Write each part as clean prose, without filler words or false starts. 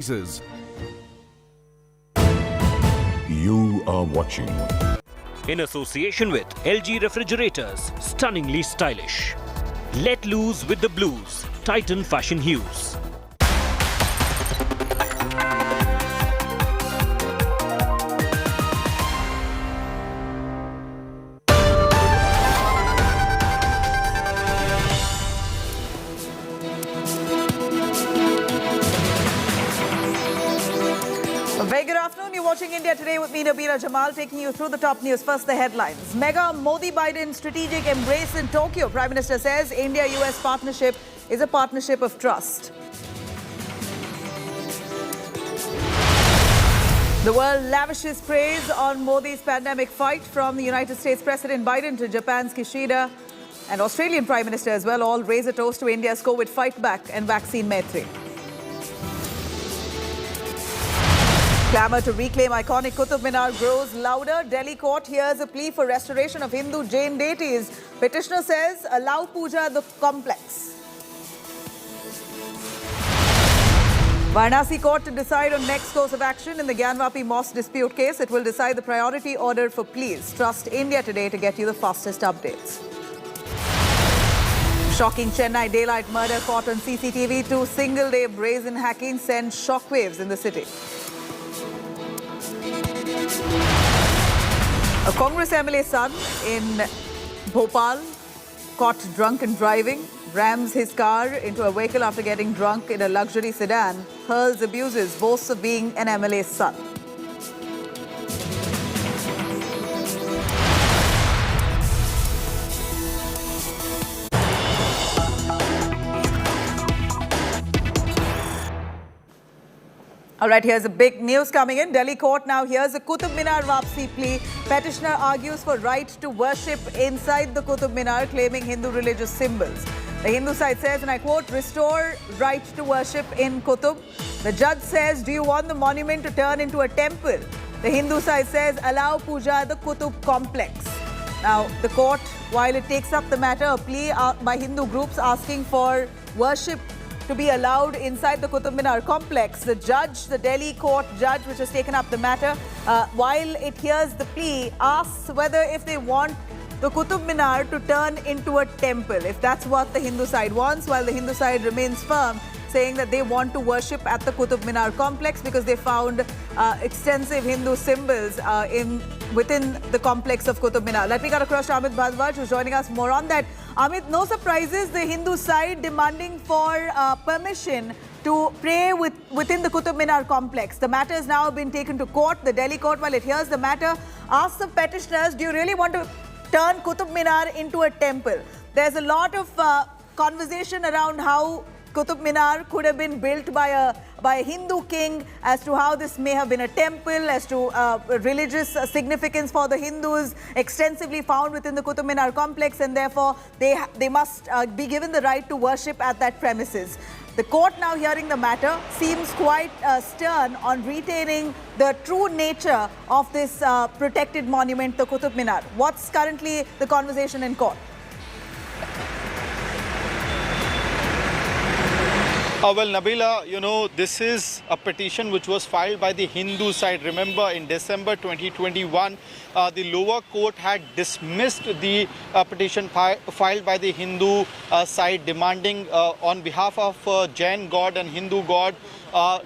You are watching in association with LG Refrigerators, stunningly stylish. Let loose with the blues, Titan fashion hues. Very good afternoon. You're watching India Today with me, Nabila Jamal, taking you through the top news. First, the headlines. Mega Modi-Biden strategic embrace in Tokyo. Prime Minister says India-US partnership is a partnership of trust. The world lavishes praise on Modi's pandemic fight, from the United States President Biden to Japan's Kishida and Australian Prime Minister as well. All raise a toast to India's COVID fight back and vaccine Maitri. Clamour to reclaim iconic Qutub Minar grows louder. Delhi court hears a plea for restoration of Hindu Jain deities. Petitioner says allow puja at the complex. Varanasi court to decide on next course of action in the Gyanvapi Mosque dispute case. It will decide the priority order for pleas. Trust India Today to get you the fastest updates. Shocking Chennai daylight murder caught on CCTV. Two single-day brazen hacking sent shockwaves in the city. A Congress MLA son in Bhopal caught drunk and driving, rams his car into a vehicle after getting drunk in a luxury sedan, hurls abuses, boasts of being an MLA's son. All right, here's a big news coming in. Delhi court now hears a Qutub Minar Wapsi plea. Petitioner argues for right to worship inside the Qutub Minar, claiming Hindu religious symbols. The Hindu side says, and I quote, restore right to worship in Qutub. The judge says, do you want the monument to turn into a temple? The Hindu side says, allow puja at the Qutub complex. Now, the court, while it takes up the matter, a plea by Hindu groups asking for worship to be allowed inside the Qutub Minar complex. The judge, the Delhi court judge which has taken up the matter, while it hears the plea, asks whether if they want the Qutub Minar to turn into a temple, if that's what the Hindu side wants, while the Hindu side remains firm, saying that they want to worship at the Qutub Minar complex because they found extensive Hindu symbols within the complex of Qutub Minar. Let me get across to Amit Bhardwaj, who's joining us more on that. Amit, no surprises, the Hindu side demanding for permission to pray within the Qutub Minar complex. The matter has now been taken to court. The Delhi court, while it hears the matter, asks the petitioners, do you really want to turn Qutub Minar into a temple? There's a lot of conversation around how Qutub Minar could have been built by a Hindu king, as to how this may have been a temple, as to religious significance for the Hindus extensively found within the Qutub Minar complex, and therefore they must be given the right to worship at that premises. The court now hearing the matter seems quite stern on retaining the true nature of this protected monument, the Qutub Minar. What's currently the conversation in court? Well, Nabila, this is a petition which was filed by the Hindu side. Remember, in December 2021, the lower court had dismissed the petition filed by the Hindu side, demanding on behalf of Jain god and Hindu god,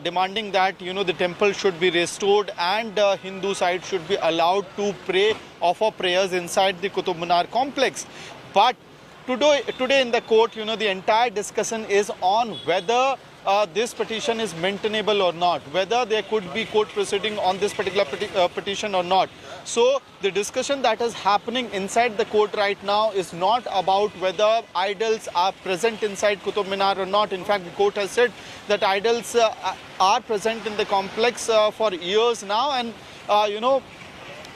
demanding that, the temple should be restored and Hindu side should be allowed to offer prayers inside the Qutub Minar complex. But today in the court, the entire discussion is on whether this petition is maintainable or not, whether there could be court proceeding on this particular petition or not. So the discussion that is happening inside the court right now is not about whether idols are present inside Qutub Minar or not. In fact, the court has said that idols are present in the complex for years now, and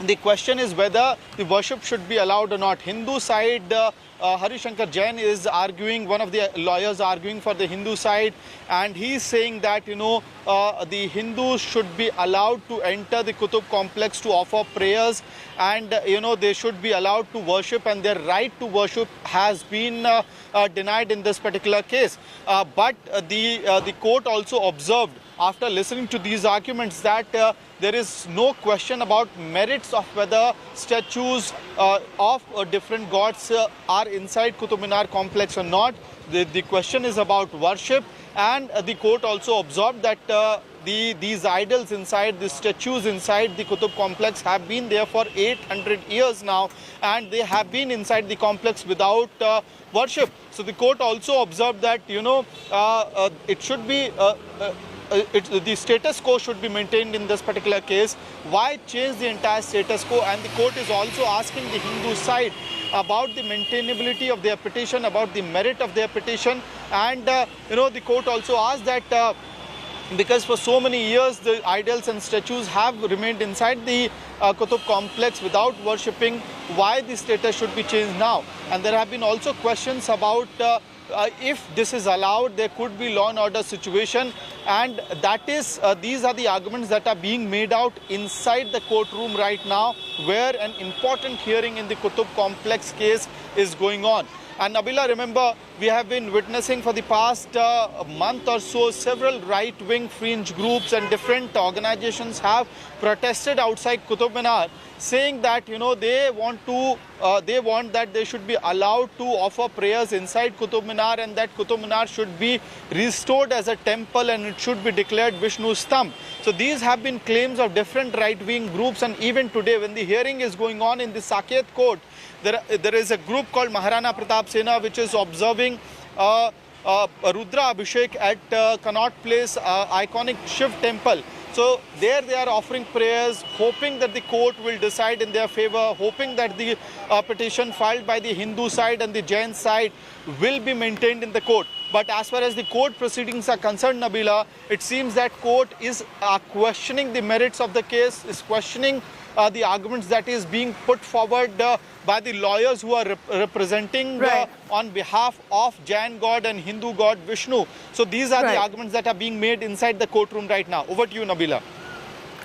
the question is whether the worship should be allowed or not. Hindu side, Harishankar Jain is arguing, one of the lawyers arguing for the Hindu side, and he's saying that, the Hindus should be allowed to enter the Qutub complex to offer prayers, and, they should be allowed to worship, and their right to worship has been denied in this particular case. But the court also observed after listening to these arguments, that there is no question about merits of whether statues of different gods are inside Qutub Minar complex or not. The question is about worship, and the court also observed that these idols inside, the statues inside the Qutub complex have been there for 800 years now, and they have been inside the complex without worship. So the court also observed that, it should be the status quo should be maintained in this particular case. Why change the entire status quo? And the court is also asking the Hindu side about the maintainability of their petition, about the merit of their petition. And, the court also asked that because for so many years the idols and statues have remained inside the Qutub complex without worshipping, why the status should be changed now? And there have been also questions about if this is allowed, there could be law and order situation, and that is these are the arguments that are being made out inside the courtroom right now, where an important hearing in the Qutub complex case is going on. And Nabila, remember, we have been witnessing for the past month or so, several right-wing fringe groups and different organizations have protested outside Qutub Minar, saying that, they want that they should be allowed to offer prayers inside Qutub Minar, and that Qutub Minar should be restored as a temple and it should be declared Vishnu's thumb. So these have been claims of different right-wing groups, and even today when the hearing is going on in the Saket court, there is a group called Maharana Pratap Sena which is observing Rudra Abhishek at Connaught Place, iconic Shiv temple. So there they are offering prayers, hoping that the court will decide in their favor, hoping that the petition filed by the Hindu side and the Jain side will be maintained in the court. But as far as the court proceedings are concerned, Nabila, it seems that court is questioning the merits of the case, is questioning the arguments that is being put forward by the lawyers who are representing on behalf of Jain god and Hindu god Vishnu. So these are the arguments that are being made inside the courtroom right now. Over to you, Nabila.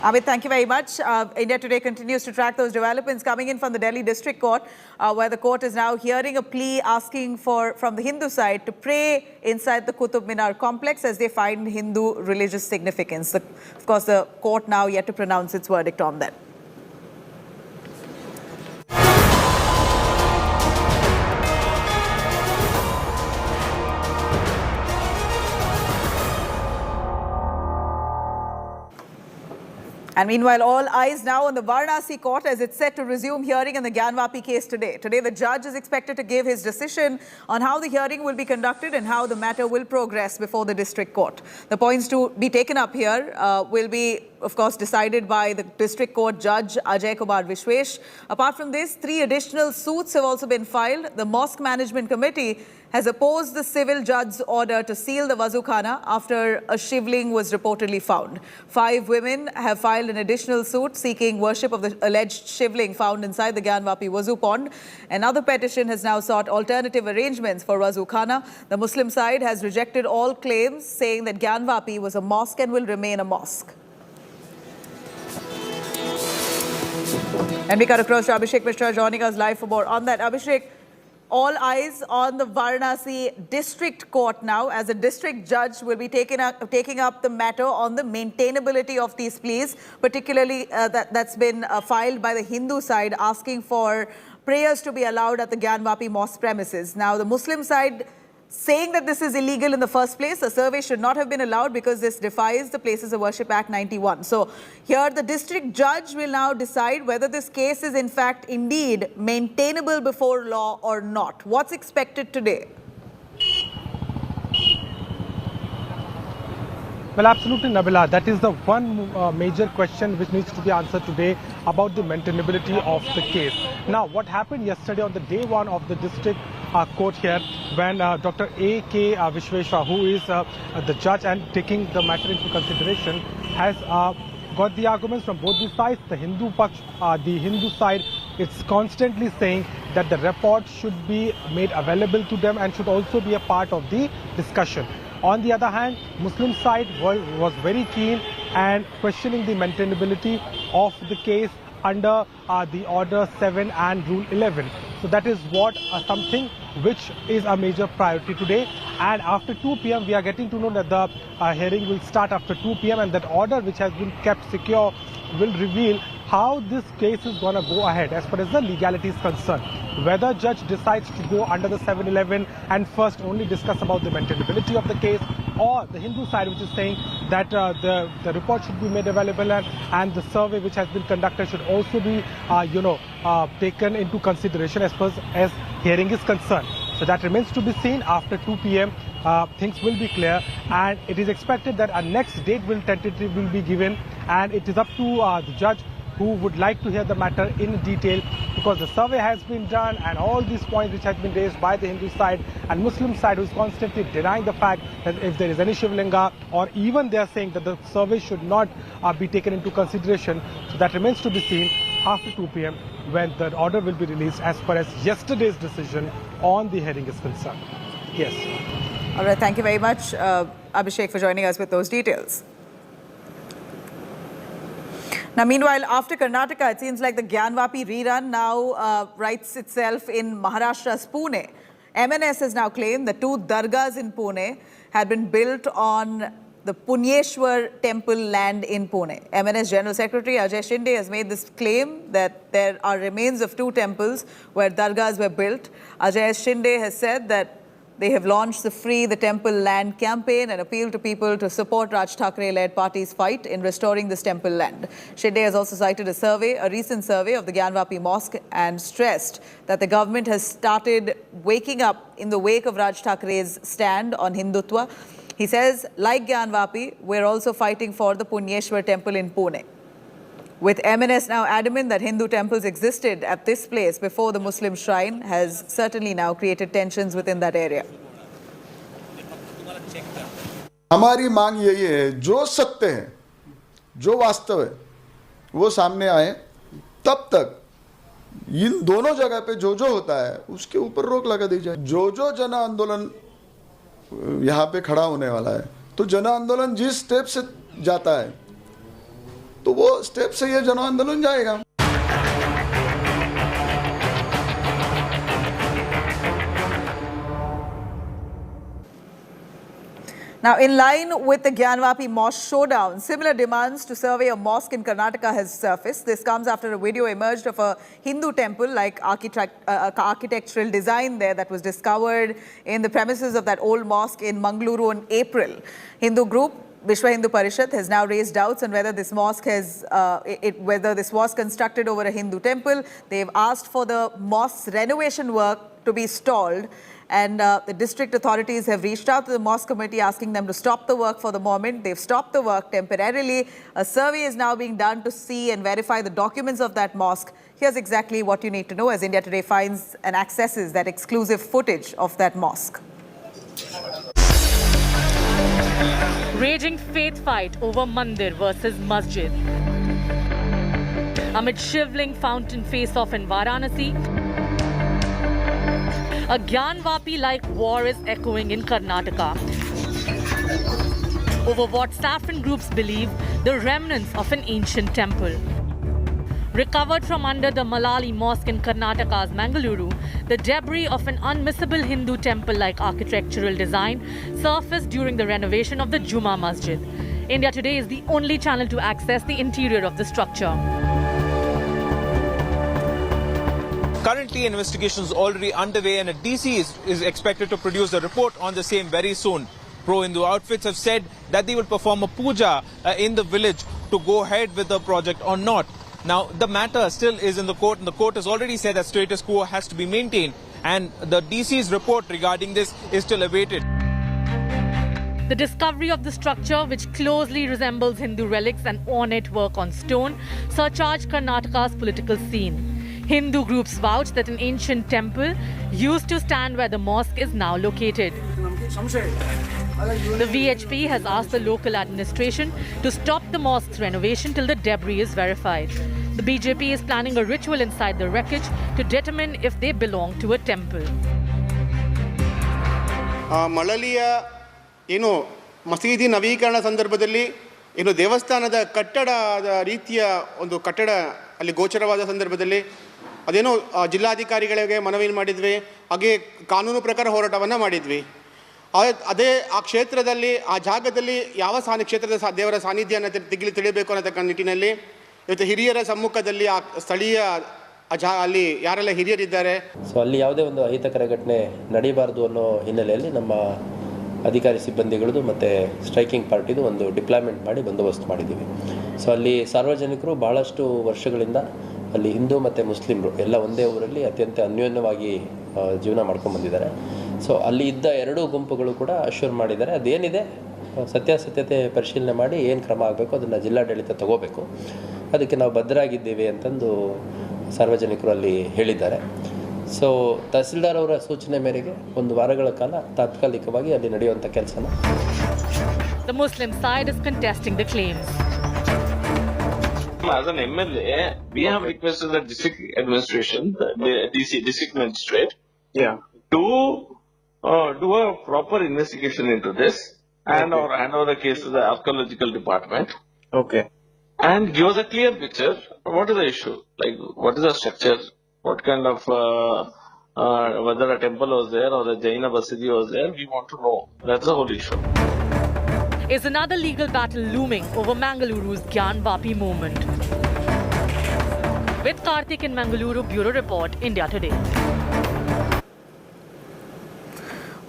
Amit, thank you very much. India Today continues to track those developments coming in from the Delhi District Court, where the court is now hearing a plea asking from the Hindu side to pray inside the Qutub Minar complex as they find Hindu religious significance. Of course, the court now yet to pronounce its verdict on that. And meanwhile, all eyes now on the Varanasi court as it's set to resume hearing in the Gyanvapi case today. Today, the judge is expected to give his decision on how the hearing will be conducted and how the matter will progress before the district court. The points to be taken up here will be, of course, decided by the district court judge Ajay Vishvesha. Apart from this, 3 additional suits have also been filed. The Mosque Management Committee has opposed the civil judge's order to seal the Wazu Khana after a shivling was reportedly found. 5 women have filed an additional suit seeking worship of the alleged shivling found inside the Gyanvapi Wazu pond. Another petition has now sought alternative arrangements for Wazu Khana. The Muslim side has rejected all claims, saying that Gyanvapi was a mosque and will remain a mosque. And we cut across to Abhishek Mishra joining us live for more on that. Abhishek, all eyes on the Varanasi District Court now, as a district judge will be taking up the matter on the maintainability of these pleas, particularly that's been filed by the Hindu side asking for prayers to be allowed at the Gyanvapi Mosque premises. Now, the Muslim side saying that this is illegal in the first place. A survey should not have been allowed because this defies the Places of Worship Act 91. So here the district judge will now decide whether this case is in fact indeed maintainable before law or not. What's expected today? Well, absolutely, Nabila. That is the one major question which needs to be answered today about the maintainability of the case. Now, what happened yesterday on the day 1 of the district court here, when Dr AK Vishvesha, who is the judge and taking the matter into consideration, has got the arguments from both the sides. The Hindu side is constantly saying that the report should be made available to them and should also be a part of the discussion. On the other hand, Muslim side was very keen and questioning the maintainability of the case under the Order 7 and Rule 11. So that is what something which is a major priority today. And after 2 p.m. we are getting to know that the hearing will start after 2 p.m. and that order which has been kept secure will reveal how this case is going to go ahead as far as the legality is concerned. Whether judge decides to go under the 711 and first only discuss about the maintainability of the case, or the Hindu side which is saying that the report should be made available and the survey which has been conducted should also be taken into consideration as far as hearing is concerned. So that remains to be seen. After 2 p.m. Things will be clear, and it is expected that a next date will tentatively be given, and it is up to the judge who would like to hear the matter in detail, because the survey has been done and all these points which have been raised by the Hindu side and Muslim side, who is constantly denying the fact that if there is any Shivlinga, or even they are saying that the survey should not be taken into consideration. So that remains to be seen after 2 p.m. when the order will be released as far as yesterday's decision on the hearing is concerned. Yes. All right, thank you very much, Abhishek, for joining us with those details. Now, meanwhile, after Karnataka, it seems like the Gyanvapi rerun now writes itself in Maharashtra's Pune. MNS has now claimed that 2 dargahs in Pune had been built on the Punyeshwar temple land in Pune. MNS General Secretary Ajay Shinde has made this claim that there are remains of 2 temples where dargahs were built. Ajay Shinde has said that they have launched the Free the Temple Land campaign and appealed to people to support Raj Thackeray-led party's fight in restoring this temple land. Shinde has also cited a recent survey of the Gyanvapi Mosque, and stressed that the government has started waking up in the wake of Raj Thackeray's stand on Hindutva. He says, like Gyanvapi, we're also fighting for the Punyeshwar temple in Pune. With MNS now adamant that Hindu temples existed at this place before the Muslim shrine, has certainly now created tensions within that area. हमारी मांग यही है, जो सत्य है, जो वास्तव है, वो सामने आए, तब तक इन दोनों जगह पे जो होता है उसके ऊपर रोक लगा दी जाए। जो जन आंदोलन यहाँ पे खड़ा होने वाला है, तो जन आंदोलन जिस स्टेप से जाता है, तो वो स्टेप से ये जन आंदोलन जाएगा। Now, in line with the Gyanvapi Mosque showdown, similar demands to survey a mosque in Karnataka has surfaced. This comes after a video emerged of a Hindu temple-like architectural design there that was discovered in the premises of that old mosque in Mangaluru in April. Hindu group Vishwa Hindu Parishad has now raised doubts on whether this mosque whether this was constructed over a Hindu temple. They've asked for the mosque's renovation work to be stalled, and the district authorities have reached out to the mosque committee asking them to stop the work for the moment. They've stopped the work temporarily. A survey is now being done to see and verify the documents of that mosque. Here's exactly what you need to know as India Today finds and accesses that exclusive footage of that mosque. Raging faith fight over Mandir versus Masjid. Amid Shivling fountain face-off in Varanasi, a Gyanvapi-like war is echoing in Karnataka over what saffron groups believe the remnants of an ancient temple. Recovered from under the Malali Mosque in Karnataka's Mangaluru, the debris of an unmissable Hindu temple-like architectural design surfaced during the renovation of the Juma Masjid. India Today is the only channel to access the interior of the structure. Currently, investigations already underway, and a DC is expected to produce a report on the same very soon. Pro-Hindu outfits have said that they will perform a puja in the village to go ahead with the project or not. Now, the matter still is in the court, and the court has already said that status quo has to be maintained, and the DC's report regarding this is still awaited. The discovery of the structure, which closely resembles Hindu relics and ornate work on stone, surcharged Karnataka's political scene. Hindu groups vouch that an ancient temple used to stand where the mosque is now located. The VHP has asked the local administration to stop the mosque's renovation till the debris is verified. The BJP is planning a ritual inside the wreckage to determine if they belong to a temple. ಮಳಲಿಯ ಮಸೀದಿ ನವೀಕರಣ ಸಂದರ್ಭದಲ್ಲಿ ದೇವಸ್ಥಾನದ ಕಟ್ಟಡದ ರೀತಿಯ ಒಂದು ಕಟ್ಟಡ ಅಲ್ಲಿ ಗೋಚರವಾದ ಸಂದರ್ಭದಲ್ಲಿ ಅದೇನೋ ಜಿಲ್ಲಾಧಿಕಾರಿಗಳಿಗೆ ಮನವಿ ಮಾಡಿದ್ವಿ, ಹಾಗೆ ಕಾನೂನು ಪ್ರಕಾರ ಹೋರಾಟವನ್ನು ಮಾಡಿದ್ವಿ. ಅದೇ ಆ ಕ್ಷೇತ್ರದಲ್ಲಿ ಆ ಜಾಗದಲ್ಲಿ ಯಾವ ಕ್ಷೇತ್ರದ ದೇವರ ಸಾನ್ನಿಧ್ಯನ ತಿಳಿಬೇಕು ಅನ್ನತಕ್ಕ ನಿಟ್ಟಿನಲ್ಲಿ ಇವತ್ತು ಹಿರಿಯರ ಸಮ್ಮುಖದಲ್ಲಿ ಆ ಸ್ಥಳೀಯ ಅಲ್ಲಿ ಯಾರೆಲ್ಲ ಹಿರಿಯರಿದ್ದಾರೆ, ಸೊ ಅಲ್ಲಿ ಯಾವುದೇ ಒಂದು ಅಹಿತಕರ ಘಟನೆ ನಡೀಬಾರ್ದು ಅನ್ನೋ ಹಿನ್ನೆಲೆಯಲ್ಲಿ ನಮ್ಮ ಅಧಿಕಾರಿ ಸಿಬ್ಬಂದಿಗಳದ್ದು ಮತ್ತು ಸ್ಟ್ರೈಕಿಂಗ್ ಪಾರ್ಟಿದು ಒಂದು ಡಿಪ್ಲಾಯ್ಮೆಂಟ್ ಮಾಡಿ ಬಂದೋಬಸ್ತ್ ಮಾಡಿದ್ದೀವಿ. ಸೊ ಅಲ್ಲಿ ಸಾರ್ವಜನಿಕರು ಭಾಳಷ್ಟು ವರ್ಷಗಳಿಂದ ಅಲ್ಲಿ ಹಿಂದೂ ಮತ್ತು ಮುಸ್ಲಿಮರು ಎಲ್ಲ ಒಂದೇ ಊರಲ್ಲಿ ಅತ್ಯಂತ ಅನ್ಯೋನ್ಯವಾಗಿ ಜೀವನ ಮಾಡ್ಕೊಂಡು ಬಂದಿದ್ದಾರೆ. ಸೊ ಅಲ್ಲಿ ಇದ್ದ ಎರಡೂ ಗುಂಪುಗಳು ಕೂಡ ಅಶ್ಯೂರ್ ಮಾಡಿದ್ದಾರೆ, ಅದೇನಿದೆ ಸತ್ಯಾಸತ್ಯತೆ ಪರಿಶೀಲನೆ ಮಾಡಿ ಏನು ಕ್ರಮ ಆಗಬೇಕು ಅದನ್ನು ಜಿಲ್ಲಾಡಳಿತ ತಗೋಬೇಕು, ಅದಕ್ಕೆ ನಾವು ಬದ್ಧರಾಗಿದ್ದೇವೆ ಅಂತಂದು ಸಾರ್ವಜನಿಕರು ಅಲ್ಲಿ ಹೇಳಿದ್ದಾರೆ. ಸೊ ತಹಸೀಲ್ದಾರ್ ಅವರ ಸೂಚನೆ ಮೇರೆಗೆ ಒಂದು ವಾರಗಳ ಕಾಲ ತಾತ್ಕಾಲಿಕವಾಗಿ ಅಲ್ಲಿ ನಡೆಯುವಂಥ ಕೆಲಸನ. The Muslim side is contesting the claims. As an MLA, we have requested the district administration, the district magistrate, to do a proper investigation into this and or hand over the case to the archaeological department. Okay. And give us a clear picture. What is the issue? Like, what is the structure? What kind of whether a temple was there or a Jaina Basidi was there? We want to know. That's the whole issue. Is another legal battle looming over Mangaluru's Gyanvapi movement? With Karthik in Mangaluru, Bureau Report, India Today.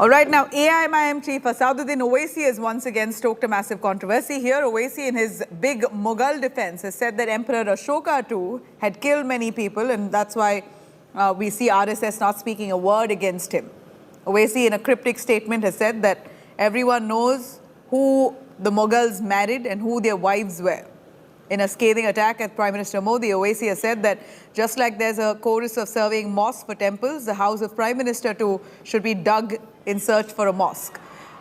All right, now AIMIM chief Asaduddin Owaisi has once again stoked a massive controversy here. Owaisi, in his big Mughal defense, has said that Emperor Ashoka too had killed many people, and that's why we see RSS not speaking a word against him. Owaisi, in a cryptic statement, has said that everyone knows who the Mughals married and who their wives were. In a scathing attack at Prime Minister Modi, Owaisi has said that just like there's a chorus of serving mosques for temples, the house of Prime Minister too should be dug in search for a mosque.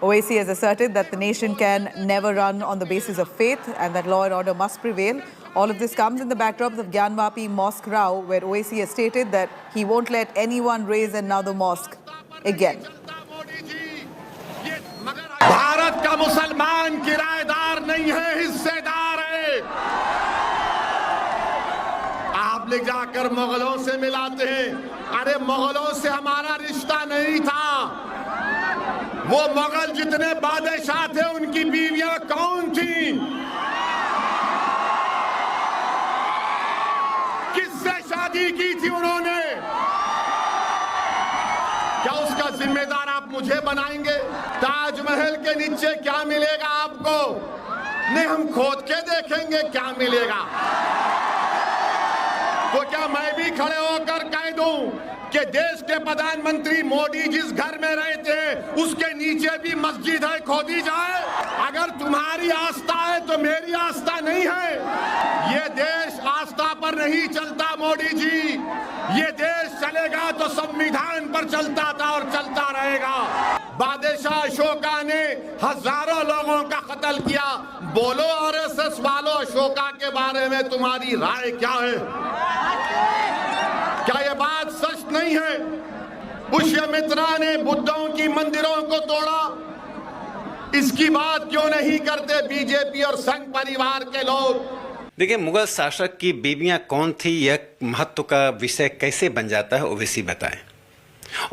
Owaisi has asserted that the nation can never run on the basis of faith and that law and order must prevail. All of this comes in the backdrop of Gyanvapi Mosque row, where Owaisi has stated that he won't let anyone raise another mosque again. Bharat का मुसलमान किराएदार नहीं है, हिस्सेदार है। आप ले जाकर मुगलों से मिलाते हैं, अरे मुगलों से हमारा रिश्ता नहीं था। वो मुगल जितने बादशाह थे उनकी बीवियां कौन थी, किससे शादी की थी उन्होंने? क्या उसका जिम्मेदार आप मुझे बनाएंगे? ताजमहल के नीचे क्या मिलेगा आपको? नहीं, हम खोद के देखेंगे क्या मिलेगा। तो क्या मैं भी खड़े होकर कह दूं कि देश के प्रधानमंत्री मोदी जिस घर में रहते हैं उसके नीचे भी मस्जिद है, खोदी जाए? अगर तुम्हारी आस्था है तो मेरी आस्था नहीं है। ये देश आस्था पर नहीं चलता मोदी जी, ये देश चलेगा तो संविधान पर चलता था और चलता रहेगा। बादशाह अशोका ने हजारों लोगों का कत्ल किया। बोलो आरएसएस वालों, अशोका के बारे में तुम्हारी राय क्या है? क्या ये बात सच नहीं है? पुष्यमित्रा ने बुद्धों की मंदिरों को तोड़ा, इसकी बात क्यों नहीं करते बीजेपी और संघ परिवार के लोग? देखिए, मुगल शासक की बीवियां कौन थी, यह महत्व का विषय कैसे बन जाता है ओवैसी बताएं।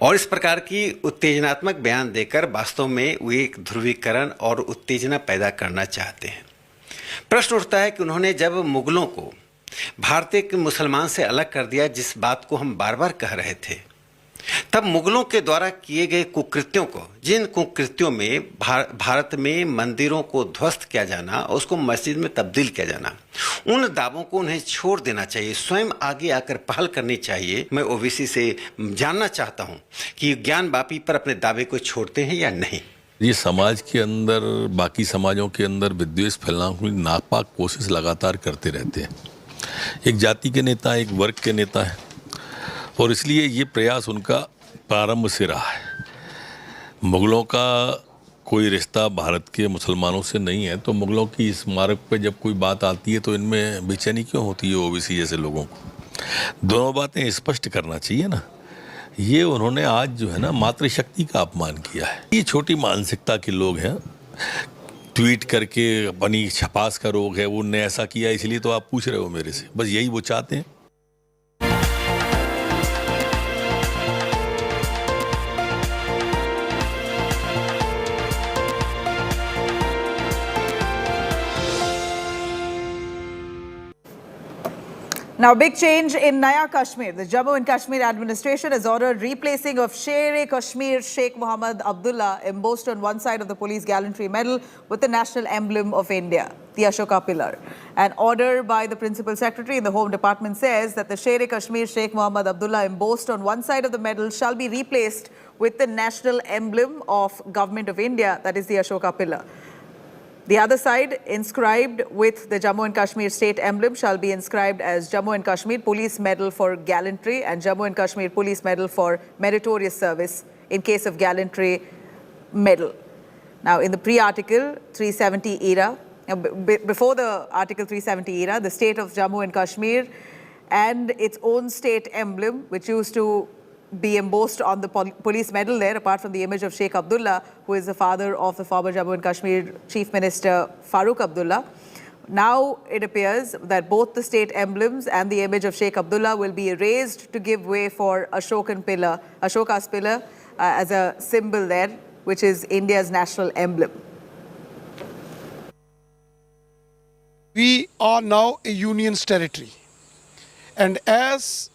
और इस प्रकार की उत्तेजनात्मक बयान देकर वास्तव में वे एक ध्रुवीकरण और उत्तेजना पैदा करना चाहते हैं। प्रश्न उठता है कि उन्होंने जब मुगलों को भारतीय के मुसलमान से अलग कर दिया, जिस बात को हम बार बार कह रहे थे, तब मुगलों के द्वारा किए गए कुकृत्यों को, जिन कुकृत्यों में भारत में मंदिरों को ध्वस्त किया जाना और उसको मस्जिद में तब्दील किया जाना, उन दावों को उन्हें छोड़ देना चाहिए, स्वयं आगे आकर पहल करनी चाहिए। मैं ओवैसी से जानना चाहता हूं कि ज्ञानवापी पर अपने दावे को छोड़ते हैं या नहीं। ये समाज के अंदर, बाकी समाजों के अंदर विद्वेष फैलाने की नापाक कोशिश लगातार करते रहते हैं। एक जाति के नेता, एक वर्ग के नेता है, और इसलिए ये प्रयास उनका प्रारंभ से रहा है। मुगलों का कोई रिश्ता भारत के मुसलमानों से नहीं है, तो मुगलों की इस मार्ग पे जब कोई बात आती है तो इनमें बेचैनी क्यों होती है ओवैसी जैसे लोगों को? दोनों बातें स्पष्ट करना चाहिए ना। ये उन्होंने आज जो है ना मातृशक्ति का अपमान किया है। ये छोटी मानसिकता के लोग हैं, ट्वीट करके अपनी छपास का रोग है, उनने ऐसा किया इसलिए तो आप पूछ रहे हो मेरे से, बस यही वो चाहते हैं। Now, big change in Naya Kashmir. The Jammu and Kashmir administration has ordered replacing of Sher-e-Kashmir Sheikh Mohammed Abdullah, embossed on one side of the police gallantry medal with the national emblem of India, the Ashoka pillar. An order by the principal secretary in the Home Department says that the Sher-e-Kashmir Sheikh Mohammed Abdullah, embossed on one side of the medal, shall be replaced with the national emblem of Government of India, that is the Ashoka pillar. The other side, inscribed with the Jammu and Kashmir state emblem, shall be inscribed as Jammu and Kashmir Police Medal for Gallantry and Jammu and Kashmir Police Medal for Meritorious Service in case of gallantry medal. Now, in the pre-Article 370 era, before the Article 370 era, the state of Jammu and Kashmir and its own state emblem, which used to be embossed on the police medal there, apart from the image of Sheikh Abdullah, who is the father of the former Jammu and Kashmir Chief Minister Farooq Abdullah. Now it appears that both the state emblems and the image of Sheikh Abdullah will be erased to give way for Ashoka's pillar as a symbol there, which is India's national emblem. We are now a union's territory, and as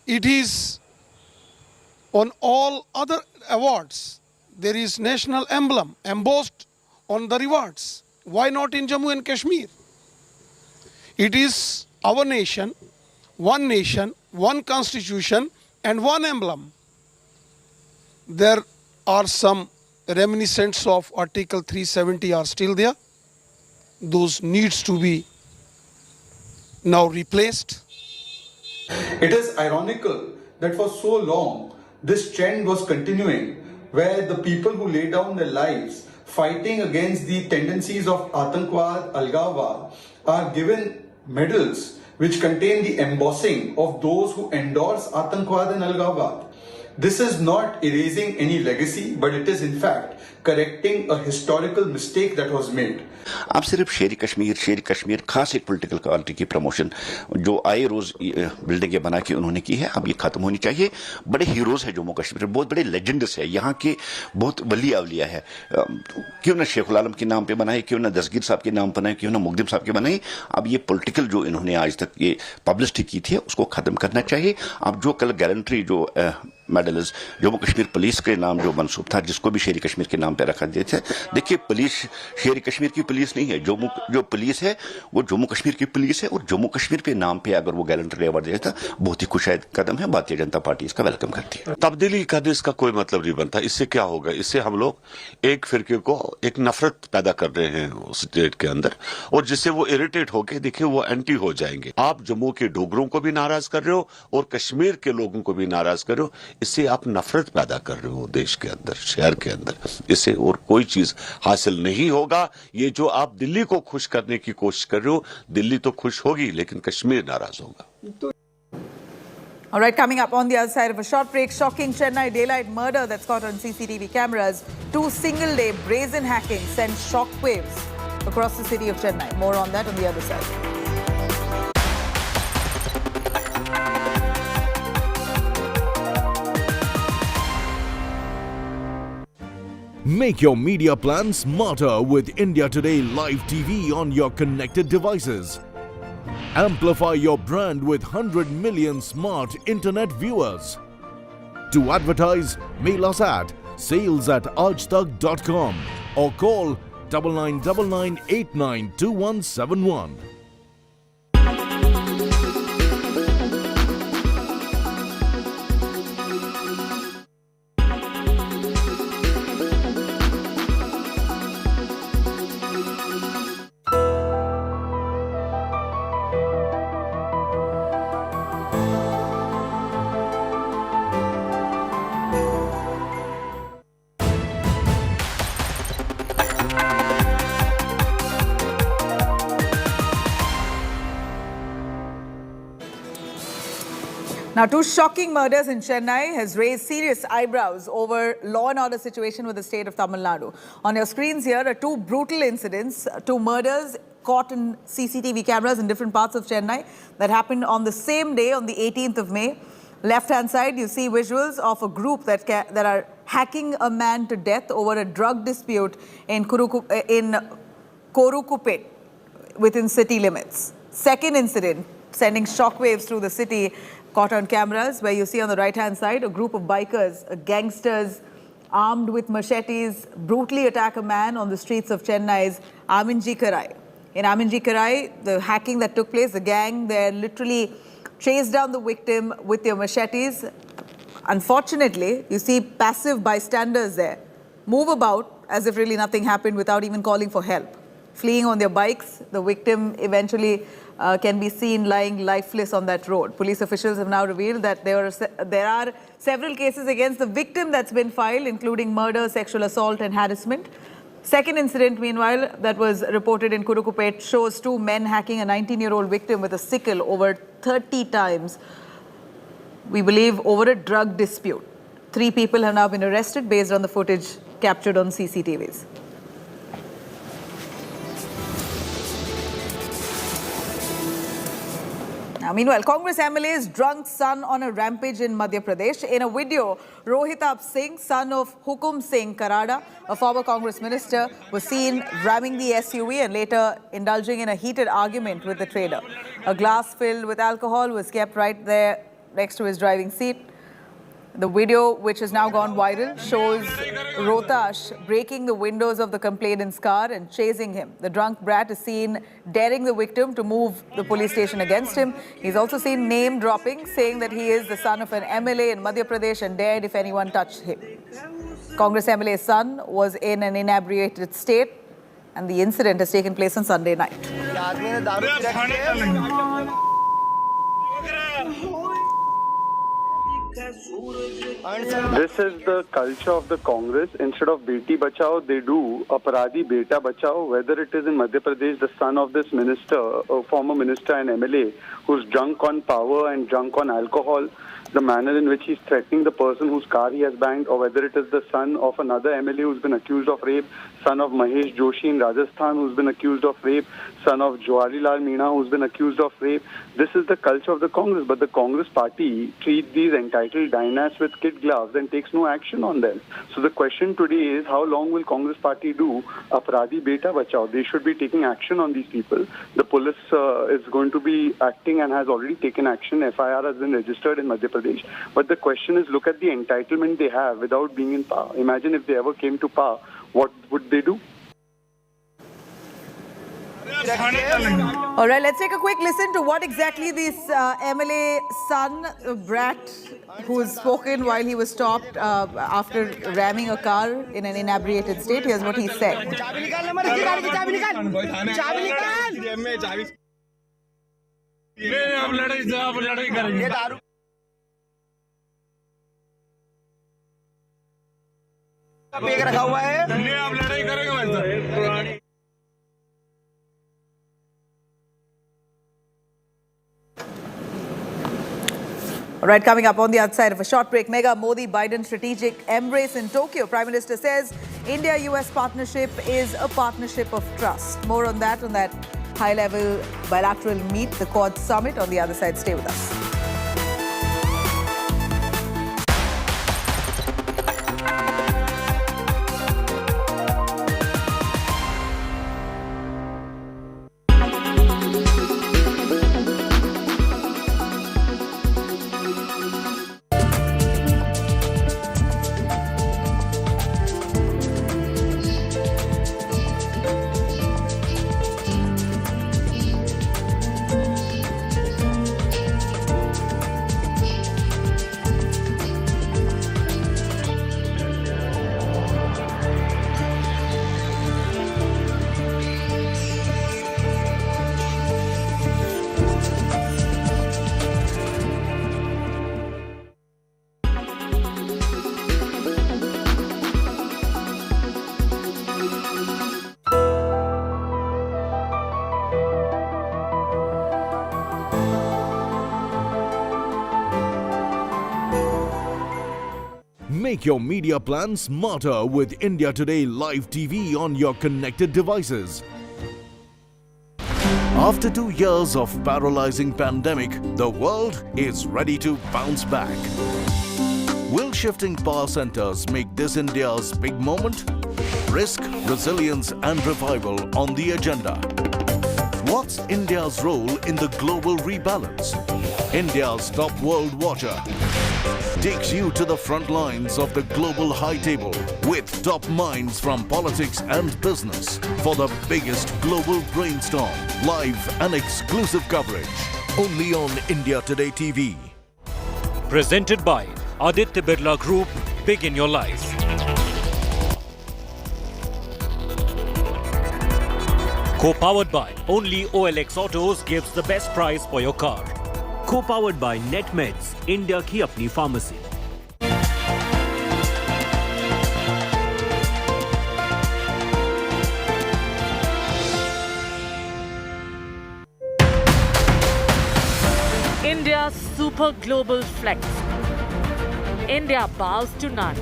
it is on all other awards, there is national emblem embossed on the rewards. Why not in Jammu and Kashmir? It is our nation, one constitution and one emblem. There are some reminiscents of Article 370 are still there. Those needs to be now replaced. It is ironical that for so long this trend was continuing, where the people who lay down their lives fighting against the tendencies of Atankwad, Algawad are given medals which contain the embossing of those who endorse Atankwad and Algawad. This is not erasing any legacy, but it is in fact correcting a historical mistake that was made. अब सिर्फ शेर कश्मीर खास एक political party की promotion जो आए रोज बिल्डिंगें बना के उन्होंने की है, अब ये खत्म होनी चाहिए। बड़े हीरोज है जम्मू कश्मीर, बहुत बड़े लेजेंड्स है, यहाँ के बहुत वली अवलिया है। क्यों ना शेखुल आलम के नाम पे बनाए, क्यों ना दस्तगीर साहब के नाम बनाए, क्यों ना मुकद्दम साहब के बनाए। अब ये पॉलिटिकल जो इन्होंने आज तक ये पब्लिसिटी की थी उसको खत्म करना चाहिए। अब जो कल गैलेंट्री जो मेडल्स जम्मू कश्मीर पुलिस के नाम जो मंसूब था, जिसको भी शेर कश्मीर के नाम पे रखा दिया था, देखिए पुलिस शेर कश्मीर की पुलिस नहीं है, जो पुलिस है वो जम्मू कश्मीर की पुलिस है, और जम्मू कश्मीर के नाम पे अगर वो गैलेंट्री अवार्ड दिया था, बहुत ही खुशायद कदम है। भारतीय जनता पार्टी इसका वेलकम करती है। तब्दीली करने इसका कोई मतलब नहीं बनता। इससे क्या होगा? इससे हम लोग एक फिरके को एक नफरत पैदा कर रहे हैं उस स्टेट के अंदर, और जिससे वो इरिटेट होके देखिए वो एंटी हो जाएंगे। आप जम्मू के डोगरों को भी नाराज कर रहे हो और कश्मीर के लोगों को भी नाराज कर रहे हो। इससे आप नफरत पैदा कर रहे हो देश के अंदर, शहर के अंदर। इससे और कोई चीज हासिल नहीं होगा। ये जो आप दिल्ली को खुश करने की कोशिश कर रहे हो, दिल्ली तो खुश होगी लेकिन कश्मीर नाराज होगा। All right, coming up on the other side of a short break, shocking Chennai daylight murder that's caught on CCTV cameras. 2 single-day brazen hacking sent shockwaves across the city of Chennai. More on that on the other side. Make your media plan smarter with India Today Live TV on your connected devices. Amplify your brand with 100 million smart internet viewers. To advertise, mail us at sales@ajtak.com or call 9999892171. Now, 2 shocking murders in Chennai has raised serious eyebrows over law and order situation with the state of Tamil Nadu. On your screens here are 2 brutal incidents, 2 murders caught in CCTV cameras in different parts of Chennai that happened on the same day, on the 18th of May. Left-hand side, you see visuals of a group that are hacking a man to death over a drug dispute in Korukupet within city limits. Second incident, sending shockwaves through the city, caught on cameras, where you see on the right-hand side a group of bikers, gangsters armed with machetes, brutally attack a man on the streets of Chennai's Aminji Karai. In Aminji Karai, the hacking that took place, the gang there literally chased down the victim with their machetes. Unfortunately, you see passive bystanders there move about as if really nothing happened without even calling for help. Fleeing on their bikes, the victim eventually can be seen lying lifeless on that road. Police officials have now revealed that there are several cases against the victim that's been filed, including murder, sexual assault and harassment. Second incident, meanwhile, that was reported in Kurukupet shows two men hacking a 19-year-old victim with a sickle over 30 times, we believe over a drug dispute. 3 people have now been arrested based on the footage captured on CCTVs. Now, meanwhile, Congress MLA's drunk son on a rampage in Madhya Pradesh. In a video, Rohitab Singh, son of Hukum Singh Karada, a former Congress minister, was seen ramming the SUV and later indulging in a heated argument with the trader. A glass filled with alcohol was kept right there next to his driving seat. The video, which has now gone viral, shows Rohtash breaking the windows of the complainant's car and chasing him. The drunk brat is seen daring the victim to move the police station against him. He's also seen name dropping, saying that he is the son of an MLA in Madhya Pradesh and dared if anyone touched him. Congress MLA's son was in an inebriated state, and the incident has taken place on Sunday night. This is the culture of the Congress. Instead of Beti Bachao, they do Aparadi Beta Bachao. Whether it is in Madhya Pradesh, the son of this minister, a former minister and MLA, who's drunk on power and drunk on alcohol, the manner in which he's threatening the person whose car he has banged, or whether it is the son of another MLA who's been accused of rape, son of Mahesh Joshi in Rajasthan who's been accused of rape, son of Jawaharlal Meena who's been accused of rape. This is the culture of the Congress, but the Congress party treats these entitled dynasts with kid gloves and takes no action on them. So the question today is, how long will Congress party do Aparadi Beta Bachao? They should be taking action on these people. The police is going to be acting and has already taken action. FIR has been registered in Madhya Pradesh. But the question is, look at the entitlement they have without being in power. Imagine if they ever came to power, what would they do? All right, let's take a quick listen to what exactly this MLA son, brat, who's spoken while he was stopped after ramming a car in an inebriated state. Here's what he said. All right, coming up on the outside of a short break, mega Modi-Biden strategic embrace in Tokyo. Prime Minister says India-US partnership is a partnership of trust. More on that high-level bilateral meet, the Quad Summit. On the other side, stay with us. Make your media plan smarter with India Today Live TV on your connected devices. After 2 years of paralyzing pandemic, the world is ready to bounce back. Will shifting power centers make this India's big moment? Risk, resilience and revival on the agenda. What's India's role in the global rebalance? India's top world watcher takes you to the front lines of the global high table with top minds from politics and business for the biggest global brainstorm. Live and exclusive coverage. Only on India Today TV. Presented by Aditya Birla Group, Big in Your Life. Co-powered by only OLX Autos gives the best price for your car. Co-powered by NetMeds, India की अपनी pharmacy. India's super global flex. India bows to none.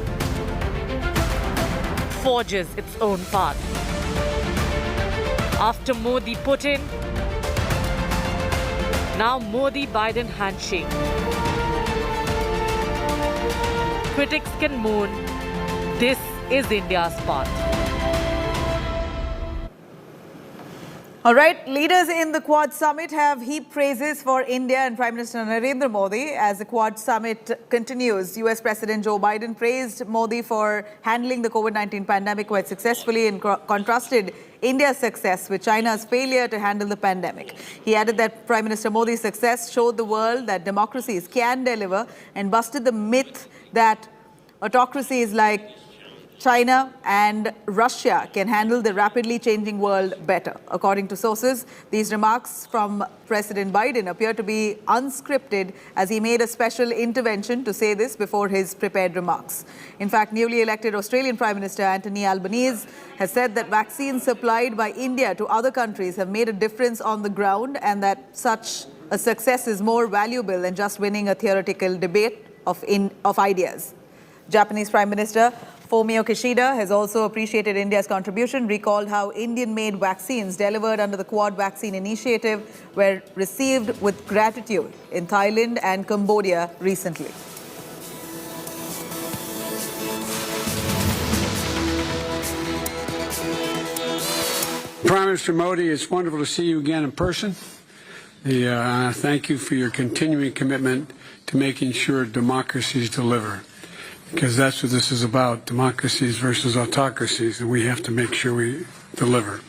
Forges its own path. After Modi Putin, now Modi-Biden handshake. Critics can moan, this is India's path. All right, leaders in the Quad Summit have heaped praises for India and Prime Minister Narendra Modi as the Quad Summit continues. US President Joe Biden praised Modi for handling the COVID-19 pandemic quite successfully and contrasted India's success with China's failure to handle the pandemic. He added that Prime Minister Modi's success showed the world that democracies can deliver and busted the myth that autocracies like China and Russia can handle the rapidly changing world better. According to sources, these remarks from President Biden appear to be unscripted as he made a special intervention to say this before his prepared remarks. In fact, newly elected Australian Prime Minister Anthony Albanese has said that vaccines supplied by India to other countries have made a difference on the ground and that such a success is more valuable than just winning a theoretical debate of ideas. Japanese Prime Minister Fumio Kishida has also appreciated India's contribution, recalled how Indian-made vaccines delivered under the Quad Vaccine Initiative were received with gratitude in Thailand and Cambodia recently. Prime Minister Modi, it's wonderful to see you again in person. Thank you for your continuing commitment to making sure democracies deliver. Because that's what this is about, democracies versus autocracies, and we have to make sure we deliver.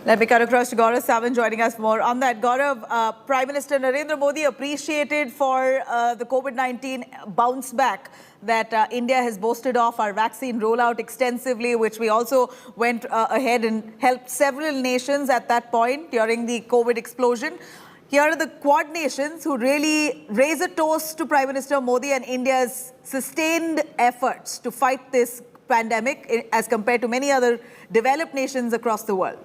Let me cut across to Gaurav Savan joining us more on that. Gaurav, Prime Minister Narendra Modi appreciated for the COVID-19 bounce back that India has boasted of our vaccine rollout extensively, which we also went ahead and helped several nations at that point during the COVID explosion. Here are the Quad nations who really raise a toast to Prime Minister Modi and India's sustained efforts to fight this pandemic as compared to many other developed nations across the world.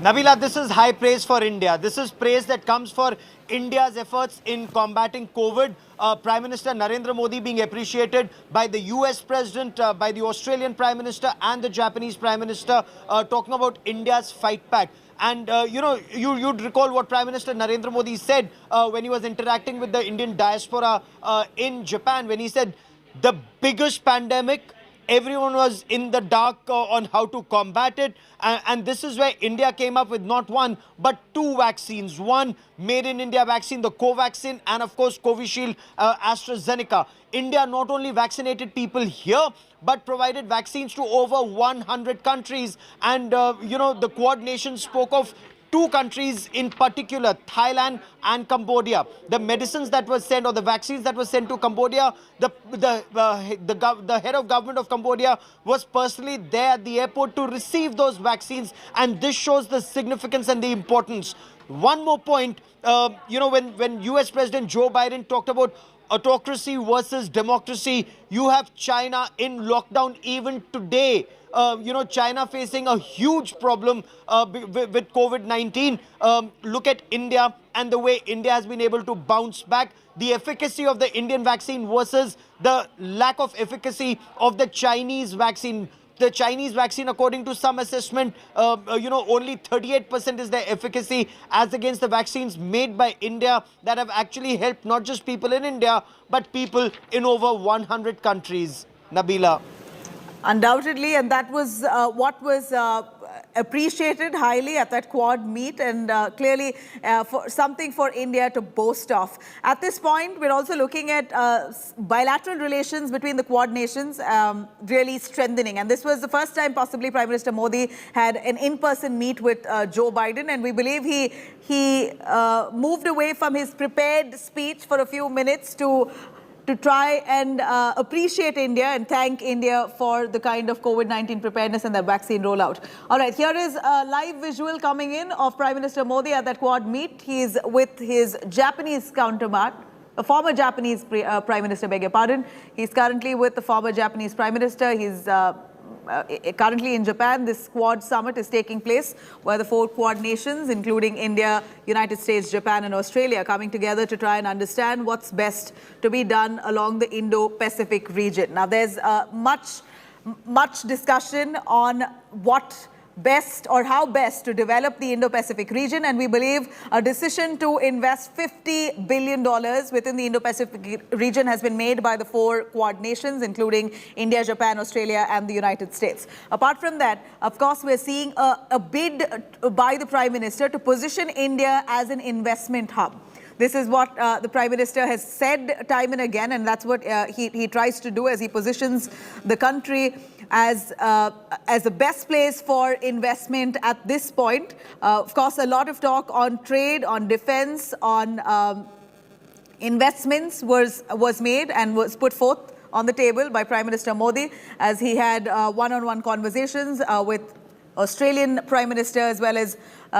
Nabila, this is high praise for India. This is praise that comes for India's efforts in combating COVID. Prime Minister Narendra Modi being appreciated by the US President, by the Australian Prime Minister and the Japanese Prime Minister, talking about India's fight back. And, you'd recall what Prime Minister Narendra Modi said when he was interacting with the Indian diaspora in Japan, when he said the biggest pandemic, everyone was in the dark on how to combat it. And this is where India came up with not one, but two vaccines. One made in India vaccine, the Covaxin, and of course, Covishield, AstraZeneca. India not only vaccinated people here, but provided vaccines to over 100 countries. And, the Quad nations spoke of two countries in particular, Thailand and Cambodia. The medicines that were sent, or the vaccines that were sent to Cambodia, the head of government of Cambodia was personally there at the airport to receive those vaccines. And this shows the significance and the importance. One more point, when US President Joe Biden talked about autocracy versus democracy, you have China in lockdown even today. China facing a huge problem with COVID-19. Look at India and the way India has been able to bounce back. The efficacy of the Indian vaccine versus the lack of efficacy of the Chinese vaccine. The Chinese vaccine, according to some assessment, only 38% is their efficacy as against the vaccines made by India that have actually helped not just people in India, but people in over 100 countries. Nabila. Undoubtedly, and that was what was appreciated highly at that Quad meet, and clearly for something for India to boast of. At this point, we're also looking at bilateral relations between the Quad nations really strengthening. And this was the first time possibly Prime Minister Modi had an in-person meet with Joe Biden, and we believe he moved away from his prepared speech for a few minutes to try and appreciate India and thank India for the kind of COVID-19 preparedness and the vaccine rollout. All right, here is a live visual coming in of Prime Minister Modi at that Quad meet. He's with his Japanese counterpart, a former Japanese Prime Minister, beg your pardon. He's currently with the former Japanese Prime Minister. He's currently in Japan. This Quad summit is taking place where the 4 Quad nations, including India, United States, Japan and Australia, are coming together to try and understand what's best to be done along the Indo-Pacific region. Now, there's much discussion on what best or how best to develop the Indo-Pacific region, and we believe a decision to invest $50 billion within the Indo-Pacific region has been made by the 4 Quad nations, including India, Japan, Australia and the United States. Apart from that, of course, we're seeing a bid by the Prime Minister to position India as an investment hub. This is what the Prime Minister has said time and again, and that's what he tries to do as he positions the country as the best place for investment at this point. Of course, a lot of talk on trade, on defense, on investments was made and was put forth on the table by Prime Minister Modi as he had one-on-one conversations with Australian Prime Minister as well as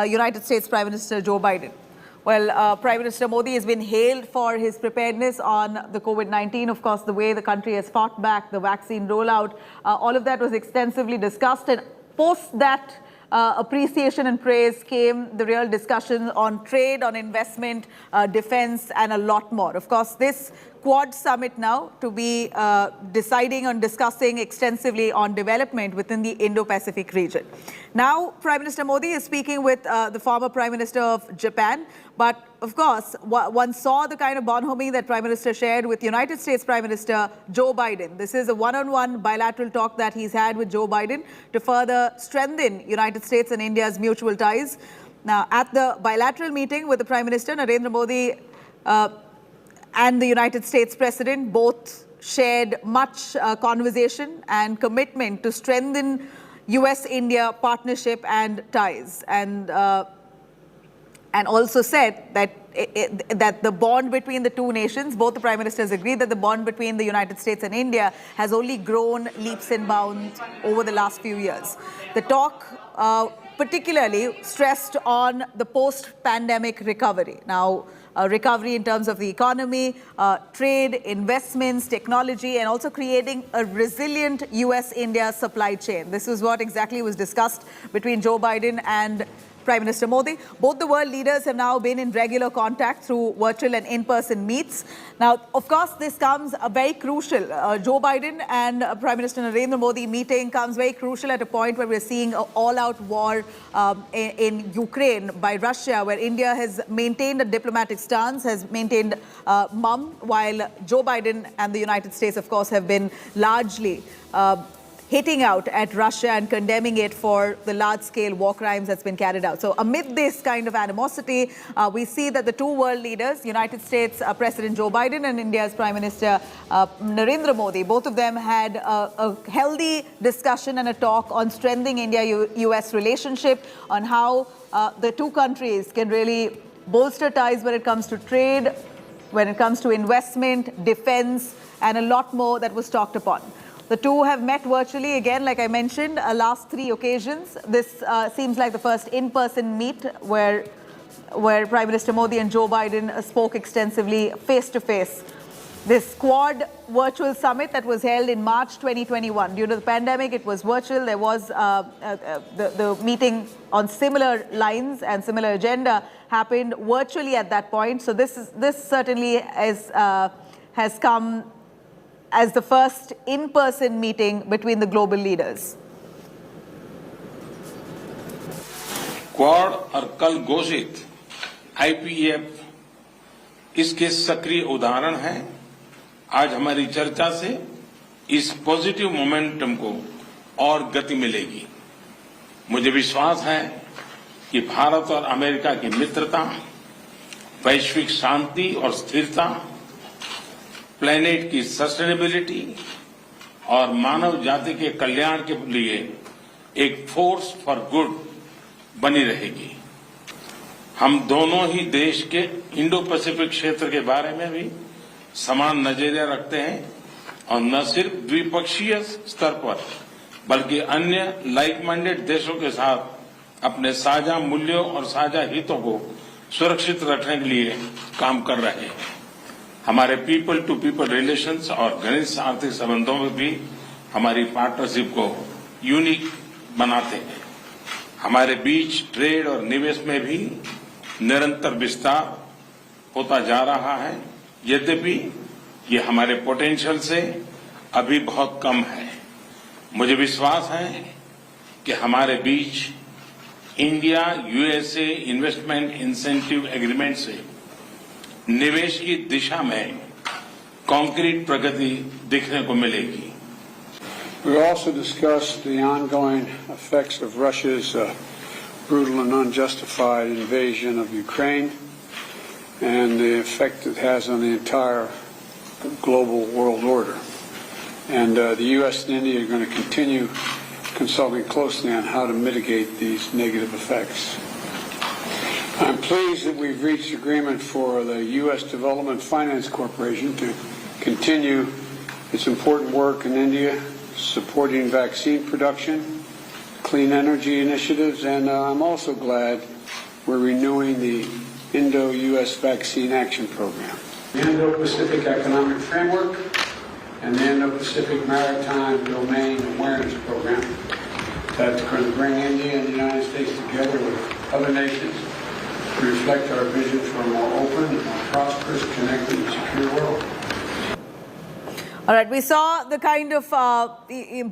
United States Prime Minister Joe Biden. Well, Prime Minister Modi has been hailed for his preparedness on the COVID-19. Of course, the way the country has fought back, the vaccine rollout, all of that was extensively discussed. And post that appreciation and praise came the real discussion on trade, on investment, defense, and a lot more. Of course, this Quad summit now to be deciding on discussing extensively on development within the Indo-Pacific region. Now, Prime Minister Modi is speaking with the former Prime Minister of Japan. But of course, one saw the kind of bonhomie that Prime Minister shared with United States Prime Minister Joe Biden. This is a one-on-one bilateral talk that he's had with Joe Biden to further strengthen United States and India's mutual ties. Now, at the bilateral meeting with the Prime Minister, Narendra Modi and the United States President both shared much conversation and commitment to strengthen US-India partnership and ties, and also said that that the bond between the two nations, both the Prime Ministers agreed that the bond between the United States and India has only grown leaps and bounds over the last few years. The talk particularly stressed on the post-pandemic recovery. Now, recovery in terms of the economy, trade, investments, technology, and also creating a resilient US-India supply chain. This is what exactly was discussed between Joe Biden and Prime Minister Modi. Both the world leaders have now been in regular contact through virtual and in-person meets. Now, of course, this comes very crucial. Joe Biden and Prime Minister Narendra Modi meeting comes very crucial at a point where we're seeing an all-out war in Ukraine by Russia, where India has maintained a diplomatic stance, has maintained mum, while Joe Biden and the United States, of course, have been largely hitting out at Russia and condemning it for the large-scale war crimes that's been carried out. So amid this kind of animosity, we see that the two world leaders, United States President Joe Biden and India's Prime Minister Narendra Modi, both of them had a healthy discussion and a talk on strengthening India-US relationship, on how the two countries can really bolster ties when it comes to trade, when it comes to investment, defense, and a lot more that was talked upon. The two have met virtually, again, like I mentioned, last 3 occasions. This seems like the first in-person meet where Prime Minister Modi and Joe Biden spoke extensively face-to-face. This Quad virtual summit that was held in March 2021. Due to the pandemic, it was virtual. There was the meeting on similar lines and similar agenda happened virtually at that point. So this certainly has come as the first in-person meeting between the global leaders. Quad और कल घोषित IPF इसके सक्रिय उदाहरण हैं। आज हमारी चर्चा से इस पॉजिटिव मोमेंटम को और गति मिलेगी। मुझे विश्वास है कि भारत और अमेरिका की मित्रता, वैश्विक शांति और स्थिरता, प्लेनेट की सस्टेनेबिलिटी और मानव जाति के कल्याण के लिए एक फोर्स फॉर गुड बनी रहेगी। हम दोनों ही देश के इंडो पैसिफिक क्षेत्र के बारे में भी समान नजरिया रखते हैं और न सिर्फ द्विपक्षीय स्तर पर बल्कि अन्य लाइक माइंडेड देशों के साथ अपने साझा मूल्यों और साझा हितों को सुरक्षित रखने के लिए काम कर रहे हैं। हमारे पीपल टू पीपल रिलेशंस और घनिष्ठ आर्थिक संबंधों में भी हमारी पार्टनरशिप को यूनिक बनाते हैं। हमारे बीच ट्रेड और निवेश में भी निरंतर विस्तार होता जा रहा है, यद्यपि ये हमारे पोटेंशियल से अभी बहुत कम है। मुझे विश्वास है कि हमारे बीच India USA investment incentive agreement से निवेश की दिशा में कॉन्क्रीट प्रगति दिखने को मिलेगी। We also discussed the ongoing effects of Russia's brutal and unjustified invasion of Ukraine and the effect it has on the entire global world order. And the U.S. and India are going to continue consulting closely on how to mitigate these negative effects. I'm pleased that we've reached agreement for the U.S. Development Finance Corporation to continue its important work in India, supporting vaccine production, clean energy initiatives, and I'm also glad we're renewing the Indo-U.S. Vaccine Action Program. The Indo-Pacific Economic Framework and the Indo-Pacific Maritime Domain Awareness Program that's going to bring India and the United States together with other nations to reflect our vision for a more open, and more prosperous, connected, and secure world. All right, we saw the kind of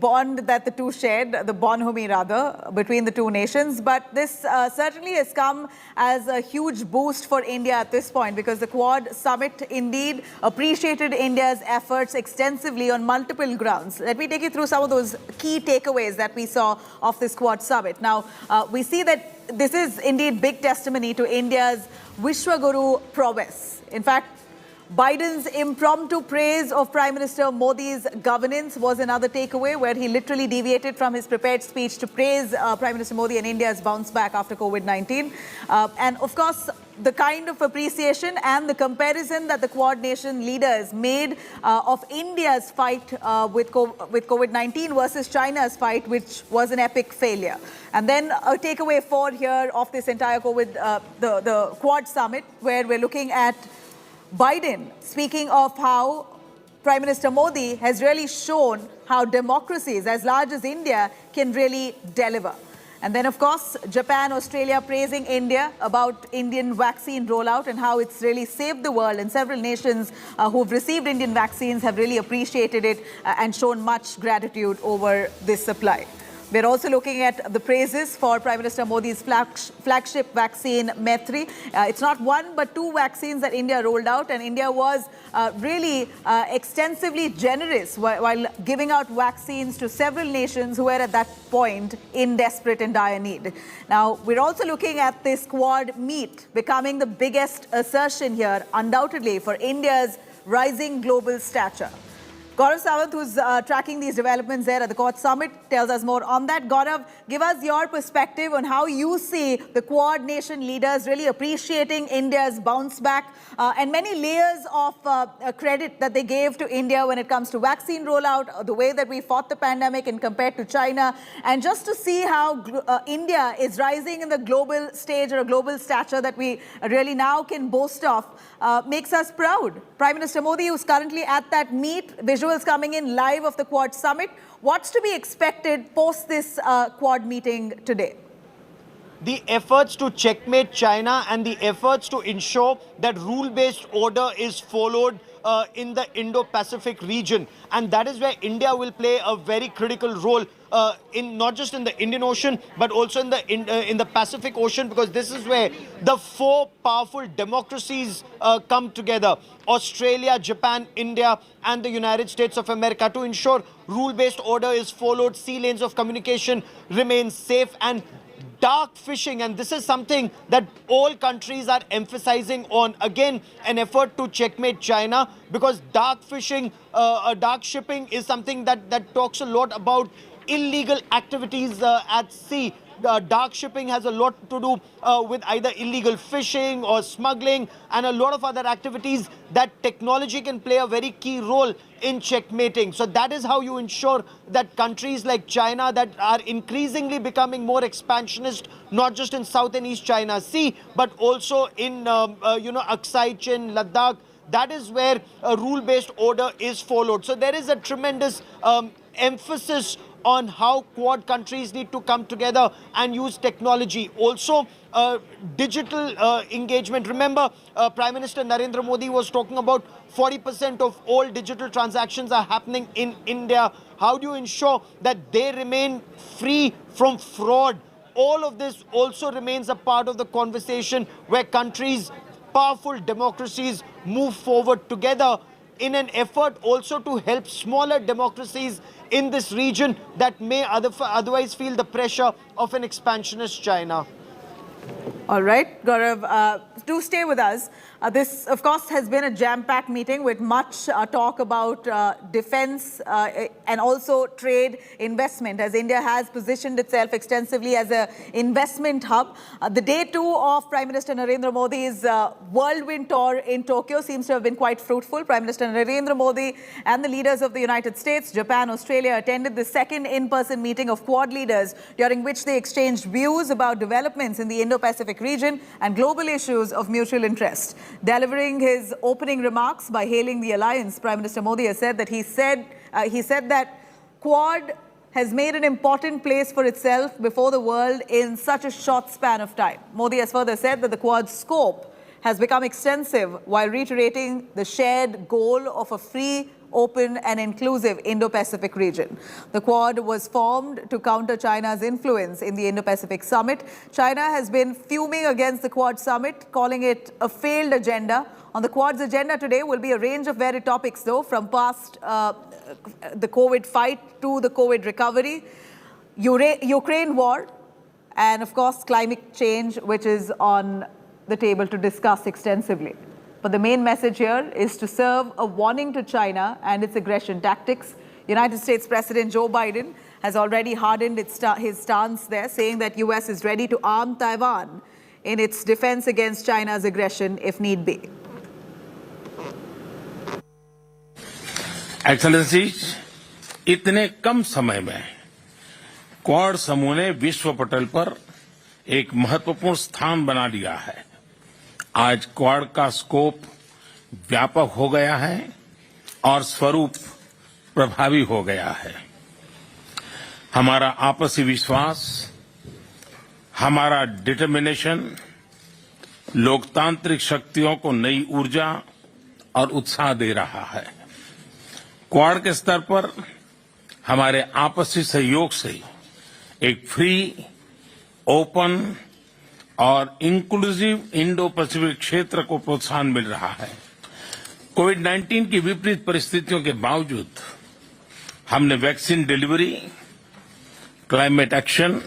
bond that the two shared, the bonhomie rather, between the two nations. But this certainly has come as a huge boost for India at this point, because the Quad Summit indeed appreciated India's efforts extensively on multiple grounds. Let me take you through some of those key takeaways that we saw of this Quad Summit. Now, we see that this is indeed big testimony to India's Vishwaguru prowess. In fact, Biden's impromptu praise of Prime Minister Modi's governance was another takeaway, where he literally deviated from his prepared speech to praise Prime Minister Modi and India's bounce back after COVID-19. And of course, the kind of appreciation and the comparison that the Quad nation leaders made of India's fight with COVID-19 versus China's fight, which was an epic failure. And then a takeaway 4 here of this entire the Quad summit, where we're looking at Biden speaking of how Prime Minister Modi has really shown how democracies as large as India can really deliver. And then, of course, Japan, Australia praising India about Indian vaccine rollout and how it's really saved the world. And several nations who've received Indian vaccines have really appreciated it and shown much gratitude over this supply. We're also looking at the praises for Prime Minister Modi's flagship vaccine, Maitri. It's not one, but 2 vaccines that India rolled out, and India was really extensively generous while giving out vaccines to several nations who were at that point in desperate and dire need. Now, we're also looking at this Quad meet becoming the biggest assertion here, undoubtedly, for India's rising global stature. Gaurav Sawant, who's tracking these developments there at the Quad Summit, tells us more on that. Gaurav, give us your perspective on how you see the Quad nation leaders really appreciating India's bounce back and many layers of credit that they gave to India when it comes to vaccine rollout, the way that we fought the pandemic and compared to China, and just to see how India is rising in the global stage or a global stature that we really now can boast of, makes us proud. Prime Minister Modi, who's currently at that meet, visuals coming in live of the Quad Summit. What's to be expected post this Quad meeting today? The efforts to checkmate China and the efforts to ensure that rule-based order is followed in the Indo-Pacific region. And that is where India will play a very critical role. in not just in the Indian Ocean, but also in the Pacific Ocean, because this is where the four powerful democracies come together: Australia, Japan, India, and the United States of America, to ensure rule-based order is followed, sea lanes of communication remain safe, and dark fishing, and this is something that all countries are emphasizing on. Again, an effort to checkmate China, because dark fishing, dark shipping is something that talks a lot about illegal activities at sea. Dark shipping has a lot to do with either illegal fishing or smuggling and a lot of other activities that technology can play a very key role in checkmating. So that is how you ensure that countries like China, that are increasingly becoming more expansionist, not just in South and East China Sea, but also in Aksai Chin, Ladakh, that is where a rule-based order is followed. So there is a tremendous emphasis on how Quad countries need to come together and use technology. Also, digital engagement. Remember, Prime Minister Narendra Modi was talking about 40% of all digital transactions are happening in India. How do you ensure that they remain free from fraud? All of this also remains a part of the conversation where countries, powerful democracies, move forward together in an effort also to help smaller democracies in this region that may otherwise feel the pressure of an expansionist China. All right, Gaurav, do stay with us. This, of course, has been a jam-packed meeting with much talk about defense and also trade investment, as India has positioned itself extensively as an investment hub. The day two of Prime Minister Narendra Modi's whirlwind tour in Tokyo seems to have been quite fruitful. Prime Minister Narendra Modi and the leaders of the United States, Japan, Australia attended the second in-person meeting of Quad leaders, during which they exchanged views about developments in the Indo-Pacific region and global issues of mutual interest. Delivering his opening remarks by hailing the alliance, Prime Minister Modi has said that he said that Quad has made an important place for itself before the world in such a short span of time. Modi has further said that the Quad's scope has become extensive, while reiterating the shared goal of a free, open and inclusive Indo-Pacific region. The Quad was formed to counter China's influence in the Indo-Pacific summit. China has been fuming against the Quad summit, calling it a failed agenda. On the Quad's agenda today will be a range of varied topics, though, from past the COVID fight to the COVID recovery, Ukraine war, and of course climate change, which is on the table to discuss extensively. But the main message here is to serve a warning to China and its aggression tactics. United States President Joe Biden has already hardened his stance there, saying that US is ready to arm Taiwan in its defense against China's aggression if need be. Excellencies, इतने कम समय में quad समूह ने विश्व पटल पर एक महत्वपूर्ण स्थान बना लिया है। आज क्वाड का स्कोप व्यापक हो गया है और स्वरूप प्रभावी हो गया है। हमारा आपसी विश्वास, हमारा डिटर्मिनेशन लोकतांत्रिक शक्तियों को नई ऊर्जा और उत्साह दे रहा है। क्वाड के स्तर पर हमारे आपसी सहयोग से एक फ्री, ओपन और इंक्लूसिव इंडो पैसिफिक क्षेत्र को प्रोत्साहन मिल रहा है। कोविड-19 की विपरीत परिस्थितियों के बावजूद हमने vaccine delivery, climate action,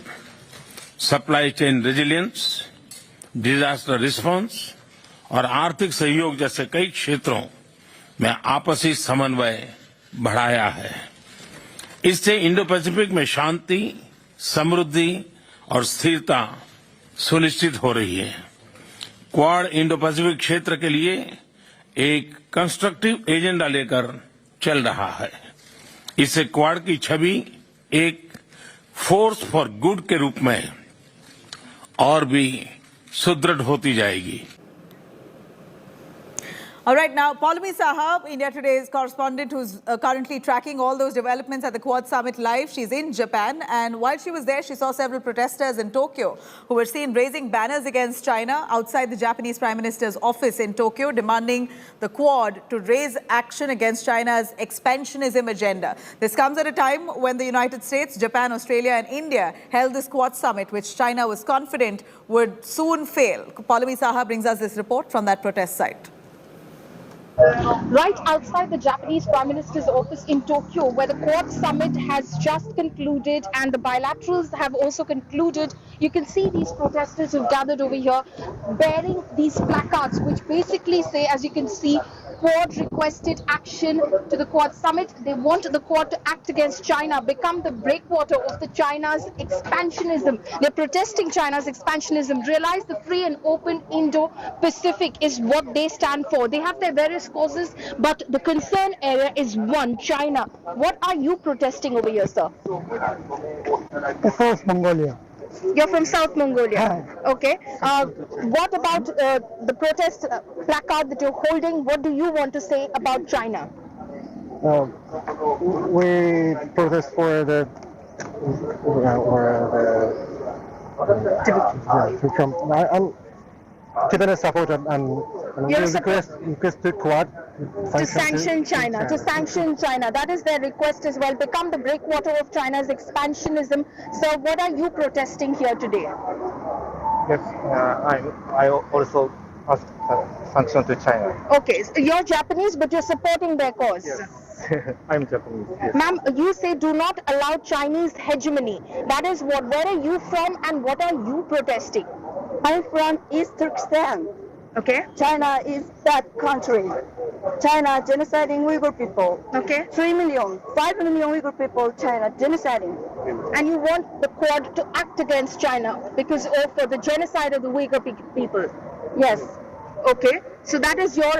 supply chain resilience, disaster response और आर्थिक सहयोग जैसे कई क्षेत्रों में आपसी समन्वय बढ़ाया है। इससे इंडो पैसिफिक में शांति, समृद्धि और स्थिरता सुनिश्चित हो रही है। क्वाड इंडो पैसिफिक क्षेत्र के लिए एक कंस्ट्रक्टिव एजेंडा लेकर चल रहा है। इससे क्वाड की छवि एक फोर्स फॉर गुड के रूप में और भी सुदृढ़ होती जाएगी। All right, now, Paulami Sahab, India Today's correspondent who's currently tracking all those developments at the Quad Summit live. She's in Japan, and while she was there, she saw several protesters in Tokyo who were seen raising banners against China outside the Japanese Prime Minister's office in Tokyo, demanding the Quad to raise action against China's expansionism agenda. This comes at a time when the United States, Japan, Australia and India held this Quad Summit, which China was confident would soon fail. Paulami Sahab brings us this report from that protest site. Right outside the Japanese Prime Minister's office in Tokyo, where the Quad Summit has just concluded and the bilaterals have also concluded, you can see these protesters who've gathered over here bearing these placards, which basically say, as you can see, Quad requested action to the Quad Summit. They want the Quad to act against China, become the breakwater of the China's expansionism. They're protesting China's expansionism. Realize the free and open Indo-Pacific is what they stand for. They have their various causes, but the concern area is one, China. What are you protesting over here, sir? South Mongolia. You're from South Mongolia. Okay. What about the protest placard that you're holding? What do you want to say about China? We protest for the Tibetan support and request to Quad to sanction China. To sanction China. That is their request as well. Become the breakwater of China's expansionism. So, what are you protesting here today? Yes, I also asked sanction to China. Okay, so you're Japanese, but you're supporting their cause. Yes. I'm Japanese. Yes. Ma'am, you say do not allow Chinese hegemony. That is what. Where are you from, and what are you protesting? I'm from East Turkestan. Okay. China is that country. China genociding Uyghur people. Okay. 3 million, 5 million Uyghur people, China genociding. And you want the Quad to act against China because of the genocide of the Uyghur people? Yes. Okay. So that is your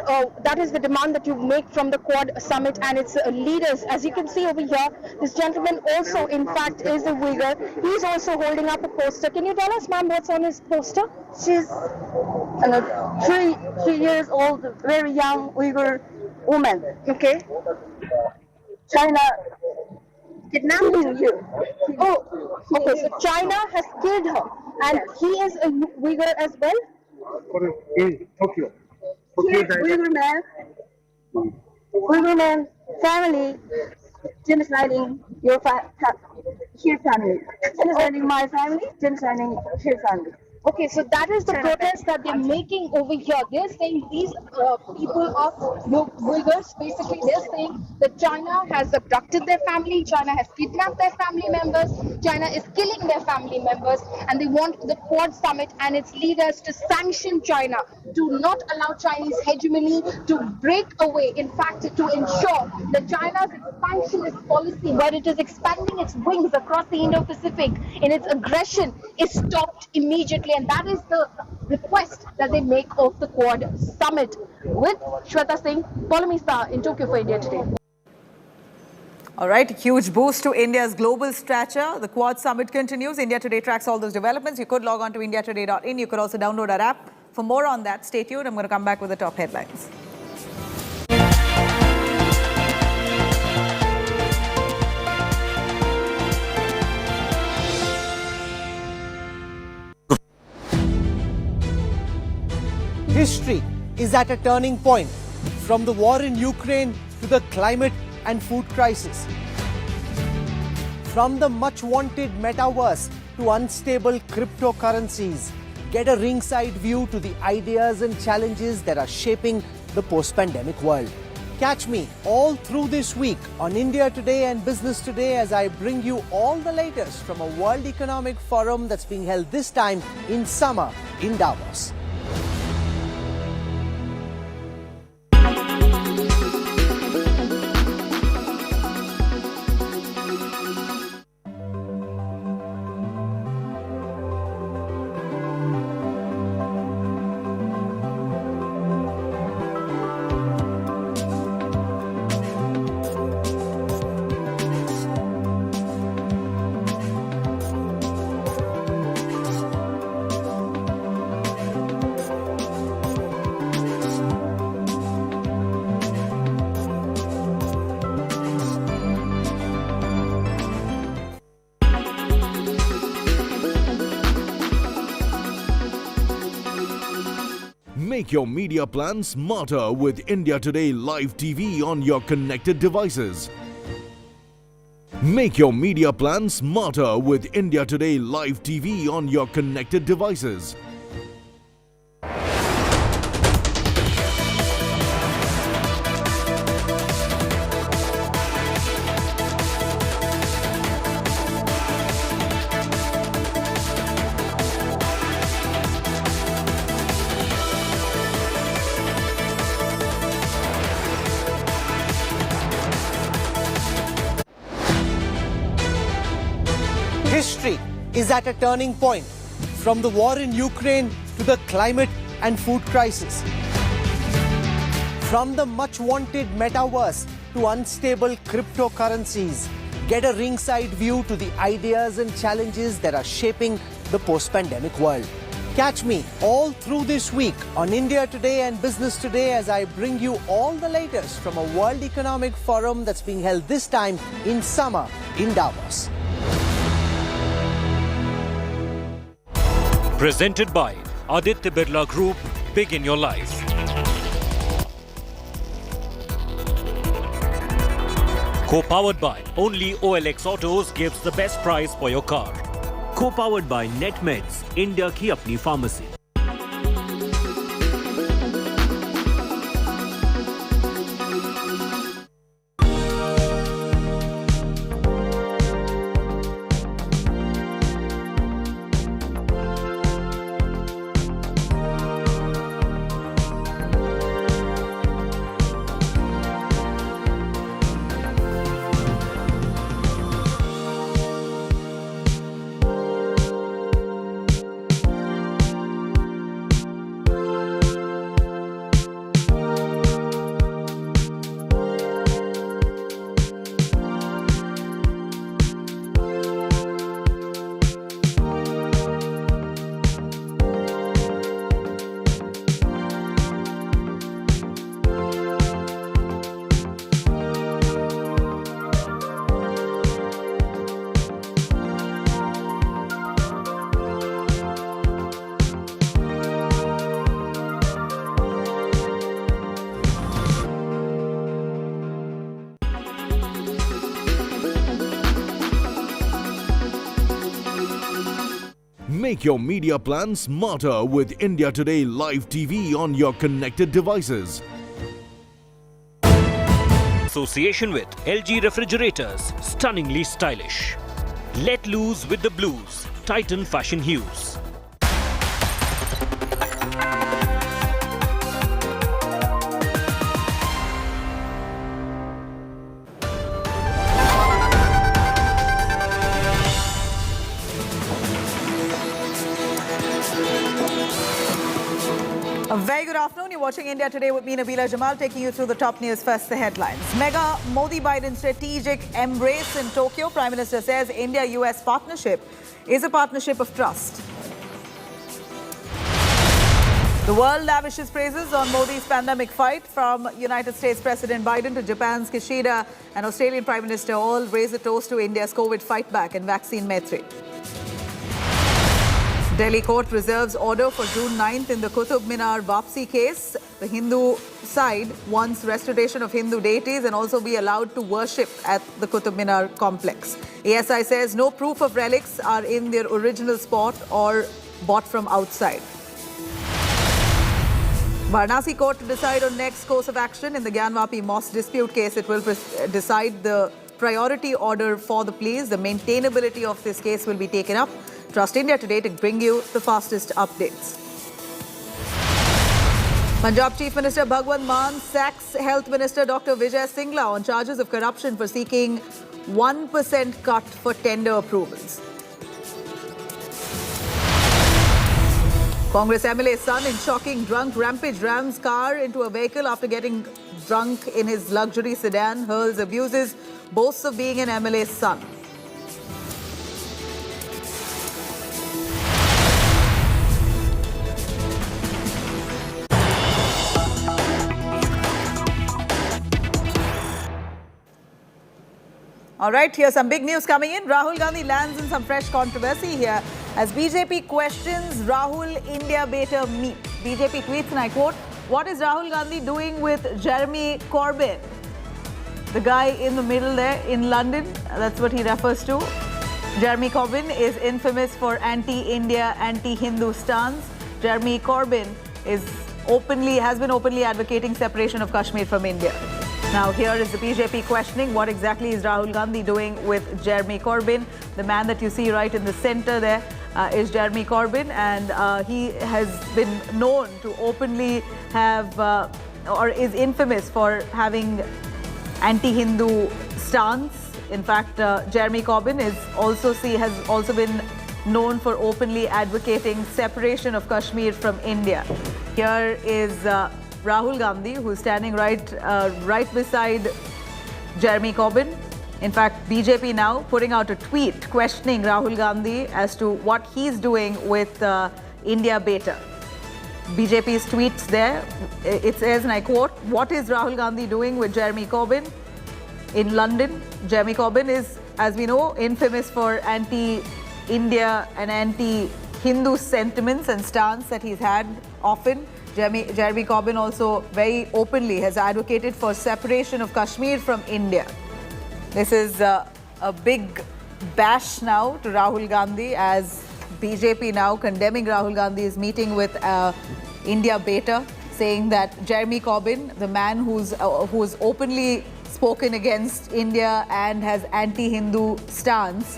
that is the demand that you make from the Quad Summit and its leaders. As you can see over here, this gentleman also, in fact, is a Uyghur. He's also holding up a poster. Can you tell us, ma'am, what's on his poster? She's three years old, very young Uyghur woman. Okay. China kidnapping you. Oh, okay. So China has killed her, and he is a Uyghur as well. In Tokyo. Uyghur man, family, genociding your his family, genociding my family, genociding his family. Okay, so that is the protest that they're making over here. They're saying these people of Uyghurs, basically they're saying that China has abducted their family, China has kidnapped their family members, China is killing their family members, and they want the Quad Summit and its leaders to sanction China, to not allow Chinese hegemony to break away, in fact, to ensure that China's expansionist policy, where it is expanding its wings across the Indo-Pacific in its aggression, is stopped immediately. And that is the request that they make of the Quad Summit. With Shweta Singh, Paulami Sahab in Tokyo for India Today. All right, huge boost to India's global stature. The Quad Summit continues. India Today tracks all those developments. You could log on to indiatoday.in. You could also download our app. For more on that, stay tuned. I'm going to come back with the top headlines. History is at a turning point, from the war in Ukraine to the climate and food crisis. From the much-wanted metaverse to unstable cryptocurrencies, get a ringside view to the ideas and challenges that are shaping the post-pandemic world. Catch me all through this week on India Today and Business Today as I bring you all the latest from a World Economic Forum that's being held this time in summer in Davos. Make your media plan smarter with India Today Live TV on your connected devices. Make your media plan smarter with India Today Live TV on your connected devices. History is at a turning point, from the war in Ukraine to the climate and food crisis. From the much-wanted metaverse to unstable cryptocurrencies, get a ringside view to the ideas and challenges that are shaping the post-pandemic world. Catch me all through this week on India Today and Business Today as I bring you all the latest from a World Economic Forum that's being held this time in summer in Davos. Presented by Aditya Birla Group, Big in Your Life. Co-powered by only OLX Autos gives the best price for your car. Co-powered by NetMeds, India की अपनी pharmacy. Make your media plan smarter with India Today Live TV on your connected devices. Association with LG Refrigerators, stunningly stylish. Let loose with the blues, Titan fashion hues. A very good afternoon. You're watching India Today with me, Nabila Jamal, taking you through the top news. First, the headlines. Mega Modi-Biden strategic embrace in Tokyo. Prime Minister says India-US partnership is a partnership of trust. The world lavishes praises on Modi's pandemic fight. From United States President Biden to Japan's Kishida and Australian Prime Minister all raise a toast to India's COVID fight back and vaccine maitri. Delhi court reserves order for June 9th in the Qutub Minar Vapsi case. The Hindu side wants restoration of Hindu deities and also be allowed to worship at the Qutub Minar complex. ASI says no proof of relics are in their original spot or bought from outside. Varanasi court to decide on next course of action in the Gyanvapi Mosque dispute case. It will decide the priority order for the pleas. The maintainability of this case will be taken up. Trust India Today to bring you the fastest updates. Punjab Chief Minister Bhagwant Mann sacks Health Minister Dr Vijay Singla on charges of corruption for seeking 1% cut for tender approvals. Congress MLA's son in shocking drunk rampage rams car into a vehicle after getting drunk in his luxury sedan, hurls abuses, boasts of being an MLA's son. All right, here's some big news coming in. Rahul Gandhi lands in some fresh controversy here as BJP questions Rahul India beta BJP tweets, and I quote, "What is Rahul Gandhi doing with Jeremy Corbyn?" The guy in the middle there in London, that's what he refers to. Jeremy Corbyn is infamous for anti-India, anti-Hindu stance. Jeremy Corbyn has been openly advocating separation of Kashmir from India. Now here is the BJP questioning what exactly is Rahul Gandhi doing with Jeremy Corbyn. The man that you see right in the center there is Jeremy Corbyn, and he has been known to openly have or is infamous for having anti-Hindu stance. In fact, Jeremy Corbyn has also been known for openly advocating separation of Kashmir from India. Here is Rahul Gandhi, who's standing right beside Jeremy Corbyn. In fact, BJP now putting out a tweet questioning Rahul Gandhi as to what he's doing with India Beta. BJP's tweets there, it says, and I quote, "What is Rahul Gandhi doing with Jeremy Corbyn?" In London, Jeremy Corbyn is, as we know, infamous for anti-India and anti-Hindu sentiments and stance that he's had often. Jeremy Corbyn also very openly has advocated for separation of Kashmir from India. This is a big bash now to Rahul Gandhi, as BJP now condemning Rahul Gandhi's meeting with India Beta, saying that Jeremy Corbyn, the man who's openly spoken against India and has anti-Hindu stance,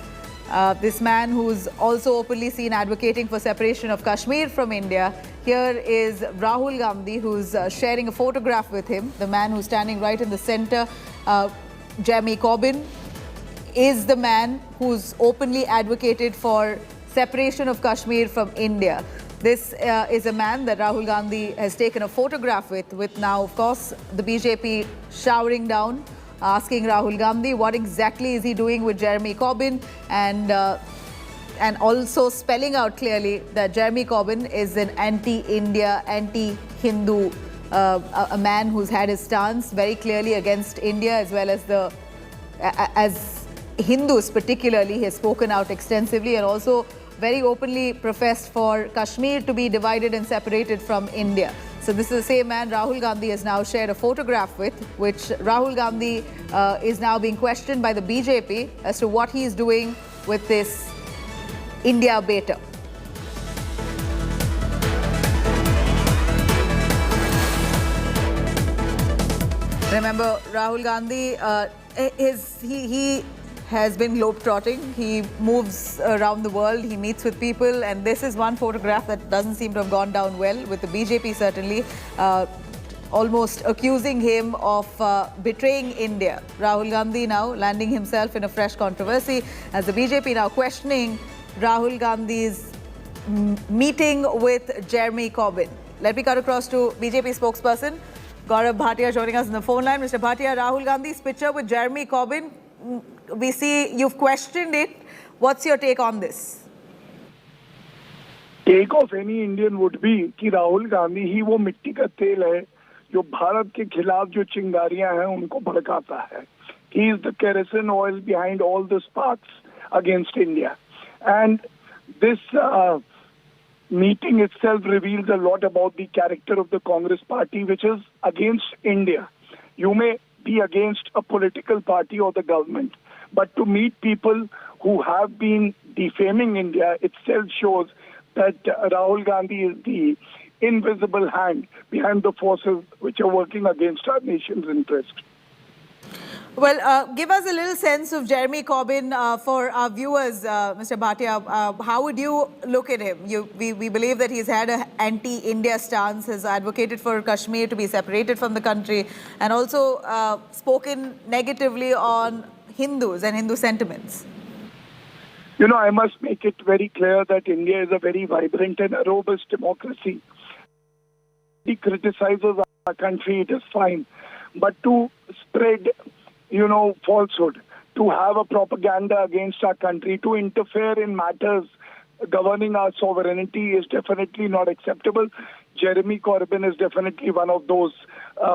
this man who's also openly seen advocating for separation of Kashmir from India. Here is Rahul Gandhi, who's sharing a photograph with him, the man who's standing right in the center. Jeremy Corbyn is the man who's openly advocated for separation of Kashmir from India. This is a man that Rahul Gandhi has taken a photograph with now, of course, the BJP showering down, asking Rahul Gandhi what exactly is he doing with Jeremy Corbyn, and also spelling out clearly that Jeremy Corbyn is an anti-India, anti-Hindu, a man who's had his stance very clearly against India, as well as as Hindus particularly. He has spoken out extensively and also very openly professed for Kashmir to be divided and separated from India. So this is the same man Rahul Gandhi has now shared a photograph with, which Rahul Gandhi is now being questioned by the BJP as to what he is doing with this India Beta. Remember, Rahul Gandhi, he has been globetrotting. He moves around the world, he meets with people, and this is one photograph that doesn't seem to have gone down well with the BJP, certainly, almost accusing him of betraying India. Rahul Gandhi now landing himself in a fresh controversy, as the BJP now questioning Rahul Gandhi's meeting with Jeremy Corbyn. Let me cut across to BJP spokesperson Gaurav Bhatia joining us on the phone line. Mr. Bhatia, Rahul Gandhi's picture with Jeremy Corbyn, we see you've questioned it. What's your take on this? Take of any Indian would be कि राहुल गांधी ही वो मिट्टी का तेल है जो भारत के खिलाफ जो चिंगारियां हैं उनको भड़काता है. He is the kerosene oil behind all the sparks against India. And this meeting itself reveals a lot about the character of the Congress party, which is against India. You may be against a political party or the government, but to meet people who have been defaming India itself shows that Rahul Gandhi is the invisible hand behind the forces which are working against our nation's interest. Well, give us a little sense of Jeremy Corbyn for our viewers, Mr. Bhatia. How would you look at him? We believe that he's had an anti-India stance, has advocated for Kashmir to be separated from the country, and also spoken negatively on Hindus and Hindu sentiments. You know, I must make it very clear that India is a very vibrant and robust democracy. He criticizes our country, it is fine. But to spread falsehood, to have a propaganda against our country, to interfere in matters governing our sovereignty is definitely not acceptable. Jeremy Corbyn is definitely one of those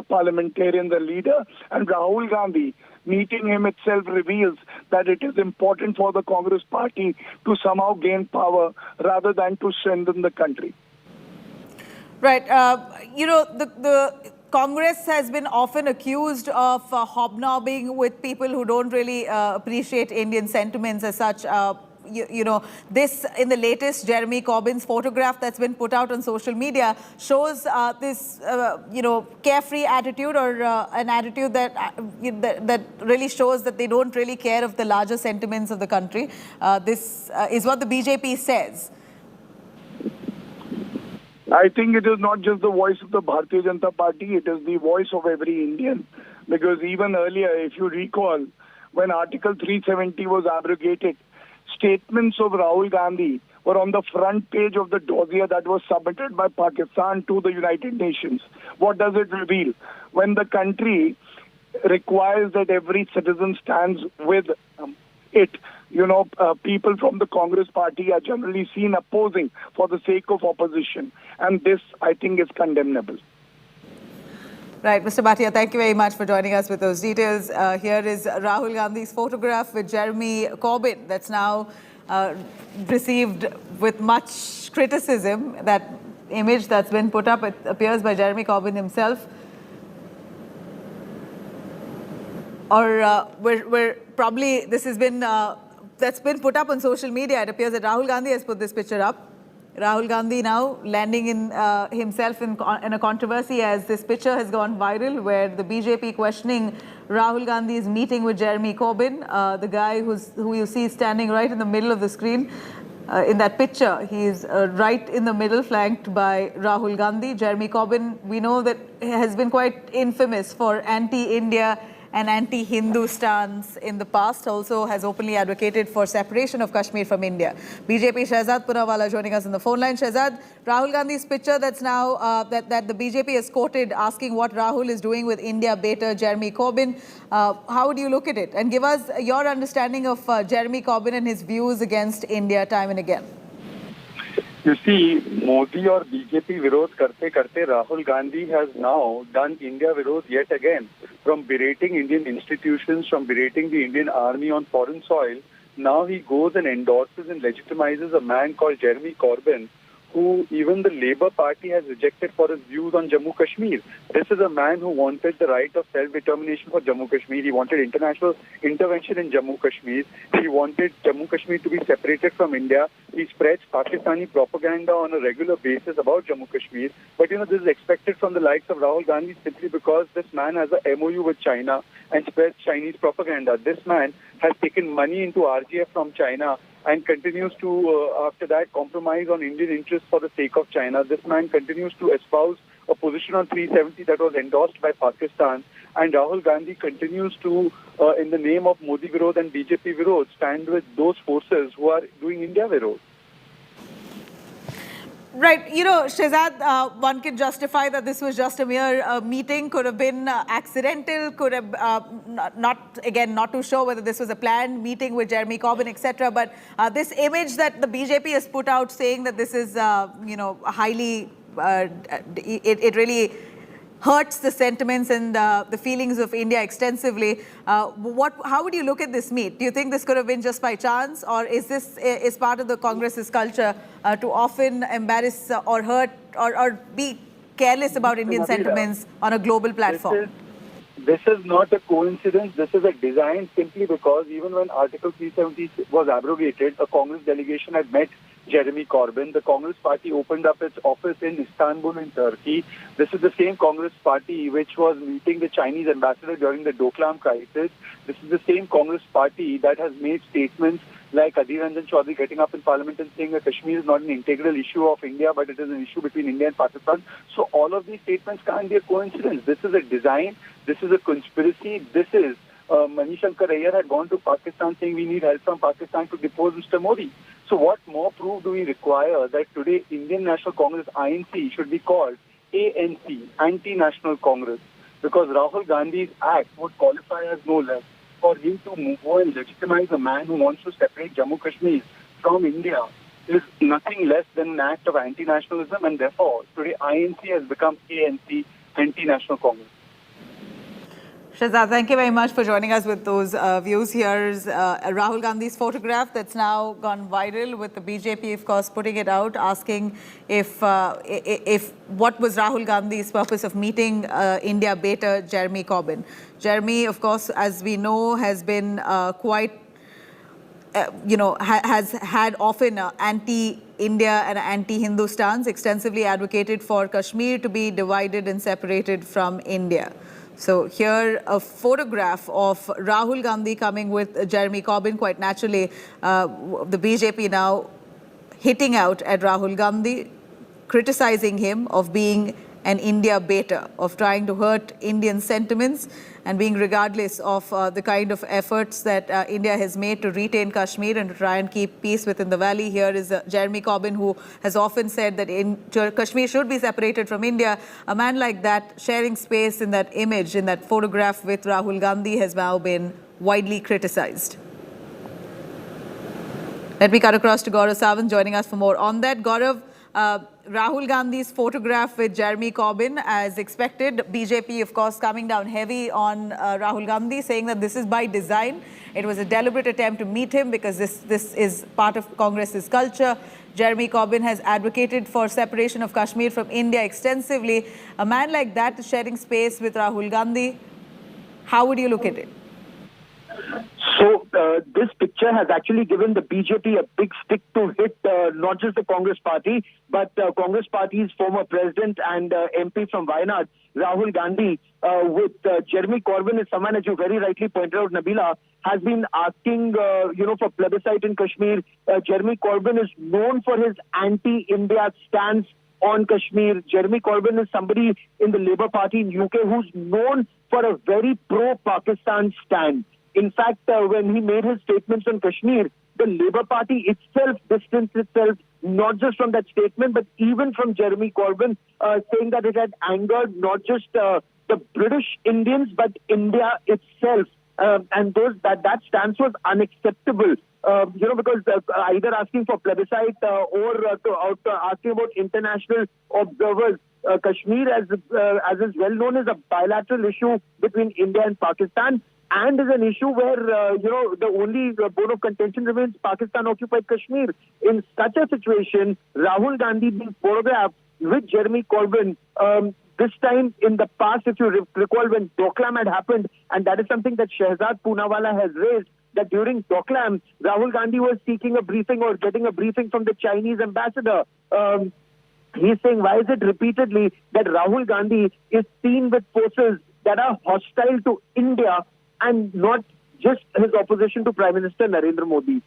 parliamentarians, a leader. And Rahul Gandhi, meeting him itself reveals that it is important for the Congress party to somehow gain power rather than to strengthen the country. Right. The Congress has been often accused of hobnobbing with people who don't really appreciate Indian sentiments as such. This in the latest Jeremy Corbyn's photograph that's been put out on social media shows this, carefree attitude or an attitude that really shows that they don't really care of the larger sentiments of the country. This is what the BJP says. I think it is not just the voice of the Bharatiya Janata Party, it is the voice of every Indian. Because even earlier, if you recall, when Article 370 was abrogated, statements of Rahul Gandhi were on the front page of the dossier that was submitted by Pakistan to the United Nations. What does it reveal? When the country requires that every citizen stands with it, people from the Congress party are generally seen opposing for the sake of opposition. And this, I think, is condemnable. Right, Mr. Bhatia, thank you very much for joining us with those details. Here is Rahul Gandhi's photograph with Jeremy Corbyn that's now received with much criticism. That image that's been put up, it appears by Jeremy Corbyn himself. Or we're probably, this has been, that's been put up on social media. It appears that Rahul Gandhi has put this picture up. Rahul Gandhi now landing in himself in a controversy as this picture has gone viral, where the BJP questioning Rahul Gandhi's meeting with Jeremy Corbyn, the guy who you see standing right in the middle of the screen. In that picture, he is right in the middle, flanked by Rahul Gandhi. Jeremy Corbyn, we know that has been quite infamous for anti-India and anti-Hindu stance in the past, also has openly advocated for separation of Kashmir from India. BJP Shehzad Punawala joining us on the phone line. Shehzad, Rahul Gandhi's picture that's now, that the BJP has quoted asking what Rahul is doing with India beta Jeremy Corbyn. How would you look at it? And give us your understanding of Jeremy Corbyn and his views against India time and again. You see, Modi or BJP विरोध करते करते Rahul Gandhi has now done India विरोध yet again. From berating Indian institutions, from berating the Indian army on foreign soil, now he goes and endorses and legitimizes a man called Jeremy Corbyn, who even the Labour Party has rejected for his views on Jammu Kashmir. This is a man who wanted the right of self-determination for Jammu Kashmir. He wanted international intervention in Jammu Kashmir. He wanted Jammu Kashmir to be separated from India. He spreads Pakistani propaganda on a regular basis about Jammu Kashmir. But this is expected from the likes of Rahul Gandhi simply because this man has a MOU with China and spreads Chinese propaganda. This man has taken money into RGF from China and continues to, after that, compromise on Indian interests for the sake of China. This man continues to espouse a position on 370 that was endorsed by Pakistan. And Rahul Gandhi continues to, in the name of Modi Virod and BJP Virod, stand with those forces who are doing India Virod. Right. Shehzad, one can justify that this was just a mere meeting, could have been accidental, could have not too sure whether this was a planned meeting with Jeremy Corbyn, etc. But this image that the BJP has put out saying that this is, highly, it really hurts the sentiments and the feelings of India extensively. How would you look at this meet? Do you think this could have been just by chance, or is this is part of the Congress's culture to often embarrass or hurt or be careless about Indian sentiments on a global platform? This is not a coincidence. This is a design simply because even when Article 370 was abrogated, a Congress delegation had met Jeremy Corbyn. The Congress party opened up its office in Istanbul in Turkey. This is the same Congress party which was meeting the Chinese ambassador during the Doklam crisis. This is the same Congress party that has made statements like Adhir Ranjan Chaudhary getting up in Parliament and saying that Kashmir is not an integral issue of India, but it is an issue between India and Pakistan. So all of these statements can't be a coincidence. This is a design. This is a conspiracy. This is Manish Shankar Ayyar had gone to Pakistan saying we need help from Pakistan to depose Mr. Modi. So what more proof do we require that today Indian National Congress, INC, should be called ANC, Anti-National Congress? Because Rahul Gandhi's act would qualify as no less. For him to go and legitimize a man who wants to separate Jammu Kashmir from India is nothing less than an act of anti-nationalism, and therefore today INC has become ANC, Anti-National Congress. Shahzad, thank you very much for joining us with those views. Here's Rahul Gandhi's photograph that's now gone viral, with the BJP, of course, putting it out, asking if what was Rahul Gandhi's purpose of meeting India beta Jeremy Corbyn. Jeremy, of course, as we know, has been quite, has had often anti-India and anti-Hindu stance, extensively advocated for Kashmir to be divided and separated from India. So here, a photograph of Rahul Gandhi coming with Jeremy Corbyn. Quite naturally, the BJP now hitting out at Rahul Gandhi, criticizing him of being an India beta, of trying to hurt Indian sentiments and being regardless of the kind of efforts that India has made to retain Kashmir and to try and keep peace within the valley. Here is Jeremy Corbyn, who has often said that Kashmir should be separated from India. A man like that sharing space in that image, in that photograph with Rahul Gandhi, has now been widely criticized. Let me cut across to Gaurav Sawant joining us for more on that. Gaurav, Rahul Gandhi's photograph with Jeremy Corbyn, as expected. BJP, of course, coming down heavy on Rahul Gandhi, saying that this is by design. It was a deliberate attempt to meet him because this is part of Congress's culture. Jeremy Corbyn has advocated for separation of Kashmir from India extensively. A man like that is sharing space with Rahul Gandhi. How would you look at it? So this picture has actually given the BJP a big stick to hit not just the Congress party, but Congress party's former president and MP from Wayanad, Rahul Gandhi, with Jeremy Corbyn is someone, as you very rightly pointed out, Nabila, has been asking, for plebiscite in Kashmir. Jeremy Corbyn is known for his anti-India stance on Kashmir. Jeremy Corbyn is somebody in the Labour Party in UK who's known for a very pro-Pakistan stand. In fact, when he made his statements on Kashmir, the Labour Party itself distanced itself not just from that statement, but even from Jeremy Corbyn, saying that it had angered not just the British Indians, but India itself. And that stance was unacceptable. Because either asking for plebiscite or asking about international observers. Kashmir, as is well known, is a bilateral issue between India and Pakistan, and is an issue where, the only bone of contention remains Pakistan-occupied Kashmir. In such a situation, Rahul Gandhi being photographed with Jeremy Corbyn, this time in the past, if you recall, when Doklam had happened, and that is something that Shehzad Poonawala has raised, that during Doklam, Rahul Gandhi was seeking a briefing or getting a briefing from the Chinese ambassador. He's saying, why is it repeatedly that Rahul Gandhi is seen with forces that are hostile to India and not just his opposition to Prime Minister Narendra Modi?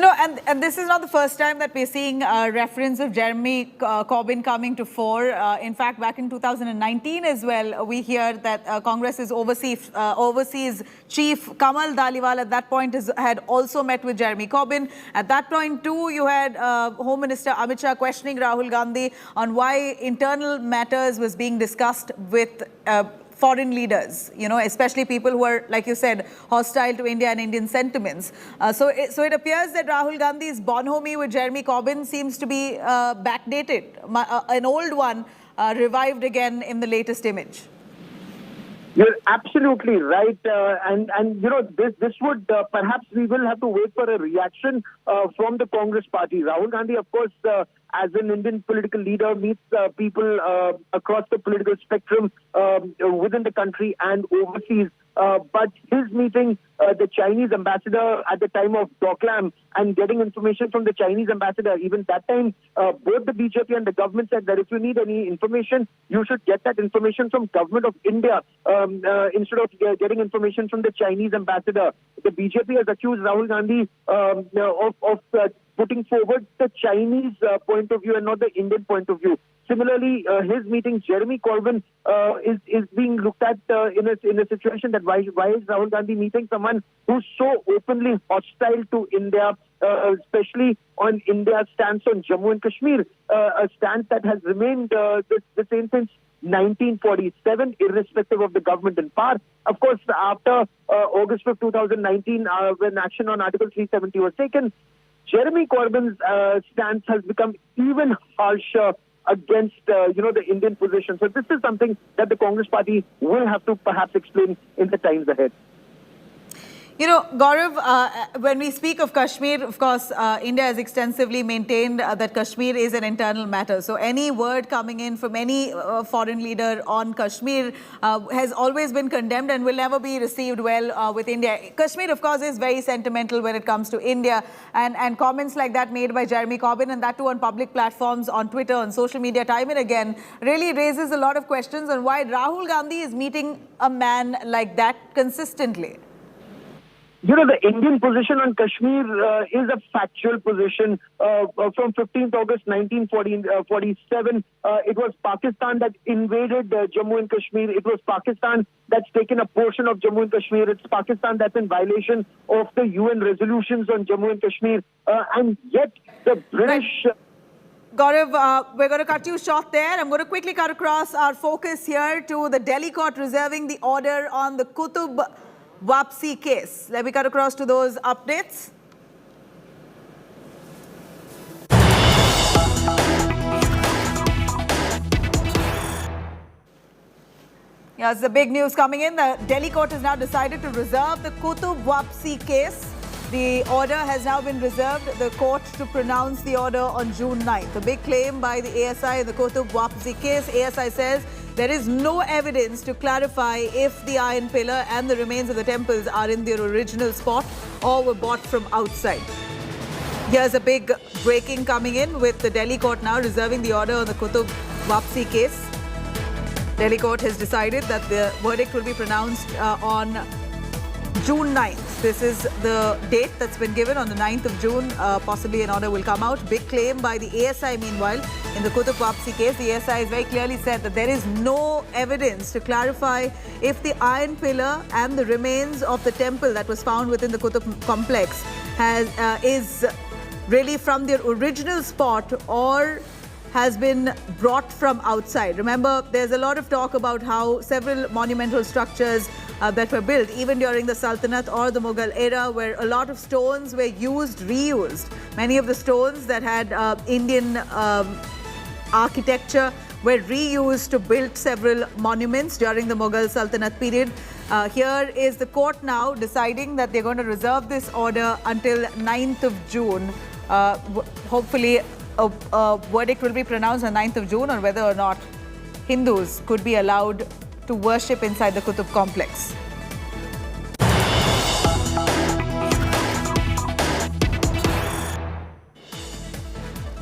And this is not the first time that we're seeing reference of Jeremy Corbyn coming to fore. In fact, back in 2019 as well, we hear that Congress's overseas chief Kamal Dhaliwal at that point had also met with Jeremy Corbyn. At that point too, you had Home Minister Amit Shah questioning Rahul Gandhi on why internal matters was being discussed with foreign leaders, especially people who are, like you said, hostile to India and Indian sentiments. So it appears that Rahul Gandhi's bonhomie with Jeremy Corbyn seems to be backdated, an old one revived again in the latest image. You're absolutely right, this would perhaps we will have to wait for a reaction from the Congress party. Rahul Gandhi, of course, as an Indian political leader, meets people across the political spectrum within the country and overseas. But his meeting the Chinese ambassador at the time of Doklam and getting information from the Chinese ambassador, even that time, both the BJP and the government said that if you need any information, you should get that information from government of India instead of getting information from the Chinese ambassador. The BJP has accused Rahul Gandhi of putting forward the Chinese point of view and not the Indian point of view. Similarly, his meeting, Jeremy Corbyn, is being looked at in a situation that why is Rahul Gandhi meeting someone who's so openly hostile to India, especially on India's stance on Jammu and Kashmir, a stance that has remained the same since 1947, irrespective of the government in power. Of course, after August 5, 2019, when action on Article 370 was taken, Jeremy Corbyn's stance has become even harsher against, the Indian position. So this is something that the Congress party will have to perhaps explain in the times ahead. Gaurav, when we speak of Kashmir, of course, India has extensively maintained that Kashmir is an internal matter. So any word coming in from any foreign leader on Kashmir has always been condemned and will never be received well with India. Kashmir, of course, is very sentimental when it comes to India. And comments like that made by Jeremy Corbyn, and that too on public platforms, on Twitter, on social media, time and again, really raises a lot of questions on why Rahul Gandhi is meeting a man like that consistently. The Indian position on Kashmir is a factual position. From 15th August 1947, it was Pakistan that invaded Jammu and Kashmir. It was Pakistan that's taken a portion of Jammu and Kashmir. It's Pakistan that's in violation of the UN resolutions on Jammu and Kashmir. And yet the British... Gaurav, we're going to cut you short there. I'm going to quickly cut across our focus here to the Delhi court reserving the order on the Qutub Wapsi case. Let me cut across to those updates. Yes, the big news coming in. The Delhi court has now decided to reserve the Qutub Wapsi case. The order has now been reserved, the court to pronounce the order on June 9th. A big claim by the ASI in the Qutub Wapsi case. ASI says there is no evidence to clarify if the iron pillar and the remains of the temples are in their original spot or were bought from outside. Here's a big breaking coming in with the Delhi court now reserving the order on the Qutub Wapsi case. Delhi court has decided that the verdict will be pronounced on June 9th. This is the date that's been given on the 9th of June. Possibly an order will come out. Big claim by the ASI meanwhile. In the Qutub Wapsi case, the ASI has very clearly said that there is no evidence to clarify if the iron pillar and the remains of the temple that was found within the Qutub complex is really from their original spot or has been brought from outside. Remember, there's a lot of talk about how several monumental structures that were built even during the Sultanate or the Mughal era, where a lot of stones were reused. Many of the stones that had Indian architecture were reused to build several monuments during the Mughal Sultanate period. Here is the court now deciding that they're going to reserve this order until 9th of June. Hopefully, a verdict will be pronounced on 9th of June on whether or not Hindus could be allowed to worship inside the Qutub complex.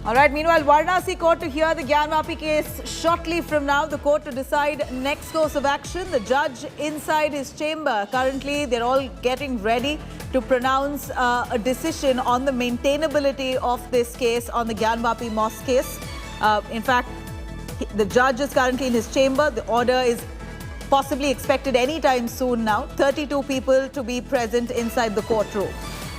All right, meanwhile, Varanasi court to hear the Gyanvapi case shortly from now. The court to decide next course of action. The judge inside his chamber. Currently, they're all getting ready to pronounce a decision on the maintainability of this case on the Gyanvapi Mosque case. In fact, the judge is currently in his chamber. The order is possibly expected anytime soon now. 32 people to be present inside the courtroom.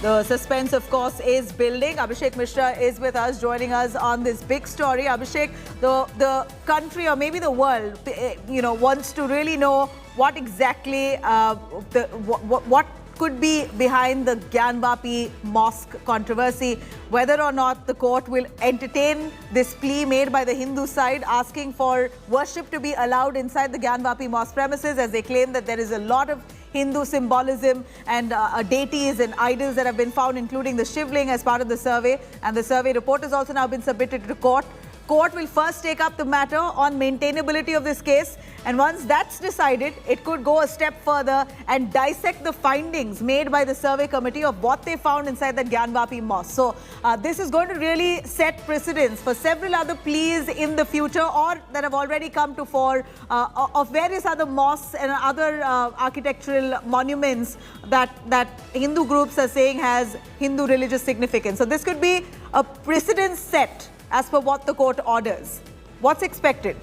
The suspense, of course, is building. Ajay Mishra is with us, joining us on this big story. Abhishek, the country or maybe the world, wants to really know what exactly, what could be behind the Gyanvapi Mosque controversy, whether or not the court will entertain this plea made by the Hindu side asking for worship to be allowed inside the Gyanvapi Mosque premises, as they claim that there is a lot of Hindu symbolism and deities and idols that have been found, including the Shivling, as part of the survey. And the survey report has also now been submitted to court. Court will first take up the matter on maintainability of this case, and once that's decided, it could go a step further and dissect the findings made by the survey committee of what they found inside the Gyanvapi Mosque. So this is going to really set precedents for several other pleas in the future, or that have already come to fore, of various other mosques and other architectural monuments that Hindu groups are saying has Hindu religious significance. So this could be a precedent set as per what the court orders. What's expected?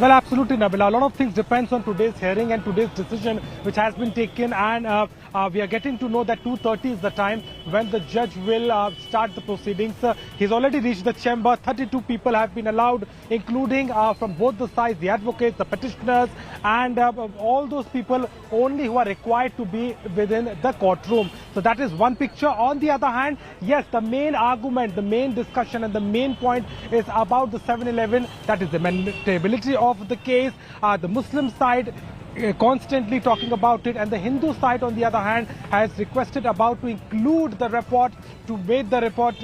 Well, absolutely, Nabila. A lot of things depends on today's hearing and today's decision which has been taken, and we are getting to know that 2:30 is the time when the judge will start the proceedings. He's already reached the chamber. 32 people have been allowed, including from both the sides, the advocates, the petitioners, and all those people only who are required to be within the courtroom. So that is one picture. On the other hand, yes, the main argument, the main discussion and the main point is about the 7-11, that is the maintainability of the case. The Muslim side constantly talking about it, and the Hindu side on the other hand has requested about to include the report, to make the report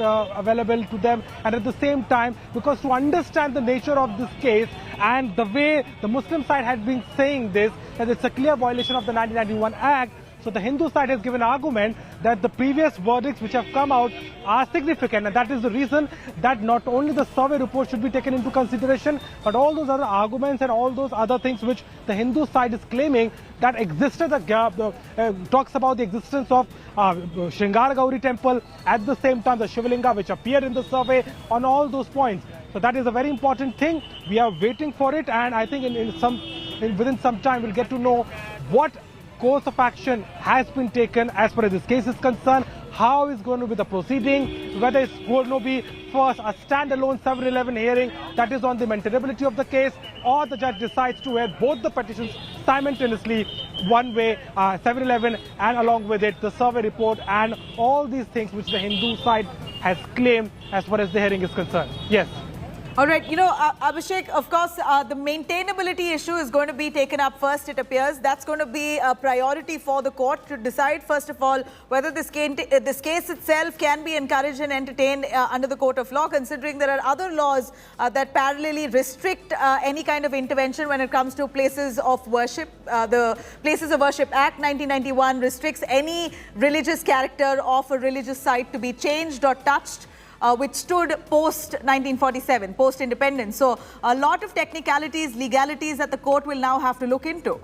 available to them, and at the same time, because to understand the nature of this case and the way the Muslim side has been saying this, that it's a clear violation of the 1991 Act. So the Hindu side has given an argument that the previous verdicts which have come out are significant, and that is the reason that not only the survey report should be taken into consideration, but all those other arguments and all those other things which the Hindu side is claiming that existed, talks about the existence of Sringara Gauri temple, at the same time the Shivalinga which appeared in the survey, on all those points. So that is a very important thing. We are waiting for it, and I think within some time we'll get to know what course of action has been taken as far as this case is concerned, how is going to be the proceeding, whether it's going to be first a standalone 7-11 hearing that is on the maintainability of the case, or the judge decides to hear both the petitions simultaneously, one way 7-11 and along with it the survey report and all these things which the Hindu side has claimed as far as the hearing is concerned. Yes. All right, Abhishek, of course, the maintainability issue is going to be taken up first, it appears. That's going to be a priority for the court to decide, first of all, whether this case itself can be encouraged and entertained under the court of law, considering there are other laws that parallelly restrict any kind of intervention when it comes to places of worship. The Places of Worship Act 1991 restricts any religious character of a religious site to be changed or touched, which stood post-1947, post-independence. So a lot of technicalities, legalities that the court will now have to look into.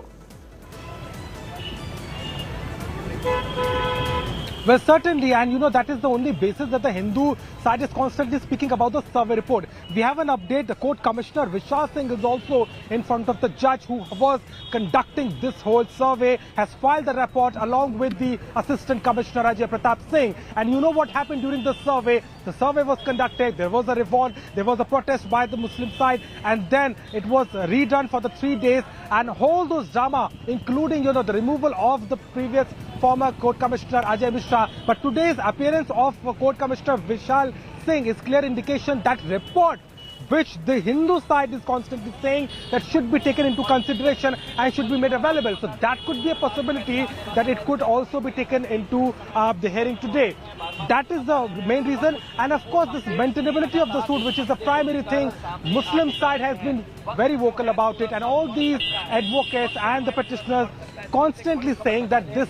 Well, certainly, and that is the only basis that the Hindu side is constantly speaking about the survey report. We have an update. The court commissioner Vishal Singh is also in front of the judge who was conducting this whole survey, has filed the report along with the assistant commissioner Ajay Pratap Singh. And you know what happened during the survey? The survey was conducted, there was a revolt, there was a protest by the Muslim side, and then it was redone for the 3 days, and all those drama, including the removal of the previous former court commissioner Ajay Mishra. But today's appearance of court commissioner Vishal Singh is clear indication that report which the Hindu side is constantly saying that should be taken into consideration and should be made available. So that could be a possibility that it could also be taken into the hearing today. That is the main reason. And of course, this maintainability of the suit, which is the primary thing, Muslim side has been very vocal about it, and all these advocates and the petitioners constantly saying that this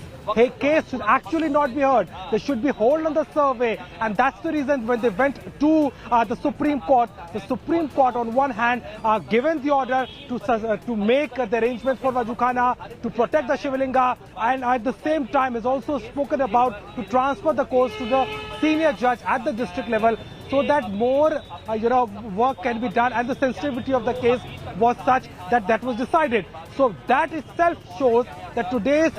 case should actually not be heard. There should be hold on the survey, and that's the reason when they went to the Supreme Court on one hand given the order to make the arrangements for Wazu Khana, to protect the Shivalinga, and at the same time is also spoken about to transfer the case to the senior judge at the district level, so that more work can be done, and the sensitivity of the case was such that was decided. So that itself shows that today's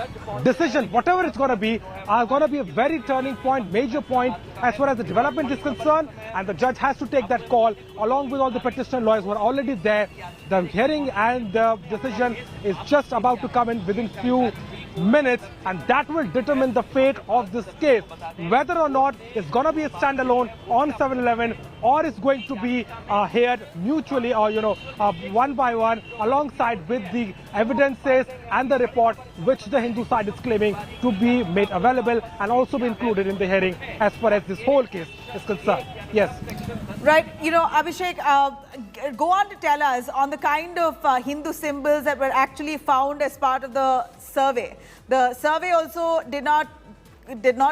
decision, whatever it's going to be a very turning point, major point as far as the development is concerned, and the judge has to take that call along with all the petitioner lawyers who are already there. The hearing and the decision is just about to come in within few minutes, and that will determine the fate of this case, whether or not it's going to be a standalone on 7-11 or it's going to be heard mutually or one by one alongside with the evidences and the report which the Hindu side is claiming to be made available and also be included in the hearing as far as this whole case is concerned. Yes. Right. Abhishek, go on to tell us on the kind of Hindu symbols that were actually found as part of the survey. The survey also did not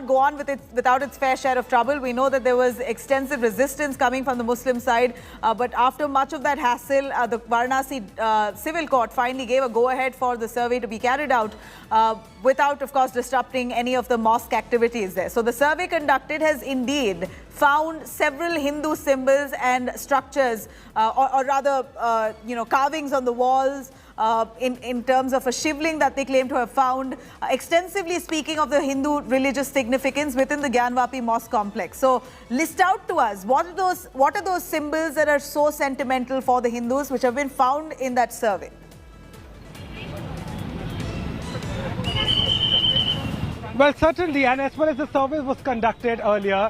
go on without its fair share of trouble. We know that there was extensive resistance coming from the Muslim side, but after much of that hassle, the Varanasi civil court finally gave a go-ahead for the survey to be carried out without, of course, disrupting any of the mosque activities there. So the survey conducted has indeed found several Hindu symbols and structures, or rather, carvings on the walls, in terms of a shivling that they claim to have found, extensively speaking of the Hindu religious significance within the Gyanvapi Mosque complex. So list out to us, what are those symbols that are so sentimental for the Hindus which have been found in that survey? Well, certainly, and as far as the survey was conducted earlier,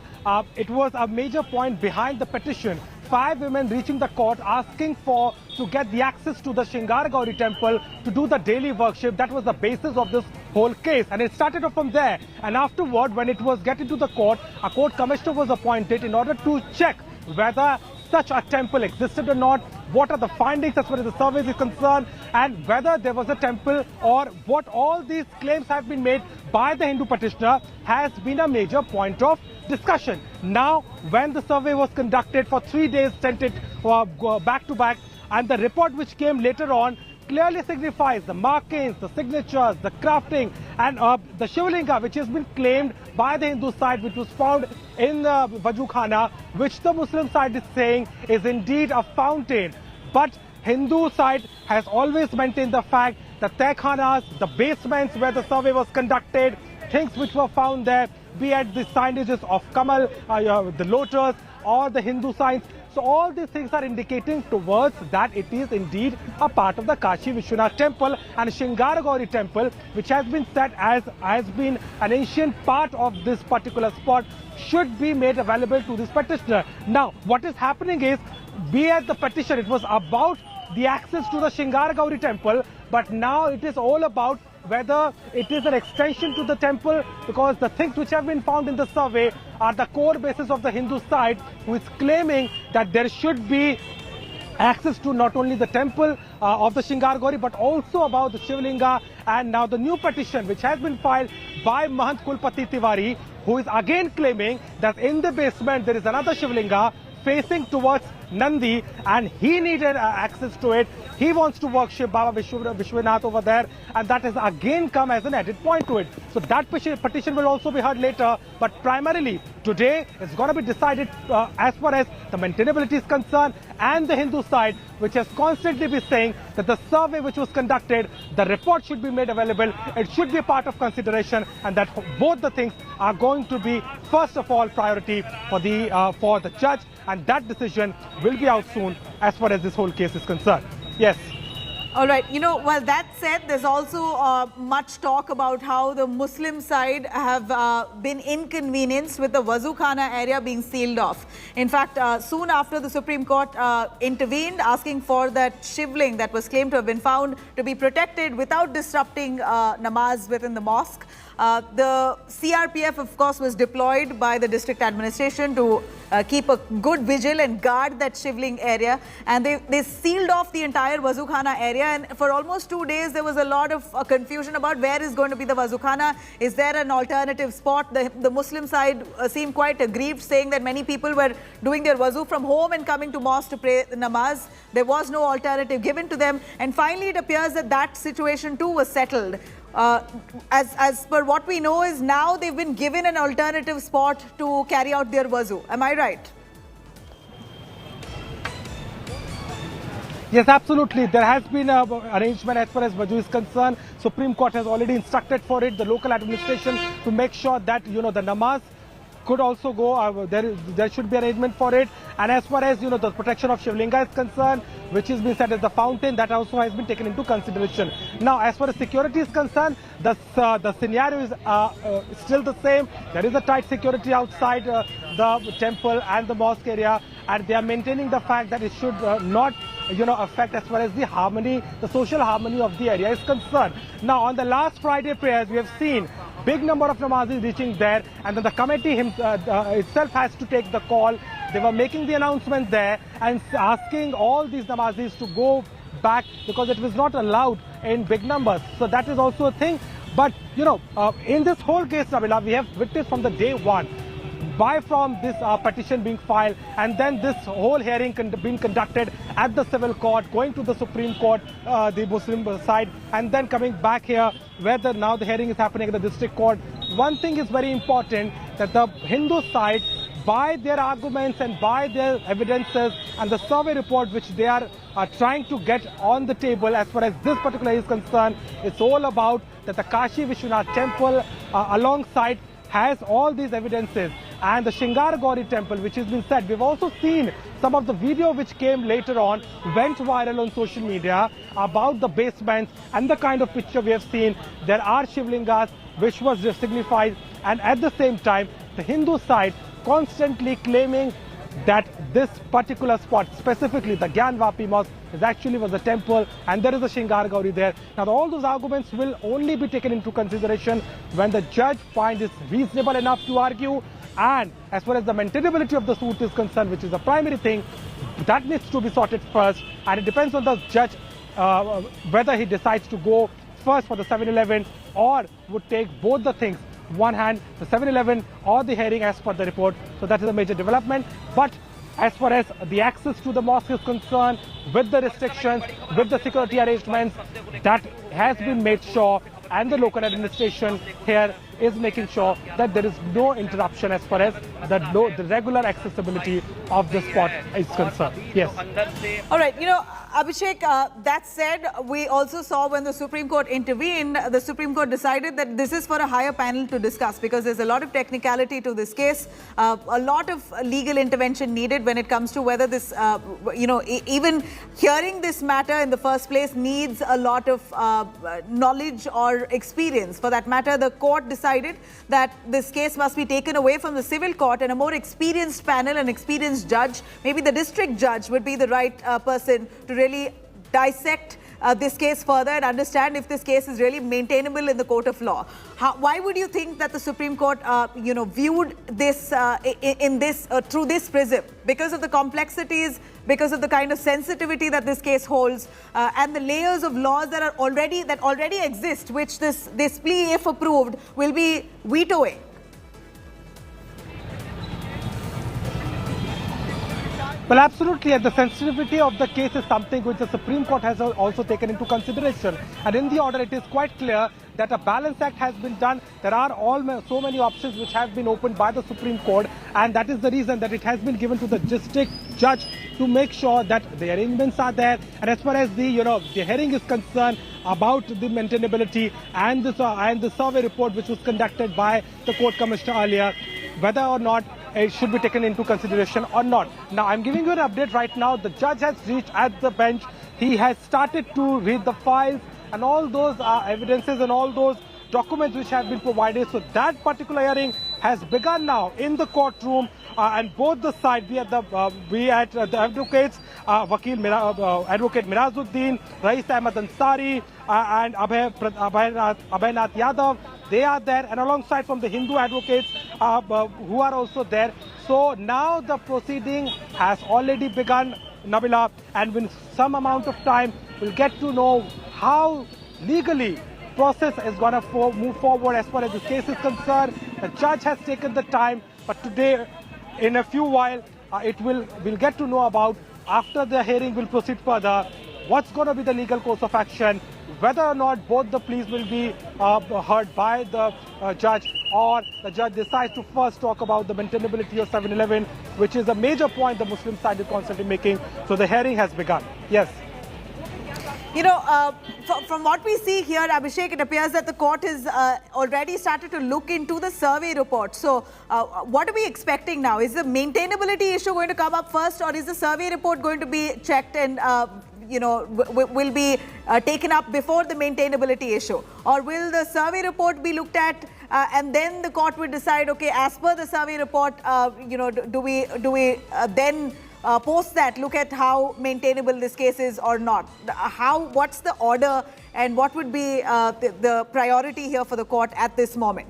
it was a major point behind the petition. 5 women reaching the court asking to get the access to the Shingaragauri temple to do the daily worship. That was the basis of this whole case, and it started off from there. And afterward, when it was getting to the court, a court commissioner was appointed in order to check whether such a temple existed or not, what are the findings as far as the survey is concerned, and whether there was a temple, or what all these claims have been made by the Hindu petitioner has been a major point of discussion. Now, when the survey was conducted for 3 days, sent it back to back, and the report which came later on clearly signifies the markings, the signatures, the crafting, and the Shivlinga, which has been claimed by the Hindu side, which was found in Wazu Khana, which the Muslim side is saying is indeed a fountain. But Hindu side has always maintained the fact that tehkhanas, the basements where the survey was conducted, things which were found there, be it the signages of Kamal, the lotus, or the Hindu signs. So all these things are indicating towards that it is indeed a part of the Kashi Vishwanath temple, and Shingaragauri temple, which has been said has been an ancient part of this particular spot, should be made available to this petitioner. Now, what is happening is, be it the petition, it was about the access to the Shingaragauri temple, but now it is all about whether it is an extension to the temple, because the things which have been found in the survey are the core basis of the Hindu side, who is claiming that there should be access to not only the temple of the Shingaragauri, but also about the Shivlinga. And now the new petition, which has been filed by Mahant Kulpati Tiwari, who is again claiming that in the basement there is another Shivlinga facing towards Nandi, and he needed access to it. He wants to worship Baba Vishwanath over there, and that has again come as an added point to it. So that petition will also be heard later, but primarily today it's going to be decided as far as the maintainability is concerned, and the Hindu side, which has constantly been saying that the survey which was conducted, the report should be made available, it should be a part of consideration, and that both the things are going to be first of all priority for the judge, and that decision will be out soon as far as this whole case is concerned. Yes. All right. Well, that said, there's also much talk about how the Muslim side have been inconvenienced with the Wazu Khana area being sealed off. In fact, soon after the Supreme Court intervened, asking for that shivling that was claimed to have been found to be protected without disrupting namaz within the mosque. The CRPF, of course, was deployed by the district administration to keep a good vigil and guard that shivling area. And they sealed off the entire Wazu Khana area. And for almost 2 days, there was a lot of confusion about where is going to be the Wazu Khana. Is there an alternative spot? The Muslim side seemed quite aggrieved, saying that many people were doing their Wazu from home and coming to mosque to pray the namaz. There was no alternative given to them. And finally, it appears that that situation too was settled. As per what we know is now they've been given an alternative spot to carry out their Wazu. Am I right? Yes, absolutely. There has been an arrangement as far as Wazu is concerned. Supreme Court has already instructed for it, the local administration, to make sure that, the namaz could also go, there should be arrangement for it. And as far as, the protection of Shivlinga is concerned, which is being said as the fountain, that also has been taken into consideration. Now, as far as security is concerned, the scenario is still the same. There is a tight security outside the temple and the mosque area, and they are maintaining the fact that it should not affect as far as the harmony, the social harmony of the area is concerned. Now, on the last Friday prayers, we have seen big number of namazis reaching there, and then the committee itself has to take the call. They were making the announcement there and asking all these namazis to go back because it was not allowed in big numbers. So that is also a thing. But, in this whole case, Nabila, we have witnessed from the day one, from this petition being filed, and then this whole hearing being conducted at the civil court, going to the Supreme Court, the Muslim side, and then coming back here where now the hearing is happening at the district court. One thing is very important, that the Hindu side by their arguments and by their evidences and the survey report which they are trying to get on the table as far as this particular is concerned. It's all about that the Kashi Vishwanath temple alongside has all these evidences, and the Shingar Gauri temple which has been said. We've also seen some of the video which came later on, went viral on social media about the basements and the kind of picture we have seen. There are Shivlingas which was signified, and at the same time the Hindu side constantly claiming that this particular spot, specifically the Gyanvapi Mosque, was a temple and there is a Shingar Gauri there. Now all those arguments will only be taken into consideration when the judge finds it reasonable enough to argue, and as far as the maintainability of the suit is concerned, which is the primary thing, that needs to be sorted first, and it depends on the judge whether he decides to go first for the 7-11 or would take both the things. One hand, the 7-11 or the hearing as per the report. So that is a major development. But as far as the access to the mosque is concerned, with the restrictions, with the security arrangements, that has been made sure, and the local administration here is making sure that there is no interruption as far as the regular accessibility of the spot is concerned. Yes. All right, Abhishek, that said, we also saw when the Supreme Court intervened, the Supreme Court decided that this is for a higher panel to discuss, because there's a lot of technicality to this case, a lot of legal intervention needed when it comes to whether this, even hearing this matter in the first place needs a lot of knowledge or experience. For that matter, the court decided that this case must be taken away from the civil court, and a more experienced panel, an experienced judge, maybe the district judge would be the right person to really dissect this case further and understand if this case is really maintainable in the court of law. Why would you think that the Supreme Court, viewed this through this prism? Because of the complexities, because of the kind of sensitivity that this case holds, and the layers of laws that already exist, which this plea, if approved, will be vetoing. Well, absolutely, and the sensitivity of the case is something which the Supreme Court has also taken into consideration. And in the order, it is quite clear that a balance act has been done. There are so many options which have been opened by the Supreme Court, and that is the reason that it has been given to the district judge to make sure that the arrangements are there. And as far as the hearing is concerned about the maintainability and the survey report which was conducted by the court commissioner earlier, whether or not it should be taken into consideration or not. Now, I'm giving you an update right now. The judge has reached at the bench. He has started to read the files and all those evidences and all those documents which have been provided. So that particular hearing has begun now in the courtroom, and both the sides, we at the advocates, Advocate Mirazuddin, Rais Ahmed Ansari, and Abhaynath Yadav, they are there, and alongside from the Hindu advocates who are also there. So now the proceeding has already begun, Nabila, and with some amount of time we'll get to know how legally process is going to move forward as far as this case is concerned. The judge has taken the time, but today, in a few while, we'll get to know about, after the hearing will proceed further, what's going to be the legal course of action, whether or not both the pleas will be heard by the judge, or the judge decides to first talk about the maintainability of 7-11, which is a major point the Muslim side is constantly making. So the hearing has begun. Yes. From what we see here, Abhishek, it appears that the court has already started to look into the survey report. So what are we expecting now? Is the maintainability issue going to come up first, or is the survey report going to be checked and will be taken up before the maintainability issue? Or will the survey report be looked at and then the court will decide, okay, as per the survey report, do we then post that look at how maintainable this case is or not? What's the order, and what would be the priority here for the court at this moment?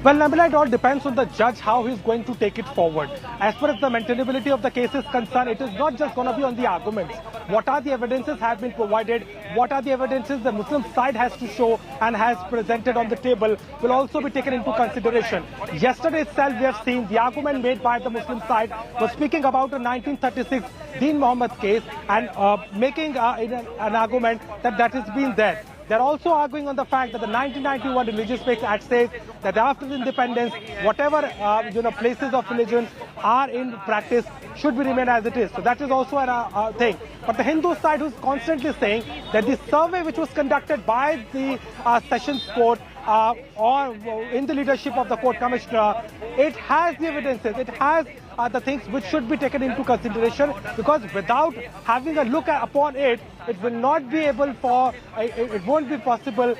Well, Nabila, it all depends on the judge how he's going to take it forward. As far as the maintainability of the case is concerned, it is not just going to be on the arguments. What are the evidences have been provided? What are the evidences the Muslim side has to show and has presented on the table will also be taken into consideration. Yesterday itself, we have seen the argument made by the Muslim side was speaking about a 1936 Deen Muhammad case and making an argument that has been there. They're also arguing on the fact that the 1991 Religious Pact says that after independence, whatever places of religion are in practice should be remain as it is. So that is also a thing. But the Hindu side who's constantly saying that the survey which was conducted by the Sessions Court or in the leadership of the court commissioner, it has the evidences, it has the things which should be taken into consideration, because without having a look upon it, it will not be able for, it won't be possible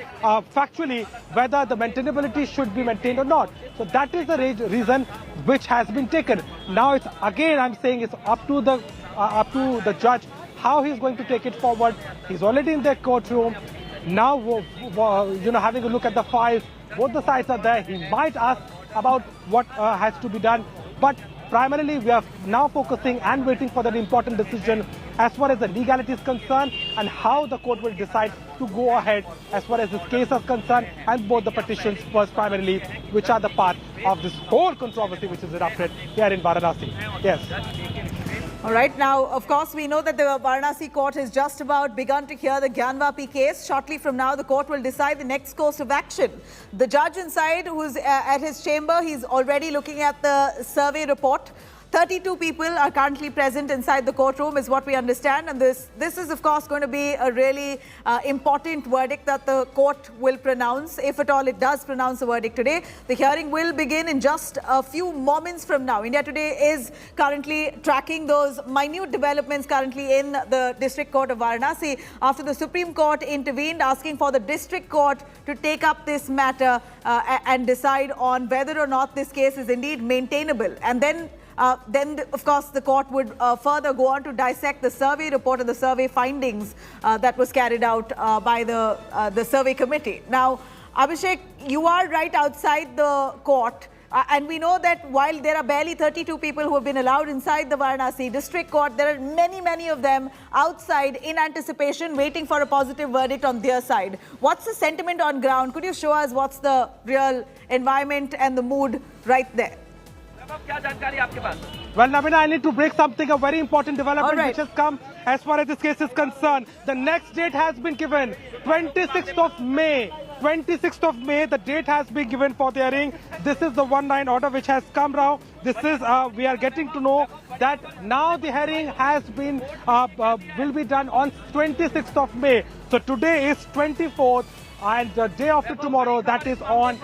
factually whether the maintainability should be maintained or not. So that is the reason which has been taken. Now it's again, I'm saying it's up to the judge how he's going to take it forward. He's already in the courtroom. Now, having a look at the files, both the sides are there. He might ask about what has to be done. But primarily, we are now focusing and waiting for that important decision as far as the legality is concerned and how the court will decide to go ahead as far as this case is concerned, and both the petitions first primarily, which are the part of this whole controversy which is erupted here in Varanasi. Yes. All right. Now, of course, we know that the Varanasi court has just about begun to hear the Gyanvapi case. Shortly from now, the court will decide the next course of action. The judge inside, who's at his chamber, he's already looking at the survey report. 32 people are currently present inside the courtroom is what we understand, and this is of course going to be a really important verdict that the court will pronounce, if at all it does pronounce a verdict today. The hearing will begin in just a few moments from now. India Today is currently tracking those minute developments currently in the District Court of Varanasi after the Supreme Court intervened, asking for the District Court to take up this matter and decide on whether or not this case is indeed maintainable. And then, of course, the court would further go on to dissect the survey report and the survey findings that was carried out by the survey committee. Now, Abhishek, you are right outside the court. And we know that while there are barely 32 people who have been allowed inside the Varanasi District Court, there are many, many of them outside in anticipation, waiting for a positive verdict on their side. What's the sentiment on ground? Could you show us what's the real environment and the mood right there? Well, Navina, I need to break something, a very important development which has come as far as this case is concerned. The next date has been given, 26th of May. 26th of May, the date has been given for the hearing. This is the 1-9 order which has come now. This is, we are getting to know that now the hearing has been, will be done on 26th of May. So today is 24th. And the day after tomorrow, that is on,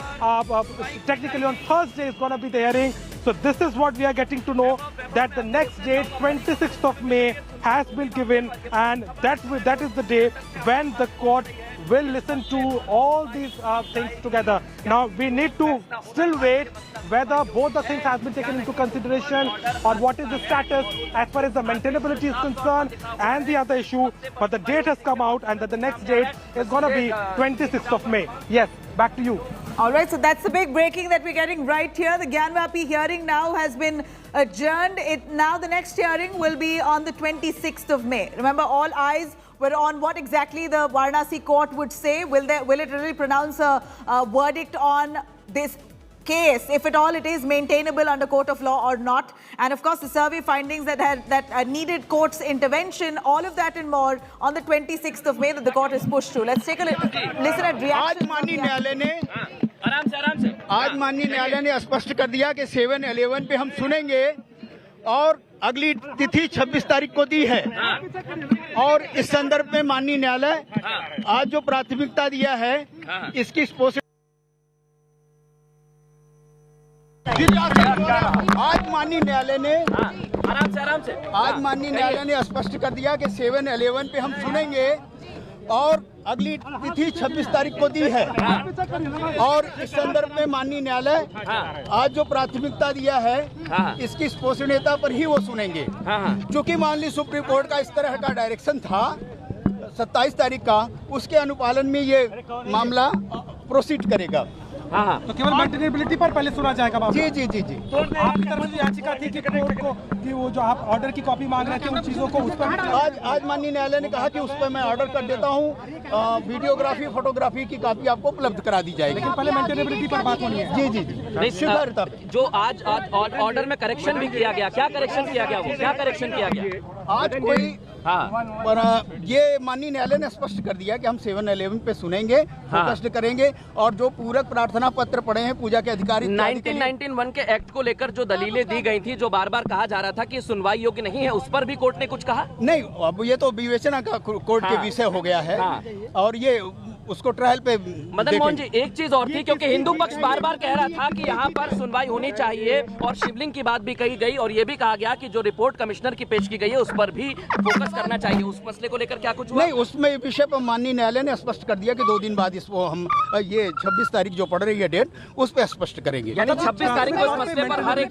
technically on Thursday is going to be the hearing. So this is what we are getting to know, that the next date, 26th of May, has been given, and that is the day when the court will listen to all these things together. Now, we need to still wait whether both the things have been taken into consideration or what is the status as far as the maintainability is concerned and the other issue. But the date has come out, and that the next date is going to be 26th of May. Yes, back to you. All right, so that's the big breaking that we're getting right here. The Gyanvapi hearing now has been adjourned. Now the next hearing will be on the 26th of May. Remember, all eyes were on what exactly the Varanasi court would say. Will it really pronounce a verdict on this case, if at all it is maintainable under court of law or not? And of course, the survey findings that needed court's intervention, all of that and more on the 26th of May that the court has pushed through. Let's take a listen at reaction. आज माननीय न्यायालय ने स्पष्ट कर दिया कि 7/11 पे हम सुनेंगे और अगली तिथि 26 तारीख को दी है। और इस संदर्भ में माननीय न्यायालय आज जो प्राथमिकता दिया है इसकी आज माननीय न्यायालय ने स्पष्ट कर दिया कि 7/11 पे हम सुनेंगे और अगली तिथि 26 तारीख को दी है। और इस संदर्भ में माननीय न्यायालय आज जो प्राथमिकता दिया है इसकी स्पोषणीयता पर ही वो सुनेंगे। चूंकि माननीय सुप्रीम कोर्ट का इस तरह का डायरेक्शन था 27 तारीख का, उसके अनुपालन में ये मामला प्रोसीड करेगा। तो केवल मेंटेनेबिलिटी पर पहले सुना जाएगा मामला। जी। तो आपकी तरफ से याचिका थी कि कोर्ट को कि वो जो आप ऑर्डर की कॉपी मांग रहे थे उन चीजों को उस पर आज माननीय न्यायालय ने कहा कि उस पर मैं ऑर्डर कर देता हूँ, वीडियोग्राफी फोटोग्राफी की कॉपी आपको उपलब्ध करा दी जाएगी। लेकिन पहले मेंटेनेबिलिटी पर बात होनी है। जी। जो आज ऑर्डर में करेक्शन भी किया गया, क्या करेक्शन किया गया? आज पर ये माननीय न्यायालय ने स्पष्ट कर दिया कि हम 7/11 पे सुनेंगे, फोकस्ड करेंगे और जो पूरक प्रार्थना पत्र पड़े हैं पूजा के अधिकारी 1991 के एक्ट को लेकर जो दलीलें दी गई थी, जो बार बार कहा जा रहा था कि सुनवाई योग्य नहीं है, उस पर भी कोर्ट ने कुछ कहा? नहीं, अब ये तो विवेचना का कोर्ट के विषय हो गया है और ये उसको ट्रायल पे मदन मोहन जी, एक चीज और थी, क्योंकि हिंदू पक्ष बार बार कह रहा था कि यहाँ पर सुनवाई होनी चाहिए और शिवलिंग की बात भी कही गई और ये भी कहा गया कि जो रिपोर्ट कमिश्नर की पेश की गई है उस पर भी फोकस करना चाहिए। उस मसले को लेकर क्या कुछ हुआ? नहीं, उसमें विषय पर माननीय न्यायालय ने स्पष्ट कर दिया कि 2 दिन बाद इसको हम ये 26 तारीख जो पड़ रही है डेट, उस पर स्पष्ट करेंगे। यानी 26 तारीख को इस मसले पर हर एक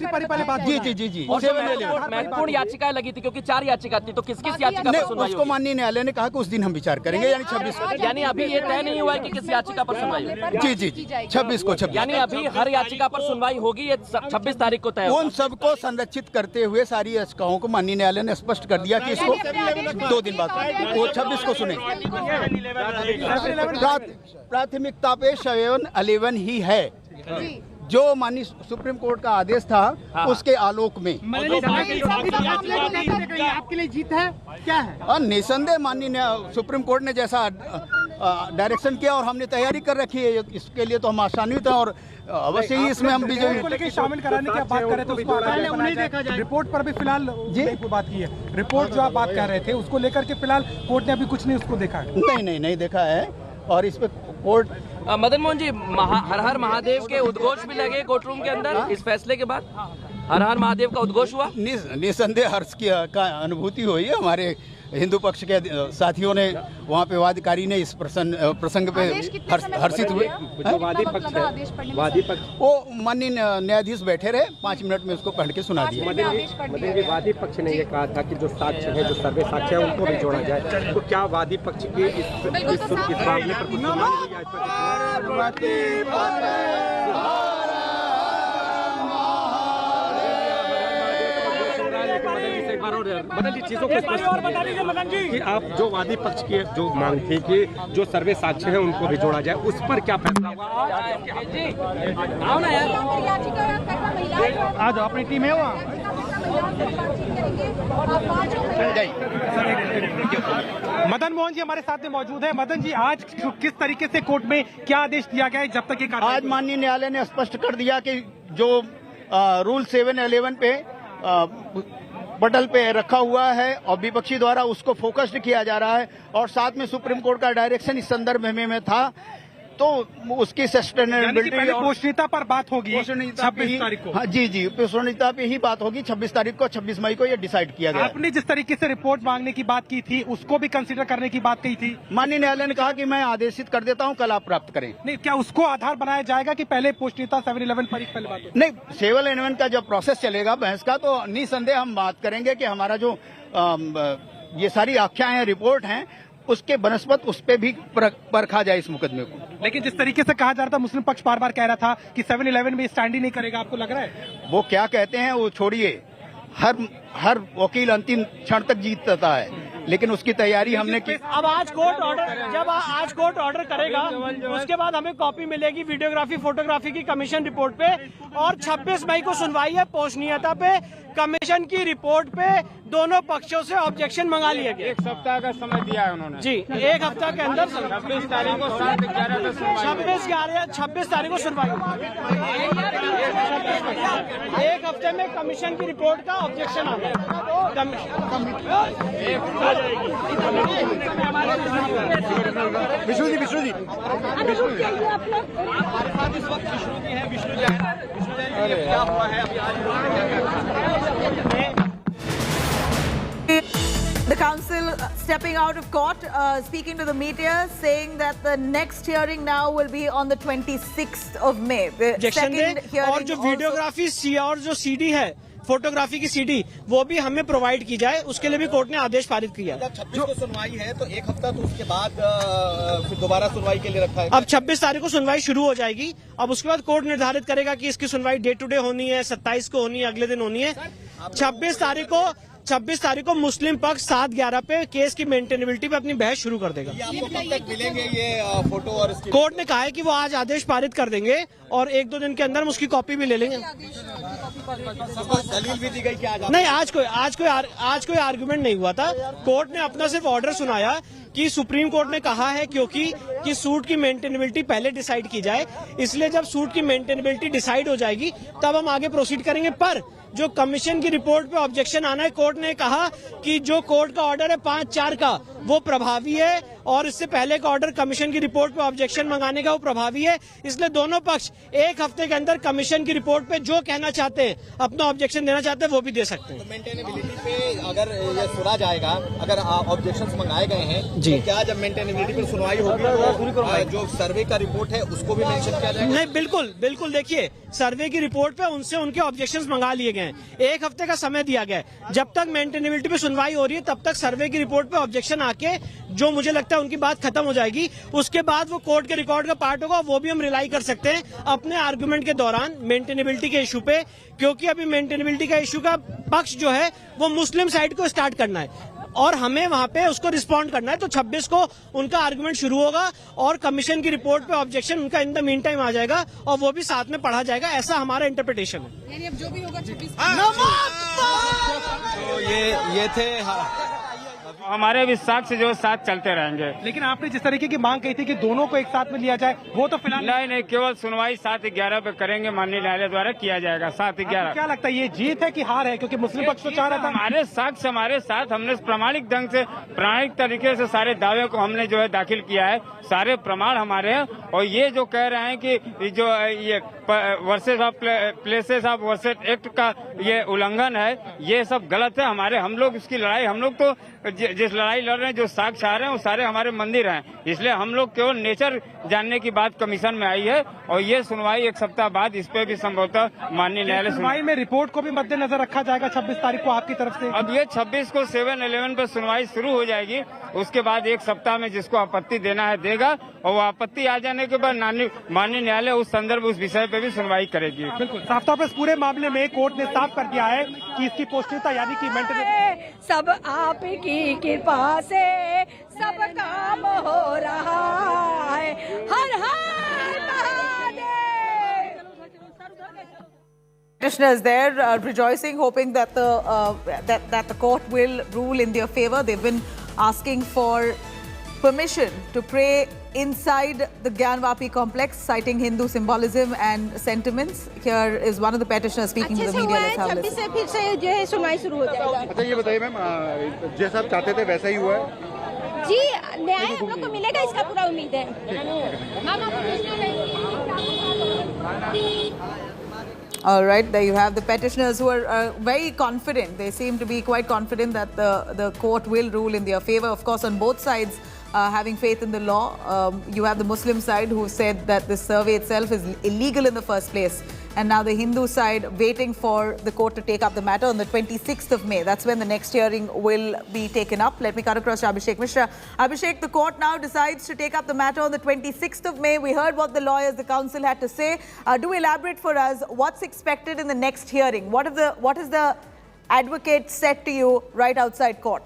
जी महत्वपूर्ण याचिकाएं लगी थी, क्योंकि 4 याचिका थी, तो किस याचिका पर सुनवाई? उसको माननीय न्यायालय ने कहा कि उस दिन हम विचार करेंगे, यानी 26 को। यानी अभी ये तय नहीं हुआ है कि किस याचिका पर सुनवाई होगी? जी 26 को। यानी अभी हर याचिका पर सुनवाई होगी, ये 26 तारीख को तय होगा। उन सबको संरक्षित करते हुए सारी याचिकाओं को माननीय न्यायालय ने स्पष्ट कर दिया कि इसको 2 दिन बाद वो 26 को सुनेंगे। प्राथमिकता पे 7/11 ही है, जो माननीय सुप्रीम कोर्ट का आदेश था उसके आलोक में। आपके लिए जीत है क्या है? और निसंदेह माननीय सुप्रीम कोर्ट ने जैसा डायरेक्शन किया और हमने तैयारी कर रखी है, इसके लिए तो हम आशान्वित हैं और अवश्य ही इसमें हम बीजेपी शामिल कराने की आप बात कर रहे थे, उसको पहले उन्हें देखा जाए। रिपोर्ट पर भी फिलहाल जी बात की है, रिपोर्ट जो आप बात कर रहे थे उसको लेकर के फिलहाल कोर्ट ने अभी कुछ नहीं उसको देखा है। नहीं देखा है और इस पे कोर्ट मदन मोहन जी, हर हर महादेव के उद्घोष भी लगे कोर्ट रूम के अंदर इस फैसले के बाद? हर हर महादेव का उद्घोष हुआ? निसंदेह हर्ष की अनुभूति हुई है। हमारे हिंदू पक्ष के साथियों ने, वहाँ पे वादकारी ने इस प्रसंग पे हर्षित हुए। वादी पक्ष वो माननीय न्यायाधीश बैठे रहे, 5 मिनट में उसको पढ़ के सुना दिया। वादी पक्ष ने ये कहा था कि जो साक्ष्य है, जो सर्वे साक्ष्य है, उनको भी जोड़ा जाए, तो क्या वादी पक्ष की इस मामले पर कुछ मदन जी चीजों को कि आप जो वादी पक्ष की जो मांग थी कि जो सर्वे साक्ष्य है उनको भी जोड़ा जाए, उस पर क्या फैसला हुआ? आज अपनी टीम है वहाँ। मदन मोहन जी हमारे साथ में मौजूद है। मदन जी, आज किस तरीके से कोर्ट में क्या आदेश दिया गया है जब तक ये आज माननीय न्यायालय ने स्पष्ट कर दिया कि जो रूल 7/11 पे पटल पे रखा हुआ है और विपक्षी द्वारा उसको फोकस्ड किया जा रहा है और साथ में सुप्रीम कोर्ट का डायरेक्शन इस संदर्भ में था, तो उसकी सस्टेनेबिलिटी और पोषणीयता पर बात होगी 26 तारीख को। हाँ जी पोषणीयता पे ही बात होगी 26 तारीख को। 26 मई को ये डिसाइड किया गया। आपने जिस तरीके से रिपोर्ट मांगने की बात की थी उसको भी कंसीडर करने की बात कही थी। माननीय न्यायालय ने कहा कि मैं आदेशित कर देता हूं, कल आप प्राप्त करें। नहीं, क्या उसको आधार बनाया जाएगा कि पहले पोषणीयता 7/11 पर पहले बात हो? नहीं, 7/11 का जब प्रोसेस चलेगा बहस का, तो निसंदेह हम बात करेंगे कि हमारा जो ये सारी आख्याएं रिपोर्ट हैं उसके बनस्पत उस पे भी परखा जाए इस मुकदमे को। लेकिन जिस तरीके से कहा जा रहा था, मुस्लिम पक्ष बार बार कह रहा था कि 7/11 में स्टैंड ही नहीं करेगा, आपको लग रहा है? वो क्या कहते हैं वो छोड़िए, हर वकील अंतिम क्षण तक जीतता है, लेकिन उसकी तैयारी हमने की। अब आज कोर्ट ऑर्डर करेगा, उसके बाद हमें कॉपी मिलेगी वीडियोग्राफी फोटोग्राफी की कमीशन रिपोर्ट पे, और 26 मई को सुनवाई है पोषणीयता पे। कमीशन की रिपोर्ट पे दोनों पक्षों से ऑब्जेक्शन मंगा लिया गया। 1 सप्ताह का समय दिया है उन्होंने जी, 1 हफ्ता के अंदर 26 तारीख को 26 तारीख को सुनवाई। 1 हफ्ते में कमीशन की रिपोर्ट का ऑब्जेक्शन आ गया। विष्णु जी क्या हुआ है The council stepping out of court, speaking to the media, saying that the next hearing now will be on the 26th of May. The second hearing और जो वीडियोग्राफी और जो CD है, फोटोग्राफी की CD, वो भी हमें प्रोवाइड की जाए, उसके लिए भी कोर्ट ने आदेश पारित किया। जब 26 को सुनवाई है तो 1 हफ्ता, तो उसके बाद फिर दोबारा सुनवाई के लिए रखा है। अब 26 तारीख को सुनवाई शुरू हो जाएगी। अब उसके बाद कोर्ट निर्धारित करेगा कि इसकी सुनवाई डे टू डे होनी है, 27 को होनी है, अगले दिन होनी है। 26 तारीख को 26 तारीख को मुस्लिम पक्ष 7/11 पे केस की मेंटेनेबिलिटी पे अपनी बहस शुरू कर देगा। आपको कब तक मिलेंगे ये फोटो और इसकी? कोर्ट ने कहा है कि वो आज आदेश पारित कर देंगे और 1-2 दिन के अंदर हम उसकी कॉपी भी ले लेंगे। दलील भी दी गई कि नहीं, आज कोई आर्गुमेंट नहीं हुआ था। कोर्ट ने अपना सिर्फ ऑर्डर सुनाया कि सुप्रीम कोर्ट ने कहा है कि सूट की मेंटेनेबिलिटी पहले डिसाइड की जाए, इसलिए जब सूट की मेंटेनेबिलिटी डिसाइड हो जाएगी तब हम आगे प्रोसीड करेंगे। पर जो कमीशन की रिपोर्ट पे ऑब्जेक्शन आना है, कोर्ट ने कहा कि जो कोर्ट का ऑर्डर है 5/4 का वो प्रभावी है और इससे पहले का ऑर्डर कमीशन की रिपोर्ट पे ऑब्जेक्शन मंगाने का वो प्रभावी है। इसलिए दोनों पक्ष 1 हफ्ते के अंदर कमीशन की रिपोर्ट पे जो कहना चाहते हैं, अपना ऑब्जेक्शन देना चाहते हैं, वो भी दे सकते हैं। तो मेंटेनेबिलिटी पे अगर ये सुना जाएगा, अगर ऑब्जेक्शंस मंगाए गए हैं जी, तो क्या जब मेंटेनेबिलिटी पर सुनवाई होगी तो जो सर्वे का रिपोर्ट है उसको भी मेंशन किया जाएगा? नहीं, बिल्कुल देखिए, सर्वे की रिपोर्ट पे उनसे उनके ऑब्जेक्शंस मंगा लिए गए हैं। 1 हफ्ते का समय दिया गया है। जब तक मेंटेनेबिलिटी पे सुनवाई हो रही है तब तक सर्वे की रिपोर्ट पे ऑब्जेक्शन आके जो मुझे लगता है उनकी बात खत्म हो जाएगी। उसके बाद वो कोर्ट के रिकॉर्ड का पार्ट होगा, वो भी हम रिलाई कर सकते हैं अपने आर्गुमेंट के दौरान मेंटेनेबिलिटी के इशू पे, क्योंकि अभी मेंटेनेबिलिटी का इशू का पक्ष जो है वो मुस्लिम साइड को स्टार्ट करना है और हमें वहां पे उसको रिस्पॉन्ड करना है। तो 26 को उनका आर्गुमेंट शुरू होगा और कमीशन की रिपोर्ट पे ऑब्जेक्शन उनका इन द मीन टाइम आ जाएगा और वो भी साथ में पढ़ा जाएगा। ऐसा हमारा इंटरप्रिटेशन है। यानी अब जो भी होगा 26 तो ये थे हमारे भी साक्ष्य जो साथ चलते रहेंगे। लेकिन आपने जिस तरीके की मांग कही थी कि दोनों को एक साथ में लिया जाए, वो तो फिलहाल नहीं, केवल सुनवाई 7/11 पे करेंगे, माननीय न्यायालय द्वारा किया जाएगा। 7/11 क्या लगता है, ये जीत है कि हार है? क्योंकि मुस्लिम पक्ष तो चाह रहा था। हमारे साक्ष्य हमारे साथ, हमने प्रामाणिक ढंग से प्रामाणिक तरीके से सारे दावे को हमने जो है दाखिल किया है, सारे प्रमाण हमारे हैं। और ये जो कह रहे हैं कि जो ये versus of places of versus act का ये उल्लंघन है, ये सब गलत है। हम लोग इसकी लड़ाई, हम लोग तो जिस लड़ाई लड़ रहे हैं, जो साक्ष्य आ रहे हैं वो सारे हमारे मंदिर हैं। इसलिए हम लोग केवल नेचर जानने की बात कमीशन में आई है और ये सुनवाई 1 सप्ताह बाद इस पे भी संभवतः माननीय न्यायालय सुनवाई में रिपोर्ट को भी मद्देनजर रखा जाएगा 26 तारीख को आपकी तरफ से। अब ये 26 को 7/11 पर सुनवाई शुरू हो जाएगी। उसके बाद 1 सप्ताह में जिसको आपत्ति देना है देगा और वो आपत्ति आ जाने के बाद माननीय न्यायालय उस संदर्भ उस विषय पे भी सुनवाई करेगी। बिल्कुल साफ तौर पर इस पूरे मामले में कोर्ट ने साफ कर दिया है कि इसकी पोष्टिता यानी कि सब आपकी कृपा से सब काम हो रहा है। हर हर Mahadev. Petitioners there rejoicing, hoping that the court will rule in their favor. They've been asking for permission to pray inside the Gyanvapi complex, citing Hindu symbolism and sentiments. Here is one of the petitioners speaking to the media. Let's have a listen. 26 से फिर से जो है सुनवाई शुरू हो जाएगा। अच्छा ये बताइए मैम, जैसा आप चाहते थे वैसा ही हुआ है? जी, न्याय हम लोग को मिलेगा, इसका पूरा उम्मीद है। All right, there you have the petitioners who are very confident. They seem to be quite confident that the court will rule in their favor. Of course, on both sides, having faith in the law. You have the Muslim side who said that this survey itself is illegal in the first place. And now the Hindu side waiting for the court to take up the matter on the 26th of May. That's when the next hearing will be taken up. Let me cut across to Ajay Mishra. Abhishek, the court now decides to take up the matter on the 26th of May. We heard what the lawyers, the counsel had to say. Do elaborate for us what's expected in the next hearing. What is the advocate said to you right outside court?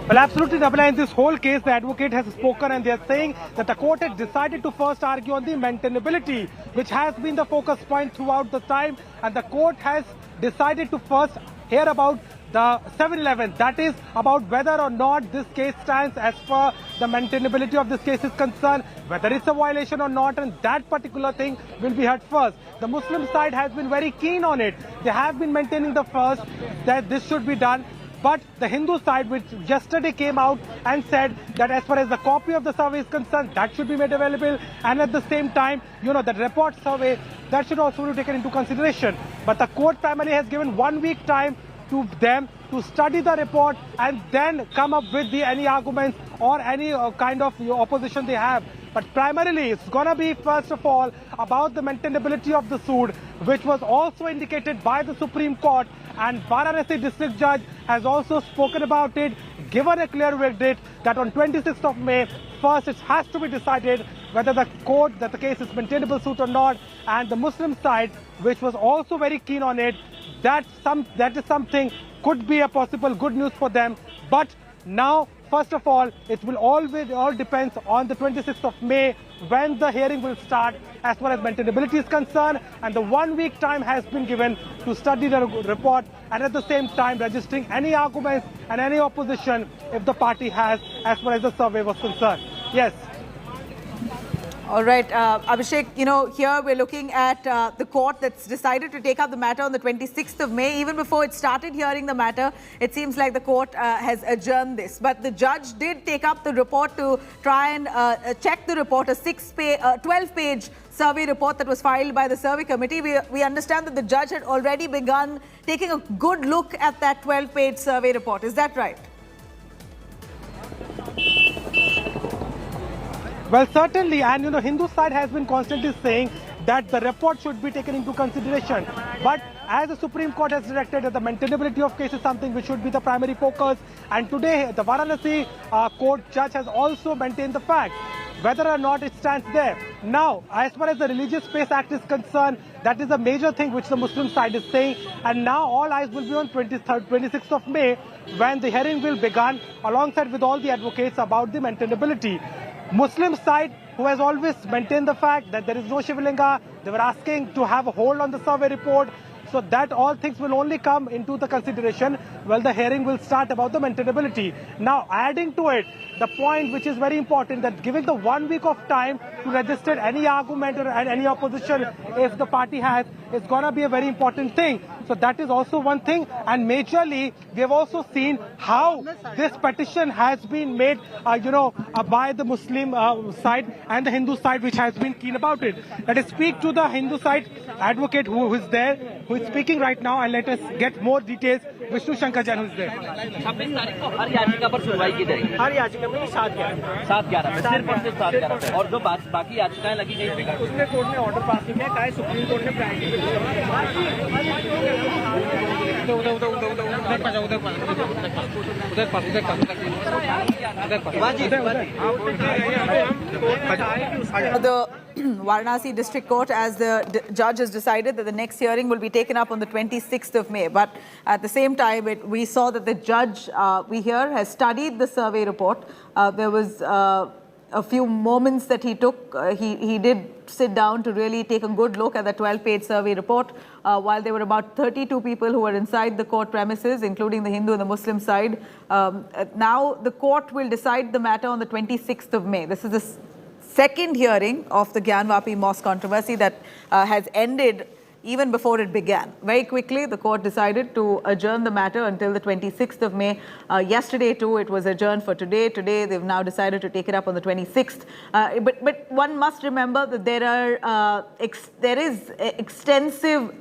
Well, absolutely, Nabila, in this whole case, the advocate has spoken and they are saying that the court had decided to first argue on the maintainability, which has been the focus point throughout the time, and the court has decided to first hear about the 7/11, that is about whether or not this case stands as per the maintainability of this case is concerned, whether it's a violation or not, and that particular thing will be heard first. The Muslim side has been very keen on it. They have been maintaining the first that this should be done. But the Hindu side, which yesterday came out and said that as far as the copy of the survey is concerned, that should be made available. And at the same time, you know, the report survey, that should also be taken into consideration. But the court primarily has given 1 week time to them to study the report and then come up with any arguments or any kind of opposition they have. But primarily, it's going to be, first of all, about the maintainability of the suit, which was also indicated by the Supreme Court. And Varanasi district judge has also spoken about it, given a clear verdict that on 26th of May, first it has to be decided whether the case is maintainable suit or not, and the Muslim side, which was also very keen on it, that is something could be a possible good news for them. But now, first of all, it will all depends on the 26th of May when the hearing will start as far as maintainability is concerned, and the 1 week time has been given to study the report and at the same time registering any arguments and any opposition if the party has as far as the survey was concerned. Yes. All right, Abhishek, here we're looking at the court that's decided to take up the matter on the 26th of May. Even before it started hearing the matter, it seems like the court has adjourned this. But the judge did take up the report to try and check the report, a 12-page survey report that was filed by the survey committee. We understand that the judge had already begun taking a good look at that 12-page survey report. Is that right? Well, certainly, and Hindu side has been constantly saying that the report should be taken into consideration. But as the Supreme Court has directed that the maintainability of case is something which should be the primary focus, and today the Varanasi court judge has also maintained the fact whether or not it stands there. Now, as far as the Religious Space Act is concerned, that is a major thing which the Muslim side is saying, and now all eyes will be on 26th of May when the hearing will begin alongside with all the advocates about the maintainability. Muslim side, who has always maintained the fact that there is no Shivalinga, they were asking to have a hold on the survey report, so that all things will only come into the consideration while the hearing will start about the maintainability. Now, adding to it, the point which is very important, that giving the 1 week of time to register any argument or any opposition if the party has, is going to be a very important thing. So that is also one thing. And majorly, we have also seen how this petition has been made, by the Muslim side and the Hindu side, which has been keen about it. Let us speak to the Hindu side advocate who is there, who is speaking right now, and let us get more details. Vishnu Shankar Jain, who is there. 26 तारीख को हर याचिका पर सुनवाई की जाएगी। हर याचिका में 7/11 सिर्फ और सिर्फ 7/11 और जो बाकी याचिकाएं लगी गई थी उसमें कोर्ट ने ऑर्डर पास किया है, सुप्रीम कोर्ट ने priority The Varanasi District Court, as the judge has decided that the next hearing will be taken up on the 26th of May. But at the same time, we saw that the judge, has studied the survey report. There was a few moments that he took. He did sit down to really take a good look at the 12-page survey report. While there were about 32 people who were inside the court premises, including the Hindu and the Muslim side. Now the court will decide the matter on the 26th of May. This is the second hearing of the Gyanvapi Mosque controversy that has ended even before it began. Very quickly, the court decided to adjourn the matter until the 26th of May. Yesterday, too, it was adjourned for today. Today, they've now decided to take it up on the 26th. But one must remember that there is extensive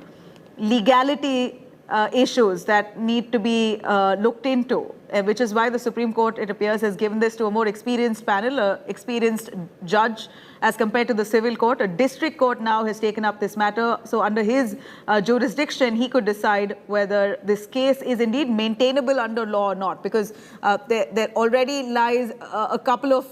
legality issues that need to be looked into, which is why the Supreme Court, it appears, has given this to a more experienced panel, an experienced judge as compared to the civil court. A district court now has taken up this matter. So under his jurisdiction, he could decide whether this case is indeed maintainable under law or not, because there already lies a couple of,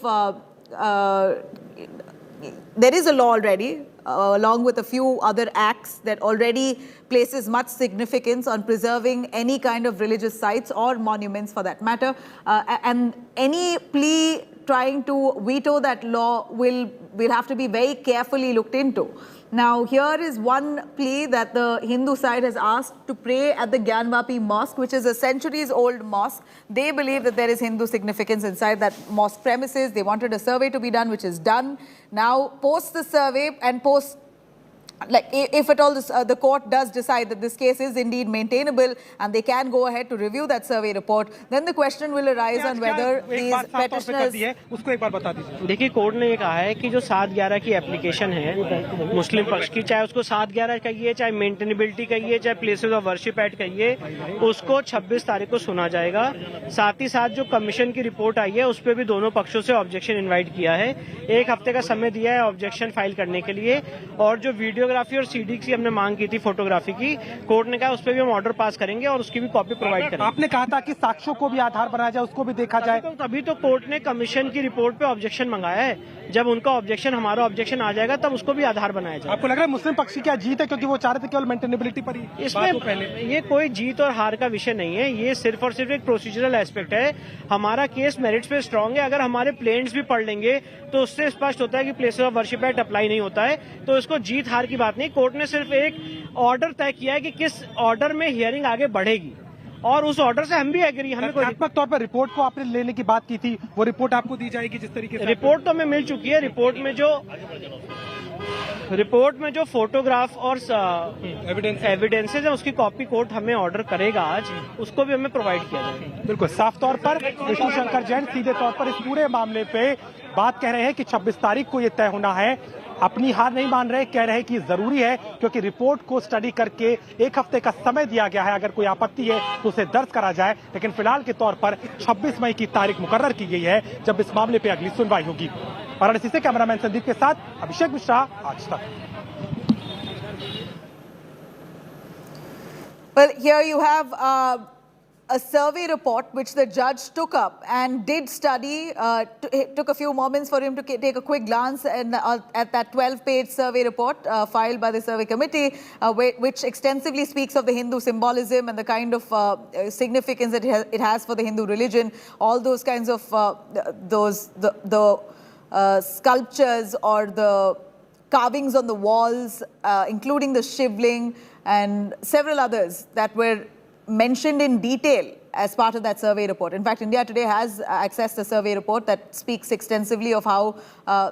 there is a law already, along with a few other acts that already places much significance on preserving any kind of religious sites or monuments for that matter. And any plea trying to veto that law will have to be very carefully looked into. Now, here is one plea that the Hindu side has asked to pray at the Gyanvapi Mosque, which is a centuries-old mosque. They believe that there is Hindu significance inside that mosque premises. They wanted a survey to be done, which is done. Now, post the survey and post, like, if at all the court does decide that this case is indeed maintainable and they can go ahead to review that survey report, then the question will arise on whether these petitioners... देखिए, court ने ये कहा है कि जो 7/11 की application है मुस्लिम पक्ष की, चाहे उसको 7/11 कहिए, चाहे मेंटेनेबिलिटी कहिए, चाहे प्लेसेस ऑफ वर्शिप एक्ट कहिए, उसको 26 तारीख को सुना जाएगा। साथ ही साथ जो कमीशन की रिपोर्ट आई है उस पर भी दोनों पक्षों से ऑब्जेक्शन इन्वाइट किया है। 1 हफ्ते का समय दिया है ऑब्जेक्शन फाइल करने के लिए, और जो वीडियो वीडियोग्राफी और सीडी की हमने मांग की थी, फोटोग्राफी की, कोर्ट ने कहा उस पर भी हम ऑर्डर पास करेंगे और उसकी भी कॉपी प्रोवाइड करेंगे। आपने कहा था कि साक्ष्यों को भी आधार बनाया जाए, उसको भी देखा जाए। तभी तो कोर्ट ने कमीशन की रिपोर्ट पे ऑब्जेक्शन मंगाया है। जब उनका ऑब्जेक्शन, हमारा ऑब्जेक्शन आ जाएगा तब उसको भी आधार बनाया जाएगा। आपको लग रहा है मुस्लिम पक्ष की क्या जीत है, क्योंकि वो चाह रहे थे केवल मेंटेनेबिलिटी पर ही? इसमें ये कोई जीत और हार का विषय नहीं है, ये सिर्फ और सिर्फ एक प्रोसीजरल एस्पेक्ट है। हमारा केस मेरिट्स पे स्ट्रांग है। अगर हमारे प्लेन्स भी पढ़ लेंगे तो उससे स्पष्ट होता है कि places of worship act apply नहीं होता है, तो इसको जीत हार की बात नहीं। कोर्ट ने सिर्फ एक ऑर्डर तय किया है कि किस ऑर्डर में हियरिंग आगे बढ़ेगी, और उस ऑर्डर से हम भी एग्री। हमें व्यापक तौर पर रिपोर्ट को आपने लेने की बात की थी, वो रिपोर्ट आपको दी जाएगी जिस तरीके से? रिपोर्ट तो हमें मिल चुकी है। रिपोर्ट में जो फोटोग्राफ और एविडेंसेज है उसकी कॉपी कोर्ट हमें ऑर्डर करेगा आज, उसको भी हमें प्रोवाइड किया जाएगा। बिल्कुल साफ तौर पर विष्णु शंकर जैन सीधे तौर पर इस पूरे मामले पे बात कह रहे हैं कि 26 तारीख को ये तय होना है। अपनी हार नहीं मान रहे, कह रहे हैं कि जरूरी है क्योंकि रिपोर्ट को स्टडी करके 1 हफ्ते का समय दिया गया है। अगर कोई आपत्ति है तो उसे दर्ज करा जाए, लेकिन फिलहाल के तौर पर 26 मई की तारीख मुकर्रर की गई है जब इस मामले पे अगली सुनवाई होगी। वाराणसी से कैमरामैन संदीप के साथ अभिषेक मिश्रा, आज तक। Well, here you have a survey report which the judge took up and did study. It took a few moments for him to take a quick glance at that 12-page survey report filed by the survey committee, which extensively speaks of the Hindu symbolism and the kind of significance that it has for the Hindu religion. All those kinds of sculptures or the carvings on the walls, including the shivling and several others that were mentioned in detail as part of that survey report. In fact, India Today has accessed a survey report that speaks extensively of how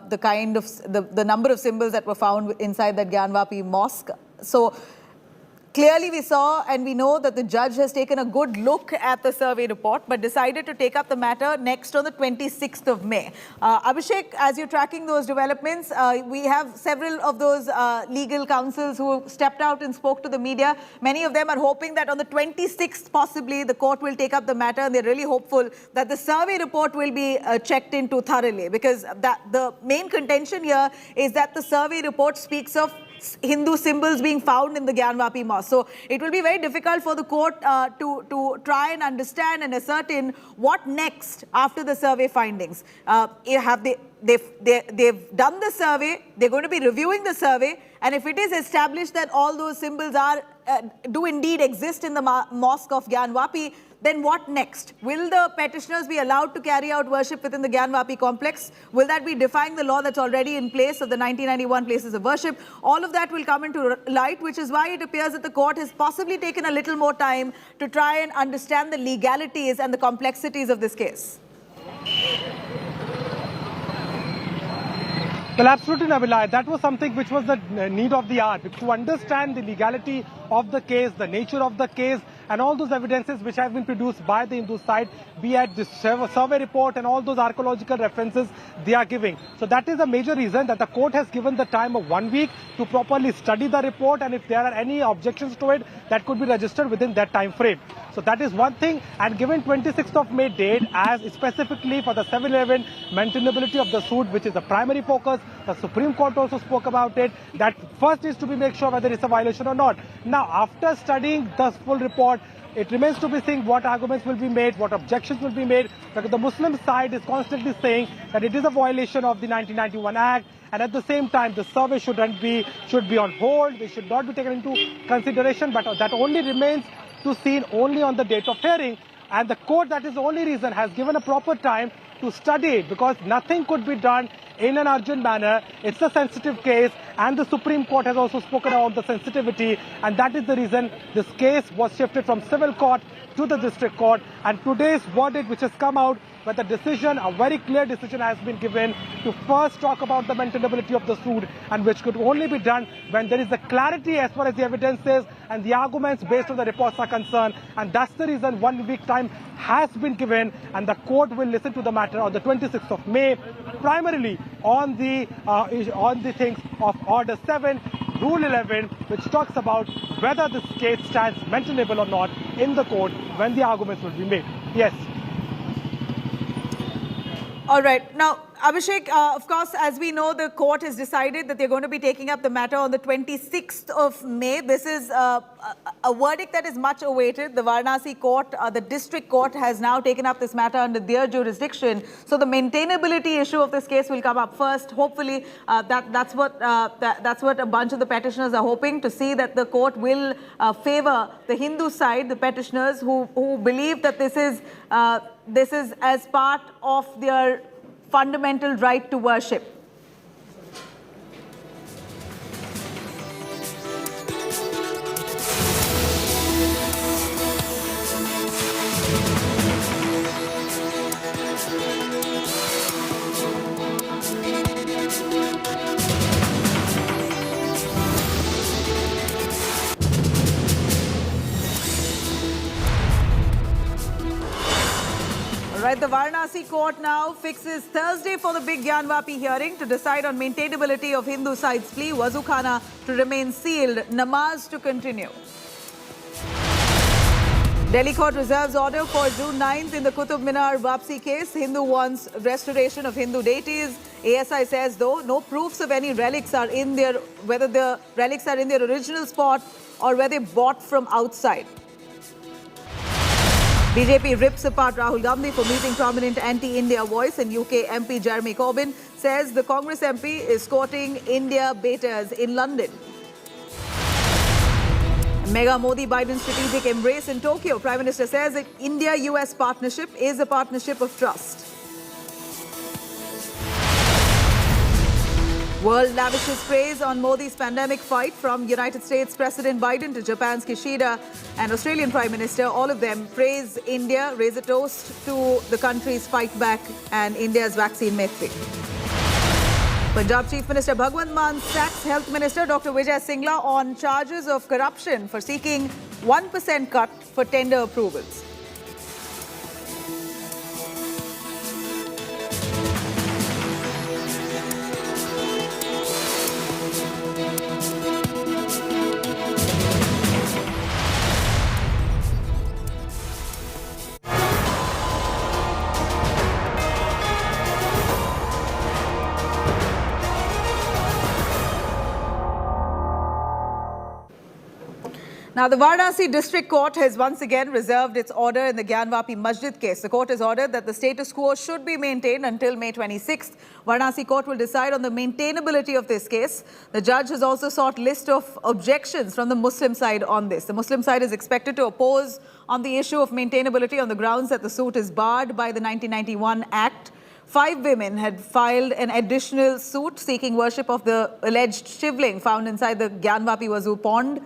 the number of symbols that were found inside that Gyanvapi Mosque. So clearly we saw and we know that the judge has taken a good look at the survey report but decided to take up the matter next on the 26th of May. Abhishek, as you're tracking those developments, we have several of those legal counsels who stepped out and spoke to the media. Many of them are hoping that on the 26th possibly the court will take up the matter, and they're really hopeful that the survey report will be checked into thoroughly, because the main contention here is that the survey report speaks of Hindu symbols being found in the Gyanvapi Mosque. So it will be very difficult for the court to try and understand and ascertain what next after the survey findings. They've done the survey, they're going to be reviewing the survey, and if it is established that all those symbols do indeed exist in the mosque of Gyanvapi, then what next? Will the petitioners be allowed to carry out worship within the Gyanvapi complex? Will that be defying the law that's already in place of the 1991 places of worship? All of that will come into light, which is why it appears that the court has possibly taken a little more time to try and understand the legalities and the complexities of this case. Well, absolutely, Nabila. That was something which was the need of the hour, to understand the legality of the case, the nature of the case, and all those evidences which have been produced by the Hindu side, be it this survey report and all those archaeological references they are giving. So that is a major reason that the court has given the time of 1 week to properly study the report, and if there are any objections to it, that could be registered within that time frame. So that is one thing, and given 26th of May date as specifically for the 7/11 maintainability of the suit, which is the primary focus, the Supreme Court also spoke about it, that first is to be make sure whether it's a violation or not. Now, after studying the full report, it remains to be seen what arguments will be made, what objections will be made, because the Muslim side is constantly saying that it is a violation of the 1991 Act, and at the same time the survey should be on hold, they should not be taken into consideration, but that only remains to seen only on the date of hearing, and the court, that is the only reason, has given a proper time to study it, because nothing could be done in an urgent manner. It's a sensitive case, and the Supreme Court has also spoken about the sensitivity, and that is the reason this case was shifted from civil court to the district court. And today's verdict, which has come out, where the decision, a very clear decision has been given to first talk about the maintainability of the suit, and which could only be done when there is a clarity as far as the evidences and the arguments based on the reports are concerned. And that's the reason 1 week time has been given, and the court will listen to the matter on the 26th of May, primarily on the things of Order 7, Rule 11, which talks about whether this case stands maintainable or not in the court when the arguments will be made. Yes. All right. Now, Abhishek, of course, as we know, the court has decided that they're going to be taking up the matter on the 26th of May. This is a verdict that is much awaited. The Varanasi court, the district court, has now taken up this matter under their jurisdiction. So the maintainability issue of this case will come up first. Hopefully, that's what a bunch of the petitioners are hoping to see, that the court will favor the Hindu side, the petitioners who believe that this is as part of their fundamental right to worship. Right, the Varanasi court now fixes Thursday for the big Gyanvapi hearing to decide on maintainability of Hindu side's plea, Wazu Khana to remain sealed, namaz to continue. Delhi court reserves order for June 9th in the Qutub Minar Wapsi case. Hindu wants restoration of Hindu deities. ASI says, though, no proofs of any relics are in their, whether the relics are in their original spot or whether they bought from outside. BJP rips apart Rahul Gandhi for meeting prominent anti-India voice, and UK MP Jeremy Corbyn says the Congress MP is courting India betas in London. Mega Modi-Biden strategic embrace in Tokyo. Prime Minister says that India-US partnership is a partnership of trust. World lavishes praise on Modi's pandemic fight, from United States President Biden to Japan's Kishida and Australian Prime Minister. All of them praise India, raise a toast to the country's fight back and India's vaccine matrix. Punjab Chief Minister Bhagwant Mann sacks Health Minister Dr Vijay Singla on charges of corruption for seeking 1% cut for tender approvals. Now, the Varanasi District Court has once again reserved its order in the Gyanvapi Masjid case. The court has ordered that the status quo should be maintained until May 26th. Varanasi court will decide on the maintainability of this case. The judge has also sought list of objections from the Muslim side on this. The Muslim side is expected to oppose on the issue of maintainability on the grounds that the suit is barred by the 1991 Act. 5 women had filed an additional suit seeking worship of the alleged shivling found inside the Gyanvapi Wazu pond.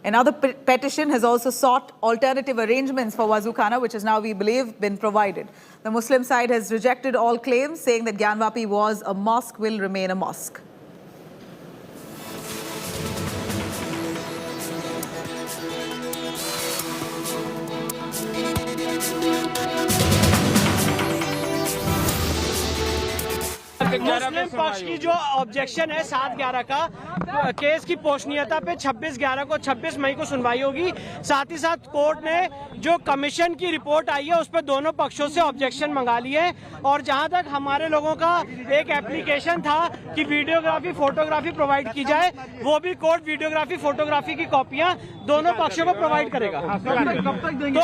Another petition has also sought alternative arrangements for Wazu Khana, which has now, we believe, been provided. The Muslim side has rejected all claims, saying that Gyanvapi was a mosque, will remain a mosque. मुस्लिम पक्ष की जो objection है 7/11 का case की पोषणीयता पे 26 मई को सुनवाई होगी। साथ ही साथ कोर्ट ने जो कमीशन की रिपोर्ट आई है उस पर दोनों पक्षों से ऑब्जेक्शन मंगा लिए है। और जहां तक हमारे लोगों का एक एप्लीकेशन था कि वीडियोग्राफी फोटोग्राफी प्रोवाइड की जाए, वो भी कोर्ट वीडियोग्राफी फोटोग्राफी की कॉपियां दोनों पक्षों को प्रोवाइड करेगा। तो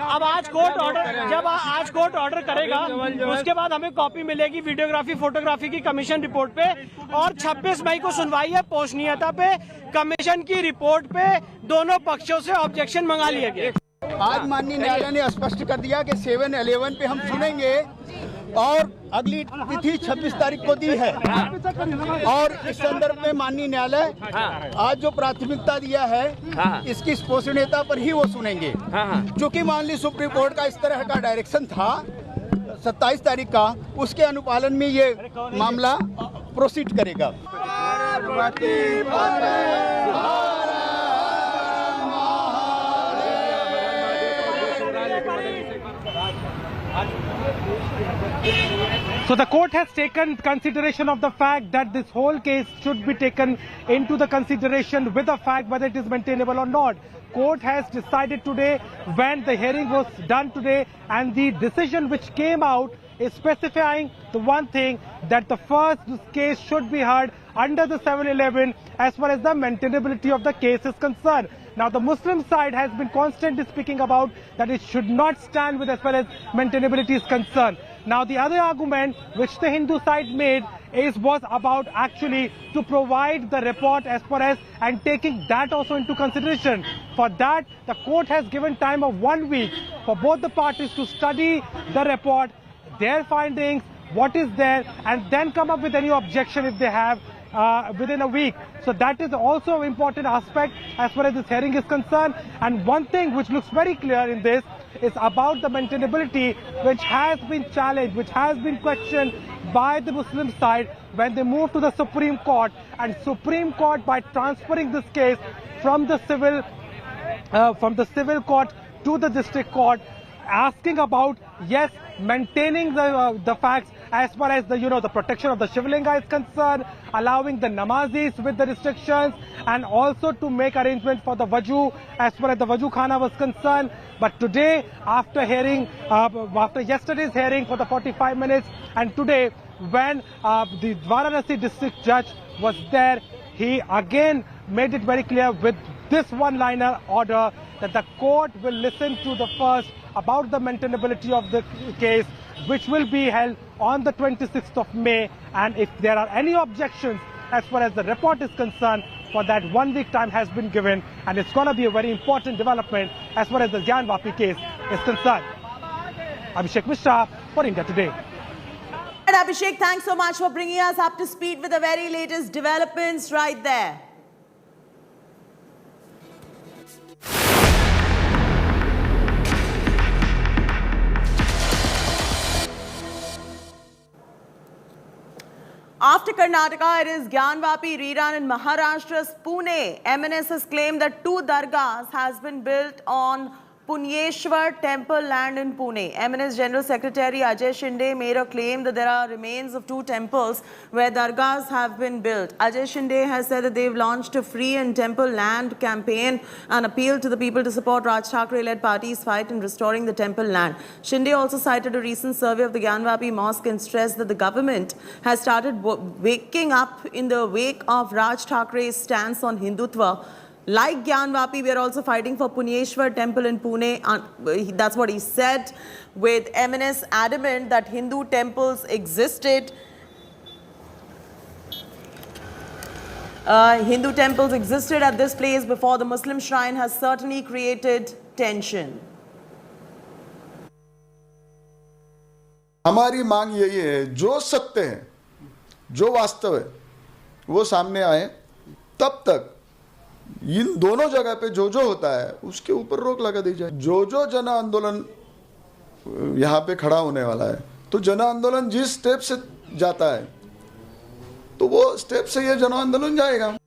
अब आज कोर्ट ऑर्डर करेगा, उसके बाद हमें कॉपी मिलेगी वीडियोग्राफी फोटोग्राफी की कमीशन रिपोर्ट पे, और 26 मई को सुनवाई है पोषणीयता पे। कमीशन की रिपोर्ट पे दोनों पक्षों से ऑब्जेक्शन मंगा लिया गया। आज माननीय न्यायालय ने स्पष्ट कर दिया कि 7/11 पे हम सुनेंगे और अगली तिथि 26 तारीख को दी है। और इस संदर्भ में माननीय न्यायालय आज जो प्राथमिकता दिया है इसकी पोषणीयता पर ही वो सुनेंगे। चूंकि माननीय सुप्रीम कोर्ट का इस तरह का डायरेक्शन था 27 तारीख का, उसके अनुपालन में ये मामला प्रोसीड करेगा। So the court has taken consideration of the fact that this whole case should be taken into the consideration with the fact whether it is maintainable or not. Court has decided today when the hearing was done today, and the decision which came out is specifying the one thing, that the first case should be heard under the 711 as far as the maintainability of the case is concerned. Now, the Muslim side has been constantly speaking about that it should not stand with as far as maintainability is concerned. Now, the other argument which the Hindu side made was about actually to provide the report as far as and taking that also into consideration. For that, the court has given time of 1 week for both the parties to study the report, their findings, what is there, and then come up with any objection if they have within a week. So that is also an important aspect as far as this hearing is concerned. And one thing which looks very clear in this is about the maintainability, which has been challenged, which has been questioned by the Muslim side when they moved to the Supreme Court. And Supreme Court, by transferring this case from the civil court to the district court, asking about, yes, maintaining the facts as far as the protection of the Shivlinga is concerned, allowing the namazis with the restrictions, and also to make arrangements for the Wazu as far as the Wazu Khana was concerned. But today, after yesterday's hearing for the 45 minutes, and today when the Varanasi district judge was there, he again made it very clear with this one-liner order that the court will listen to the first about the maintainability of the case, which will be held on the 26th of May. And if there are any objections as far as the report is concerned, for that 1 week time has been given, and it's going to be a very important development as far as the Gyanvapi case is concerned. Ajay Mishra for India Today. And Abhishek, thanks so much for bringing us up to speed with the very latest developments right there. After Karnataka, it is Gyanvapi rerun in Maharashtra's Pune. MNS has claimed that 2 dargahs has been built on Punyeshwar temple land in Pune. MNS General Secretary Ajay Shinde made a claim that there are remains of 2 temples where dargahs have been built. Ajay Shinde has said that they've launched a free and temple land campaign and appealed to the people to support Raj Thackeray-led party's fight in restoring the temple land. Shinde also cited a recent survey of the Gyanvapi Mosque and stressed that the government has started waking up in the wake of Raj Thackeray's stance on Hindutva. Like Gyanvapi, we are also fighting for Punyeshwar temple in Pune. That's what he said, with MNS adamant that Hindu temples existed. Hindu temples existed at this place before the Muslim shrine has certainly created tension. हमारी मांग यही है, जो सत्य है, जो वास्तव है, वो सामने आए, तब तक इन दोनों जगह पे जो होता है उसके ऊपर रोक लगा दी जाए। जो जन आंदोलन यहाँ पे खड़ा होने वाला है, तो जन आंदोलन जिस स्टेप से जाता है तो वो स्टेप से ये जन आंदोलन जाएगा।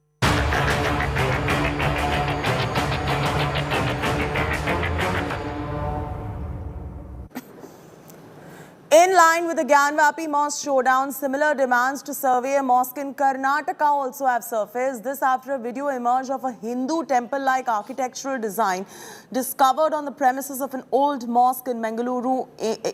In line with the Gyanvapi Mosque showdown, similar demands to survey a mosque in Karnataka also have surfaced. This after a video emerged of a Hindu temple-like architectural design discovered on the premises of an old mosque in Mangaluru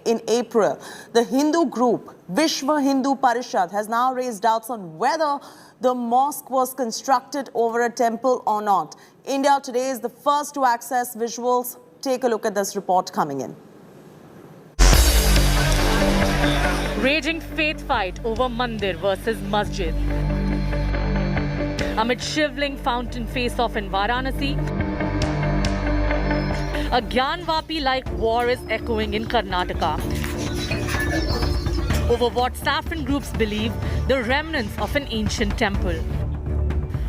in April. The Hindu group Vishwa Hindu Parishad has now raised doubts on whether the mosque was constructed over a temple or not. India Today is the first to access visuals. Take a look at this report coming in. Raging faith fight over Mandir versus Masjid. Amid Shivling fountain face-off in Varanasi, a Gyanvapi-like war is echoing in Karnataka over what saffron groups believe the remnants of an ancient temple.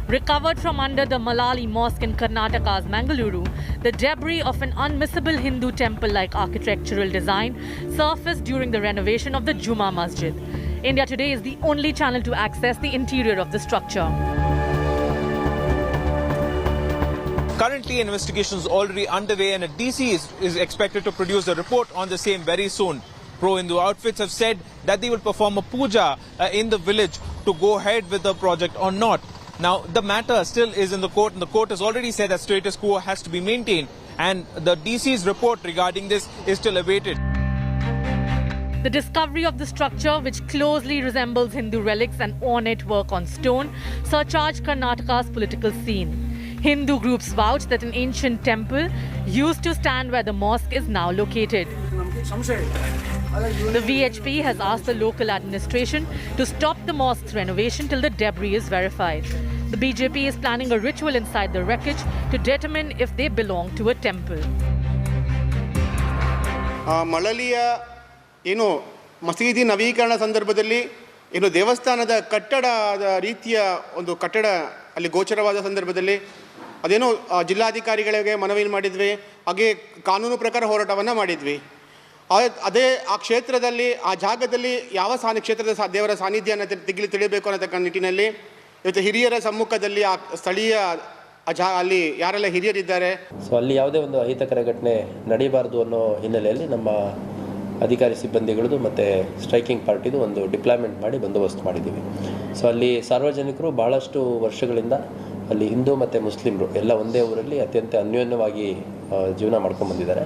Recovered from under the Malali Mosque in Karnataka's Mangaluru, the debris of an unmissable Hindu temple-like architectural design surfaced during the renovation of the Juma Masjid. India Today is the only channel to access the interior of the structure. Currently, investigations already underway, and a DC is expected to produce a report on the same very soon. Pro-Hindu outfits have said that they will perform a puja in the village to go ahead with the project or not. Now, the matter still is in the court, and the court has already said that status quo has to be maintained, and the DC's report regarding this is still awaited. The discovery of the structure, which closely resembles Hindu relics and ornate work on stone, surcharged Karnataka's political scene. Hindu groups vouch that an ancient temple used to stand where the mosque is now located. The VHP has asked the local administration to stop the mosque's renovation till the debris is verified. The BJP is planning a ritual inside the wreckage to determine if they belong to a temple. ಮಳಲಿಯ ಏನು ಮಸೀದಿ ನವೀಕರಣ ಸಂದರ್ಭದಲ್ಲಿ ಏನು ದೇವಸ್ಥಾನದ ಕಟ್ಟಡದ ರೀತಿಯ ಒಂದು ಕಟ್ಟಡ ಅಲ್ಲಿ ಗೋಚರವಾದ ಸಂದರ್ಭದಲ್ಲಿ ಅದೇನೋ ಜಿಲ್ಲಾಧಿಕಾರಿಗಳಿಗೆ ಮನವಿ ಮಾಡಿದ್ವಿ, ಹಾಗೆ ಕಾನೂನು ಪ್ರಕಾರ ಹೋರಾಟವನ್ನು ಮಾಡಿದ್ವಿ. ಅದೇ ಆ ಕ್ಷೇತ್ರದಲ್ಲಿ ಆ ಜಾಗದಲ್ಲಿ ಯಾವ ಕ್ಷೇತ್ರದ ದೇವರ ಸಾನ್ನಿಧ್ಯನ ತಿಳಿಬೇಕು ಅನ್ನತಕ್ಕ ನಿಟ್ಟಿನಲ್ಲಿ ಇವತ್ತು ಹಿರಿಯರ ಸಮ್ಮುಖದಲ್ಲಿ ಆ ಸ್ಥಳೀಯ ಅಲ್ಲಿ ಯಾರೆಲ್ಲ ಹಿರಿಯರಿದ್ದಾರೆ, ಸೊ ಅಲ್ಲಿ ಯಾವುದೇ ಒಂದು ಅಹಿತಕರ ಘಟನೆ ನಡೀಬಾರ್ದು ಅನ್ನೋ ಹಿನ್ನೆಲೆಯಲ್ಲಿ ನಮ್ಮ ಅಧಿಕಾರಿ ಸಿಬ್ಬಂದಿಗಳದ್ದು ಮತ್ತು ಸ್ಟ್ರೈಕಿಂಗ್ ಪಾರ್ಟಿದು ಒಂದು ಡಿಪ್ಲಾಯ್ಮೆಂಟ್ ಮಾಡಿ ಬಂದೋಬಸ್ತ್ ಮಾಡಿದ್ದೀವಿ. ಸೊ ಅಲ್ಲಿ ಸಾರ್ವಜನಿಕರು ಭಾಳಷ್ಟು ವರ್ಷಗಳಿಂದ ಅಲ್ಲಿ ಹಿಂದೂ ಮತ್ತು ಮುಸ್ಲಿಮರು ಎಲ್ಲ ಒಂದೇ ಊರಲ್ಲಿ ಅತ್ಯಂತ ಅನ್ಯೋನ್ಯವಾಗಿ ಜೀವನ ಮಾಡ್ಕೊಂಡು ಬಂದಿದ್ದಾರೆ.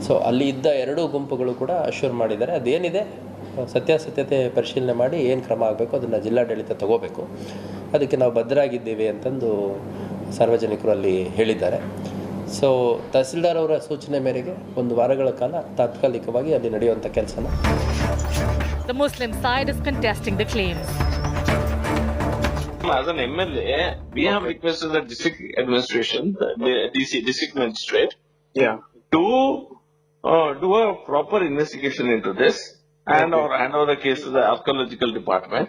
ಸೊ ಅಲ್ಲಿ ಇದ್ದ ಎರಡೂ ಗುಂಪುಗಳು ಕೂಡ ಅಶ್ಯೂರ್ ಮಾಡಿದ್ದಾರೆ, ಅದೇನಿದೆ ಸತ್ಯಾಸತ್ಯತೆ ಪರಿಶೀಲನೆ ಮಾಡಿ ಏನು ಕ್ರಮ ಆಗಬೇಕು ಅದನ್ನು ಜಿಲ್ಲಾಡಳಿತ ತಗೋಬೇಕು, ಅದಕ್ಕೆ ನಾವು ಬದ್ಧರಾಗಿದ್ದೇವೆ ಅಂತಂದು ಸಾರ್ವಜನಿಕರು ಅಲ್ಲಿ ಹೇಳಿದ್ದಾರೆ. ಸೊ ತಹಸೀಲ್ದಾರ್ ಅವರ ಸೂಚನೆ ಮೇರೆಗೆ ಒಂದು ವಾರಗಳ ಕಾಲ ತಾತ್ಕಾಲಿಕವಾಗಿ ಅಲ್ಲಿ ನಡೆಯುವಂಥ ಕೆಲಸನ. The Muslim side is contesting the claims. As an MLA, we have requested the district administration, the district magistrate, to do a proper investigation into this and or hand over the case to the archaeological department.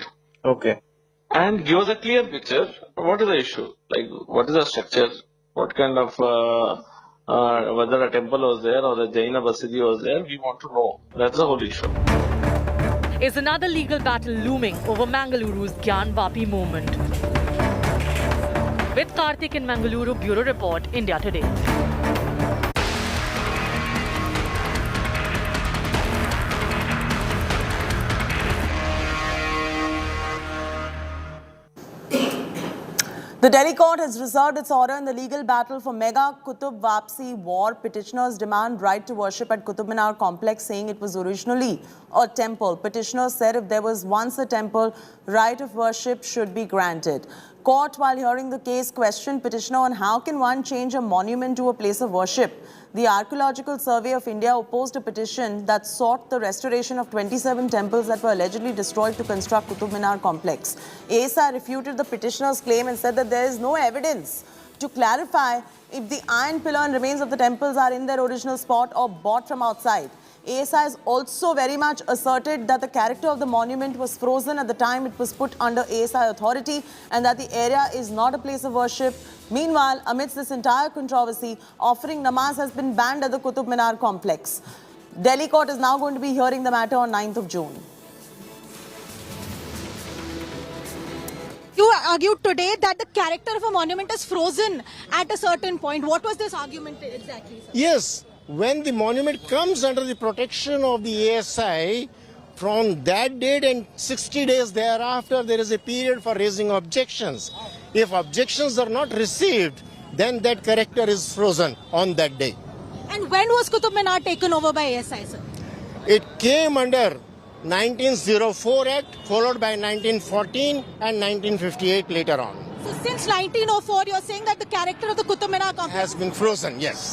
Okay. And give us a clear picture. What is the issue? Like, what is the structure? What kind of, whether a temple was there or a Jaina Basidi was there, we want to know. That's the whole issue. Is another legal battle looming over Mangaluru's Gyanvapi movement? With Karthik in Mangaluru, Bureau Report, India Today. The Delhi court has reserved its order in the legal battle for mega Qutub Wapsi war. Petitioners demand right to worship at Qutub Minar complex, saying it was originally a temple. Petitioners said if there was once a temple, right of worship should be granted. Court, while hearing the case, questioned petitioner on how can one change a monument to a place of worship. The Archaeological Survey of India opposed a petition that sought the restoration of 27 temples that were allegedly destroyed to construct Qutub Minar complex. ASI refuted the petitioner's claim and said that there is no evidence to clarify if the iron pillar and remains of the temples are in their original spot or bought from outside. ASI has also very much asserted that the character of the monument was frozen at the time it was put under ASI authority and that the area is not a place of worship. Meanwhile, amidst this entire controversy, offering namaz has been banned at the Qutub Minar complex. Delhi court is now going to be hearing the matter on 9th of June. You argued today that the character of a monument is frozen at a certain point. What was this argument exactly, sir? Yes, when the monument comes under the protection of the ASI, from that date and 60 days thereafter, there is a period for raising objections. If objections are not received, then that character is frozen on that day. And when was Qutub Minar taken over by ASI, sir? It came under 1904 Act, followed by 1914 and 1958 later on. So since 1904, you're saying that the character of the Qutub Minar complex has been frozen, yes.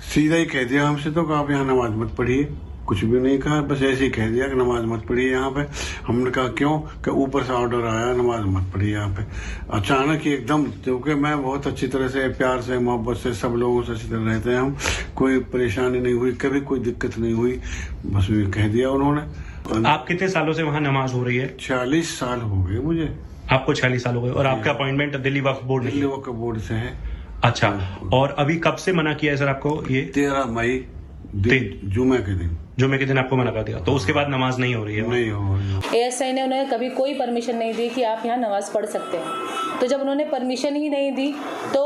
सीधा ही कह दिया हमसे तो आप यहाँ नमाज मत पढ़िए, कुछ भी नहीं कहा, बस ऐसे ही कह दिया कि नमाज मत पढ़िए यहाँ पे. हमने कहा क्यों, कि ऊपर से ऑर्डर आया नमाज मत पढ़िए यहाँ पे. अचानक ही एकदम, क्योंकि मैं बहुत अच्छी तरह से प्यार से मोहब्बत से सब लोगों से अच्छी तरह रहते हैं हम, कोई परेशानी नहीं हुई, कभी कोई दिक्कत नहीं हुई, बस ये कह दिया उन्होंने. आप कितने सालों से वहाँ नमाज हो रही है? 40 साल हो गए मुझे. आपको 40 साल हो गए और आपका अपॉइंटमेंट दिल्ली वक्फ बोर्ड से है. अच्छा, और अभी कब से मना किया है सर आपको? ये 13 मई जुमे के दिन आपको मना कर दिया, तो उसके बाद नमाज नहीं हो रही है? नहीं हो रही है. ASI ने उन्हें कभी कोई परमिशन नहीं दी कि आप यहाँ नमाज पढ़ सकते हैं. तो जब उन्होंने परमिशन ही नहीं दी तो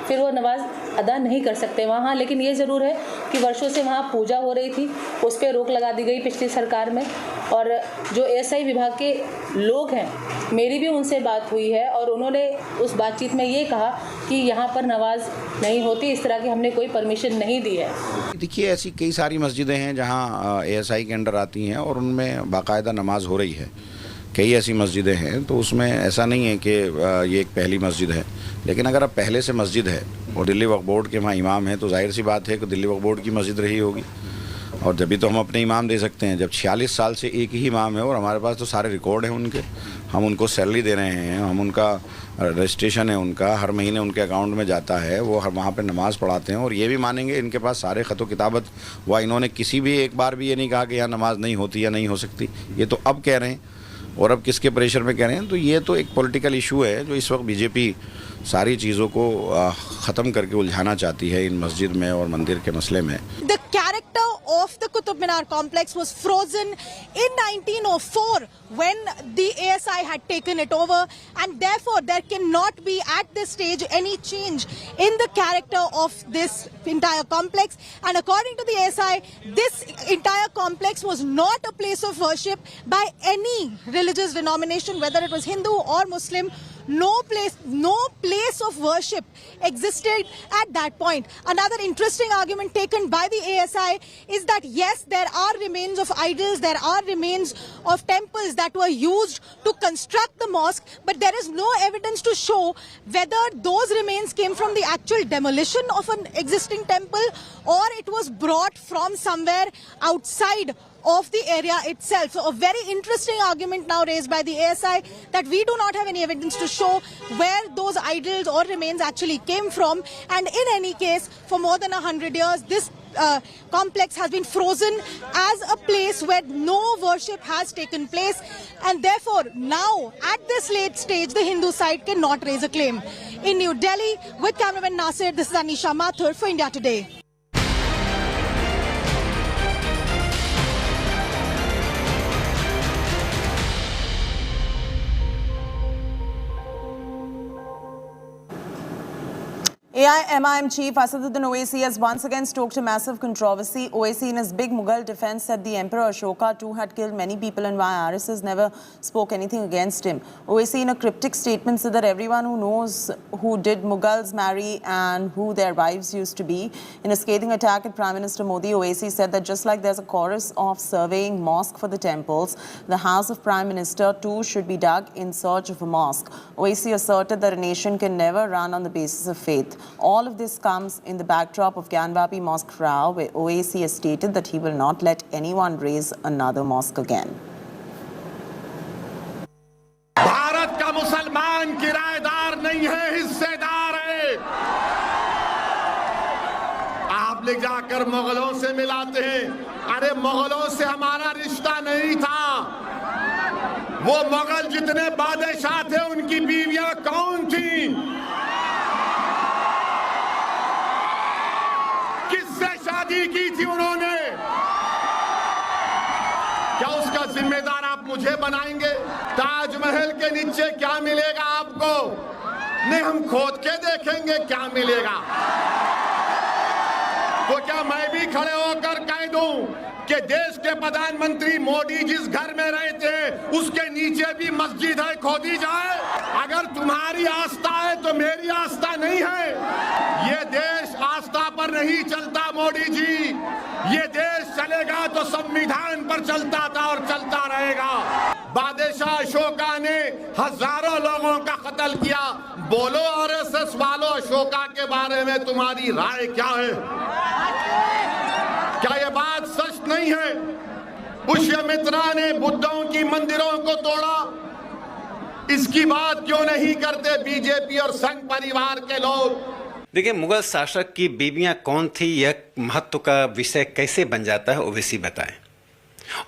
फिर वो नमाज अदा नहीं कर सकते वहाँ. लेकिन ये ज़रूर है कि वर्षों से वहाँ पूजा हो रही थी, उस पर रोक लगा दी गई पिछली सरकार में. और जो एएसआई विभाग के लोग हैं, मेरी भी उनसे बात हुई है और उन्होंने उस बातचीत में ये कहा कि यहाँ पर नमाज नहीं होती, इस तरह की हमने कोई परमिशन नहीं दी है। देखिए, ऐसी कई सारी मस्जिदें हैं जहाँ एएसआई के अंडर आती हैं और उनमें बाकायदा नमाज हो रही है। कई ऐसी मस्जिदें हैं, तो उसमें ऐसा नहीं है कि ये एक पहली मस्जिद है। लेकिन अगर अब पहले से मस्जिद है और दिल्ली वक्फ बोर्ड के वहाँ इमाम हैं, तो जाहिर सी बात है कि दिल्ली वक्फ बोर्ड की मस्जिद रही होगी, और जब भी तो हम अपने इमाम दे सकते हैं। जब 46 साल से एक ही इमाम है और हमारे पास तो सारे रिकॉर्ड हैं उनके, हम उनको सैलरी दे रहे हैं, हम उनका रजिस्ट्रेशन है, उनका हर महीने उनके अकाउंट में जाता है, वो हर वहाँ पे नमाज़ पढ़ाते हैं। और ये भी मानेंगे इनके पास सारे ख़त किताबत हुआ, इन्होंने किसी भी एक बार भी ये नहीं कहा कि यहाँ नमाज नहीं होती या नहीं हो सकती। ये तो अब कह रहे हैं, और अब किसके प्रेशर में कह रहे हैं। तो ये तो एक पॉलिटिकल इशू है जो इस वक्त बीजेपी सारी चीज़ों को ख़त्म करके उलझाना चाहती है इन मस्जिद में और मंदिर के मसले में। The character of the Qutub Minar complex was frozen in 1904 when the ASI had taken it over, and therefore there cannot be at this stage any change in the character of this entire complex. And according to the ASI, this entire complex was not a place of worship by any religious denomination, whether it was Hindu or Muslim. No place of worship existed at that point. Another interesting argument taken by the ASI is that yes, there are remains of idols, there are remains of temples that were used to construct the mosque, but there is no evidence to show whether those remains came from the actual demolition of an existing temple or it was brought from somewhere outside of the area itself. So a very interesting argument now raised by the ASI that we do not have any evidence to show where those idols or remains actually came from, and in any case for more than 100 years this complex has been frozen as a place where no worship has taken place, and therefore now at this late stage the Hindu side cannot raise a claim. In New Delhi with cameraman Nasir, this is Anisha Mathur for India Today. AIMIM chief Asaduddin Owaisi has once again stoked a massive controversy. Owaisi in his big Mughal defense said the Emperor Ashoka too had killed many people and why RSS never spoke anything against him. Owaisi in a cryptic statement said that everyone who knows who did Mughals marry and who their wives used to be. In a scathing attack at Prime Minister Modi, Owaisi said that just like there's a chorus of surveying mosque for the temples, the house of Prime Minister too should be dug in search of a mosque. Owaisi asserted that a nation can never run on the basis of faith. All of this comes in the backdrop of Gyanvapi Mosque row, where Owaisi has stated that he will not let anyone raise another mosque again. Bharat का मुसलमान किराएदार नहीं है, हिस्सेदार है। आप ले जाकर मुगलों से मिलाते हैं, अरे मुगलों से हमारा रिश्ता नहीं था। वो मुगल जितने बादशाह थे उनकी बीवियां कौन थी? शादी की थी उन्होंने? क्या उसका जिम्मेदार आप मुझे बनाएंगे? ताजमहल के नीचे क्या मिलेगा आपको? नहीं, हम खोद के देखेंगे क्या मिलेगा। तो क्या मैं भी खड़े होकर कह दूं कि देश के प्रधानमंत्री मोदी जिस घर में रहते हैं उसके नीचे भी मस्जिद है, खोदी जाए? अगर तुम्हारी आस्था है तो मेरी आस्था नहीं है। ये देश आस्था पर नहीं चलता मोदी जी, ये देश चलेगा तो संविधान पर चलता था और चलता रहेगा। बादशाह अशोका ने हजारों लोगों का कत्ल किया। बोलो आरएसएस वालों, अशोका के बारे में तुम्हारी राय क्या है? क्या ये बात सच नहीं है? पुष्यमित्रा ने बुद्धों की मंदिरों को तोड़ा, इसकी बात क्यों नहीं करते बीजेपी और संघ परिवार के लोग? देखिए, मुगल शासक की बीवियां कौन थी, यह महत्व का विषय कैसे बन जाता है, ओवैसी बताएं।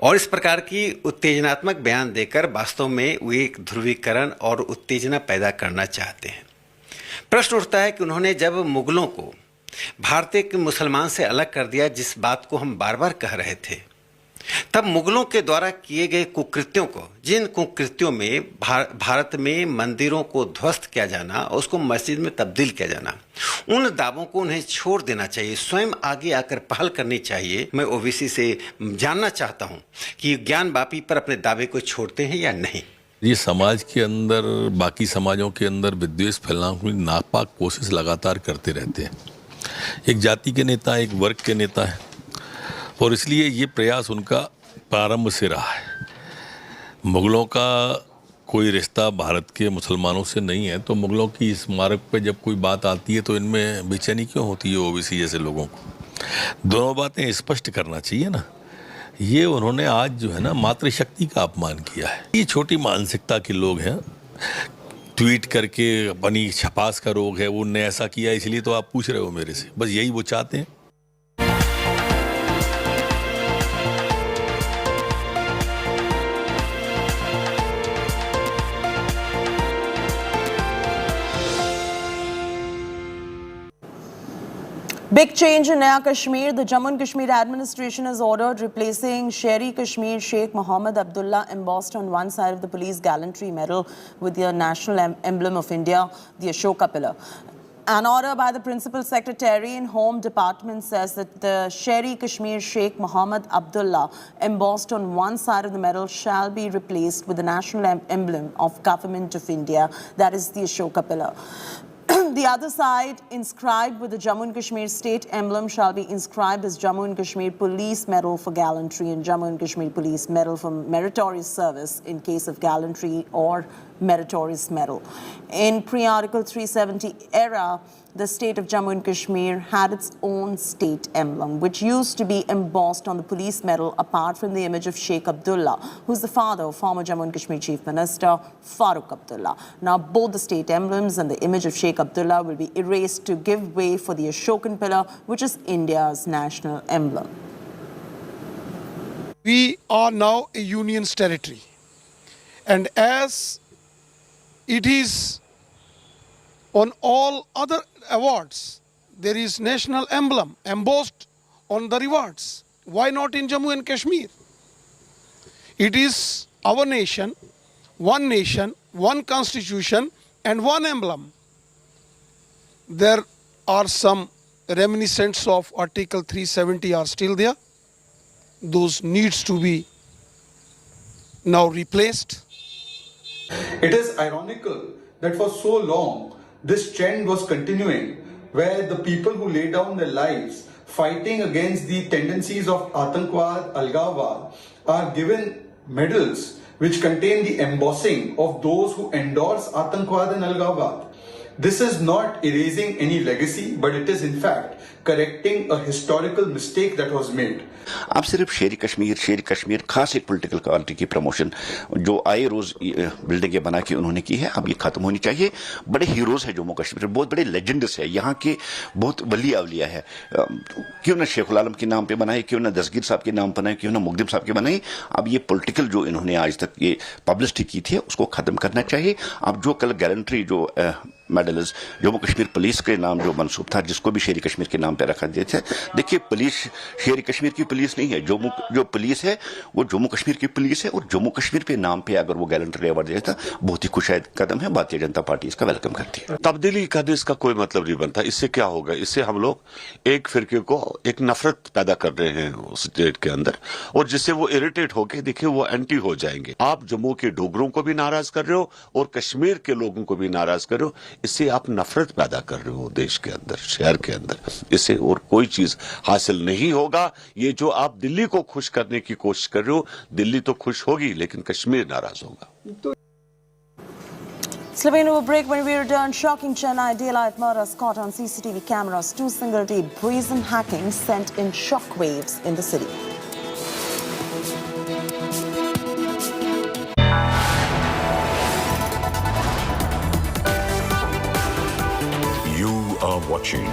और इस प्रकार की उत्तेजनात्मक बयान देकर वास्तव में वे एक ध्रुवीकरण और उत्तेजना पैदा करना चाहते हैं। प्रश्न उठता है कि उन्होंने जब मुगलों को भारतीय के मुसलमान से अलग कर दिया, जिस बात को हम बार बार कह रहे थे, तब मुगलों के द्वारा किए गए कुकृत्यों को, जिन कुकृत्यों में भारत में मंदिरों को ध्वस्त किया जाना और उसको मस्जिद में तब्दील किया जाना, उन दावों को उन्हें छोड़ देना चाहिए, स्वयं आगे आकर पहल करनी चाहिए। मैं ओवैसी से जानना चाहता हूं कि ज्ञानवापी पर अपने दावे को छोड़ते हैं या नहीं। ये समाज के अंदर, बाकी समाजों के अंदर विद्वेष फैलाने की नापाक कोशिश लगातार करते रहते हैं। एक जाति के नेता, एक वर्ग के नेता है, और इसलिए ये प्रयास उनका प्रारंभ से रहा है। मुगलों का कोई रिश्ता भारत के मुसलमानों से नहीं है, तो मुगलों की इस मार्ग पे जब कोई बात आती है तो इनमें बेचैनी क्यों होती है ओवैसी जैसे लोगों को? दोनों बातें स्पष्ट करना चाहिए ना। ये उन्होंने आज जो है ना मातृशक्ति का अपमान किया है। ये छोटी मानसिकता के लोग हैं, ट्वीट करके अपनी छपास का रोग है, उनने ऐसा किया इसलिए तो आप पूछ रहे हो मेरे से, बस यही वो चाहते हैं। Big change in Naya Kashmir. The Jammu and Kashmir administration has ordered replacing Sheri Kashmir Sheikh Mohammed Abdullah embossed on one side of the police gallantry medal with the national emblem of India, the Ashoka pillar. An order by the Principal Secretary in Home Department says that the Sheri Kashmir Sheikh Mohammed Abdullah embossed on one side of the medal shall be replaced with the national emblem of Government of India, that is the Ashoka pillar. The other side, inscribed with the Jammu and Kashmir state emblem, shall be inscribed as Jammu and Kashmir Police Medal for Gallantry and Jammu and Kashmir Police Medal for Meritorious Service in case of gallantry or meritorious medal. In pre-Article 370 era, the state of Jammu and Kashmir had its own state emblem, which used to be embossed on the police medal apart from the image of Sheikh Abdullah, who's the father of former Jammu and Kashmir Chief Minister Farooq Abdullah. Now, both the state emblems and the image of Sheikh Abdullah will be erased to give way for the Ashokan pillar, which is India's national emblem. We are now a union's territory, and as it is on all other awards, there is national emblem embossed on the rewards. Why not in Jammu and Kashmir? It is our nation, one constitution and one emblem. There are some reminiscents of Article 370 are still there. Those needs to be now replaced. It is ironical that for so long this trend was continuing, where the people who lay down their lives fighting against the tendencies of Atankwad, Algawad are given medals which contain the embossing of those who endorse Atankwad and Algawad. This is not erasing any legacy, but it is in fact correcting a historical mistake that was made. अब सिर्फ शेरी कश्मीर खास एक political party की promotion जो आए रोज बिल्डिंगें बना के उन्होंने की है, अब ये खत्म होनी चाहिए। बड़े हीरोज हैं जम्मू कश्मीर, बहुत बड़े लेजेंड्स है, यहाँ के बहुत वली अवलिया है। क्यों ना शेखुल आलम के नाम पे बनाए, क्यों ना दस्तगीर साहब के नाम बनाए, क्यों ना मुकद्दम साहब के बनाए। अब ये पॉलिटिकल जो इन्होंने आज तक ये पब्लिसिटी की थी उसको खत्म करना चाहिए। अब जो कल गैलेंट्री जो मेडल्स जम्मू कश्मीर पुलिस के नाम जो मनसूब था, जिसको भी शेरी कश्मीर के नाम पे रखा दिया था, देखिए पुलिस शेरी कश्मीर की पुलिस नहीं है, जो पुलिस है वो जम्मू कश्मीर की पुलिस है, और जम्मू कश्मीर पे नाम पे अगर वो गैलेंट्री अवार्ड दिया था, बहुत ही खुशायद कदम है। भारतीय जनता पार्टी इसका वेलकम करती है। तब्दीली करने इसका कोई मतलब नहीं बनता। इससे क्या होगा? इससे हम लोग एक फिरके को एक नफरत पैदा कर रहे हैं उस स्टेट के अंदर, और जिससे वो इरिटेट होके देखिए वो एंटी हो जाएंगे। आप जम्मू के डोगरों को भी नाराज कर रहे हो और कश्मीर के लोगों को भी नाराज कर रहे हो। इससे आप नफरत पैदा कर रहे हो देश के अंदर, शहर के अंदर। इससे और कोई चीज हासिल नहीं होगा। ये जो आप दिल्ली को खुश करने की कोशिश कर रहे हो, दिल्ली तो खुश होगी लेकिन कश्मीर नाराज होगा। Slipping into a break, when we return, shocking Chennai daylight murders caught on CCTV cameras. 2 single-day brazen hackings sent in shockwaves in the city. You are watching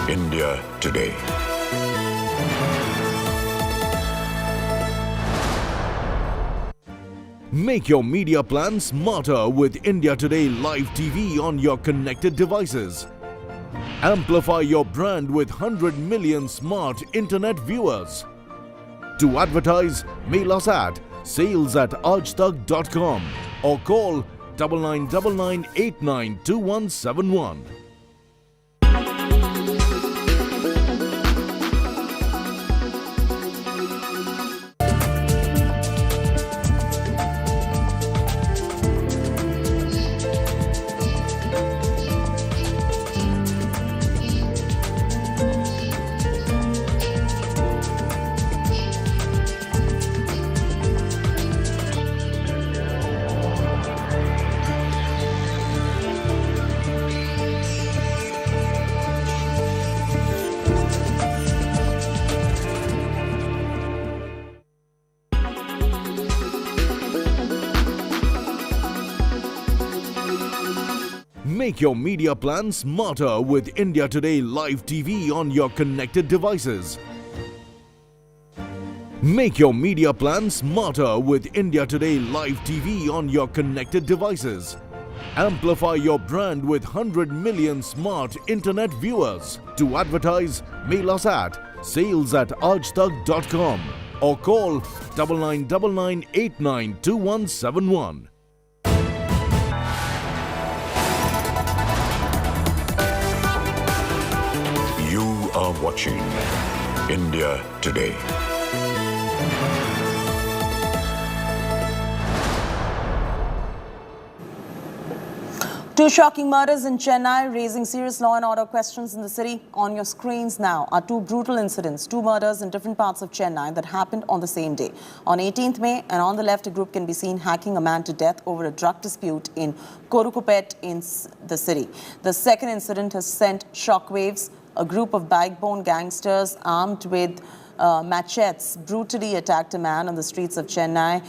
India Today. Make your media plan smarter with India Today Live TV on your connected devices. Amplify your brand with 100 million smart internet viewers. To advertise, mail us at sales@ajtak.com or call 9999892171. Make your media plan smarter with India Today Live TV on your connected devices. Make your media plan smarter with India Today Live TV on your connected devices. Amplify your brand with 100 million smart internet viewers. To advertise, mail us at sales@ajtak.com or call 9999892171. You are watching India Today. Two shocking murders in Chennai, raising serious law and order questions in the city. On your screens now are two brutal incidents, two murders in different parts of Chennai that happened on the same day. On 18th May, and on the left, a group can be seen hacking a man to death over a drug dispute in Korukupet in the city. The second incident has sent shockwaves. A group of bike-borne gangsters armed with machetes brutally attacked a man on the streets of Chennai.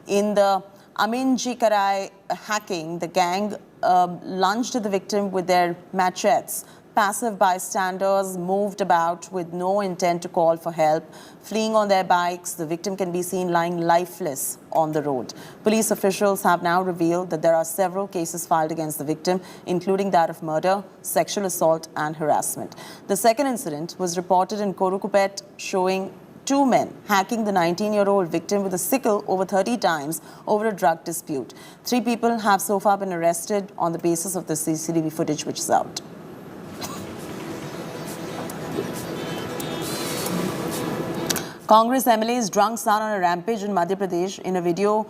In the Aminjikarai hacking, the gang lunged at the victim with their machetes. Passive bystanders moved about with no intent to call for help. Fleeing on their bikes, the victim can be seen lying lifeless on the road. Police officials have now revealed that there are several cases filed against the victim, including that of murder, sexual assault and harassment. The second incident was reported in Korukupet, showing two men hacking the 19-year-old victim with a sickle over 30 times over a drug dispute. 3 people have so far been arrested on the basis of the CCTV footage which is out. Congress MLA's drunk son on a rampage in Madhya Pradesh. In a video,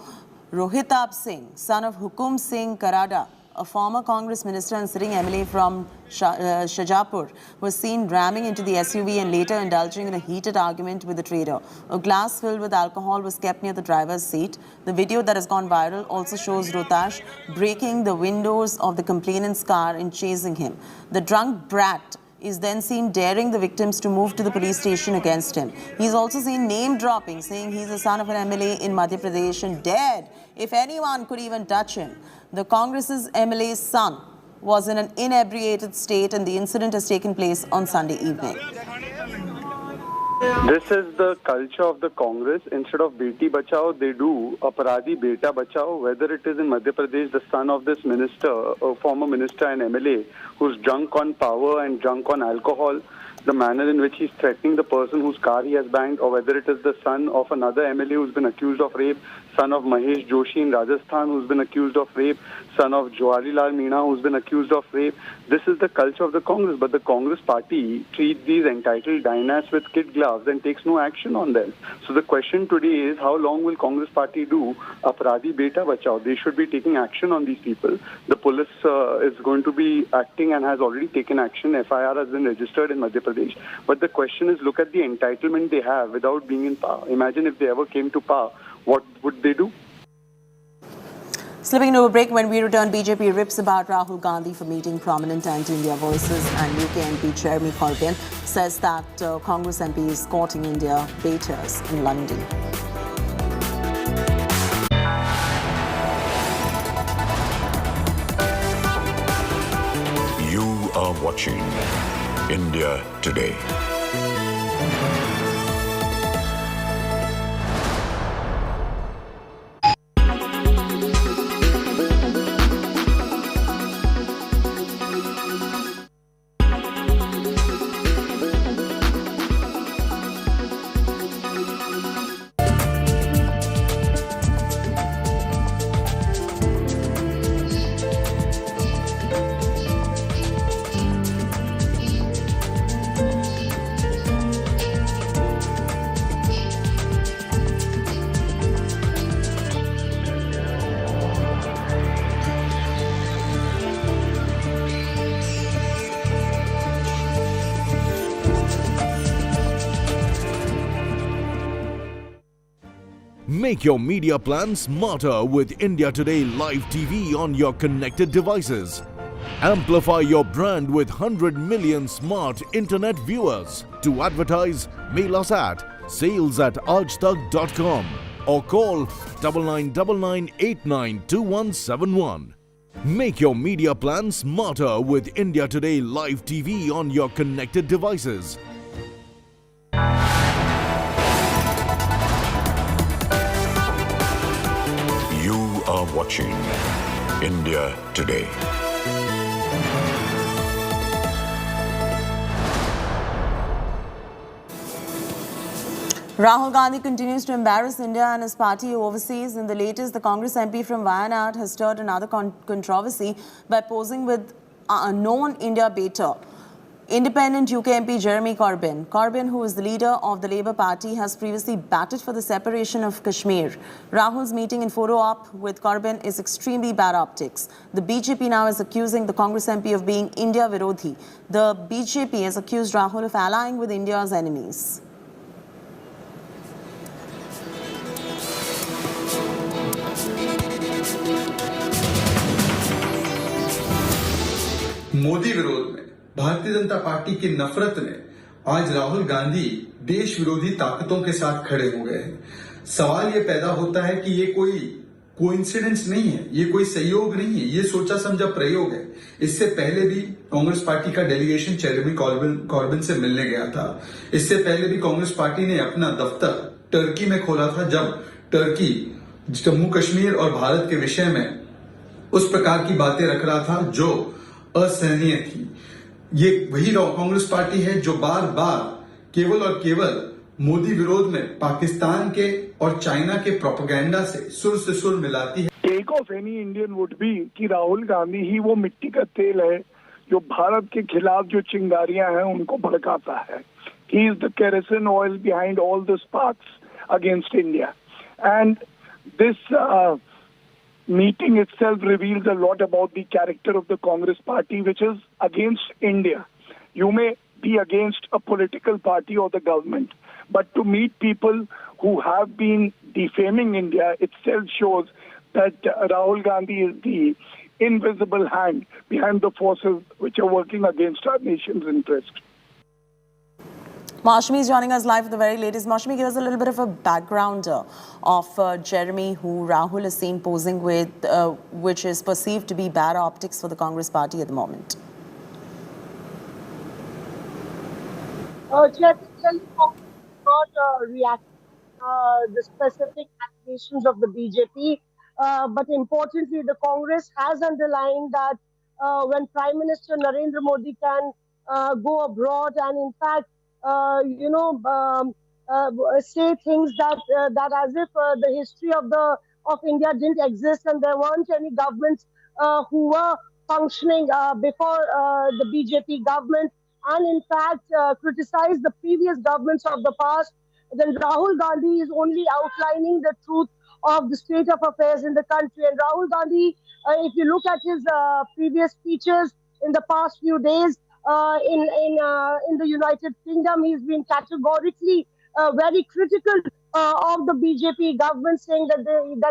Rohitab Singh, son of Hukum Singh Karada, a former Congress minister and sitting MLA from Shajapur, was seen ramming into the SUV and later indulging in a heated argument with the trader. A glass filled with alcohol was kept near the driver's seat. The video that has gone viral also shows Rohtash breaking the windows of the complainant's car in chasing him. The drunk brat is then seen daring the victims to move to the police station against him. He's also seen name-dropping, saying he's the son of an MLA in Madhya Pradesh and dared if anyone could even touch him. The Congress's MLA's son was in an inebriated state and the incident has taken place on Sunday evening. This is the culture of the Congress. Instead of Beti Bachao, they do Aparadi Beta Bachao. Whether it is in Madhya Pradesh, the son of this minister, a former minister and MLA, who's drunk on power and drunk on alcohol, the manner in which he's threatening the person whose car he has banged, or whether it is the son of another MLA who's been accused of rape, son of Mahesh Joshi in Rajasthan who's been accused of rape, son of Jawaharlal Meena who's been accused of rape. This is the culture of the Congress, but the Congress party treats these entitled dynasts with kid gloves and takes no action on them. So the question today is, how long will Congress party do Aparadi Beta Bachao? They should be taking action on these people. The police is going to be acting and has already taken action. FIR has been registered in Madhya Pradesh. But the question is, look at the entitlement they have without being in power. Imagine if they ever came to power, what would they do? Slipping into a break. When we return, BJP rips about Rahul Gandhi for meeting prominent anti-India voices, and UK MP Jeremy Corbyn says that Congress MP is courting India baiters in London. You are watching India Today. Make your media plan smarter with India Today Live TV on your connected devices. Amplify your brand with 100 million smart internet viewers. To advertise, mail us at sales@ajtak.com or call 9999892171. Make your media plan smarter with India Today Live TV on your connected devices. You are watching India Today. Rahul Gandhi continues to embarrass India and his party overseas. In the latest, the Congress MP from Wayanad has stirred another controversy by posing with a known India baiter, independent UK MP Jeremy Corbyn. Corbyn, who is the leader of the Labour Party, has previously batted for the separation of Kashmir. Rahul's meeting and photo op with Corbyn is extremely bad optics. The BJP now is accusing the Congress MP of being India Virodhi. The BJP has accused Rahul of allying with India's enemies. Modi विरोध में Bharatiya Janata party की नफरत में आज राहुल गांधी देश विरोधी ताकतों के साथ खड़े हो गए हैं। सवाल ये पैदा होता है कि ये कोई कोइंसिडेंस नहीं है, ये कोई संयोग नहीं है, ये सोचा समझा प्रयोग है। इससे पहले भी कांग्रेस पार्टी का डेलीगेशन जेरेमी कॉर्बिन से मिलने गया था। इससे पहले भी कांग्रेस पार्टी ने अपना दफ्तर टर्की में खोला था, जब टर्की जम्मू कश्मीर और भारत के विषय में उस प्रकार की बातें रख रहा था जो असहनीय थी। ये वही कांग्रेस पार्टी है जो बार बार केवल और केवल मोदी विरोध में पाकिस्तान के और चाइना के प्रोपेगेंडा से सुर मिलाती है। Take off any Indian would be कि राहुल गांधी ही वो मिट्टी का तेल है जो भारत के खिलाफ जो चिंगारियां हैं उनको भड़काता है। He is the kerosene oil behind all the sparks against India and this meeting itself reveals a lot about the character of the Congress party, which is against India. You may be against a political party or the government, but to meet people who have been defaming India itself shows that Rahul Gandhi is the invisible hand behind the forces which are working against our nation's interest. Mashmi is joining us live for the very latest. Mashmi, give us a little bit of a background of Jeremy, who Rahul is seen posing with, which is perceived to be bad optics for the Congress party at the moment. Chairman, not react the specific accusations of the BJP, but importantly, the Congress has underlined that when Prime Minister Narendra Modi can go abroad and in fact say things that as if the history of India didn't exist and there weren't any governments who were functioning before the BJP government, and in fact criticize the previous governments of the past, then Rahul Gandhi is only outlining the truth of the state of affairs in the country. And Rahul Gandhi, if you look at his previous speeches in the past few days, in the United Kingdom, he's been categorically very critical of the BJP government, saying that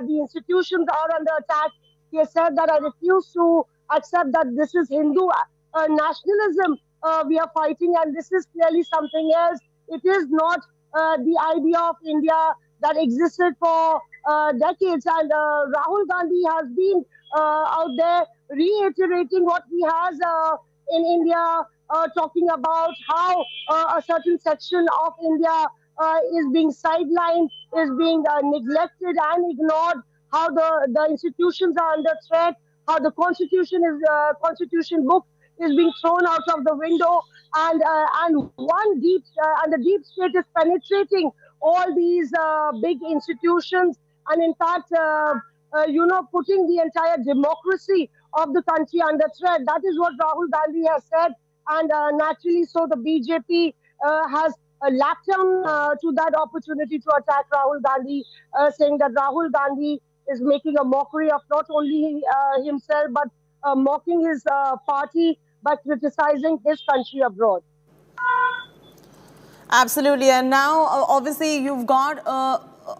the institutions are under attack. He has said that I refuse to accept that this is Hindu nationalism we are fighting, and this is clearly something else. It is not the idea of India that existed for decades, and Rahul Gandhi has been out there reiterating what he has in India, talking about how a certain section of India is being sidelined, is being neglected and ignored, how the institutions are under threat, how the constitution book is being thrown out of the window, and the deep state is penetrating all these big institutions, and in fact, putting the entire democracy of the country under threat. That is what Rahul Gandhi has said, and naturally so the BJP has latched on to that opportunity to attack Rahul Gandhi, saying that Rahul Gandhi is making a mockery of not only himself but mocking his party by criticizing his country abroad. Absolutely, and now obviously you've got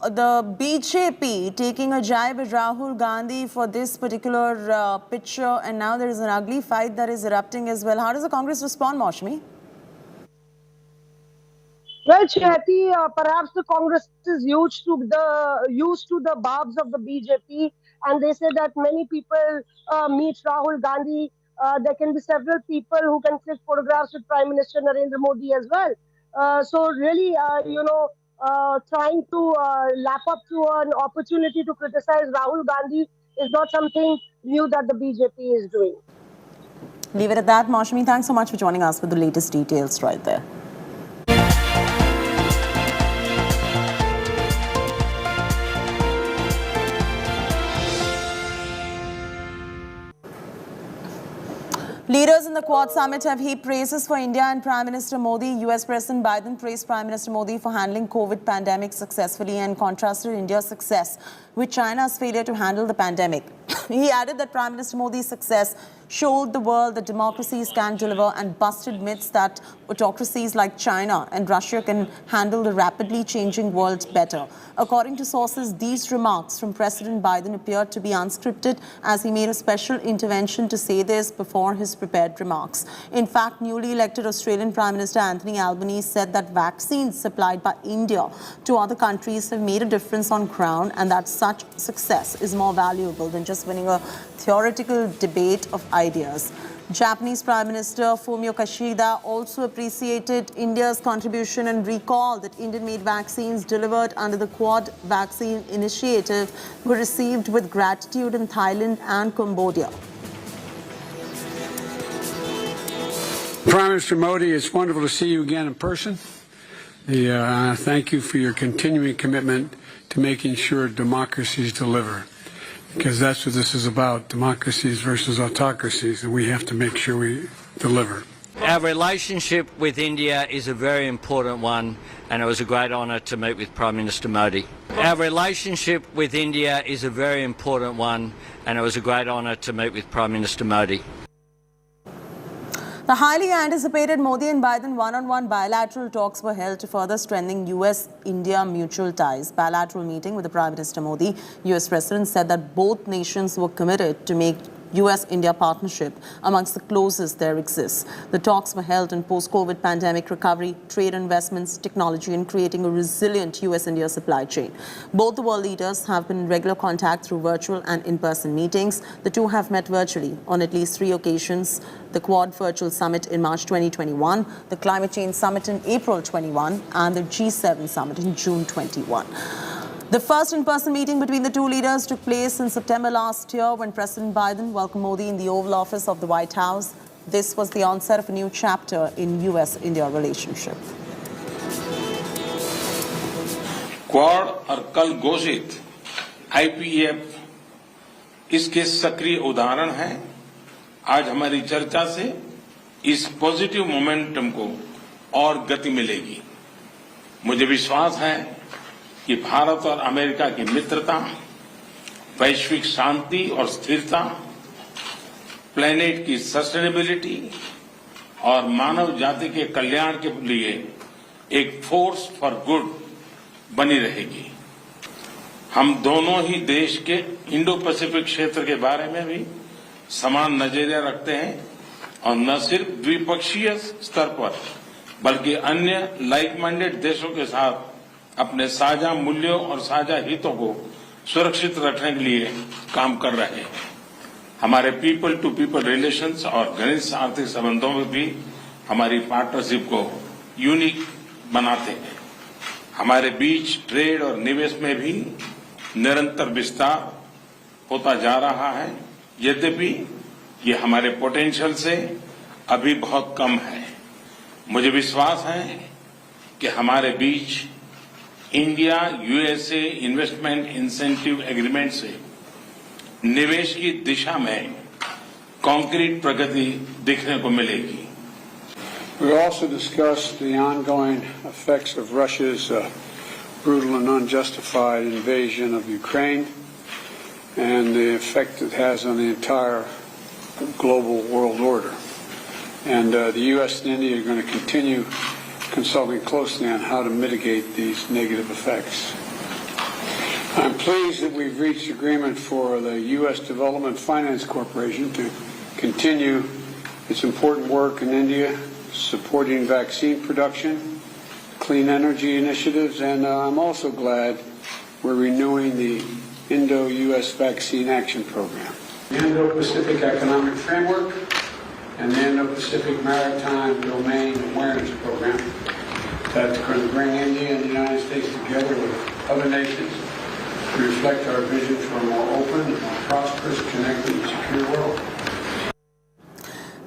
the BJP taking a jibe at Rahul Gandhi for this particular picture, and now there is an ugly fight that is erupting as well. How does the Congress respond, Mashmi? Well, Chaiti, perhaps the Congress is used to the barbs of the BJP, and they say that many people meet Rahul Gandhi. There can be several people who can click photographs with Prime Minister Narendra Modi as well. So really, trying to lap up to an opportunity to criticize Rahul Gandhi is not something new that the BJP is doing. Leave it at that. Maushami, thanks so much for joining us with the latest details right there. Leaders in the Quad Summit have heaped praises for India and Prime Minister Modi. US President Biden praised Prime Minister Modi for handling COVID pandemic successfully and contrasted India's success with China's failure to handle the pandemic. He added that Prime Minister Modi's success showed the world that democracies can deliver and busted myths that autocracies like China and Russia can handle the rapidly changing world better. According to sources, these remarks from President Biden appeared to be unscripted, as he made a special intervention to say this before his prepared remarks. In fact, newly elected Australian Prime Minister Anthony Albanese said that vaccines supplied by India to other countries have made a difference on ground, and that such success is more valuable than just winning a theoretical debate of ideas. Japanese Prime Minister Fumio Kishida also appreciated India's contribution and recalled that Indian-made vaccines delivered under the Quad Vaccine Initiative were received with gratitude in Thailand and Cambodia. Prime Minister Modi, it's wonderful to see you again in person. Thank you for your continuing commitment to making sure democracies deliver, because that's what this is about, democracies versus autocracies, and we have to make sure we deliver. Our relationship with India is a very important one, and it was a great honour to meet with Prime Minister Modi. Our relationship with India is a very important one, and it was a great honour to meet with Prime Minister Modi. The highly anticipated Modi and Biden one-on-one bilateral talks were held to further strengthen US-India mutual ties. Bilateral meeting with the Prime Minister Modi, US President said that both nations were committed to make US-India partnership amongst the closest there exists. The talks were held on post-COVID pandemic recovery, trade investments, technology, and creating a resilient US-India supply chain. Both the world leaders have been in regular contact through virtual and in-person meetings. The two have met virtually on at least 3 occasions: the Quad Virtual Summit in March 2021, the Climate Change Summit in April 21, and the G7 Summit in June 21. The first in-person meeting between the two leaders took place in September last year when President Biden welcomed Modi in the Oval Office of the White House. This was the onset of a new chapter in US-India relationship. Quad और कल घोषित IPEF इसके सक्रिय उदाहरण हैं। आज हमारी चर्चा से इस पॉजिटिव मोमेंटम को और गति मिलेगी। मुझे विश्वास है कि भारत और अमेरिका की मित्रता, वैश्विक शांति और स्थिरता, प्लेनेट की सस्टेनेबिलिटी और मानव जाति के कल्याण के लिए एक फोर्स फॉर गुड बनी रहेगी। हम दोनों ही देश के इंडो पैसिफिक क्षेत्र के बारे में भी समान नजरिया रखते हैं और न सिर्फ द्विपक्षीय स्तर पर बल्कि अन्य लाइक माइंडेड देशों के साथ अपने साझा मूल्यों और साझा हितों को सुरक्षित रखने के लिए काम कर रहे हैं। हमारे पीपल टू पीपल रिलेशंस और घनिष्ठ आर्थिक संबंधों में भी हमारी पार्टनरशिप को यूनिक बनाते हैं। हमारे बीच ट्रेड और निवेश में भी निरंतर विस्तार होता जा रहा है, यद्यपि ये हमारे पोटेंशियल से अभी बहुत कम है। मुझे विश्वास है कि हमारे बीच India USA investment incentive agreement से निवेश की दिशा में कॉन्क्रीट प्रगति देखने को मिलेगी। We also discussed the ongoing effects of Russia's brutal and unjustified invasion of Ukraine and the effect it has on the entire global world order. And the U.S. and India are going to continue consulting closely on how to mitigate these negative effects. I'm pleased that we've reached agreement for the U.S. Development Finance Corporation to continue its important work in India, supporting vaccine production, clean energy initiatives, and I'm also glad we're renewing the Indo-U.S. Vaccine Action Program, the Indo-Pacific Economic Framework, and the Indo-Pacific Maritime Domain Awareness Program that's going to bring India and the United States together with other nations to reflect our vision for a more open, more prosperous, connected, and secure world.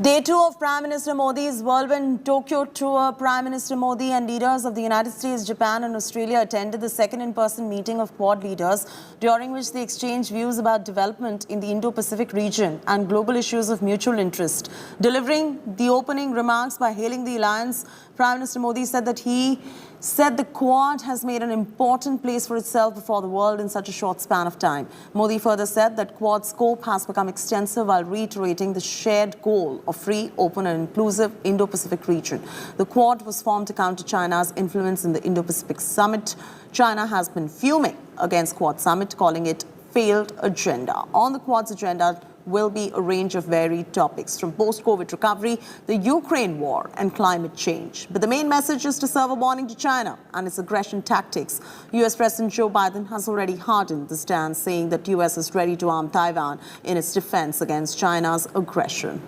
Day 2 of Prime Minister Modi's whirlwind Tokyo tour. Prime Minister Modi and leaders of the United States, Japan and Australia attended the second in-person meeting of Quad leaders, during which they exchanged views about development in the Indo-Pacific region and global issues of mutual interest. Delivering the opening remarks by hailing the alliance, Prime Minister Modi said that he said the Quad has made an important place for itself before the world in such a short span of time. Modi further said that Quad scope has become extensive while reiterating the shared goal of free, open and inclusive Indo-Pacific region. The Quad was formed to counter China's influence in the Indo-Pacific summit. China has been fuming against Quad summit, calling it failed agenda. On the Quad's agenda will be a range of varied topics, from post-COVID recovery, the Ukraine war and climate change. But the main message is to serve a warning to China and its aggression tactics. US President Joe Biden has already hardened the stance, saying that US is ready to arm Taiwan in its defense against China's aggression.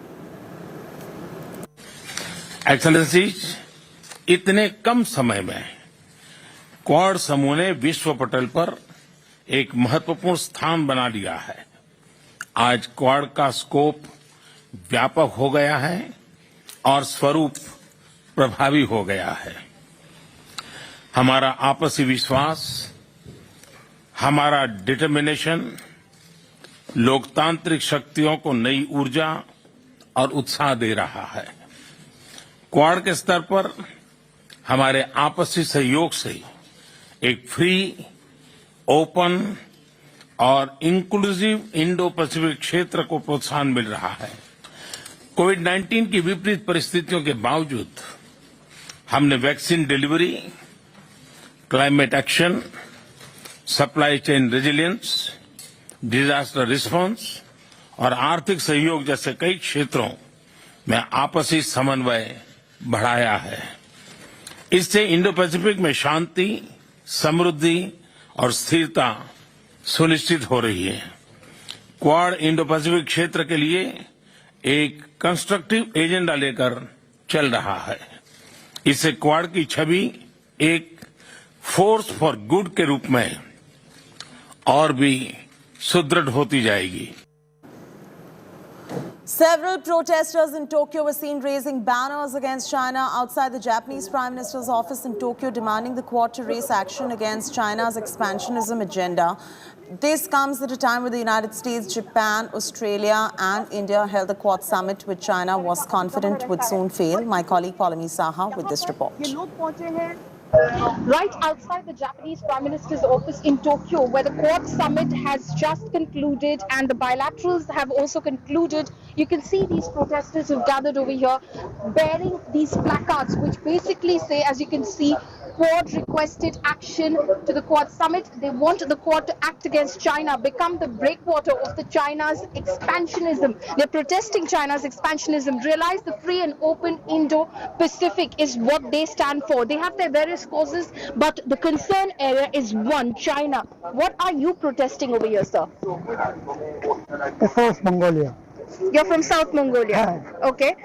Excellencies, इतने कम समय में quad समूह ने विश्व पटल पर एक महत्वपूर्ण स्थान बना लिया है। आज क्वाड का स्कोप व्यापक हो गया है और स्वरूप प्रभावी हो गया है। हमारा आपसी विश्वास, हमारा डिटर्मिनेशन लोकतांत्रिक शक्तियों को नई ऊर्जा और उत्साह दे रहा है। क्वाड के स्तर पर हमारे आपसी सहयोग से एक फ्री, ओपन और इंक्लूसिव इंडो पैसिफिक क्षेत्र को प्रोत्साहन मिल रहा है। कोविड-19 की विपरीत परिस्थितियों के बावजूद हमने vaccine delivery, climate action, supply chain resilience, disaster response और आर्थिक सहयोग जैसे कई क्षेत्रों में आपसी समन्वय बढ़ाया है। इससे इंडो पैसिफिक में शांति, समृद्धि और स्थिरता सुनिश्चित हो रही है। क्वाड इंडो पैसिफिक क्षेत्र के लिए एक कंस्ट्रक्टिव एजेंडा लेकर चल रहा है। इससे क्वाड की छवि एक फोर्स फॉर गुड के रूप में और भी सुदृढ़ होती जाएगी। Several protesters in Tokyo were seen raising banners against China outside the Japanese Prime Minister's office in Tokyo, demanding the Quad to raise action against China's expansionism agenda. This comes at a time where the United States, Japan, Australia and India held the Quad summit, which China was confident would soon fail. My colleague Paulami Saha with this report. Right outside the Japanese Prime Minister's office in Tokyo, where the Quad summit has just concluded and the bilaterals have also concluded, you can see these protesters who've gathered over here bearing these placards which basically say, as you can see, Quad requested action to the Quad summit. They want the Quad to act against China, become the breakwater of the China's expansionism. They're protesting China's expansionism. Realize the free and open Indo-Pacific is what they stand for. They have their various causes, but the concern area is one, China. What are you protesting over here, sir? South Mongolia. You're from South Mongolia. Okay.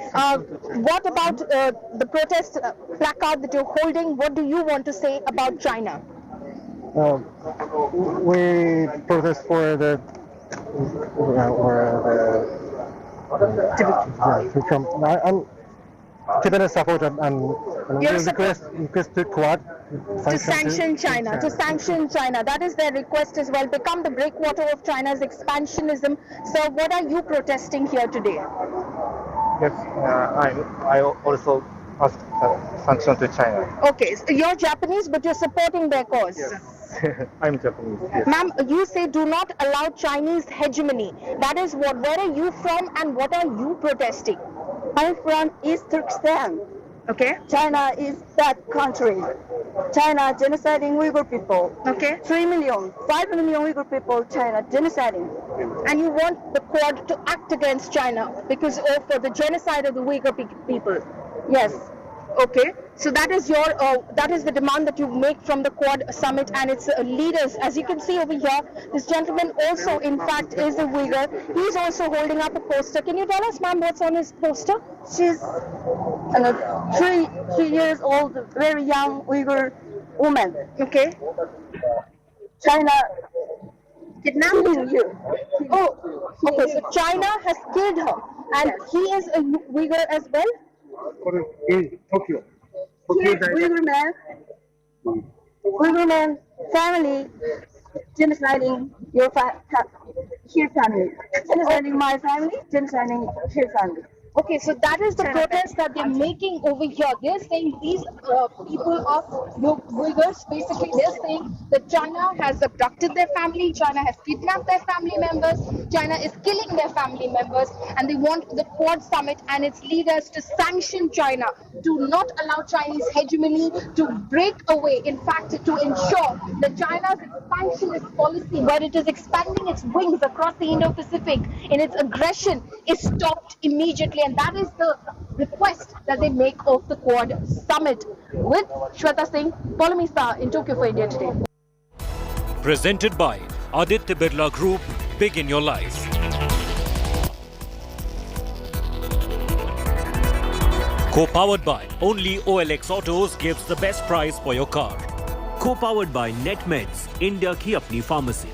What about the protest placard that you're holding? What do you want to say about China? We protest for the Tibetan support and request to Quad to sanction China. To sanction China. That is their request as well. Become the breakwater of China's expansionism. So, what are you protesting here today? Yes, I also asked sanction to China. Okay, so you're Japanese, but you're supporting their cause. Yes. I'm Japanese. Yes. Ma'am, you say do not allow Chinese hegemony. That is what. Where are you from, and what are you protesting? I'm from East Turkestan. Okay. China is that country. China genociding Uyghur people. Okay. 3 million, 5 million Uyghur people, China genociding. And you want the Quad to act against China because of the genocide of the Uyghur people? Yes. Okay. So that is the demand that you make from the Quad Summit and its leaders. As you can see over here, this gentleman also, in fact, is a Uyghur. He's also holding up a poster. Can you tell us, ma'am, what's on his poster? She's 3 years old, very young Uyghur woman. Okay. China kidnapping you. Oh, okay. So China has killed her, and he is a Uyghur as well. Tokyo. Uyghur man family genociding your his family. Genociding my family, genociding his family. Okay, so that is the protest that they're making over here. They're saying these people of Uyghurs, basically they're saying that China has abducted their family, China has kidnapped their family members, China is killing their family members, and they want the Quad Summit and its leaders to sanction China, to not allow Chinese hegemony to break away, in fact to ensure that China's expansionist policy, where it is expanding its wings across the Indo-Pacific in its aggression, is stopped immediately. And that is the request that they make of the Quad Summit. With Shweta Singh, Polemista in Tokyo for India Today. Presented by Aditya Birla Group, Big in Your Life. Co-powered by only OLX Autos gives the best price for your car. Co-powered by NetMeds, India की अपनी pharmacy.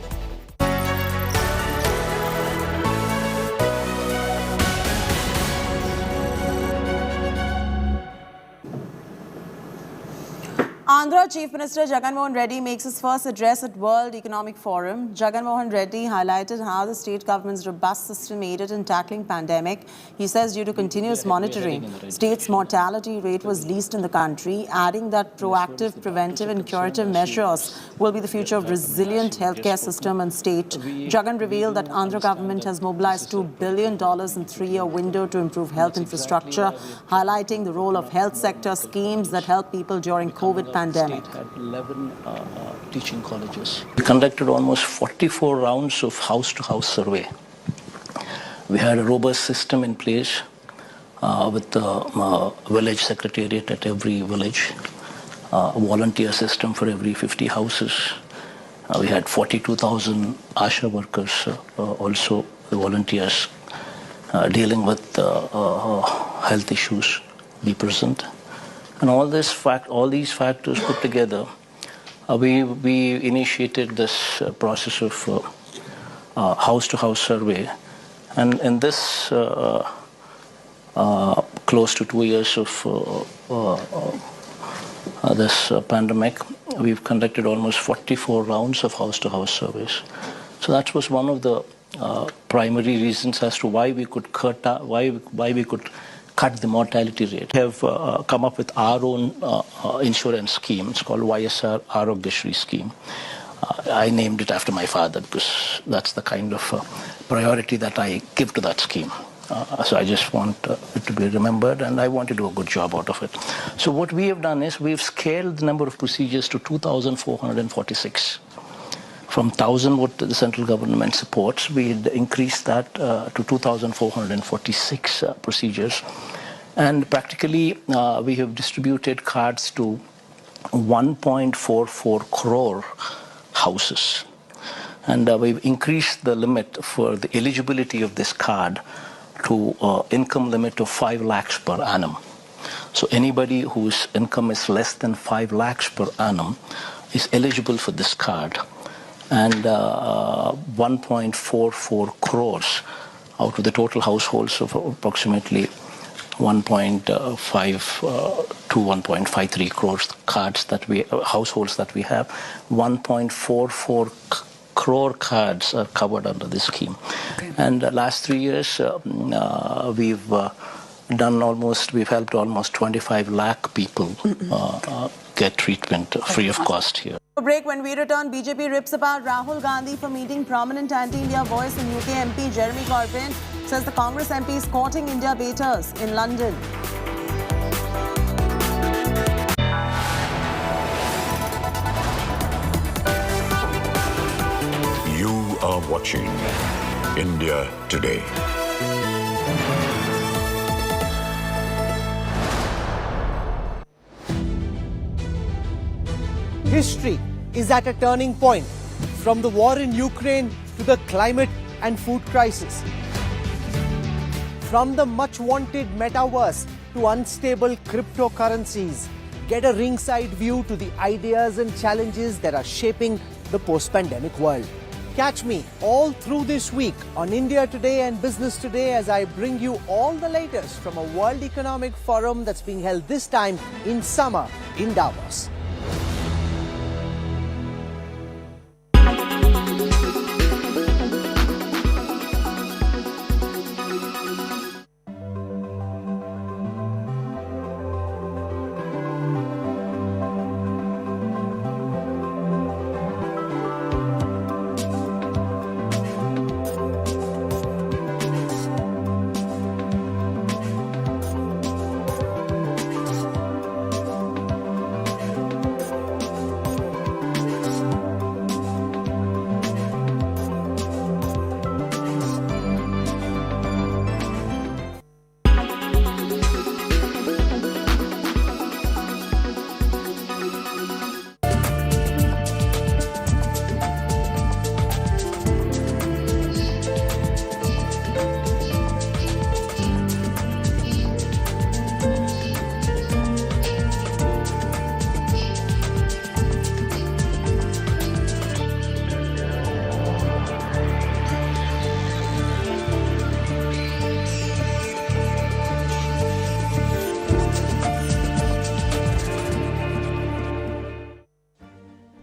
Andhra Chief Minister Jagan Mohan Reddy makes his first address at World Economic Forum. Jagan Mohan Reddy highlighted how the state government's robust system aided in tackling pandemic. He says due to continuous monitoring, state's mortality rate was least in the country, adding that proactive, preventive and curative measures will be the future of resilient healthcare system and state. Jagan revealed that Andhra government has mobilized $2 billion in 3-year window to improve health infrastructure, highlighting the role of health sector schemes that help people during COVID pandemic. Had 11 teaching colleges. We conducted almost 44 rounds of house-to-house survey. We had a robust system in place with the village secretariat at every village, a volunteer system for every 50 houses. We had 42,000 ASHA workers, also the volunteers dealing with health issues be present. And all these factors put together, we initiated this process of house-to-house survey. And in this close to 2 years of this pandemic, we've conducted almost 44 rounds of house-to-house surveys. So that was one of the primary reasons as to why we could cut the mortality rate. We have come up with our own insurance scheme. It's called YSR Arogyashri scheme. I named it after my father because that's the kind of priority that I give to that scheme. So I just want it to be remembered, and I want to do a good job out of it. So what we have done is we've scaled the number of procedures to 2,446. From 1,000 what the central government supports, we increased that to 2,446 procedures. And practically, we have distributed cards to 1.44 crore houses. And we've increased the limit for the eligibility of this card to income limit of 5 lakhs per annum. So anybody whose income is less than 5 lakhs per annum is eligible for this card. And 1.44 crores out of the total households of approximately 1.5 to 1.53 crores cards that households that we have, 1.44 crore cards are covered under this scheme. Okay. And last 3 years, we've helped almost 25 lakh people get treatment free of cost here. A break. When we return, BJP rips apart Rahul Gandhi for meeting prominent anti-India voice and UK MP Jeremy Corbyn. Says the Congress MP is courting India baiters in London. You are watching India Today. History is at a turning point, from the war in Ukraine to the climate and food crisis. From the much-wanted metaverse to unstable cryptocurrencies, get a ringside view to the ideas and challenges that are shaping the post-pandemic world. Catch me all through this week on India Today and Business Today as I bring you all the latest from a World Economic Forum that's being held this time in summer in Davos.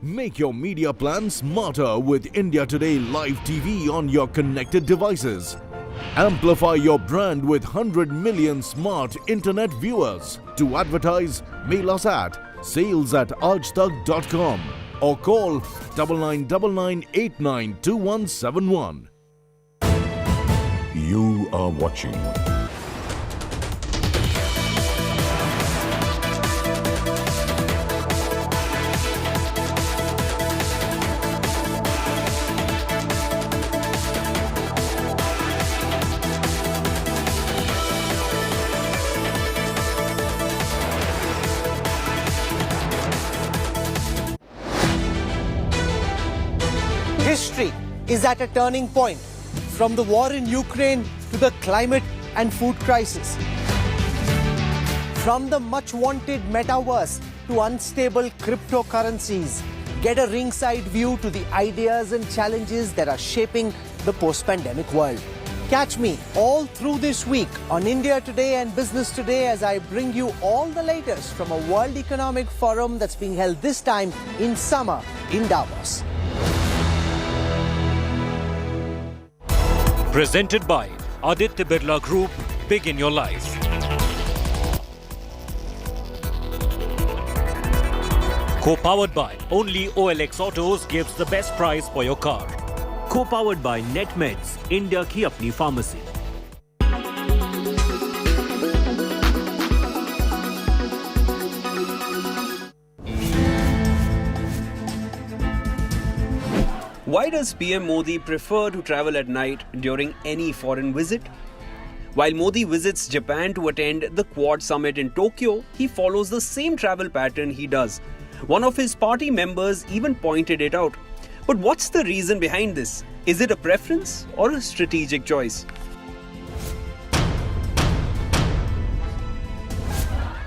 Make your media plan smarter with India Today Live TV on your connected devices. Amplify your brand with 100 million smart internet viewers. To advertise, mail us at sales@aajtak.com or call 9999892171. You are watching History is at a turning point, from the war in Ukraine to the climate and food crisis. From the much-wanted metaverse to unstable cryptocurrencies, get a ringside view to the ideas and challenges that are shaping the post-pandemic world. Catch me all through this week on India Today and Business Today as I bring you all the latest from a World Economic Forum that's being held this time in summer in Davos. Presented by Aditya Birla Group, Big in Your Life. Co-powered by only OLX Autos gives the best price for your car. Co-powered by NetMeds, India की अपनी pharmacy. Why does PM Modi prefer to travel at night during any foreign visit? While Modi visits Japan to attend the Quad Summit in Tokyo, he follows the same travel pattern he does. One of his party members even pointed it out. But what's the reason behind this? Is it a preference or a strategic choice?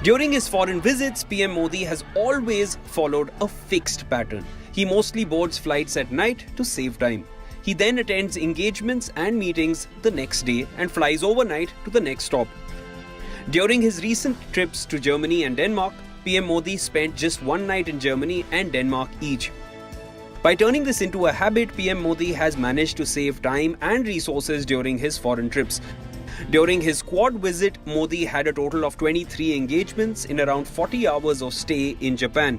During his foreign visits, PM Modi has always followed a fixed pattern. He mostly boards flights at night to save time. He then attends engagements and meetings the next day and flies overnight to the next stop. During his recent trips to Germany and Denmark, PM Modi spent just one night in Germany and Denmark each. By turning this into a habit, PM Modi has managed to save time and resources during his foreign trips. During his Quad visit, Modi had a total of 23 engagements in around 40 hours of stay in Japan.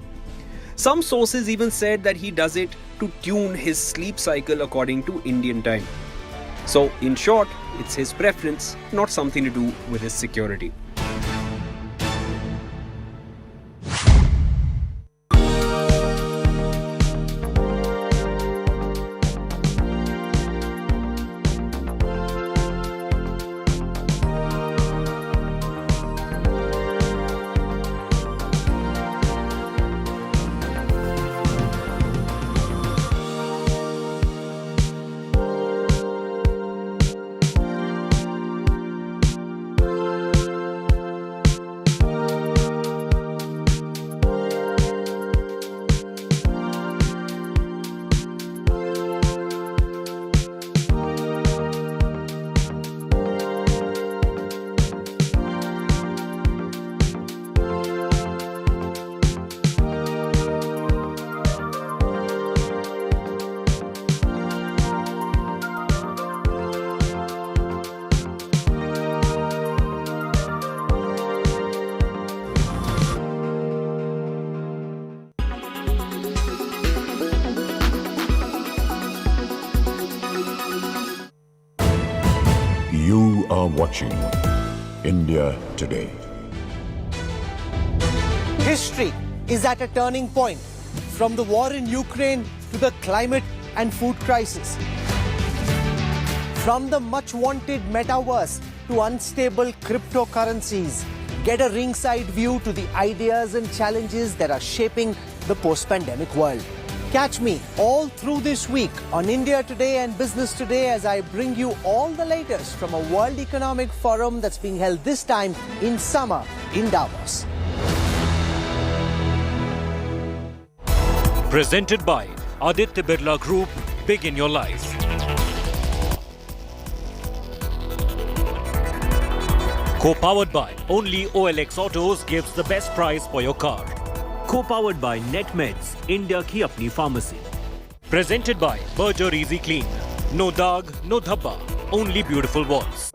Some sources even said that he does it to tune his sleep cycle according to Indian time. So, in short, it's his preference, not something to do with his security. watching India Today. History is at a turning point, from the war in Ukraine to the climate and food crisis. From the much-wanted metaverse to unstable cryptocurrencies, get a ringside view to the ideas and challenges that are shaping the post-pandemic world. Catch me all through this week on India Today and Business Today as I bring you all the latest from a World Economic Forum that's being held this time in summer in Davos. Presented by Aditya Birla Group, Big in Your Life. Co-powered by only OLX Autos gives the best price for your car. Co-powered by NetMeds, India की अपनी pharmacy. Presented by Berger Easy Clean. No dag, no dhabba, only beautiful walls.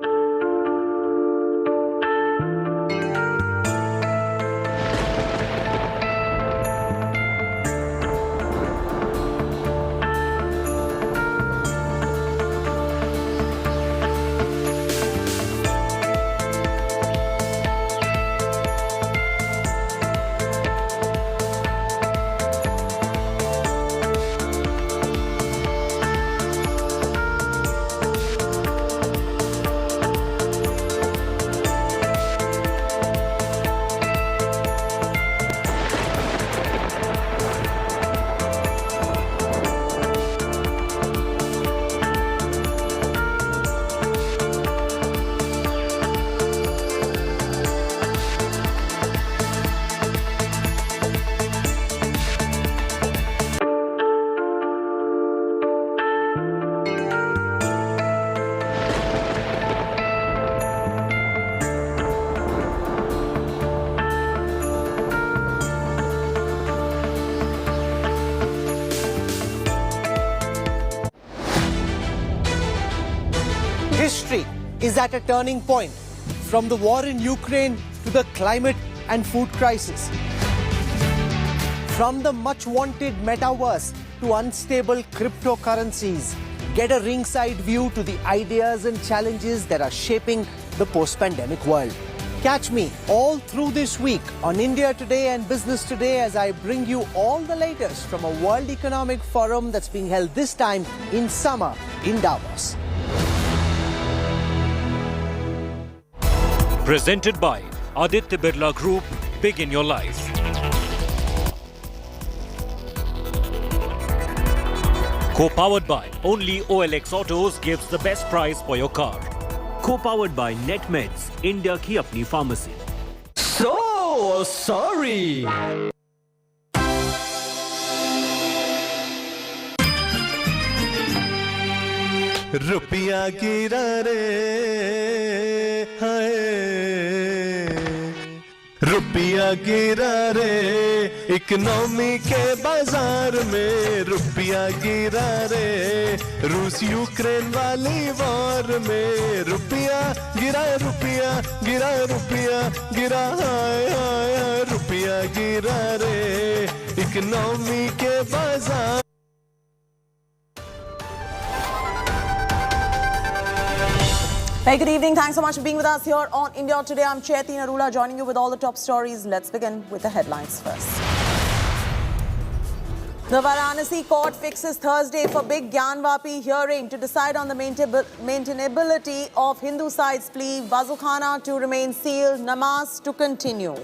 History is at a turning point, from the war in Ukraine to the climate and food crisis. From the much-wanted metaverse to unstable cryptocurrencies, get a ringside view to the ideas and challenges that are shaping the post-pandemic world. Catch me all through this week on India Today and Business Today as I bring you all the latest from a World Economic Forum that's being held this time in summer in Davos. Presented by Aditya Birla Group, Big in Your Life. Co-powered by only OLX Autos gives the best price for your car. Co-powered by NetMeds, India की अपनी pharmacy. So sorry. रुपया गिरा रे हाय, रुपया गिरा रे economy के बाजार में, रुपया गिरा रे रूस यूक्रेन वाली वॉर में, रुपया गिरा रुपया गिरा रुपया गिरा हाय हाय हाय, रुपया गिरा रे इकोनॉमी के बाजार. Hey, good evening. Thanks so much for being with us here on India Today. I'm Chaiti Narula, joining you with all the top stories. Let's begin with the headlines first. The Varanasi court fixes Thursday for big Gyanvapi hearing to decide on the maintainability of Hindu side's plea. Wazu Khana to remain sealed, namaz to continue.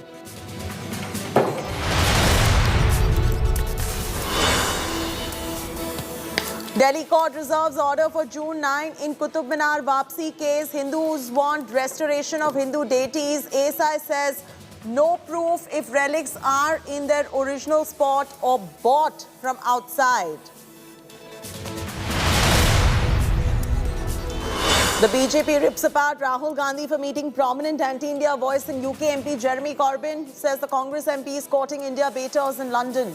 Delhi court reserves order for June 9 in Qutub Minar Vapsi case. Hindus want restoration of Hindu deities. ASI says no proof if relics are in their original spot or bought from outside. The BJP rips apart Rahul Gandhi for meeting prominent anti-India voice in UK MP Jeremy Corbyn. Says the Congress MP is courting India baiters in London.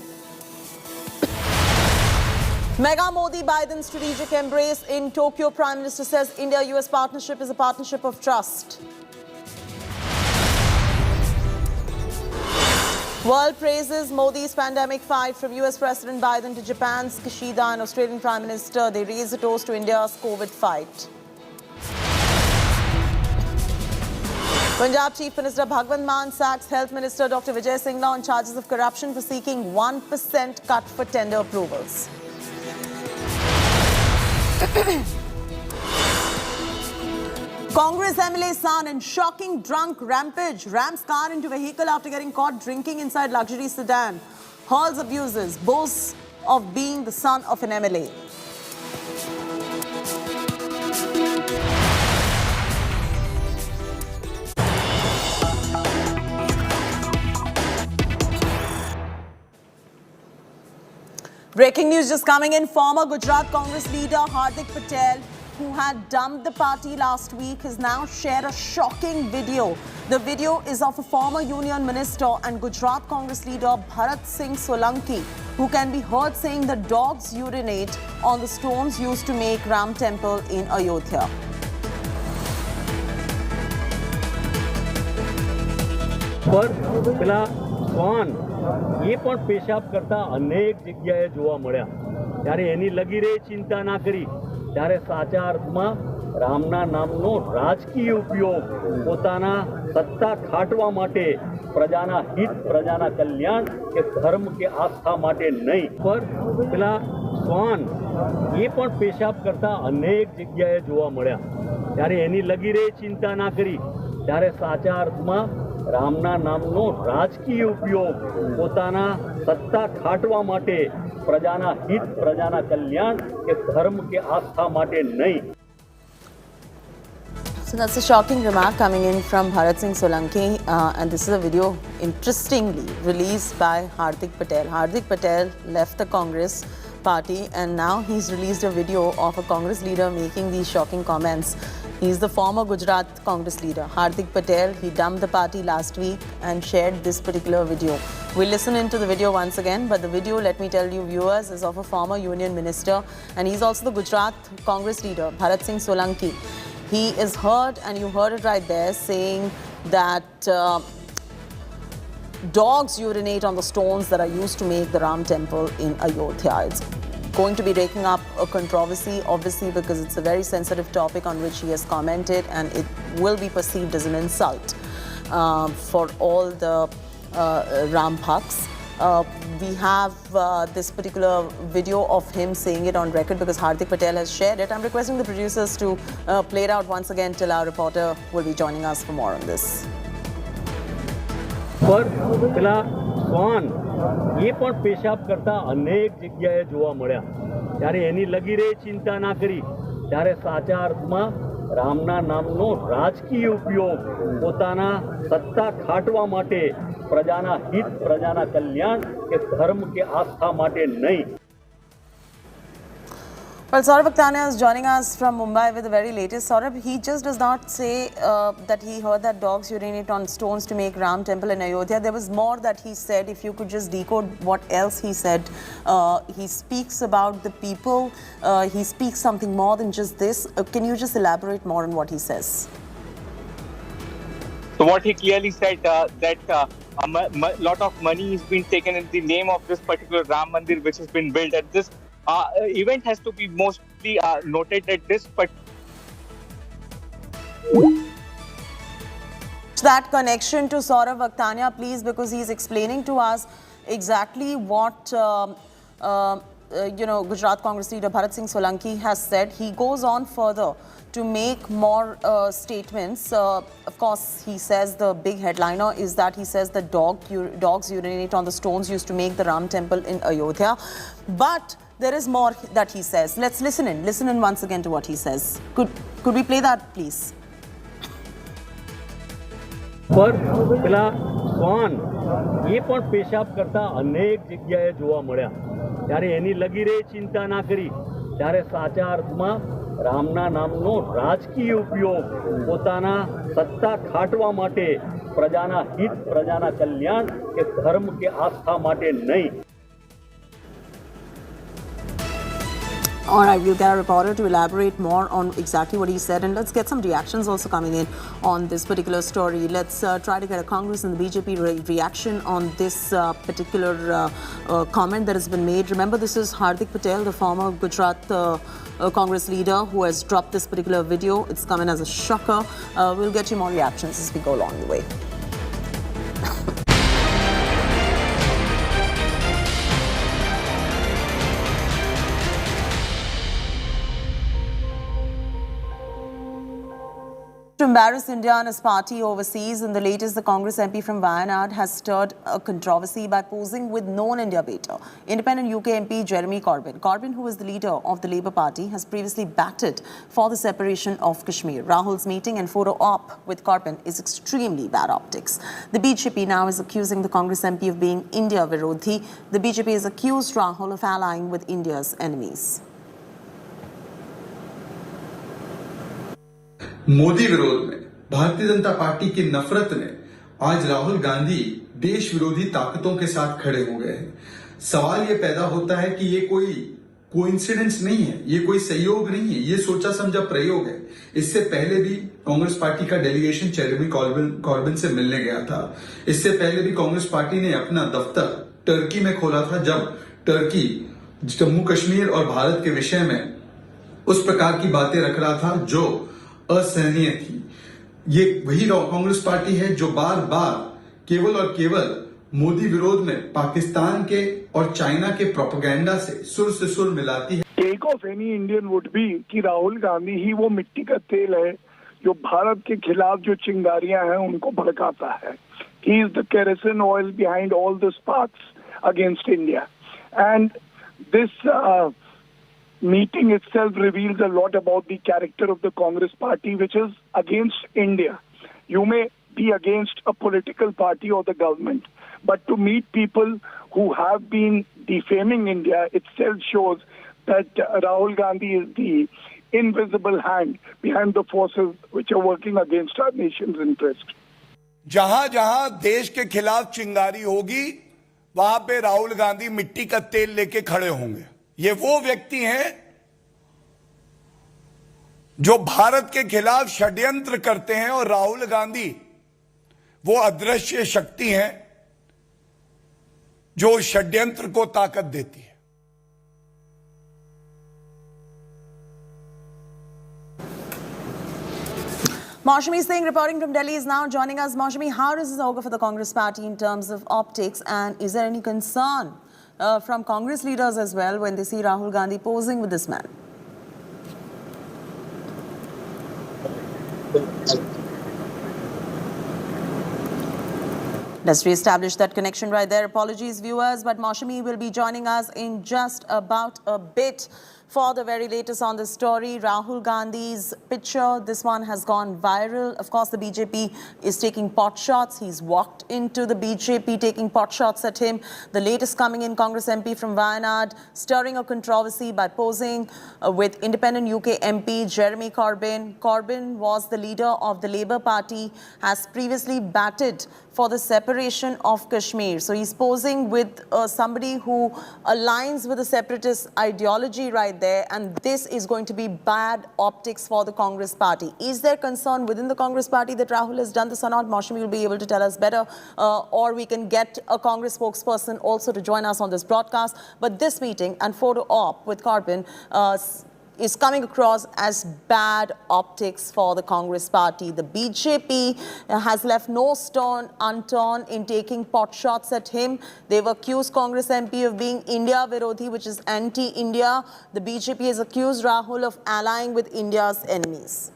Mega Modi-Biden strategic embrace in Tokyo. Prime Minister says India-US partnership is a partnership of trust. World praises Modi's pandemic fight, from US President Biden to Japan's Kishida and Australian Prime Minister. They raise a toast to India's COVID fight. Punjab Chief Minister Bhagwant Mann sacks Health Minister Dr Vijay Singla on charges of corruption for seeking 1% cut for tender approvals. Congress MLA son in shocking drunk rampage rams car into vehicle after getting caught drinking inside luxury sedan. Hurls abuses, boasts of being the son of an MLA. Breaking news just coming in. Former Gujarat Congress leader Hardik Patel, who had dumped the party last week, has now shared a shocking video. The video is of a former union minister and Gujarat Congress leader Bharat Singh Solanki, who can be heard saying the dogs urinate on the stones used to make Ram Temple in Ayodhya. એ પણ પેશાબ કરતા અનેક જગ્યાએ જોવા મળ્યા ત્યારે એની લગી રહી ચિંતા ના કરી ત્યારે સાચા અર્થમાં રામના નામનો રાજકીય ઉપયોગ પોતાના સત્તા ખાટવા માટે પ્રજાના હિત પ્રજાના કલ્યાણ કે ધર્મ કે આસ્થા માટે નહીં પર પેલા શ્વાન એ પણ પેશાબ કરતા અનેક જગ્યાએ જોવા મળ્યા ત્યારે એની લગી રહી ચિંતા ના કરી ત્યારે સાચા અર્થમાં રામના નામનો રાજકીય ઉપયોગ પોતાના સત્તા ખાટવા માટે પ્રજાના હિત પ્રજાના કલ્યાણ કે ધર્મ કે આસ્થા માટે નહીં. So that's a shocking remark coming in from Bharat Singh Solanki, and this is a video interestingly released by Hardik Patel. Hardik Patel left the Congress party and now he's released a video of a Congress leader making these shocking comments. He's the former Gujarat Congress leader, Hardik Patel. He dumped the party last week and shared this particular video. We'll listen into the video once again, but the video, let me tell you viewers, is of a former union minister and he's also the Gujarat Congress leader, Bharat Singh Solanki. He is heard, and you heard it right there, saying that dogs urinate on the stones that are used to make the Ram Temple in Ayodhya. It's going to be raking up a controversy, obviously, because it's a very sensitive topic on which he has commented, and it will be perceived as an insult for all the Ram Bhaks. We have this particular video of him saying it on record because Hardik Patel has shared it. I'm requesting the producers to play it out once again till our reporter will be joining us for more on this. એ પણ પેશાબ કરતા અનેક જગ્યાએ જોવા મળ્યા ત્યારે એની લગી રહી ચિંતા ના કરી ત્યારે સાચા અર્થમાં રામના નામનો રાજકીય ઉપયોગ પોતાના સત્તા ખાટવા માટે પ્રજાના હિત પ્રજાના કલ્યાણ કે ધર્મ કે આસ્થા માટે નહીં. Well, Saurabh Aktania is joining us from Mumbai with the very latest. Saurabh, he just does not say that he heard that dogs urinate on stones to make Ram Temple in Ayodhya. There was more that he said. If you could just decode what else he said. He speaks about the people. He speaks something more than just this. Can you just elaborate more on what he says? So what he clearly said that a lot of money has been taken in the name of this particular Ram Mandir which has been built at this event has to be mostly noted at this, but that connection to Saurabh Aktania, please, because he's explaining to us exactly what Gujarat Congress leader Bharat Singh Solanki has said. He goes on further to make more statements. Of course, he says the big headliner is that he says the dogs urinate on the stones used to make the Ram Temple in Ayodhya. But there is more that he says. Let's listen in once again to what he says. Could we play that, please? પર પેલા શ્વાન એ પણ પેશાબ કરતા અનેક જગ્યાએ જોવા મળ્યા ત્યારે એની લગી રહી ચિંતા ના કરી ત્યારે સાચા અર્થમાં રામના નામનો રાજકીય ઉપયોગ પોતાના સત્તા ખાટવા માટે પ્રજાના હિત પ્રજાના કલ્યાણ કે ધર્મ કે આસ્થા માટે નહીં. All right, we'll get a reporter to elaborate more on exactly what he said, and let's get some reactions also coming in on this particular story. Let's try to get a Congress and the BJP reaction on this particular comment that has been made. Remember, this is Hardik Patel, the former Gujarat Congress leader, who has dropped this particular video. It's come in as a shocker. We'll get you more reactions as we go along the way. To embarrass India and his party overseas, in the latest, the Congress MP from Wayanad has stirred a controversy by posing with known India baiter, independent UK MP Jeremy Corbyn. Corbyn, who is the leader of the Labour Party, has previously batted for the separation of Kashmir. Rahul's meeting and photo op with Corbyn is extremely bad optics. The BJP now is accusing the Congress MP of being India Virodhi. The BJP has accused Rahul of allying with India's enemies. Modi विरोध में Bharatiya Janata party की नफरत ने आज राहुल गांधी देश विरोधी ताकतों के साथ खड़े हो गए हैं। सवाल ये पैदा होता है कि ये कोई कोइंसिडेंस नहीं है, ये कोई संयोग नहीं है, ये सोचा समझा प्रयोग है। इससे पहले भी कांग्रेस पार्टी का डेलीगेशन जेरेमी कॉर्बिन से मिलने गया था। इससे पहले भी कांग्रेस पार्टी ने अपना दफ्तर टर्की में खोला था, जब टर्की जम्मू कश्मीर और भारत के विषय में उस प्रकार की बातें रख रहा था जो असहनीय थी। ये वही कांग्रेस पार्टी है जो बार बार केवल और केवल मोदी विरोध में पाकिस्तान के और चाइना के प्रोपेगेंडा से सुर मिलाती है। Take off any Indian would be कि राहुल गांधी ही वो मिट्टी का तेल है जो भारत के खिलाफ जो चिंगारियां हैं उनको भड़काता है। He is the kerosene oil behind all the sparks against India, and this meeting itself reveals a lot about the character of the Congress party, which is against India. You may be against a political party or the government, but to meet people who have been defaming India itself shows that Rahul Gandhi is the invisible hand behind the forces which are working against our nation's interest. जहां जहां देश के खिलाफ चिंगारी होगी वहां पे राहुल गांधी मिट्टी का तेल लेके खड़े होंगे। ये वो व्यक्ति हैं जो भारत के खिलाफ षड्यंत्र करते हैं, और राहुल गांधी वो अदृश्य शक्ति हैं जो षड्यंत्र को ताकत देती है। Maushami Singh, reporting from Delhi, is now joining us. Maushami, how does this augur for the Congress party in terms of optics, and is there any concern from Congress leaders as well when they see Rahul Gandhi posing with this man? Let's re-establish that connection right there. Apologies, viewers, but Maushami will be joining us in just about a bit for the very latest on this story. Rahul Gandhi's picture, this one has gone viral. Of course, the BJP is taking pot shots. He's walked into the BJP taking pot shots at him. The latest coming in, Congress MP from Wayanad stirring a controversy by posing with independent UK MP Jeremy Corbyn. Corbyn was the leader of the Labour Party, has previously batted for the separation of Kashmir. So he's posing with somebody who aligns with the separatist ideology right there, and this is going to be bad optics for the Congress party. Is there concern within the Congress party that Rahul has done this or not? Maushami will be able to tell us better, or we can get a Congress spokesperson also to join us on this broadcast. But this meeting and photo op with Corbyn is coming across as bad optics for the Congress party. The BJP has left no stone unturned in taking pot shots at him. They've accused Congress MP of being India Virodhi, which is anti-India. The BJP has accused Rahul of allying with India's enemies.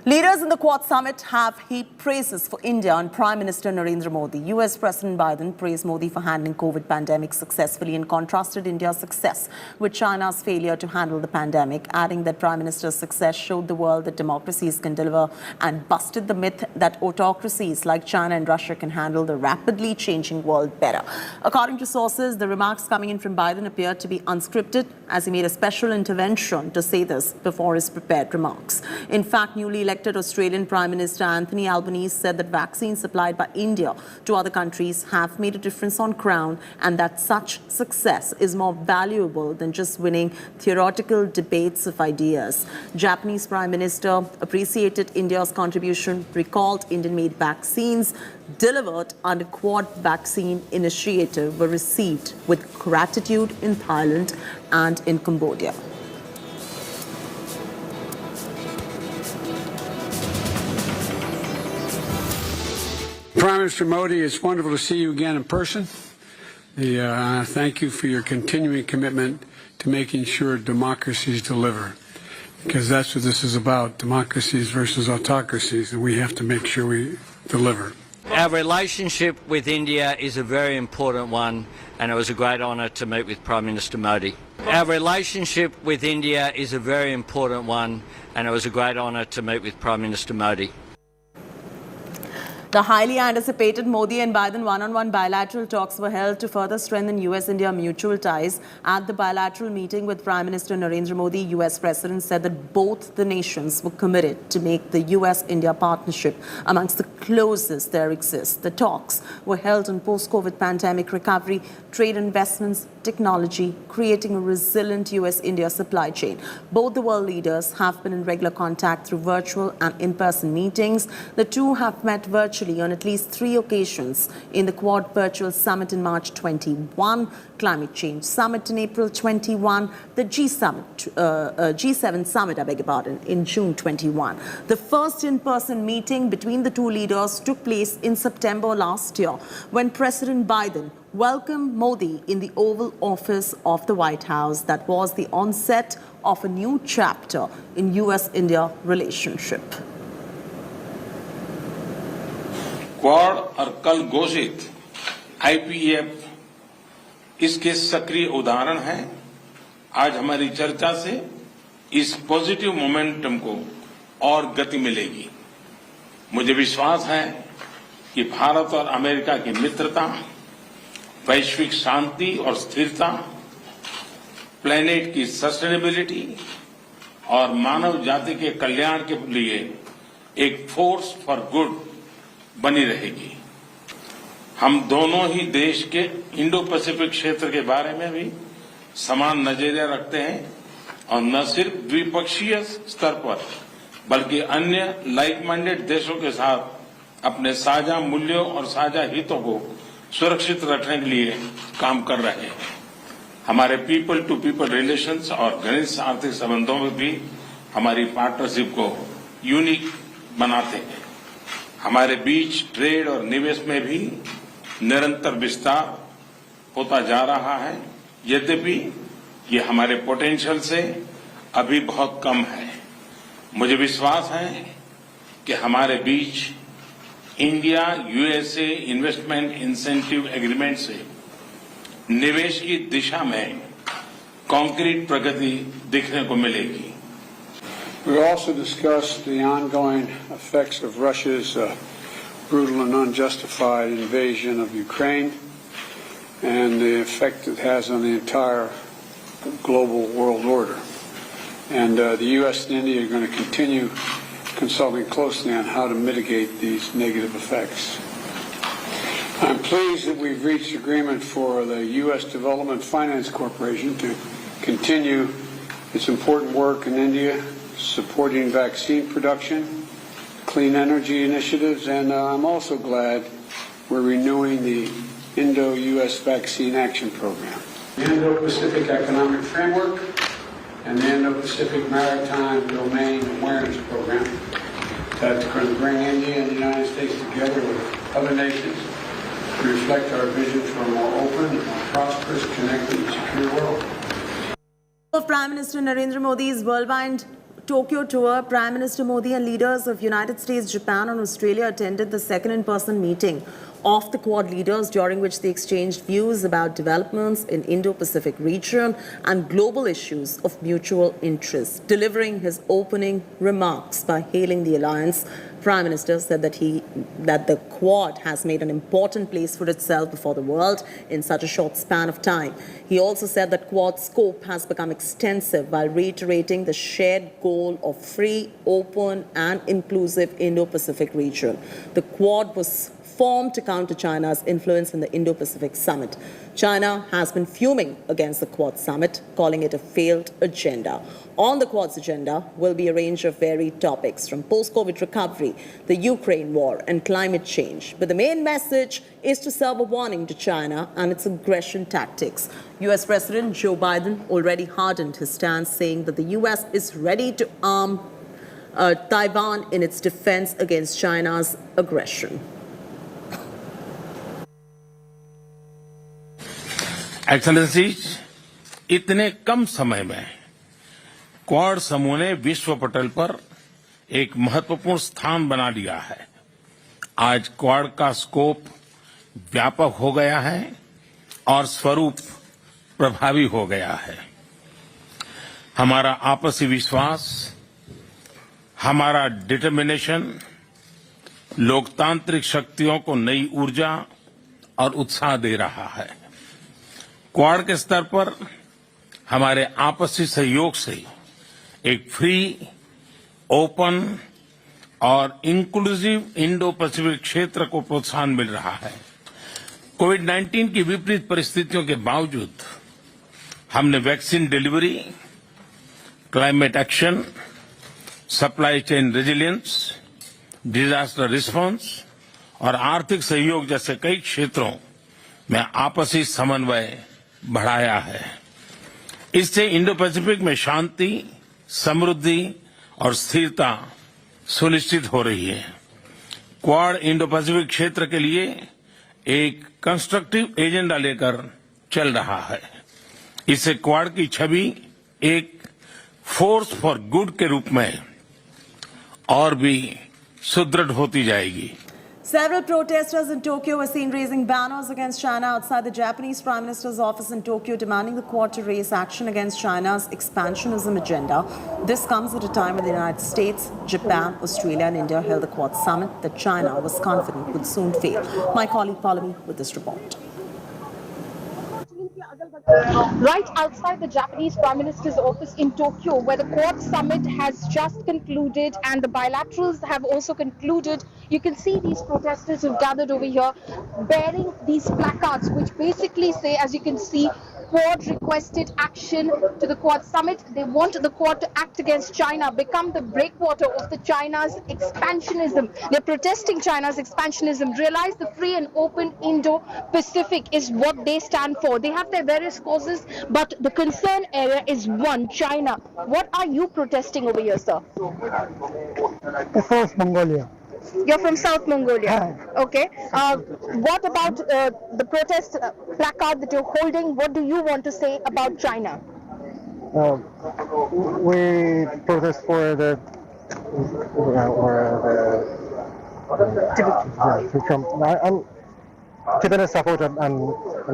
Leaders in the Quad Summit have heaped praises for India and Prime Minister Narendra Modi. US President Biden praised Modi for handling COVID pandemic successfully and contrasted India's success with China's failure to handle the pandemic, adding that Prime Minister's success showed the world that democracies can deliver and busted the myth that autocracies like China and Russia can handle the rapidly changing world better. According to sources, the remarks coming in from Biden appeared to be unscripted, as he made a special intervention to say this before his prepared remarks. In fact, newly elected Australian Australian Prime Minister Anthony Albanese said that vaccines supplied by India to other countries have made a difference on ground and that such success is more valuable than just winning theoretical debates of ideas. Japanese Prime Minister appreciated India's contribution, recalled Indian-made vaccines delivered under Quad Vaccine Initiative were received with gratitude in Thailand and in Cambodia. Prime Minister Modi, it's wonderful to see you again in person. Thank you for your continuing commitment to making sure democracies deliver, because that's what this is about, democracies versus autocracies, and we have to make sure we deliver. Our relationship with India is a very important one, and it was a great honour to meet with Prime Minister Modi. Our relationship with India is a very important one, and it was a great honour to meet with Prime Minister Modi. The highly anticipated Modi and Biden one-on-one bilateral talks were held to further strengthen US-India mutual ties. At the bilateral meeting with Prime Minister Narendra Modi, US President said that both the nations were committed to make the US-India partnership amongst the closest there exists. The talks were held on post-COVID pandemic recovery, trade investments, technology, creating a resilient US-India supply chain. Both the world leaders have been in regular contact through virtual and in-person meetings. The two have met virtually on at least 3 occasions in the Quad Virtual Summit in March 21, Climate Change Summit in April 21, the G7 Summit, in June 21. The first in-person meeting between the two leaders took place in September last year when President Biden welcomed Modi in the Oval Office of the White House. That was the onset of a new chapter in US-India relationship. Quad और कल घोषित IPF इसके सक्रिय उदाहरण हैं। आज हमारी चर्चा से इस पॉजिटिव मोमेंटम को और गति मिलेगी। मुझे विश्वास है कि भारत और अमेरिका की मित्रता, वैश्विक शांति और स्थिरता, प्लेनेट की सस्टेनेबिलिटी और मानव जाति के कल्याण के लिए एक फोर्स फॉर गुड बनी रहेगी। हम दोनों ही देश के इंडो पैसिफिक क्षेत्र के बारे में भी समान नजरिया रखते हैं और न सिर्फ द्विपक्षीय स्तर पर बल्कि अन्य लाइक माइंडेड देशों के साथ अपने साझा मूल्यों और साझा हितों को सुरक्षित रखने के लिए काम कर रहे हैं। हमारे पीपल टू पीपल रिलेशंस और घनिष्ठ आर्थिक संबंधों में भी हमारी पार्टनरशिप को यूनिक बनाते हैं। हमारे बीच ट्रेड और निवेश में भी निरंतर विस्तार होता जा रहा है, यद्यपि ये हमारे पोटेंशियल से अभी बहुत कम है। मुझे विश्वास है कि हमारे बीच India USA investment incentive agreement से निवेश की दिशा में कॉन्क्रीट प्रगति दिखने को मिलेगी। We also discussed the ongoing effects of Russia's brutal and unjustified invasion of Ukraine and the effect it has on the entire global world order. And the U.S. and India are going to continue consulting closely on how to mitigate these negative effects. I'm pleased that we've reached agreement for the U.S. Development Finance Corporation to continue its important work in India, supporting vaccine production, clean energy initiatives, and I'm also glad we're renewing the Indo-U.S. Vaccine Action Program. The Indo-Pacific Economic Framework and the Indo-Pacific Maritime Domain Awareness Program that's going to bring India and the United States together with other nations to reflect our vision for a more open, more prosperous, connected, and secure world. Of Prime Minister Narendra Modi's worldwide Tokyo tour, Prime Minister Modi and leaders of United States, Japan and Australia attended the second in-person meeting of the Quad leaders, during which they exchanged views about developments in Indo-Pacific region and global issues of mutual interest. Delivering his opening remarks by hailing the alliance, Prime Minister said that the Quad has made an important place for itself before the world in such a short span of time. He also said that Quad scope has become extensive while reiterating the shared goal of free, open and inclusive Indo-Pacific region. The Quad was formed to counter China's influence in the Indo-Pacific summit. China has been fuming against the Quad summit, calling it a failed agenda. On the Quad's agenda will be a range of varied topics, from post-COVID recovery, the Ukraine war and climate change. But the main message is to serve a warning to China and its aggression tactics. US President Joe Biden already hardened his stance, saying that the US is ready to arm Taiwan in its defense against China's aggression. Excellencies, इतने कम समय में quad समूह ने विश्व पटल पर एक महत्वपूर्ण स्थान बना लिया है। आज क्वाड का स्कोप व्यापक हो गया है और स्वरूप प्रभावी हो गया है। हमारा आपसी विश्वास, हमारा डिटर्मिनेशन लोकतांत्रिक शक्तियों को नई ऊर्जा और उत्साह दे रहा है। क्वाड के स्तर पर हमारे आपसी सहयोग से एक फ्री, ओपन और इंक्लूसिव इंडो पैसिफिक क्षेत्र को प्रोत्साहन मिल रहा है। कोविड-19 की विपरीत परिस्थितियों के बावजूद हमने vaccine delivery, climate action, supply chain resilience, disaster response और आर्थिक सहयोग जैसे कई क्षेत्रों में आपसी समन्वय बढ़ाया है। इससे इंडो पैसिफिक में शांति, समृद्धि और स्थिरता सुनिश्चित हो रही है। क्वाड इंडो पैसिफिक क्षेत्र के लिए एक कंस्ट्रक्टिव एजेंडा लेकर चल रहा है। इससे क्वाड की छवि एक फोर्स फॉर गुड के रूप में और भी सुदृढ़ होती जाएगी। Several protesters in Tokyo were seen raising banners against China outside the Japanese Prime Minister's office in Tokyo, demanding the Quad to raise action against China's expansionism agenda. This comes at a time when the United States, Japan, Australia and India held the Quad summit that China was confident would soon fail. My colleague Pallavi with this report. Right outside the Japanese Prime Minister's office in Tokyo, where the Quad summit has just concluded and the bilaterals have also concluded, you can see these protesters who've gathered over here bearing these placards which basically say, as you can see, Quad requested action to the Quad summit. They want the Quad to act against China, become the breakwater of the China's expansionism. They're protesting China's expansionism. Realize the free and open Indo-Pacific is what they stand for. They have their various causes, but the concern area is one, China. What are you protesting over here, sir? South Mongolia. You're from South Mongolia. Okay. What about the protest placard that you're holding? What do you want to say about China? We protest for the Tibetan support and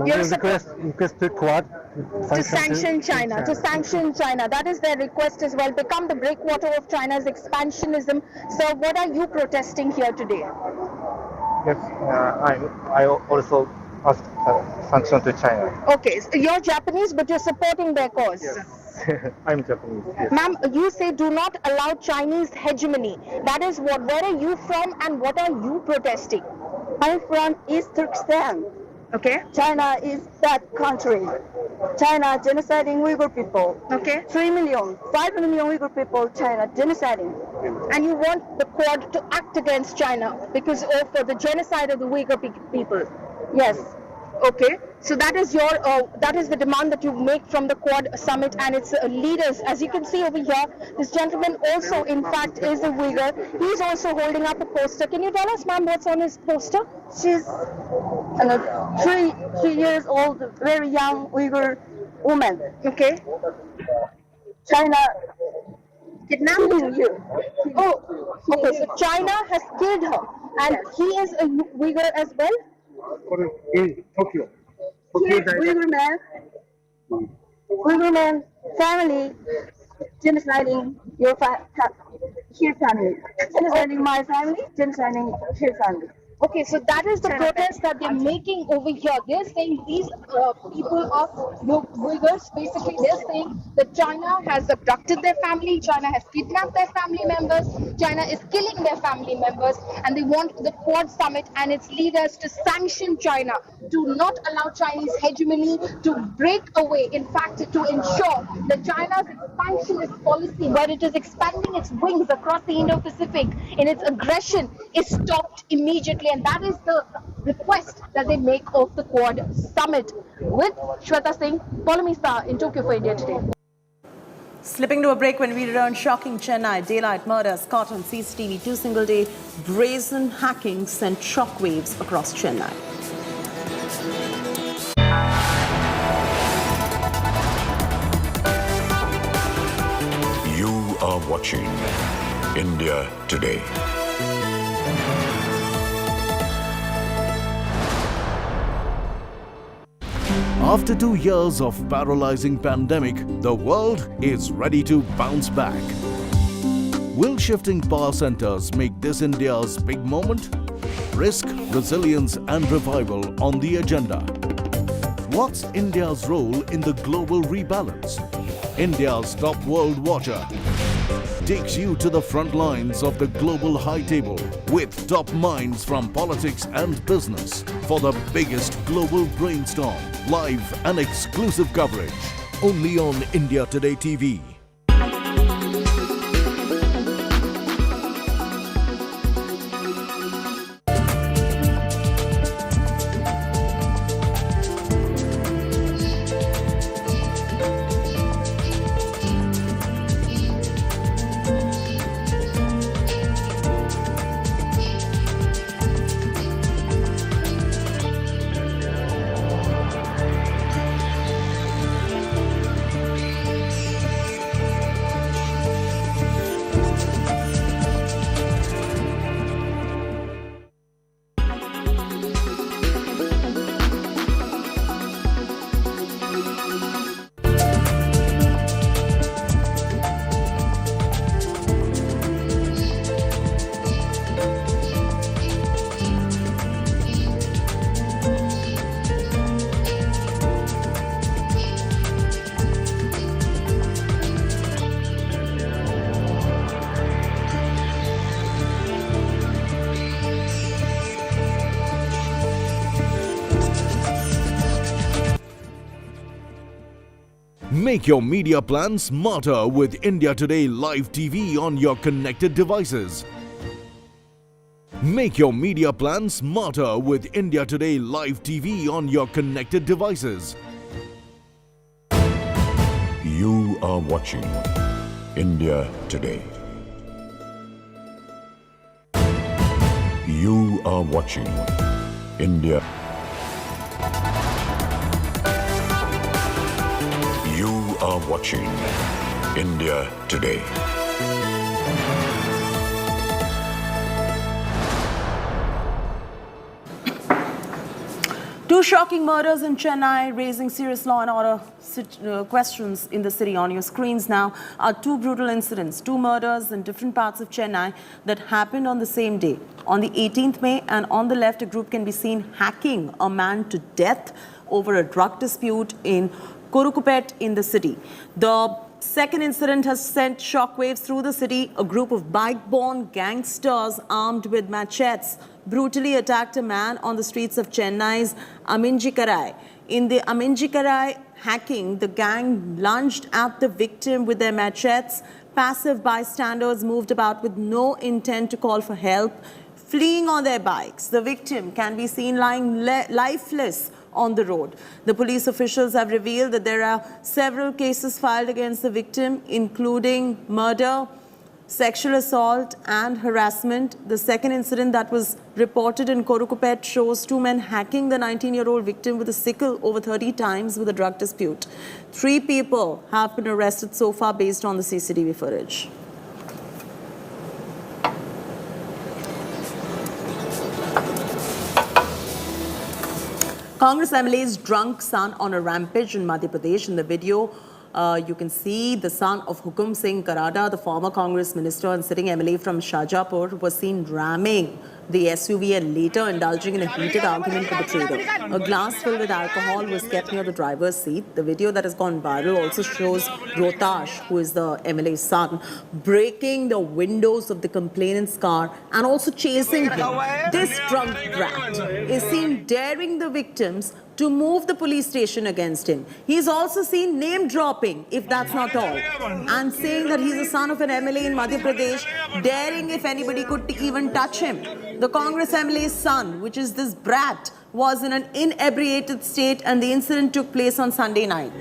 request to Quad to sanction China. To sanction China. That is their request as well. Become the breakwater of China's expansionism. So, what are you protesting here today? Yes, I also asked sanction to China. Okay, so you're Japanese, but you're supporting their cause. Yes, I'm Japanese. Yes. Ma'am, you say do not allow Chinese hegemony. That is what. Where are you from, and what are you protesting? I'm from East Turkestan. Okay. China is that country. China genociding Uyghur people. Okay. 3 million, 5 million Uyghur people, China genociding. And you want the Quad to act against China because of the genocide of the Uyghur people? Yes. Okay. So that is your that is the demand that you make from the Quad summit and its leaders. As you can see over here, this gentleman also, in fact, is a Uyghur. He's also holding up a poster. Can you tell us, ma'am, what's on his poster? She's three years old, very young Uyghur woman. Okay. China kidnapped her. Oh, okay. So China has killed her, and he is a Uyghur as well. In Tokyo. Uyghur man, family, genociding your his family. Jen is standing my family, Jen is standing his family. Okay, so that is the protest that they're making over here. They're saying these people of Uyghurs, basically, they're saying that China has abducted their family, China has kidnapped their family members, China is killing their family members, and they want the Quad Summit and its leaders to sanction China, to not allow Chinese hegemony to break away. In fact, to ensure that China's expansionist policy, where it is expanding its wings across the Indo-Pacific in its aggression, is stopped immediately. And that is the request that they make of the Quad Summit. With Shweta Singh, follow me star in Tokyo for India Today. Slipping to a break. When we return, shocking Chennai daylight murders caught on CCTV. 2 single-day brazen hacking sent shockwaves across Chennai. You are watching India Today. After 2 years of paralyzing pandemic, the world is ready to bounce back. Will shifting power centers make this India's big moment? Risk, resilience and revival on the agenda. What's India's role in the global rebalance? India's top world watcher takes you to the front lines of the global high table with top minds from politics and business for the biggest global brainstorm. Live and exclusive coverage only on India Today TV. Make your media plan smarter with India Today Live TV on your connected devices. Make your media plan smarter with India Today Live TV on your connected devices. You are watching India Today. You are watching India. You are watching India Today. Two shocking murders in Chennai, raising serious law and order questions in the city. On your screens now are two brutal incidents, two murders in different parts of Chennai that happened on the same day. On the 18th May, and on the left, a group can be seen hacking a man to death over a drug dispute in Kurukupet in the city. The second incident has sent shockwaves through the city. A group of bike-borne gangsters armed with machetes brutally attacked a man on the streets of Chennai's Aminjikarai. In the Aminjikarai hacking, the gang lunged at the victim with their machetes. Passive bystanders moved about with no intent to call for help, fleeing on their bikes. The victim can be seen lying lifeless on the road. The police officials have revealed that there are several cases filed against the victim, including murder, sexual assault and harassment. The second incident that was reported in Kurukupet shows two men hacking the 19-year-old victim with a sickle over 30 times with a drug dispute. 3 people have been arrested so far based on the CCTV footage. Congress MLA's drunk son on a rampage in Madhya Pradesh. In the video, You can see the son of Hukum Singh Karada, the former Congress minister and sitting MLA from Shahjapur, was seen ramming the SUV and later indulging in a heated argument with the trader. A glass filled with alcohol was kept near the driver's seat. The video that has gone viral also shows Rohtash, who is the MLA's son, breaking the windows of the complainant's car and also chasing him. This drunk brat is seen daring the victims to move the police station against him. He's also seen name dropping, if that's not all, and saying that he's the son of an MLA in Madhya Pradesh, daring if anybody could even touch him. The Congress MLA's son, which is this brat, was in an inebriated state and the incident took place on Sunday night.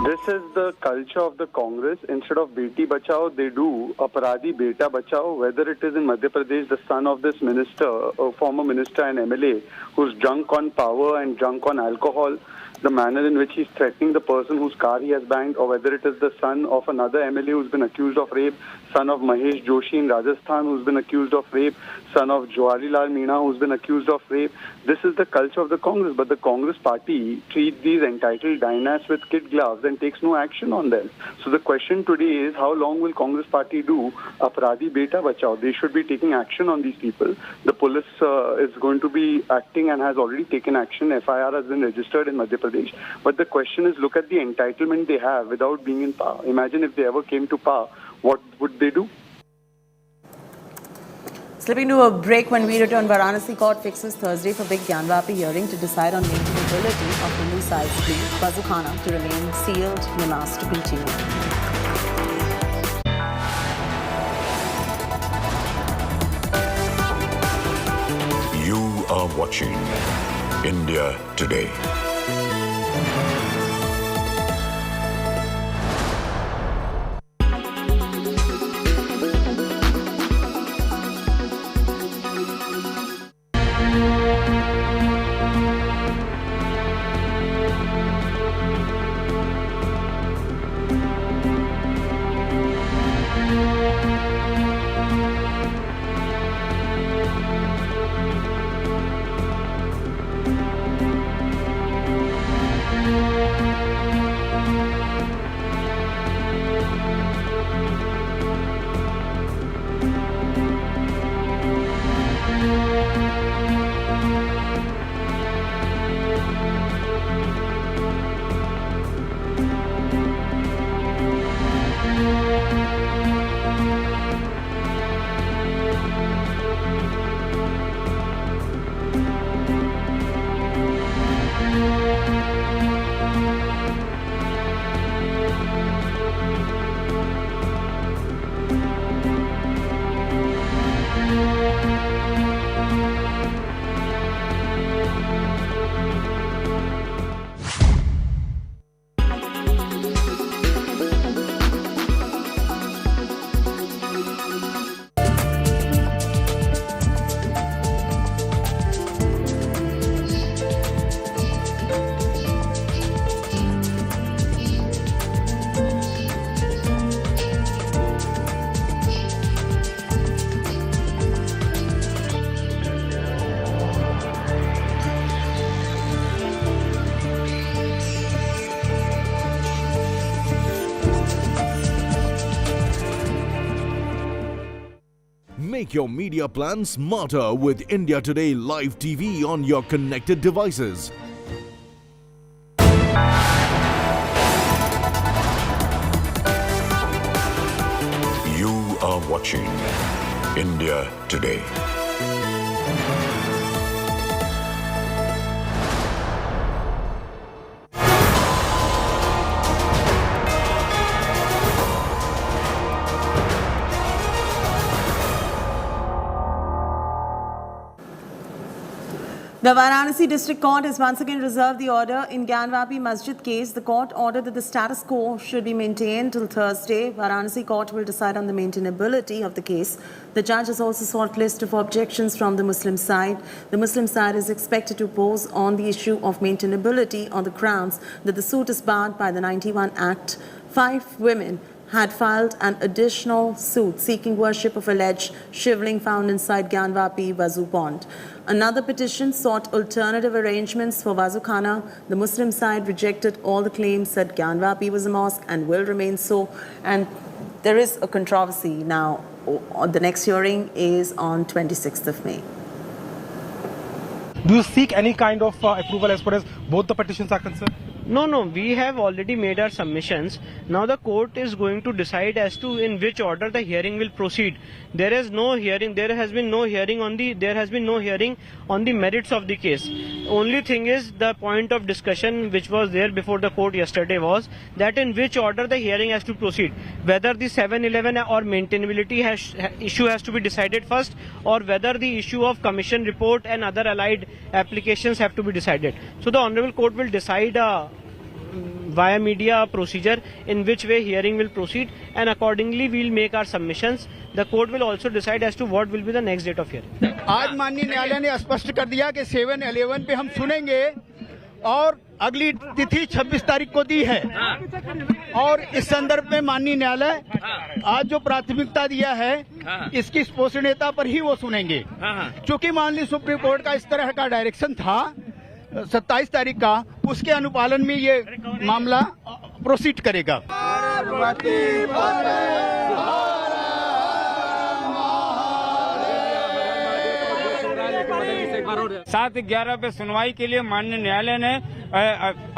This is the culture of the Congress. Instead of Beti Bachao, they do Aparadi Beta Bachao. Whether it is in Madhya Pradesh, the son of this minister, a former minister and MLA, who's drunk on power and drunk on alcohol, the manner in which he's threatening the person whose car he has banged, or whether it is the son of another MLA who's been accused of rape, son of Mahesh Joshi in Rajasthan who's been accused of rape, son of Jawaharlal Meena who's been accused of rape. This is the culture of the Congress, but the Congress party treats these entitled dynasts with kid gloves and takes no action on them. So the question today is, how long will Congress party do Aparadi Beta Bachao? They should be taking action on these people. The police is going to be acting and has already taken action. FIR has been registered in Madhya Pradesh. But the question is, look at the entitlement they have without being in power. Imagine if they ever came to power, what would they do? Slipping to a break. When we return, Varanasi court fixes Thursday for big Gyanvapi hearing to decide on maintainability of Hindu size fleet. Wazu Khana to remain sealed, Namas to continue. You are watching India Today. Make your media plan smarter with India Today Live TV on your connected devices. You are watching India Today. The Varanasi District Court has once again reserved the order in Gyanvapi Masjid case. The court ordered that the status quo should be maintained till Thursday. Varanasi court will decide on the maintainability of the case. The judge has also sought list of objections from the Muslim side. The Muslim side is expected to pose on the issue of maintainability on the grounds that the suit is barred by the 91 Act. 5 women had filed an additional suit seeking worship of alleged shivling found inside Gyanvapi Wazu pond. Another petition sought alternative arrangements for Wazu Khana. The Muslim side rejected all the claims, said Gyanvapi was a mosque and will remain so. And there is a controversy now. The next hearing is on 26th of May. Do you seek any kind of approval as far as both the petitions are concerned? No, we have already made our submissions. Now the court is going to decide as to in which order the hearing will proceed. There has been no hearing on the merits of the case. Only thing is, the point of discussion which was there before the court yesterday was that in which order the hearing has to proceed. Whether the 7/11 or maintainability issue has to be decided first, or whether the issue of commission report and other allied applications have to be decided. So the Honorable Court will decide via media procedure in which way hearing will proceed, and accordingly we will make our submissions. The court will also decide as to what will be the next date of hearing. आज माननीय न्यायालय ने स्पष्ट कर दिया कि 7/11 पे हम सुनेंगे और अगली तिथि 26 तारीख को दी है, और इस संदर्भ में माननीय न्यायालय आज जो प्राथमिकता दिया है इसकी स्पोषणीयता पर ही वो सुनेंगे। चूंकि माननीय सुप्रीम कोर्ट का इस तरह का डायरेक्शन था 27 तारीख का, उसके अनुपालन में ये मामला प्रोसीड करेगा। 7/11 पे सुनवाई के लिए माननीय न्यायालय ने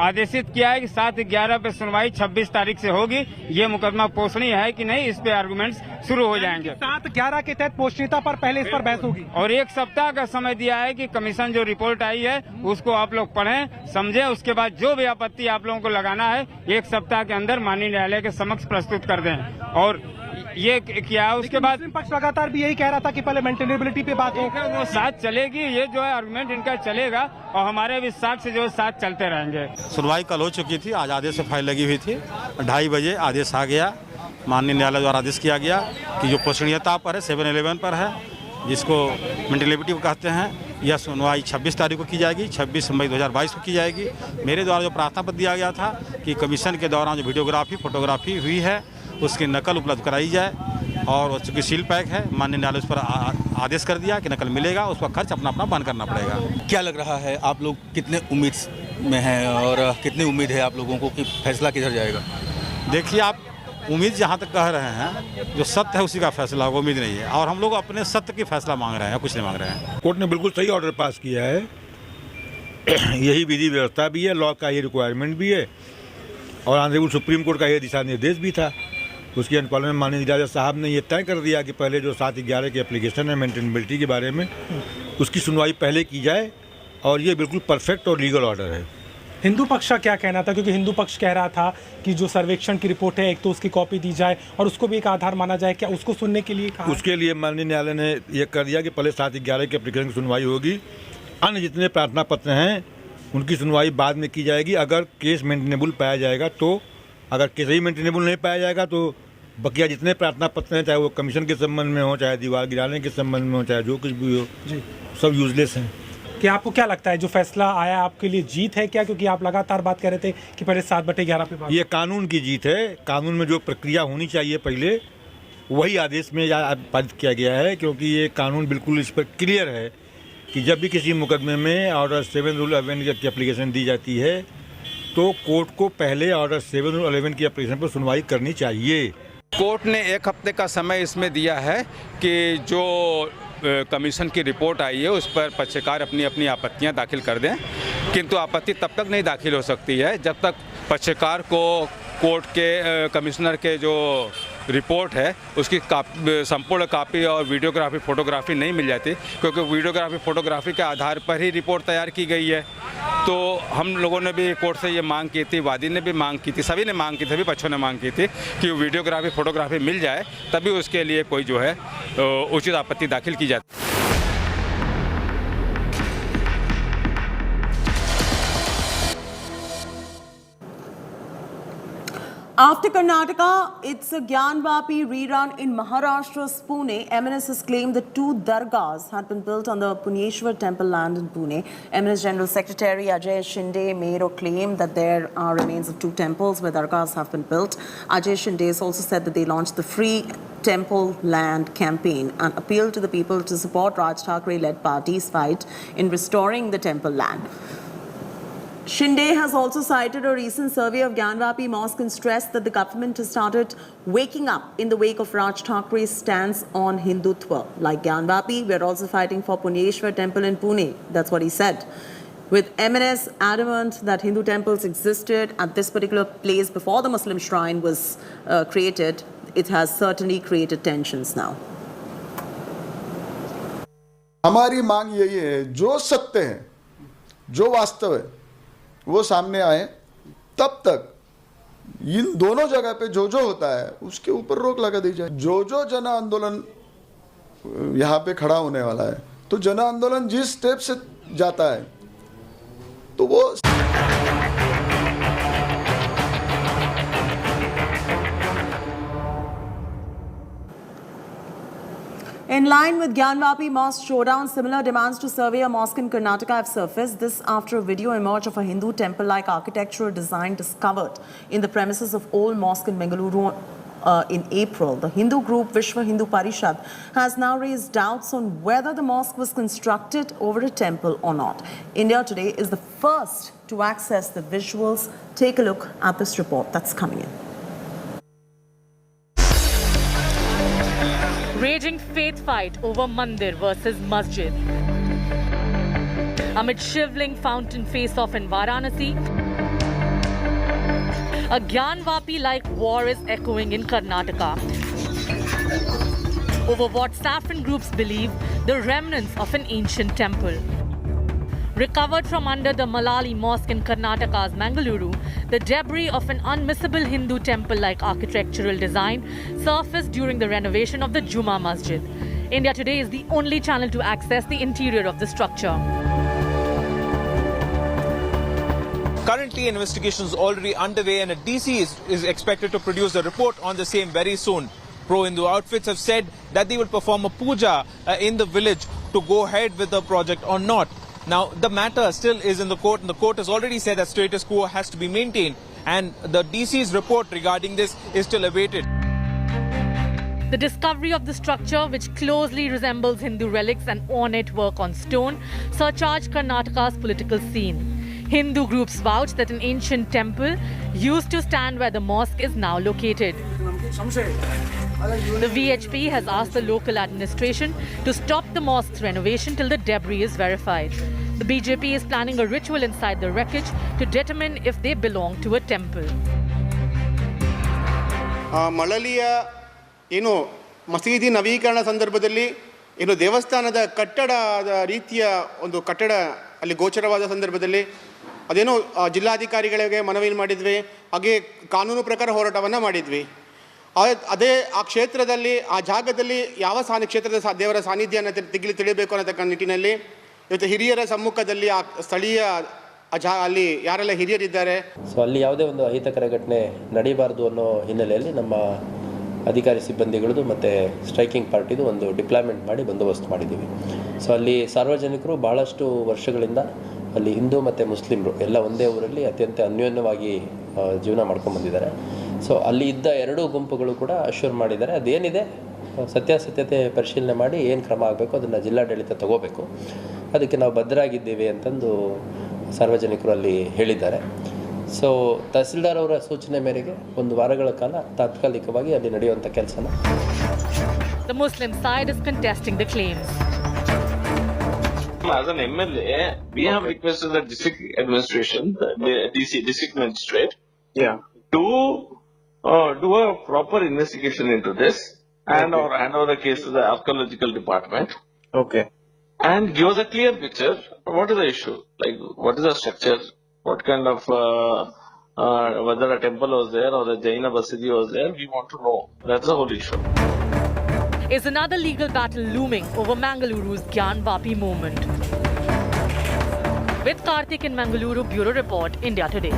आदेशित किया है कि 7/11 पे सुनवाई 26 तारीख से होगी। ये मुकदमा पोषणीय है कि नहीं, इस पे आर्गुमेंट्स शुरू हो जाएंगे। 7/11 के तहत पोषणीयता पर पहले इस पर बहस होगी, और 1 सप्ताह का समय दिया है कि कमीशन जो रिपोर्ट आई है उसको आप लोग पढ़ें, समझें, उसके बाद जो भी आपत्ति आप लोगों को लगाना है 1 सप्ताह के अंदर माननीय न्यायालय के समक्ष प्रस्तुत कर दें। और ये किया, उसके बाद पक्ष लगातार भी यही कह रहा था कि पहले मेंटेनेबिलिटी पे बात होगी, वो साथ चलेगी। ये जो है आर्गुमेंट इनका चलेगा और हमारे भी साथ से जो साथ चलते रहेंगे। सुनवाई कल हो चुकी थी, आज आदेश से फाइल लगी हुई थी, 2:30 बजे आदेश आ गया। माननीय न्यायालय द्वारा आदेश किया गया कि जो पोषणीयता पर है 7/11 पर है, जिसको मेंटेनेबिलिटी को कहते हैं, यह सुनवाई 26 तारीख को की जाएगी, 26 मई 2022 को की जाएगी। मेरे द्वारा जो प्रार्थना पत्र दिया गया था कि कमीशन के दौरान जो वीडियोग्राफी फोटोग्राफी हुई है उसकी नकल उपलब्ध कराई जाए, और चूँकि सील पैक है, माननीय न्यायालय उस पर आदेश कर दिया कि नकल मिलेगा, उसका खर्च अपना बंद करना पड़ेगा। क्या लग रहा है, आप लोग कितने उम्मीद में हैं और कितनी उम्मीद है आप लोगों को कि फैसला किधर जाएगा? देखिए, आप उम्मीद जहाँ तक कह रहे हैं, जो सत्य है उसी का फैसला होगा, उम्मीद नहीं है। और हम लोग अपने सत्य की फैसला मांग रहे हैं, कुछ नहीं मांग रहे हैं। कोर्ट ने बिल्कुल सही ऑर्डर पास किया है, यही विधि व्यवस्था भी है, लॉ का ये रिक्वायरमेंट भी है, और ऑनरेबल सुप्रीम कोर्ट का ये दिशा निर्देश भी था। उसके अनुपालन में माननीय जज साहब ने ये तय कर दिया कि पहले जो 7/11 की एप्लीकेशन है मेंटेनेबिलिटी के बारे में, उसकी सुनवाई पहले की जाए, और ये बिल्कुल परफेक्ट और लीगल ऑर्डर है। हिंदू पक्ष का क्या कहना था, क्योंकि हिंदू पक्ष कह रहा था कि जो सर्वेक्षण की रिपोर्ट है एक तो उसकी कॉपी दी जाए और उसको भी एक आधार माना जाए, क्या उसको सुनने के लिए कहा? उसके लिए माननीय न्यायालय ने यह कर दिया कि पहले 7/11 के एप्लीकेशन की सुनवाई होगी, अन्य जितने प्रार्थना पत्र हैं उनकी सुनवाई बाद में की जाएगी। अगर केस मेंटेनेबल पाया जाएगा तो, अगर केस ही मेंटेनेबल नहीं पाया जाएगा तो बकिया जितने प्रार्थना पत्र हैं, चाहे वो कमीशन के संबंध में हो, चाहे दीवार गिराने के संबंध में हो, चाहे जो कुछ भी हो, सब यूजलेस हैं। क्या आपको क्या लगता है जो फैसला आया आपके लिए जीत है क्या? क्योंकि आप लगातार बात कर रहे थे कि पहले 7/11 पे बात। ये कानून की जीत है। कानून में जो प्रक्रिया होनी चाहिए पहले, वही आदेश में पारित किया गया है, क्योंकि ये कानून बिल्कुल इस पर क्लियर है कि जब भी किसी मुकदमे में ऑर्डर 7/11 की एप्लीकेशन दी जाती है तो कोर्ट को पहले ऑर्डर 7/11 की एप्लीकेशन पर सुनवाई करनी चाहिए। कोर्ट ने 1 हफ्ते का समय इसमें दिया है कि जो कमीशन की रिपोर्ट आई है उस पर पक्षकार अपनी अपनी आपत्तियां दाखिल कर दें, किंतु आपत्ति तब तक नहीं दाखिल हो सकती है जब तक पक्षकार को कोर्ट के कमिश्नर के जो रिपोर्ट है उसकी संपूर्ण कापी और वीडियोग्राफी फोटोग्राफी नहीं मिल जाती, क्योंकि वीडियोग्राफी फोटोग्राफी के आधार पर ही रिपोर्ट तैयार की गई है। तो हम लोगों ने भी कोर्ट से ये मांग की थी, वादी ने भी मांग की थी, सभी ने मांग की थी, सभी पक्षों ने मांग की थी कि वीडियोग्राफी फोटोग्राफी मिल जाए, तभी उसके लिए कोई जो है उचित आपत्ति दाखिल की जाती। After Karnataka, it's a Gyanvapi rerun in Maharashtra's Pune. MNS has claimed that 2 dargahs had been built on the Puneshwar temple land in Pune. MNS General Secretary Ajay Shinde made a claim that there are remains of 2 temples where dargahs have been built. Ajay Shinde has also said that they launched the Free Temple Land campaign and appealed to the people to support Raj Thackeray-led party's fight in restoring the temple land. Shinde has also cited a recent survey of Gyanvapi Mosque and stressed that the government has started waking up in the wake of Raj Thakray's stance on Hindutva. Like Gyanvapi, we are also fighting for Puneshwar temple in Pune. That's what he said. With MNS adamant that Hindu temples existed at this particular place before the Muslim shrine was created, it has certainly created tensions now. हमारी मांग यही है, जो सत्य है, जो वास्तव है, वो सामने आए, तब तक इन दोनों जगह पे जो जो होता है उसके ऊपर रोक लगा दी जाए। जो जो जन आंदोलन यहाँ पे खड़ा होने वाला है, तो जन आंदोलन जिस स्टेप से जाता है तो वो In line with Gyanvapi Mosque showdown, similar demands to survey a mosque in Karnataka have surfaced. This after a video emerged of a Hindu temple-like architectural design discovered in the premises of old mosque in Mangaluru in April. The Hindu group Vishwa Hindu Parishad has now raised doubts on whether the mosque was constructed over a temple or not. India Today is the first to access the visuals. Take a look at this report that's coming in. Raging faith fight over Mandir versus Masjid. Amid shriveling fountain face-off in Varanasi, a Gyanvapi-like war is echoing in Karnataka over what saffron groups believe the remnants of an ancient temple. Recovered from under the Malali Mosque in Karnataka's Mangaluru, the debris of an unmissable Hindu temple-like architectural design surfaced during the renovation of the Juma Masjid. India Today is the only channel to access the interior of the structure. Currently, investigations already underway and a DC is expected to produce a report on the same very soon. Pro-Hindu outfits have said that they will perform a puja in the village to go ahead with the project or not. Now, the matter still is in the court, and the court has already said that status quo has to be maintained, and the DC's report regarding this is still awaited. The discovery of the structure, which closely resembles Hindu relics and ornate work on stone, surcharged Karnataka's political scene. Hindu groups vouch that an ancient temple used to stand where the mosque is now located. The VHP has asked the local administration to stop the mosque's renovation till the debris is verified. The BJP is planning a ritual inside the wreckage to determine if they belong to a temple. ಮಳಲಿಯ ಏನು ಮಸೀದಿ ನವೀಕರಣ ಸಂದರ್ಭದಲ್ಲಿ ಏನು ದೇವಸ್ಥಾನದ ಕಟ್ಟಡದ ರೀತಿಯ ಒಂದು ಕಟ್ಟಡ ಅಲ್ಲಿ ಗೋಚರವಾದ ಸಂದರ್ಭದಲ್ಲಿ ಅದೇನೋ ಜಿಲ್ಲಾಧಿಕಾರಿಗಳಿಗೆ ಮನವಿ ಮಾಡಿದ್ವಿ, ಹಾಗೆ ಕಾನೂನು ಪ್ರಕಾರ ಹೋರಾಟವನ್ನು ಮಾಡಿದ್ವಿ. ಅದೇ ಆ ಕ್ಷೇತ್ರದಲ್ಲಿ ಆ ಜಾಗದಲ್ಲಿ ಯಾವ ಕ್ಷೇತ್ರದ ದೇವರ ಸಾನ್ನಿಧ್ಯನ ತಿಳಿಬೇಕು ಅನ್ನತಕ್ಕ ನಿಟ್ಟಿನಲ್ಲಿ ಇವತ್ತು ಹಿರಿಯರ ಸಮ್ಮುಖದಲ್ಲಿ ಆ ಸ್ಥಳೀಯ ಅಲ್ಲಿ ಯಾರೆಲ್ಲ ಹಿರಿಯರಿದ್ದಾರೆ, ಸೊ ಅಲ್ಲಿ ಯಾವುದೇ ಒಂದು ಅಹಿತಕರ ಘಟನೆ ನಡೀಬಾರ್ದು ಅನ್ನೋ ಹಿನ್ನೆಲೆಯಲ್ಲಿ ನಮ್ಮ ಅಧಿಕಾರಿ ಸಿಬ್ಬಂದಿಗಳದ್ದು ಮತ್ತು ಸ್ಟ್ರೈಕಿಂಗ್ ಪಾರ್ಟಿದು ಒಂದು ಡಿಪ್ಲಾಯ್ಮೆಂಟ್ ಮಾಡಿ ಬಂದೋಬಸ್ತ್ ಮಾಡಿದ್ದೀವಿ. ಸೊ ಅಲ್ಲಿ ಸಾರ್ವಜನಿಕರು ಭಾಳಷ್ಟು ವರ್ಷಗಳಿಂದ ಅಲ್ಲಿ ಹಿಂದೂ ಮತ್ತು ಮುಸ್ಲಿಮರು ಎಲ್ಲ ಒಂದೇ ಊರಲ್ಲಿ ಅತ್ಯಂತ ಅನ್ಯೋನ್ಯವಾಗಿ ಜೀವನ ಮಾಡ್ಕೊಂಡು ಬಂದಿದ್ದಾರೆ. ಸೊ ಅಲ್ಲಿ ಇದ್ದ ಎರಡೂ ಗುಂಪುಗಳು ಕೂಡ ಅಶ್ಯೂರ್ ಮಾಡಿದ್ದಾರೆ, ಅದೇನಿದೆ ಸತ್ಯಾಸತ್ಯತೆ ಪರಿಶೀಲನೆ ಮಾಡಿ ಏನು ಕ್ರಮ ಆಗಬೇಕು ಅದನ್ನು ಜಿಲ್ಲಾಡಳಿತ ತಗೋಬೇಕು, ಅದಕ್ಕೆ ನಾವು ಬದ್ಧರಾಗಿದ್ದೀವಿ ಅಂತಂದು ಸಾರ್ವಜನಿಕರು ಅಲ್ಲಿ ಹೇಳಿದ್ದಾರೆ. ಸೊ ತಹಸೀಲ್ದಾರ್ ಅವರ ಸೂಚನೆ ಮೇರೆಗೆ ಒಂದು ವಾರಗಳ ಕಾಲ ತಾತ್ಕಾಲಿಕವಾಗಿ ಅಲ್ಲಿ ನಡೆಯುವಂಥ ಕೆಲಸನ. The Muslim side is contesting the claims. As an MLA, we have requested the district administration, the DC, district magistrate, to do a proper investigation into this and or hand over the case to the archaeological department. Okay. And give us a clear picture. What is the issue? Like, what is the structure? What kind of, whether a temple was there or a Jaina Basidi was there, we want to know. That's the whole issue. Is another legal battle looming over Mangaluru's Gyanvapi movement. With Karthik in Mangaluru, Bureau Report, India Today.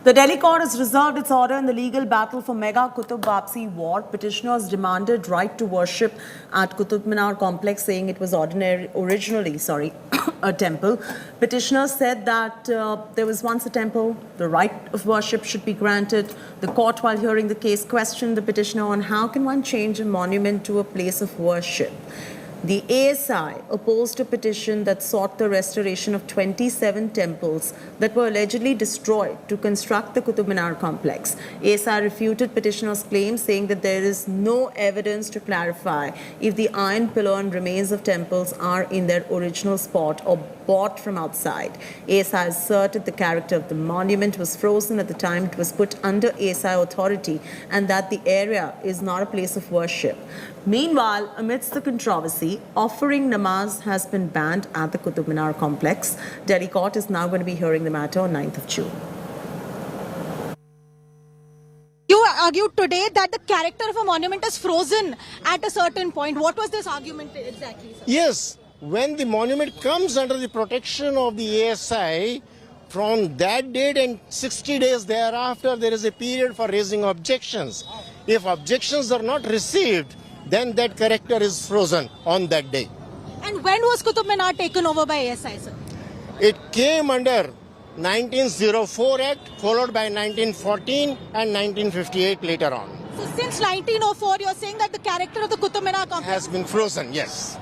The Delhi court has reserved its order in the legal battle for mega Qutub ward. Petitioners demanded right to worship at Qutub Minar complex, saying it was originally a temple. Petitioners said that there was once a temple, the right of worship should be granted. The court, while hearing the case, questioned the petitioner on how can one change a monument to a place of worship. The ASI opposed a petition that sought the restoration of 27 temples that were allegedly destroyed to construct the Qutub Minar complex. ASI refuted petitioners' claims, saying that there is no evidence to clarify if the iron pillar and remains of temples are in their original spot or bought from outside. ASI asserted the character of the monument was frozen at the time it was put under ASI authority and that the area is not a place of worship. Meanwhile, amidst the controversy, offering namaz has been banned at the Qutub Minar complex. Delhi court is now going to be hearing the matter on 9th of June. You argued today that the character of a monument is frozen at a certain point. What was this argument exactly, sir? Yes, when the monument comes under the protection of the ASI, from that date and 60 days thereafter, there is a period for raising objections. If objections are not received, then that character is frozen on that day. And when was Qutub Minar taken over by ASI, sir? It came under 1904 Act, followed by 1914 and 1958 later on. So since 1904, you are saying that the character of the Qutub Minar complex has been frozen, yes.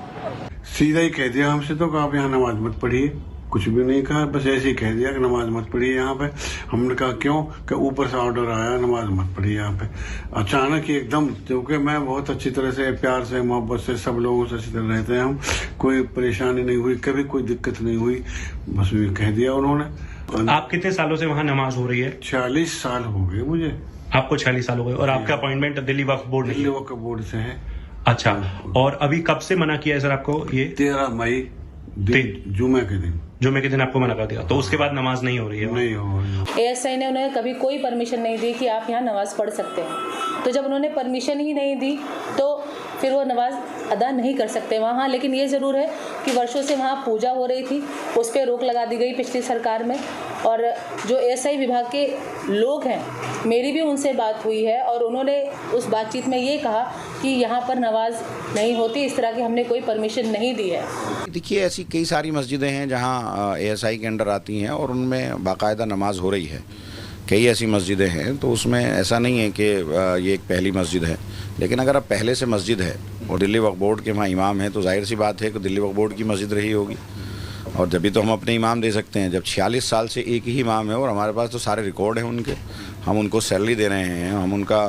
सीधा ही कह दिया हमसे तो आप यहाँ नमाज मत पढ़िए, कुछ भी नहीं कहा, बस ऐसे ही कह दिया कि नमाज मत पढ़िए यहाँ पे। हमने कहा क्यों, कि ऊपर से ऑर्डर आया नमाज मत पढ़िए यहाँ पे। अचानक ही एकदम, क्योंकि मैं बहुत अच्छी तरह से प्यार से मोहब्बत से सब लोगों से अच्छी तरह रहते हैं हम, कोई परेशानी नहीं हुई, कभी कोई दिक्कत नहीं हुई, बस ये कह दिया उन्होंने। आप कितने सालों से वहाँ नमाज हो रही है? 40 साल हो गए मुझे। आपको 40 साल हो गए और आपका appointment Delhi Waqf board Delhi Waqf board से है। अच्छा, और अभी कब से मना किया है सर आपको ये? 13 मई जुमे के दिन। जुमे के दिन आपको मना कर दिया, तो उसके बाद नमाज नहीं हो रही है? नहीं हो रही है। ASI ने उन्हें कभी कोई परमिशन नहीं दी कि आप यहाँ नमाज पढ़ सकते हैं, तो जब उन्होंने परमिशन ही नहीं दी तो फिर वो नमाज अदा नहीं कर सकते वहाँ। लेकिन ये ज़रूर है कि वर्षों से वहाँ पूजा हो रही थी, उस पर रोक लगा दी गई पिछली सरकार में। और जो ASI विभाग के लोग हैं, मेरी भी उनसे बात हुई है और उन्होंने उस बातचीत में ये कहा कि यहाँ पर नमाज नहीं होती, इस तरह की हमने कोई परमिशन नहीं दी है। देखिए, ऐसी कई सारी मस्जिदें हैं जहाँ ASI के अंडर आती हैं और उनमें बाकायदा नमाज हो रही है। कई ऐसी मस्जिदें हैं, तो उसमें ऐसा नहीं है कि ये एक पहली मस्जिद है। लेकिन अगर अब पहले से मस्जिद है और दिल्ली वक्फ बोर्ड के वहाँ इमाम है, तो जाहिर सी बात है कि दिल्ली वक्फ बोर्ड की मस्जिद रही होगी, और जब भी तो हम अपने इमाम दे सकते हैं। जब 46 साल से एक ही इमाम है और हमारे पास तो सारे रिकॉर्ड हैं उनके, हम उनको सैलरी दे रहे हैं, हम उनका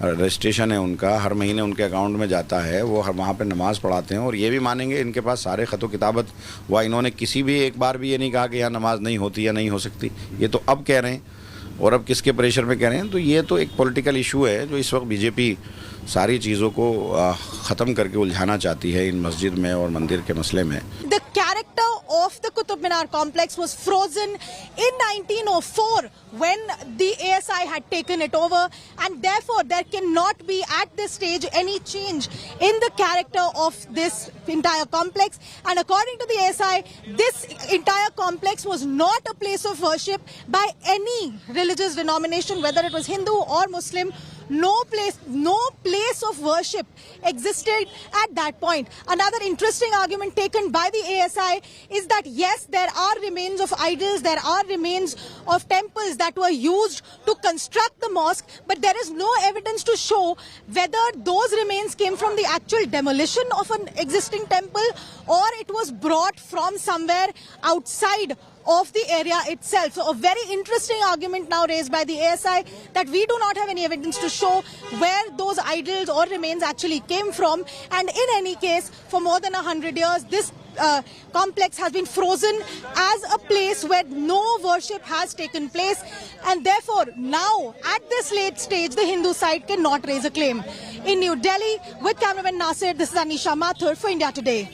रजिस्ट्रेशन है, उनका हर महीने उनके अकाउंट में जाता है, वो वहाँ पर नमाज़ पढ़ाते हैं और ये भी मानेंगे इनके पास सारे ख़त किताबत हुआ। इन्होंने किसी भी एक बार भी ये नहीं कहा कि यहाँ नमाज नहीं होती या नहीं हो सकती, ये तो अब कह रहे हैं और अब किसके प्रेशर में कह रहे हैं। तो ये तो एक पॉलिटिकल इशू है जो इस वक्त बीजेपी सारी चीज़ों को ख़त्म करके उलझाना चाहती है इन मस्जिद में और मंदिर के मसले में। The character of the Qutub Minar complex was frozen in 1904 when the ASI had taken it over, and therefore there cannot be at this stage any change in the character of this entire complex. And according to the ASI, this entire complex was not a place of worship by any religious denomination, whether it was Hindu or Muslim. No place of worship existed at that point. Another interesting argument taken by the ASI is that yes, there are remains of idols, there are remains of temples that were used to construct the mosque, but there is no evidence to show whether those remains came from the actual demolition of an existing temple or it was brought from somewhere outside of the area itself. So a very interesting argument now raised by the ASI that we do not have any evidence to show where those idols or remains actually came from, and in any case for more than 100 years this complex has been frozen as a place where no worship has taken place, and therefore now at this late stage the Hindu side cannot raise a claim. In New Delhi with cameraman Nasir, this is Anisha Mathur for India Today.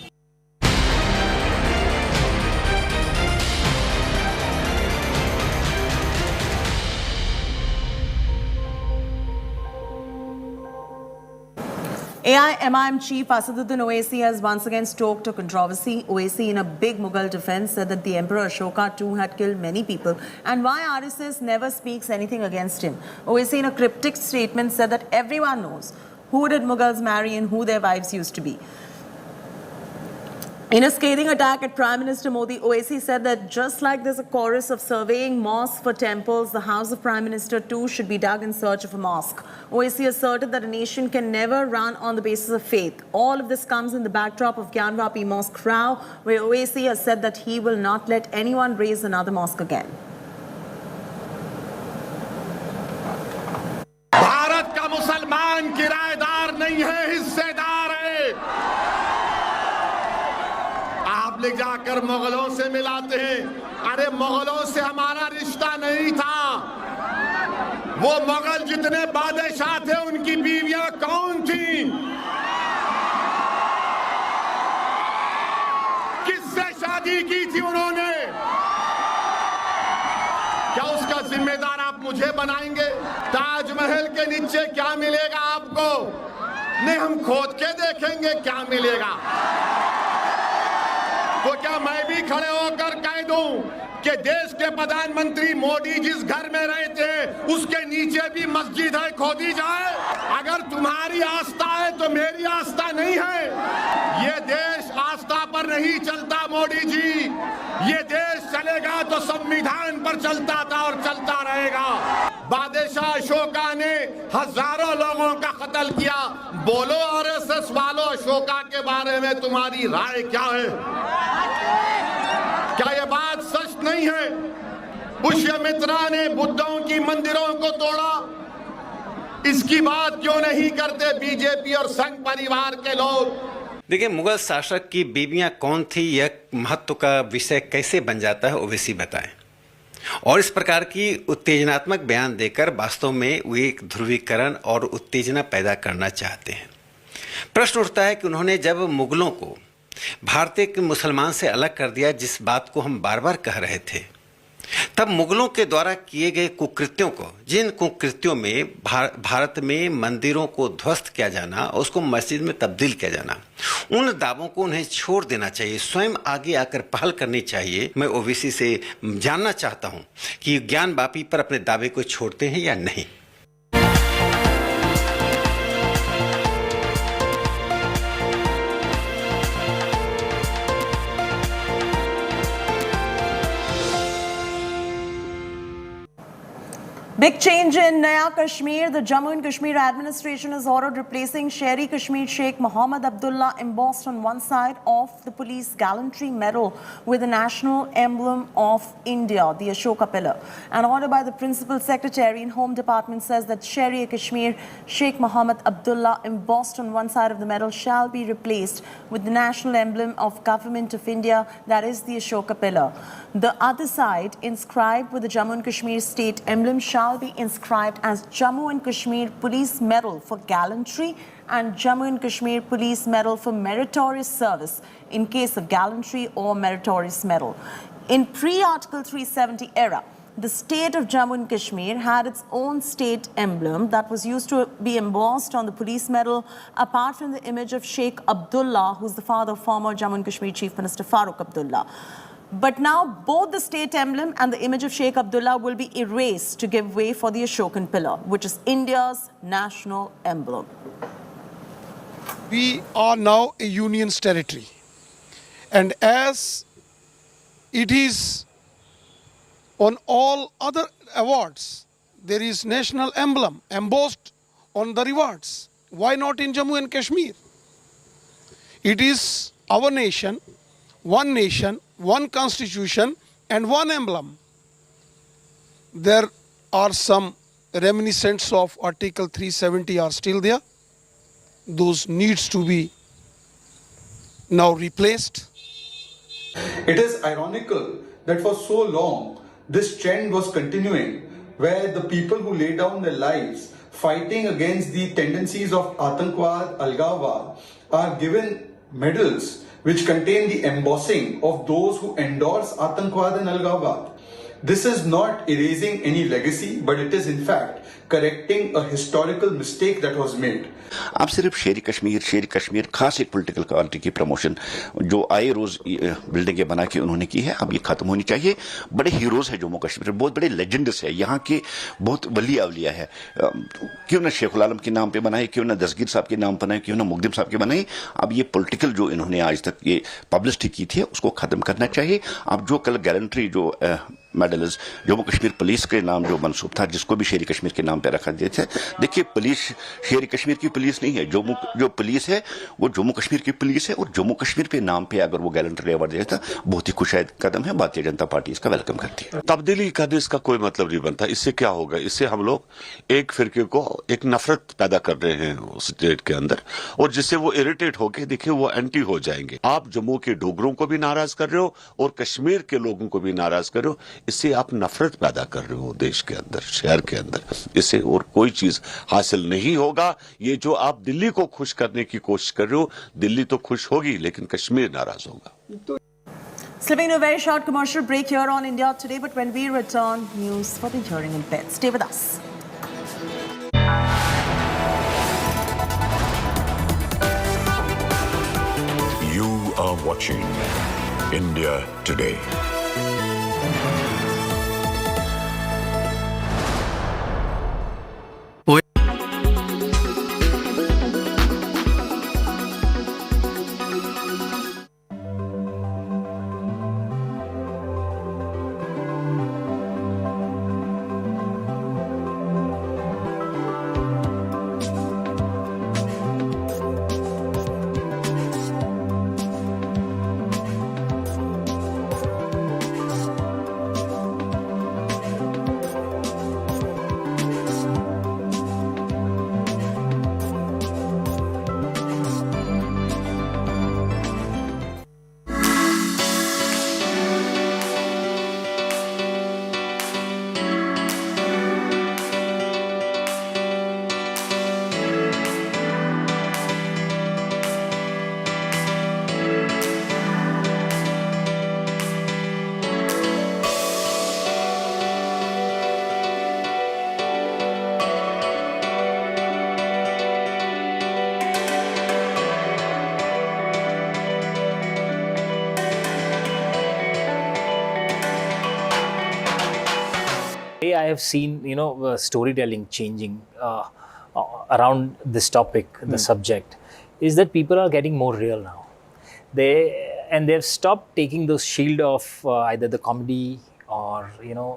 AIMIM chief Asaduddin Owaisi has once again stoked a controversy. Owaisi, in a big Mughal defense, said that the Emperor Ashoka too had killed many people and why RSS never speaks anything against him. Owaisi, in a cryptic statement, said that everyone knows who did Mughals marry and who their wives used to be. In a scathing attack at Prime Minister Modi, Owaisi said that just like there's a chorus of surveying mosques for temples, the house of Prime Minister too should be dug in search of a mosque. Owaisi asserted that a nation can never run on the basis of faith. All of this comes in the backdrop of Gyanvapi Mosque row, where Owaisi has said that he will not let anyone raise another mosque again. Bharat का मुसलमान किराएदार नहीं है, हिस्सेदार है। आप ले जाकर मुगलों से मिलाते हैं, अरे मुगलों से हमारा रिश्ता नहीं था। वो मुगल जितने बादशाह थे उनकी बीवियां कौन थी, किससे शादी की थी उन्होंने? क्या उसका जिम्मेदार आप मुझे बनाएंगे? ताजमहल के नीचे क्या मिलेगा आपको? नहीं, हम खोद के देखेंगे क्या मिलेगा। तो क्या मैं भी खड़े होकर कह दूं कि देश के प्रधानमंत्री मोदी जिस घर में रहते हैं उसके नीचे भी मस्जिद है, खोदी जाए? अगर तुम्हारी आस्था है तो मेरी आस्था नहीं है। ये देश आस्था पर नहीं चलता मोदी जी, ये देश चलेगा तो संविधान पर चलता था और चलता रहेगा। बादशाह अशोका ने हजारों लोगों का कत्ल किया। बोलो आरएसएस वालों, अशोका के बारे में तुम्हारी राय क्या है? क्या ये बात सच नहीं है? पुष्यमित्रा ने बुद्धों की मंदिरों को तोड़ा, इसकी बात क्यों नहीं करते बीजेपी और संघ परिवार के लोग? देखिए, मुगल शासक की बीवियां कौन थी, यह महत्व का विषय कैसे बन जाता है, ओवैसी बताएं। और इस प्रकार की उत्तेजनात्मक बयान देकर वास्तव में वे एक ध्रुवीकरण और उत्तेजना पैदा करना चाहते हैं। प्रश्न उठता है कि उन्होंने जब मुगलों को भारतीय के मुसलमान से अलग कर दिया, जिस बात को हम बार बार कह रहे थे, तब मुगलों के द्वारा किए गए कुकृत्यों को, जिन कुकृत्यों में भारत में मंदिरों को ध्वस्त किया जाना और उसको मस्जिद में तब्दील किया जाना, उन दावों को उन्हें छोड़ देना चाहिए, स्वयं आगे आकर पहल करनी चाहिए। मैं ओवैसी से जानना चाहता हूं कि ज्ञानवापी पर अपने दावे को छोड़ते हैं या नहीं। Big change in Naya Kashmir. The Jammu and Kashmir administration has ordered replacing Sheri Kashmir Sheikh Mohammed Abdullah embossed on one side of the police gallantry medal with the national emblem of India, the Ashoka pillar. An order by the Principal Secretary in Home Department says that Sheri Kashmir Sheikh Mohammed Abdullah embossed on one side of the medal shall be replaced with the national emblem of Government of India, that is the Ashoka pillar. The other side, inscribed with the Jammu and Kashmir state emblem, shall be inscribed as Jammu and Kashmir Police Medal for Gallantry and Jammu and Kashmir Police Medal for Meritorious Service in case of gallantry or meritorious medal. In pre-Article 370 era, the state of Jammu and Kashmir had its own state emblem that was used to be embossed on the police medal, apart from the image of Sheikh Abdullah, who's the father of former Jammu and Kashmir Chief Minister Farooq Abdullah. But now both the state emblem and the image of Sheikh Abdullah will be erased to give way for the Ashokan pillar, which is India's national emblem. We are now a union's territory. And as it is on all other awards, there is national emblem embossed on the rewards. Why not in Jammu and Kashmir? It is our nation, one constitution and one emblem. There are some reminiscents of Article 370 are still there. Those needs to be now replaced. It is ironical that for so long this trend was continuing, where the people who lay down their lives fighting against the tendencies of Atankwad, Algawad are given medals which contain the embossing of those who endorse Atankwad and Algawad. this is not erasing any legacy, but it is in fact correcting a historical mistake that was made. अब सिर्फ शेरी कश्मीर खास एक political party की promotion जो आए रोज बिल्डिंगें बना के उन्होंने की है, अब ये खत्म होनी चाहिए। बड़े हीरोज हैं जम्मू कश्मीर, बहुत बड़े लेजेंड्स है, यहाँ के बहुत वली अवलिया है। क्यों ना शेखुल आलम के नाम पे बनाए, क्यों ना दस्तगीर साहब के नाम बनाए, क्यों ना मुकद्दम साहब के बनाए। अब ये पॉलिटिकल जो इन्होंने आज तक ये पब्लिसिटी की थी उसको खत्म करना चाहिए। अब जो कल गैलेंट्री जो मेडल्स जम्मू कश्मीर पुलिस के नाम जो मनसूब था, जिसको भी शेरी कश्मीर के नाम पे रखा दिए थे, देखिए पुलिस शेरी कश्मीर की पुलिस नहीं है, जो पुलिस है वो जम्मू कश्मीर की पुलिस है, और जम्मू कश्मीर पे नाम पे अगर वो गैलेंट्री अवार्ड दिया था, बहुत ही खुशायद कदम है। भारतीय जनता पार्टी इसका वेलकम करती है। तब्दीली करने इसका कोई मतलब नहीं बनता। इससे क्या होगा? इससे हम लोग एक फिरके को एक नफरत पैदा कर रहे हैं उस स्टेट के अंदर, और जिससे वो इरिटेट होके देखिए वो एंटी हो जाएंगे। आप जम्मू के डोगरों को भी नाराज कर रहे हो और कश्मीर के लोगों को भी नाराज कर रहे हो। इससे आप नफरत पैदा कर रहे हो देश के अंदर, शहर के अंदर। इससे और कोई चीज हासिल नहीं होगा। ये जो आप दिल्ली को खुश करने की कोशिश कर रहे हो, दिल्ली तो खुश होगी लेकिन कश्मीर नाराज होगा। Slipping to a very short commercial break here on India Today, but when we return, news for the hearing impaired. Stay with us. You are watching India Today. I have seen, storytelling changing around this topic, the subject, is that people are getting more real now. They've stopped taking those shield of either the comedy or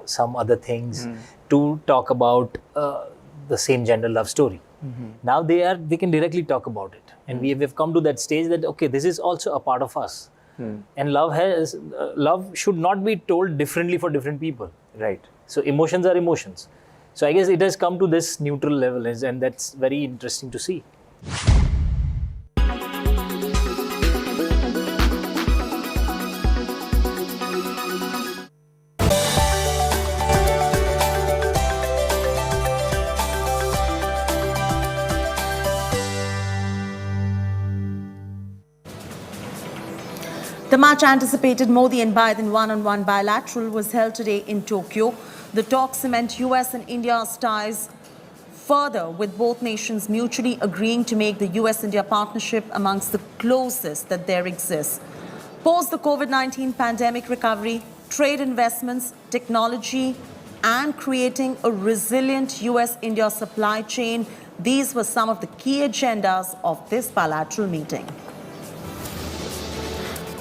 some other things to talk about the same gender love story. Now they can directly talk about it, and we have come to that stage that okay, this is also a part of us, and love should not be told differently for different people, right? So emotions are emotions. So I guess it has come to this neutral level, and that's very interesting to see. The much anticipated Modi and Biden one-on-one bilateral was held today in Tokyo. The talks cement US and India's ties further, with both nations mutually agreeing to make the US-India partnership amongst the closest that there exists. Post the COVID-19 pandemic recovery, trade investments, technology, and creating a resilient US-India supply chain, these were some of the key agendas of this bilateral meeting.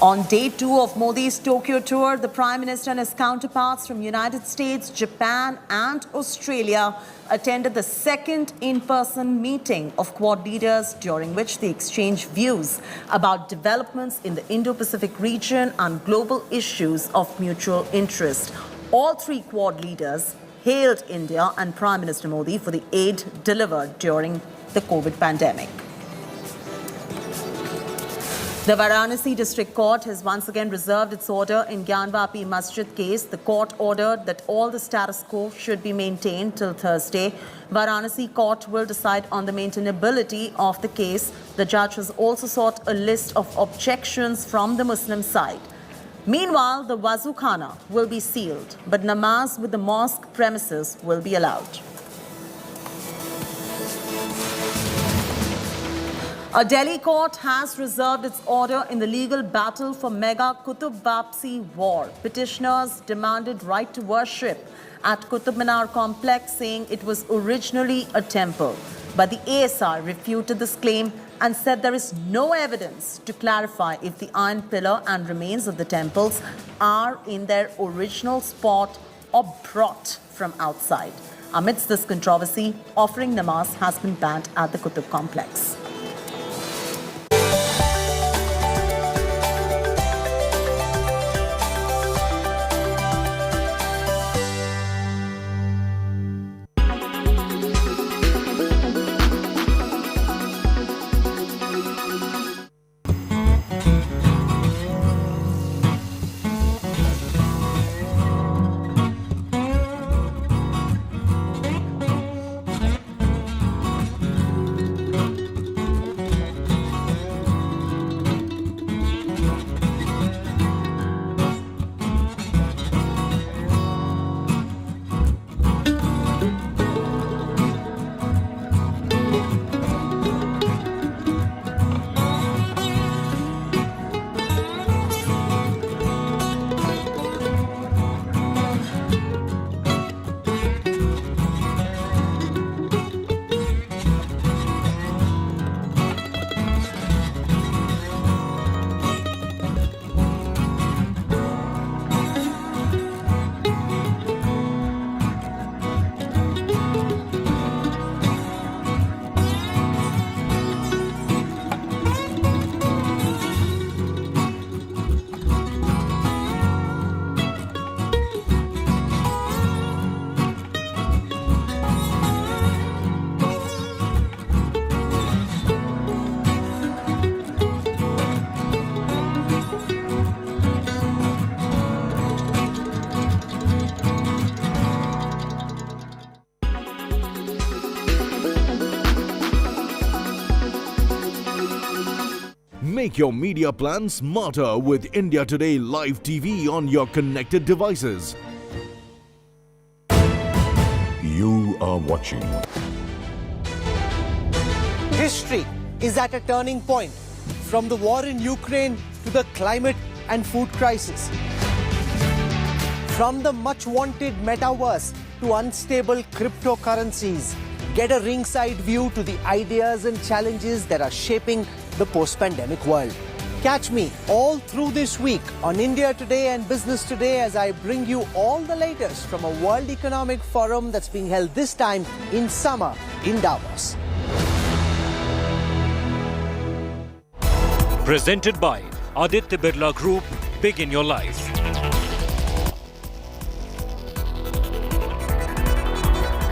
On day 2 of Modi's Tokyo tour, the Prime Minister and his counterparts from United States, Japan and Australia attended the second in-person meeting of Quad leaders, during which they exchanged views about developments in the Indo-Pacific region and global issues of mutual interest. All three Quad leaders hailed India and Prime Minister Modi for the aid delivered during the COVID pandemic. The Varanasi District Court has once again reserved its order in Gyanvapi Masjid case. The court ordered that all the status quo should be maintained till Thursday. Varanasi court will decide on the maintainability of the case. The judge has also sought a list of objections from the Muslim side. Meanwhile, the Wazu Khana will be sealed, but namaz with the mosque premises will be allowed. A Delhi court has reserved its order in the legal battle for mega Qutub war. Petitioners demanded right to worship at Qutub Minar complex, saying it was originally a temple. But the ASI refuted this claim and said there is no evidence to clarify if the iron pillar and remains of the temples are in their original spot or brought from outside. Amidst this controversy, offering namaz has been banned at the Qutub complex. Make your media plan smarter with India Today Live TV on your connected devices. You are watching. History is at a turning point, from the war in Ukraine to the climate and food crisis. From the much-wanted metaverse to unstable cryptocurrencies, get a ringside view to the ideas and challenges that are shaping the post-pandemic world. Catch me all through this week on India Today and Business Today as I bring you all the latest from a World Economic Forum that's being held this time in summer in Davos. Presented by Aditya Birla Group, Big in Your Life.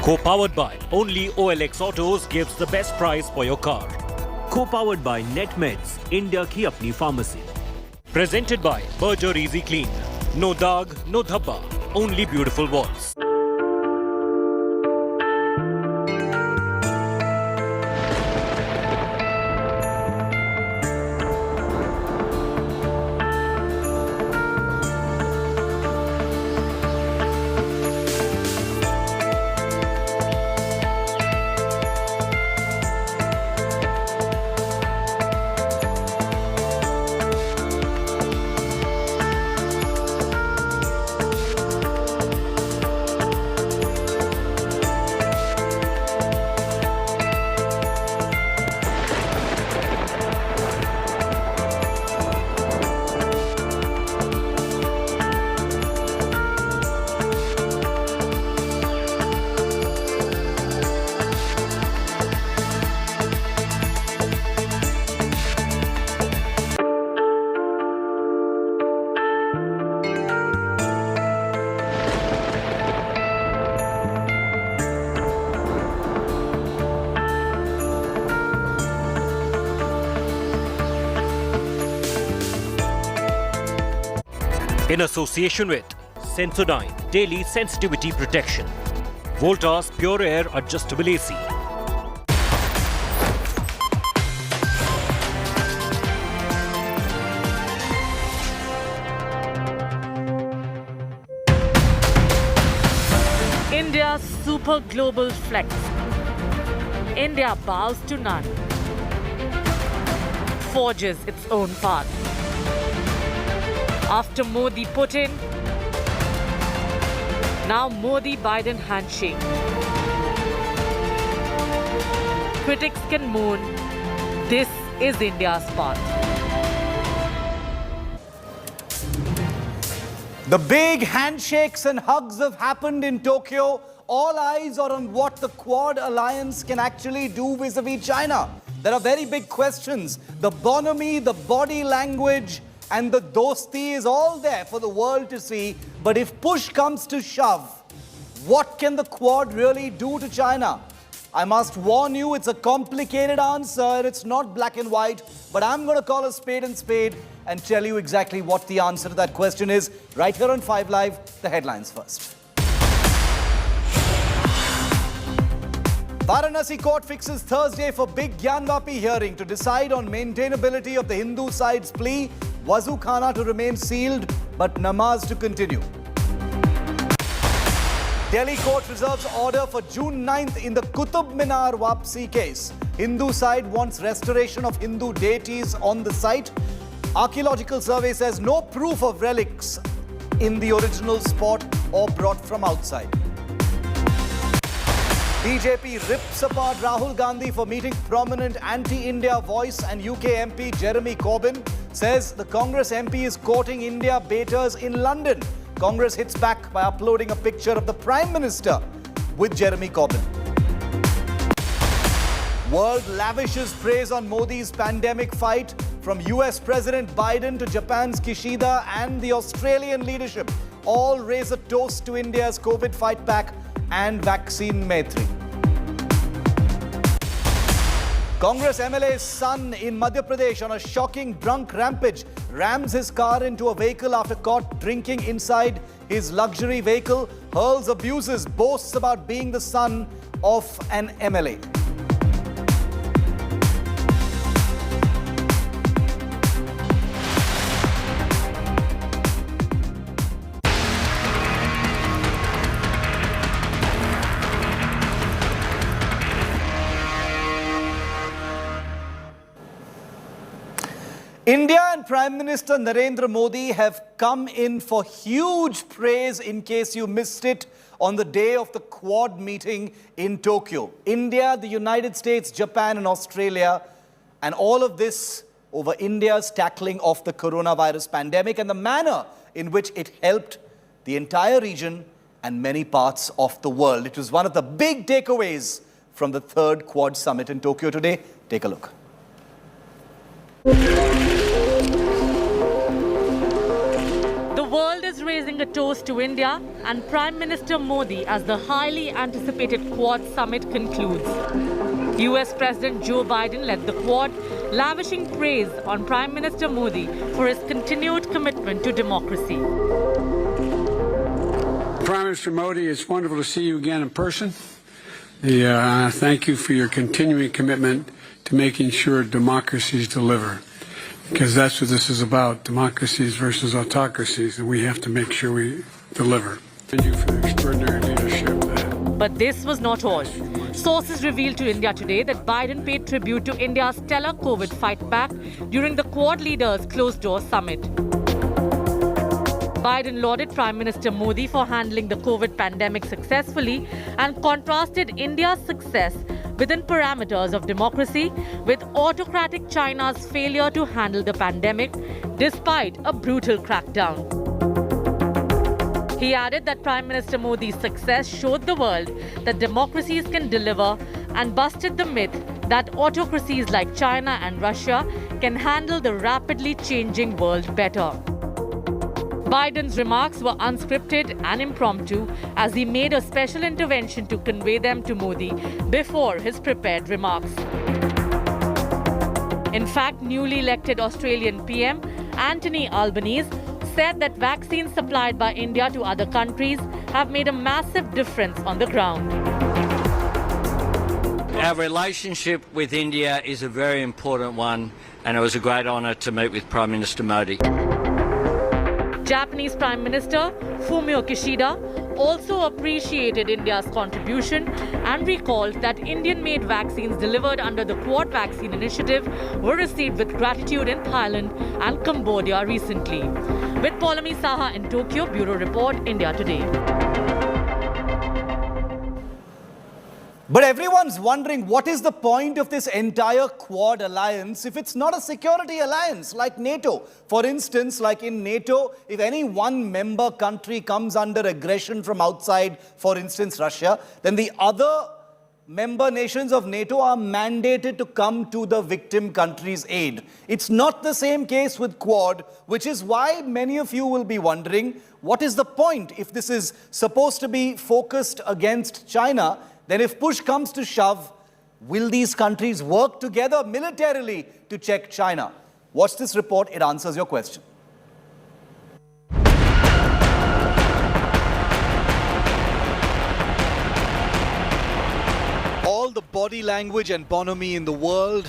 Co-powered by only OLX Autos gives the best price for your car. Co-powered by NetMeds, India की अपनी pharmacy. Presented by Berger Easy Clean. No dag, no dhabba, only beautiful walls. In association with Sensodyne Daily Sensitivity Protection, Voltas Pure Air Adjustable AC, super global flex. India bows to none, forges its own path. After Modi-Putin, now Modi-Biden handshake. Critics can moan, this is India's path. The big handshakes and hugs have happened in Tokyo. All eyes are on what the Quad alliance can actually do vis-a-vis China. There are very big questions. The bonhomie, the body language, and the dosti is all there for the world to see. But if push comes to shove, what can the Quad really do to China? I must warn you, it's a complicated answer. It's not black and white, but I'm going to call a spade and tell you exactly what the answer to that question is. Right here on 5 Live, the headlines first. Varanasi court fixes Thursday for big Gyanvapi hearing to decide on maintainability of the Hindu side's plea. Wazu Khana to remain sealed, but namaz to continue. Delhi court reserves order for June 9th in the Qutub Minar Wapsi case. Hindu side wants restoration of Hindu deities on the site. Archaeological survey says no proof of relics in the original spot or brought from outside. BJP rips apart Rahul Gandhi for meeting prominent anti-India voice and UK MP Jeremy Corbyn. Says the Congress MP is courting India baiters in London. Congress hits back by uploading a picture of the Prime Minister with Jeremy Corbyn. World lavishes praise on Modi's pandemic fight, from US President Biden to Japan's Kishida and the Australian leadership. All raise a toast to India's COVID fight back and vaccine Maitri. Congress MLA's son in Madhya Pradesh on a shocking drunk rampage rams his car into a vehicle after caught drinking inside his luxury vehicle, hurls abuses, boasts about being the son of an MLA. India and Prime Minister Narendra Modi have come in for huge praise, in case you missed it, on the day of the Quad meeting in Tokyo. India, the United States, Japan and Australia, and all of this over India's tackling of the coronavirus pandemic and the manner in which it helped the entire region and many parts of the world. It was one of the big takeaways from the third Quad summit in Tokyo today. Take a look. The world is raising a toast to India and Prime Minister Modi as the highly anticipated Quad summit concludes. US President Joe Biden led the Quad, lavishing praise on Prime Minister Modi for his continued commitment to democracy. Prime Minister Modi, it's wonderful to see you again in person. Thank you for your continuing commitment to making sure democracies deliver, because that's what this is about, democracies versus autocracies, and we have to make sure we deliver. Thank you for the extraordinary leadership. But this was not all. Sources revealed to India today that Biden paid tribute to India's stellar COVID fight back during the Quad leaders' closed-door summit. Biden lauded Prime Minister Modi for handling the COVID pandemic successfully and contrasted India's success within parameters of democracy with autocratic China's failure to handle the pandemic despite a brutal crackdown. He added that Prime Minister Modi's success showed the world that democracies can deliver and busted the myth that autocracies like China and Russia can handle the rapidly changing world better. Biden's remarks were unscripted and impromptu as he made a special intervention to convey them to Modi before his prepared remarks. In fact, newly elected Australian PM Anthony Albanese said that vaccines supplied by India to other countries have made a massive difference on the ground. Our relationship with India is a very important one, and it was a great honour to meet with Prime Minister Modi. Japanese Prime Minister Fumio Kishida also appreciated India's contribution and recalled that Indian-made vaccines delivered under the Quad Vaccine Initiative were received with gratitude in Thailand and Cambodia recently. With Paulami Saha in Tokyo, Bureau Report, India Today. But everyone's wondering, what is the point of this entire Quad alliance if it's not a security alliance like NATO? For instance, like in NATO, if any one member country comes under aggression from outside, for instance Russia, then the other member nations of NATO are mandated to come to the victim country's aid. It's not the same case with Quad, which is why many of you will be wondering, what is the point if this is supposed to be focused against China? Then if push comes to shove, will these countries work together militarily to check China? Watch this report, it answers your question. All the body language and bonhomie in the world,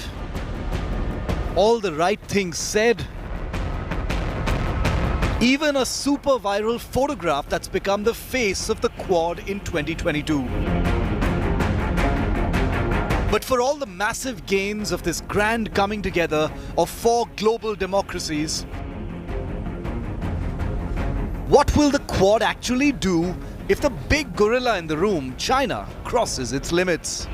all the right things said, even a super viral photograph that's become the face of the Quad in 2022. But for all the massive gains of this grand coming together of four global democracies, what will the Quad actually do if the big gorilla in the room, China, crosses its limits?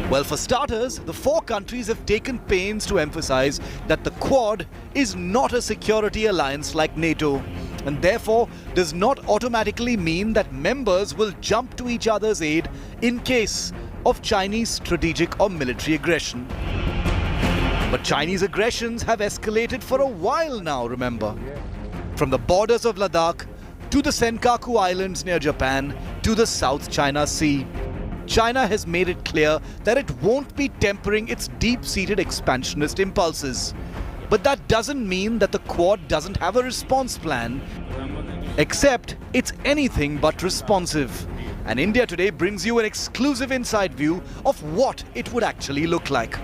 Well, for starters, the four countries have taken pains to emphasize that the Quad is not a security alliance like NATO, and therefore does not automatically mean that members will jump to each other's aid in case of Chinese strategic or military aggression. But Chinese aggressions have escalated for a while now, remember. From the borders of Ladakh to the Senkaku Islands near Japan to the South China Sea. China has made it clear that it won't be tempering its deep-seated expansionist impulses. But that doesn't mean that the Quad doesn't have a response plan, except it's anything but responsive. And India Today brings you an exclusive inside view of what it would actually look like.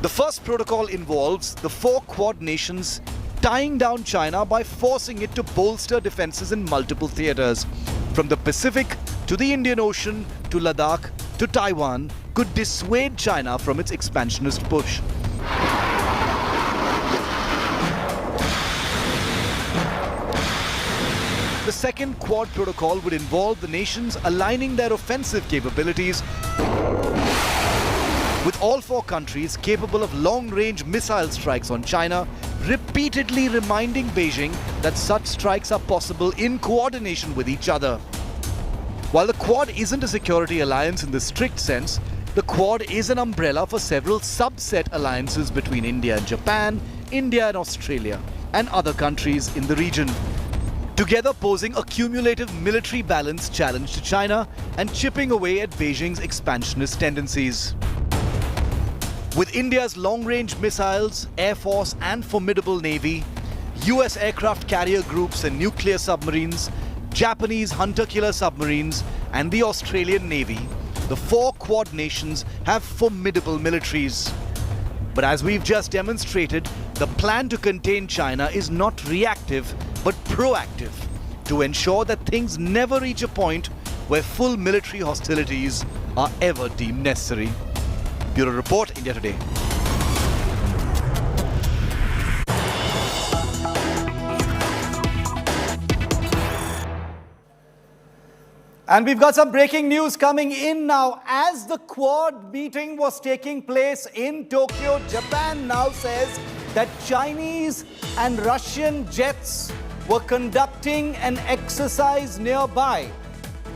The first protocol involves the four Quad nations tying down China by forcing it to bolster defenses in multiple theaters. From the Pacific to the Indian Ocean to Ladakh to Taiwan could dissuade China from its expansionist push. The second Quad protocol would involve the nations aligning their offensive capabilities with all four countries capable of long-range missile strikes on China, repeatedly reminding Beijing that such strikes are possible in coordination with each other. While the Quad isn't a security alliance in the strict sense, the Quad is an umbrella for several subset alliances between India and Japan, India and Australia, and other countries in the region, together posing a cumulative military balance challenge to China and chipping away at Beijing's expansionist tendencies. With India's long-range missiles, air force and formidable navy, US aircraft carrier groups and nuclear submarines, Japanese hunter-killer submarines and the Australian Navy, the four Quad nations have formidable militaries. But as we've just demonstrated, the plan to contain China is not reactive but proactive to ensure that things never reach a point where full military hostilities are ever deemed necessary. Bureau Report, India Today. And we've got some breaking news coming in now. As the Quad meeting was taking place in Tokyo, Japan now says that Chinese and Russian jets were conducting an exercise nearby.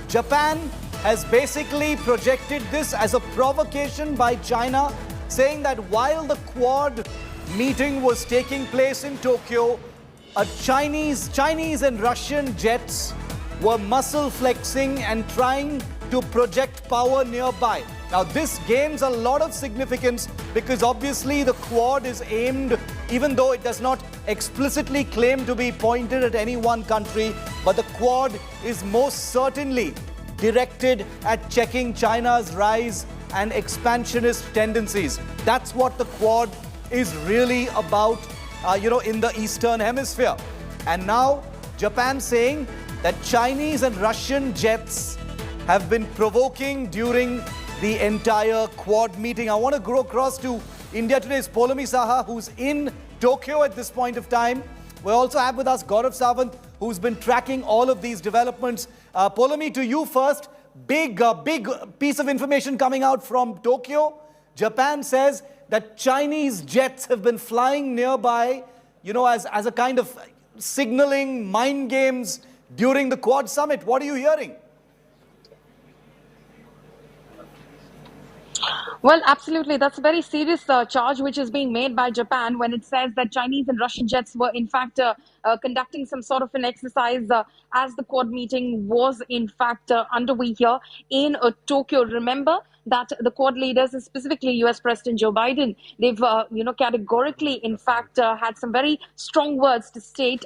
Japan has basically projected this as a provocation by China, saying that while the Quad meeting was taking place in Tokyo, Chinese and Russian jets were muscle flexing and trying to project power nearby. Now this gains a lot of significance because obviously the Quad is aimed, even though it does not explicitly claim to be pointed at any one country, but the Quad is most certainly directed at checking China's rise and expansionist tendencies. That's what the Quad is really about. in the Eastern Hemisphere. And now Japan saying that Chinese and Russian jets have been provoking during the entire Quad meeting. I want to go across to India Today's Poulomi Saha, who's in Tokyo at this point of time. We also have with us Gaurav Sawant, who's been tracking all of these developments. Poulomi, to you first. Big piece of information coming out from Tokyo. Japan says that Chinese jets have been flying nearby, as a kind of signaling mind games during the Quad summit. What are you hearing? Well, absolutely. That's a very serious charge which is being made by Japan when it says that Chinese and Russian jets were in fact conducting some sort of an exercise as the Quad meeting was in fact underway here in Tokyo. Remember that the Quad leaders, specifically US President Joe Biden, they've categorically in fact had some very strong words to state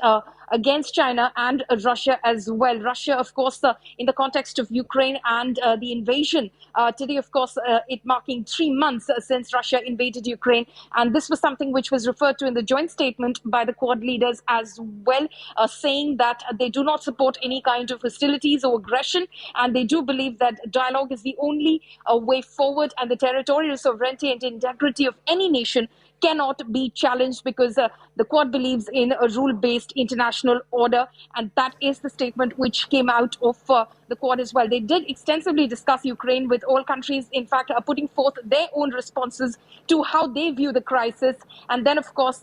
against China and Russia as well. Russia, of course, in the context of Ukraine and the invasion today, of course, it marking 3 months since Russia invaded Ukraine. And this was something which was referred to in the joint statement by the Quad leaders as well, saying that they do not support any kind of hostilities or aggression. And they do believe that dialogue is the only way forward, and the territorial sovereignty and integrity of any nation cannot be challenged, because the Quad believes in a rule-based international order, and that is the statement which came out of the Quad as well. They did extensively discuss Ukraine, with all countries in fact putting forth their own responses to how they view the crisis, and then of course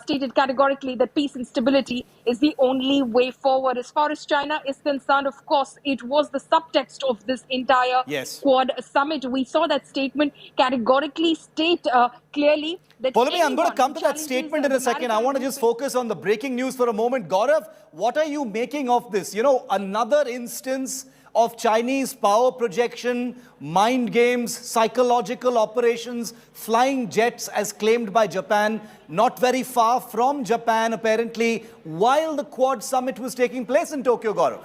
stated categorically that peace and stability is the only way forward. As far as China is concerned, of course, it was the subtext of this entire Quad summit. We saw that statement categorically state clearly that Poulomi, I'm going to come to that statement in a second. I want to just focus on the breaking news for a moment. Gaurav, what are you making of this? Another instance of Chinese power projection, mind games, psychological operations, flying jets as claimed by Japan, not very far from Japan apparently, while the Quad summit was taking place in Tokyo, Gaurav.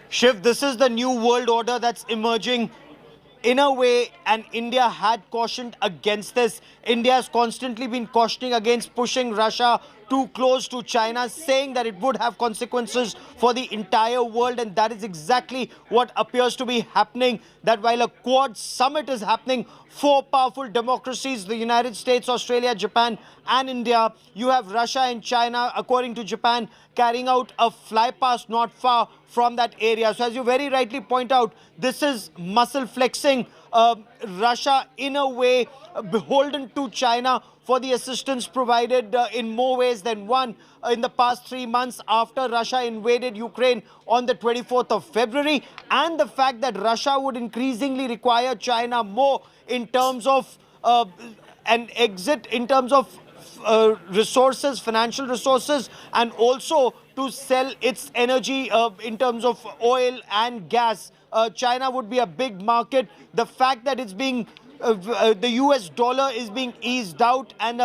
Shiv, this is the new world order that's emerging in a way, and India had cautioned against this. India has constantly been cautioning against pushing Russia too close to China, saying that it would have consequences for the entire world, and that is exactly what appears to be happening. That while a Quad summit is happening, 4 powerful democracies, the United States, Australia, Japan and India, you have Russia and China, according to Japan, carrying out a flypast not far from that area. So as you very rightly point out, this is muscle flexing. Russia in a way beholden to China for the assistance provided in more ways than one in the past 3 months after Russia invaded Ukraine on the 24th of February, and the fact that Russia would increasingly require China more in terms of an exit, in terms of resources, financial resources, and also to sell its energy in terms of oil and gas. China would be a big market. The fact that it's being the US dollar is being eased out, and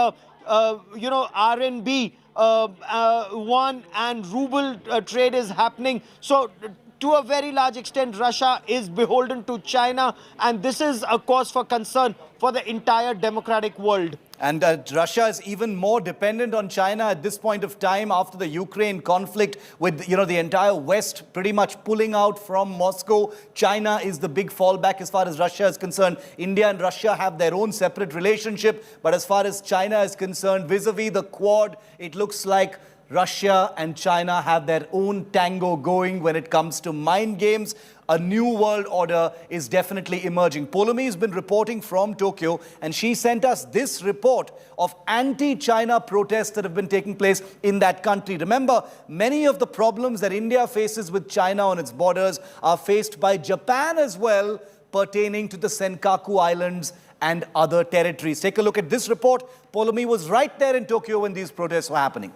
RMB, won and ruble trade is happening. So to a very large extent, Russia is beholden to China, and this is a cause for concern for the entire democratic world. And Russia is even more dependent on China at this point of time after the Ukraine conflict, with the entire West pretty much pulling out from Moscow. China is the big fallback as far as Russia is concerned. India and Russia have their own separate relationship, but as far as China is concerned, vis-a-vis the Quad, it looks like Russia and China have their own tango going when it comes to mind games. A new world order is definitely emerging. Poulomi has been reporting from Tokyo, and she sent us this report of anti-China protests that have been taking place in that country. Remember, many of the problems that India faces with China on its borders are faced by Japan as well, pertaining to the Senkaku Islands and other territories. Take a look at this report. Poulomi was right there in Tokyo when these protests were happening.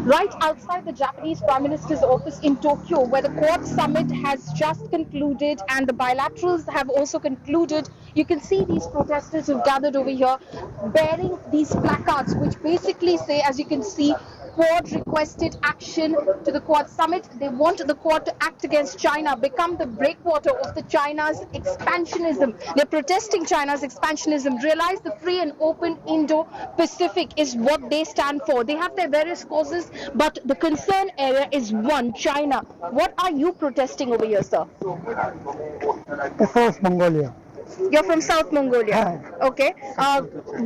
Right outside the Japanese Prime Minister's office in Tokyo, where the Quad summit has just concluded and the bilaterals have also concluded, you can see these protesters who've gathered over here bearing these placards which basically say, as you can see, Quad requested action to the Quad summit. They want the Quad to act against China, become the breakwater of the China's expansionism. They're protesting China's expansionism. Realize the free and open Indo-Pacific is what they stand for. They have their various causes, but the concern area is one, China. What are you protesting over here, sir? South Mongolia. You're from South Mongolia. Okay.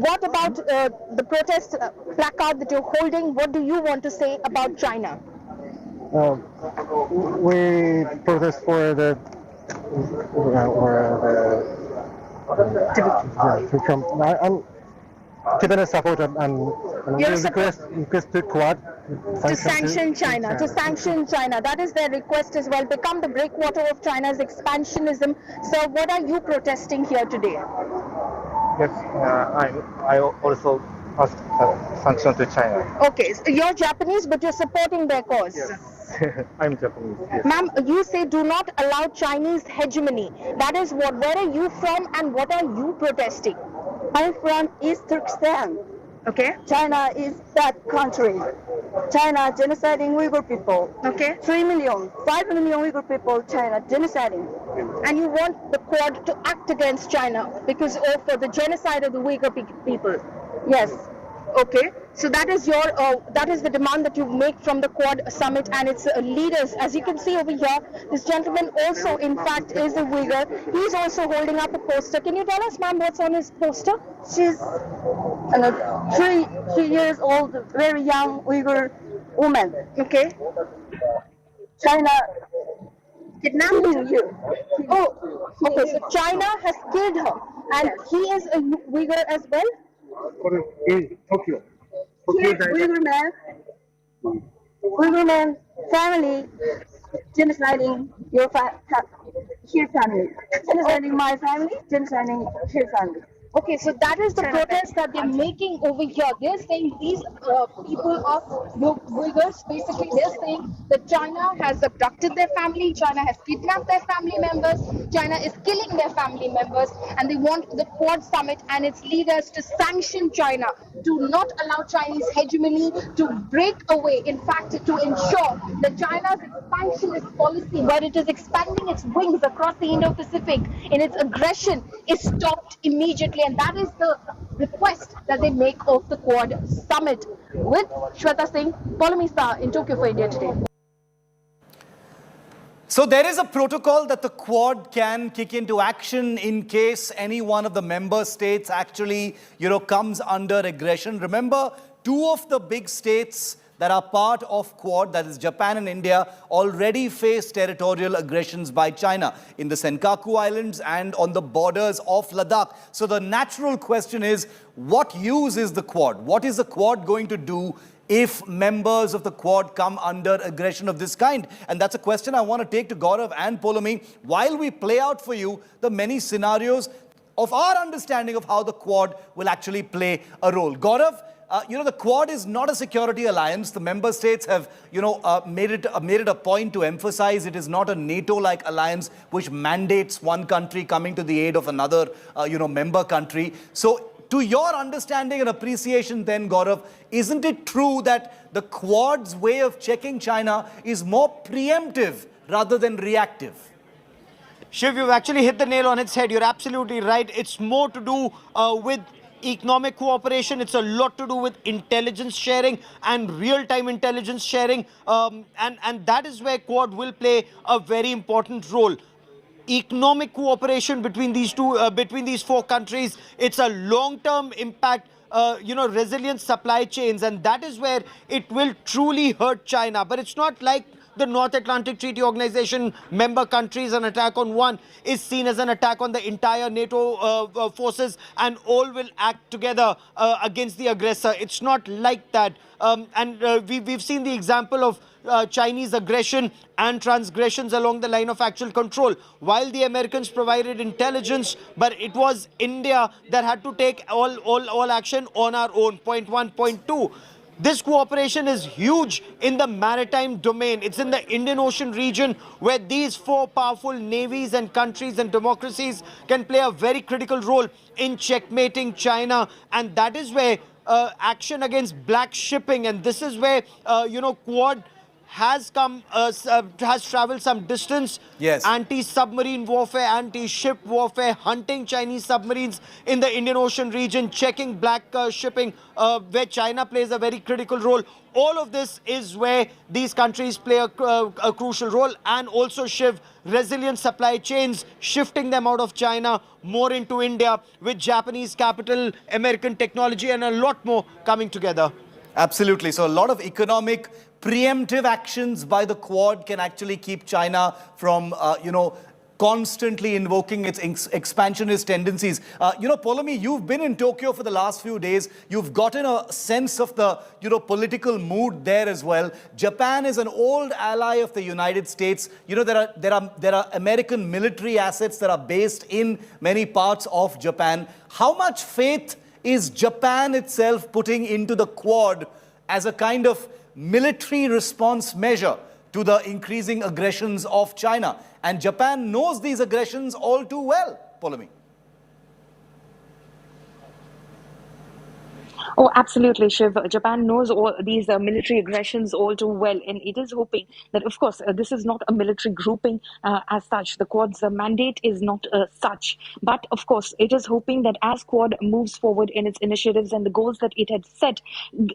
What about the protest placard that you're holding? What do you want to say about China? We protest for the I'm Tibetan supporter and we request to Quad to sanction China. To sanction China. That is their request as well. Become the breakwater of China's expansionism. So what are you protesting here today? Yes, I also ask sanction to China. Okay, so you're Japanese, but you're supporting their cause. Yes. I'm Japanese. Yes. Ma'am, you say do not allow Chinese hegemony. That is what. Where are you from and what are you protesting? I'm from East Turkestan. Okay. China is that country. China genociding Uyghur people. Okay. 3 million, 5 million Uyghur people, China genociding. And you want the Quad to act against China because of the genocide of the Uyghur people? Yes. Okay. So that is your that is the demand that you make from the Quad summit and its leaders. As you can see over here, this gentleman also, in fact, is a Uyghur. He's also holding up a poster. Can you tell us, ma'am, what's on his poster? She's a 3 years old, very young Uyghur woman. Okay. China kidnapped you. Oh, okay. So China has killed her, and he is a Uyghur as well. Tokyo. Uyghur man, family, genociding your here family, genociding my family, genociding here family. Okay, so that is the protest that they're making over here. They're saying these people of Uyghurs, basically they're saying that China has abducted their family, China has kidnapped their family members, China is killing their family members, and they want the Quad summit and its leaders to sanction China, to not allow Chinese hegemony to break away, in fact to ensure that China's expansionist policy, where it is expanding its wings across the Indo-Pacific in its aggression, is stopped immediately. And that is the request that they make of the Quad summit. With Shweta Singh, Polemista in Tokyo for India Today. So there is a protocol that the Quad can kick into action in case any one of the member states actually, comes under aggression. Remember, two of the big states that are part of Quad, that is Japan and India, already face territorial aggressions by China in the Senkaku Islands and on the borders of Ladakh. So the natural question is, what use is the Quad? What is the Quad going to do if members of the Quad come under aggression of this kind? And that's a question I want to take to Gaurav and Poulomi while we play out for you the many scenarios of our understanding of how the Quad will actually play a role. Gaurav, the Quad is not a security alliance. The member states have, made it a point to emphasize it is not a NATO-like alliance which mandates one country coming to the aid of another, member country. So, to your understanding and appreciation then, Gaurav, isn't it true that the Quad's way of checking China is more preemptive rather than reactive? Shiv, you've actually hit the nail on its head. You're absolutely right. It's more to do with economic cooperation. It's a lot to do with intelligence sharing and real-time intelligence sharing. And that is where Quad will play a very important role. Economic cooperation between these four countries, it's a long-term impact, resilient supply chains, and that is where it will truly hurt China. But it's not like the North Atlantic Treaty Organization member countries. An attack on one is seen as an attack on the entire NATO forces, and all will act together against the aggressor. It's not like that. We've seen the example of Chinese aggression and transgressions along the line of actual control. While the Americans provided intelligence, but it was India that had to take all action on our own. Point one. Point two. This cooperation is huge in the maritime domain. It's in the Indian Ocean region where these four powerful navies and countries and democracies can play a very critical role in checkmating China. And that is where action against black shipping, and this is where Quad has traveled some distance. Yes. Anti-submarine warfare, anti-ship warfare, hunting Chinese submarines in the Indian Ocean region, checking black shipping, where China plays a very critical role. All of this is where these countries play a crucial role, and also Shiv, resilient supply chains, shifting them out of China more into India, with Japanese capital, American technology, and a lot more coming together. Absolutely. So a lot of economic preemptive actions by the Quad can actually keep China from, constantly invoking its expansionist tendencies. Poulomi, you've been in Tokyo for the last few days. You've gotten a sense of the, political mood there as well. Japan is an old ally of the United States. There are American military assets that are based in many parts of Japan. How much faith is Japan itself putting into the Quad as a kind of military response measure to the increasing aggressions of China? And Japan knows these aggressions all too well, Poulomi. Oh, absolutely, Shiv. Japan knows all these military aggressions all too well, and it is hoping that, of course, this is not a military grouping as such. The Quad's mandate is not such. But, of course, it is hoping that as Quad moves forward in its initiatives and the goals that it had set,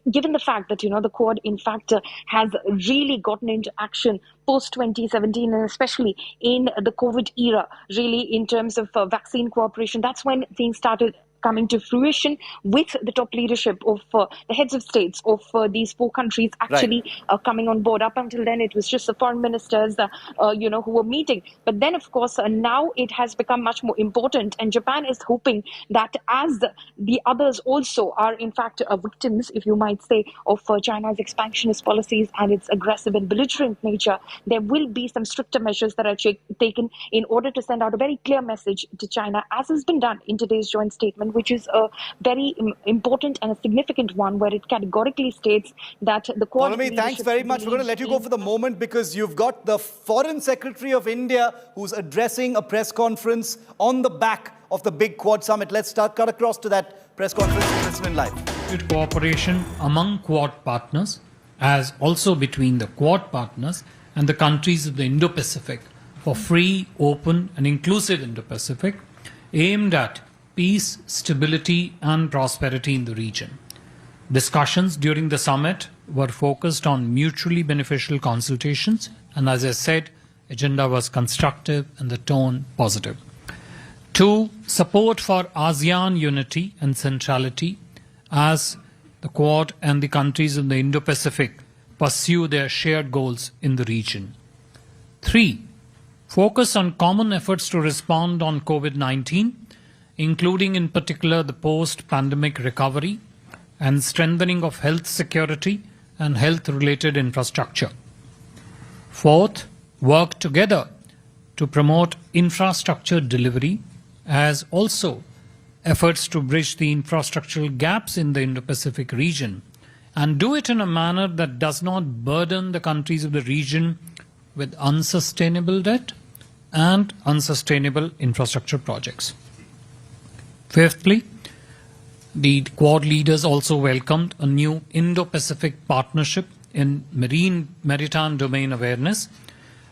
given the fact that, the Quad, in fact, has really gotten into action post-2017, and especially in the COVID era, really in terms of vaccine cooperation, that's when things started coming to fruition, with the top leadership of the heads of states of these four countries actually coming on board. Up until then, it was just the foreign ministers, who were meeting. But then, of course, now it has become much more important. And Japan is hoping that as the others also are, in fact, victims, if you might say, of China's expansionist policies and its aggressive and belligerent nature, there will be some stricter measures that are taken in order to send out a very clear message to China, as has been done in today's joint statement, which is a very important and a significant one, where it categorically states that the Quad... Poulomi, thanks very much. We're going to let you go for the moment, because you've got the Foreign Secretary of India who's addressing a press conference on the back of the big Quad summit. Let's cut across to that press conference and listen in live. Cooperation among Quad partners, as also between the Quad partners and the countries of the Indo-Pacific, for free, open and inclusive Indo-Pacific, aimed at peace, stability and prosperity in the region. Discussions during the summit were focused on mutually beneficial consultations, and as I said, agenda was constructive and the tone positive. 2. Support for ASEAN unity and centrality as the Quad and the countries of the Indo-Pacific pursue their shared goals in the region. 3. Focus on common efforts to respond on COVID-19, including in particular the post-pandemic recovery and strengthening of health security and health-related infrastructure. 4th, work together to promote infrastructure delivery, as also efforts to bridge the infrastructural gaps in the Indo-Pacific region, and do it in a manner that does not burden the countries of the region with unsustainable debt and unsustainable infrastructure projects. Fifthly, the Quad leaders also welcomed a new Indo-Pacific partnership in maritime domain awareness,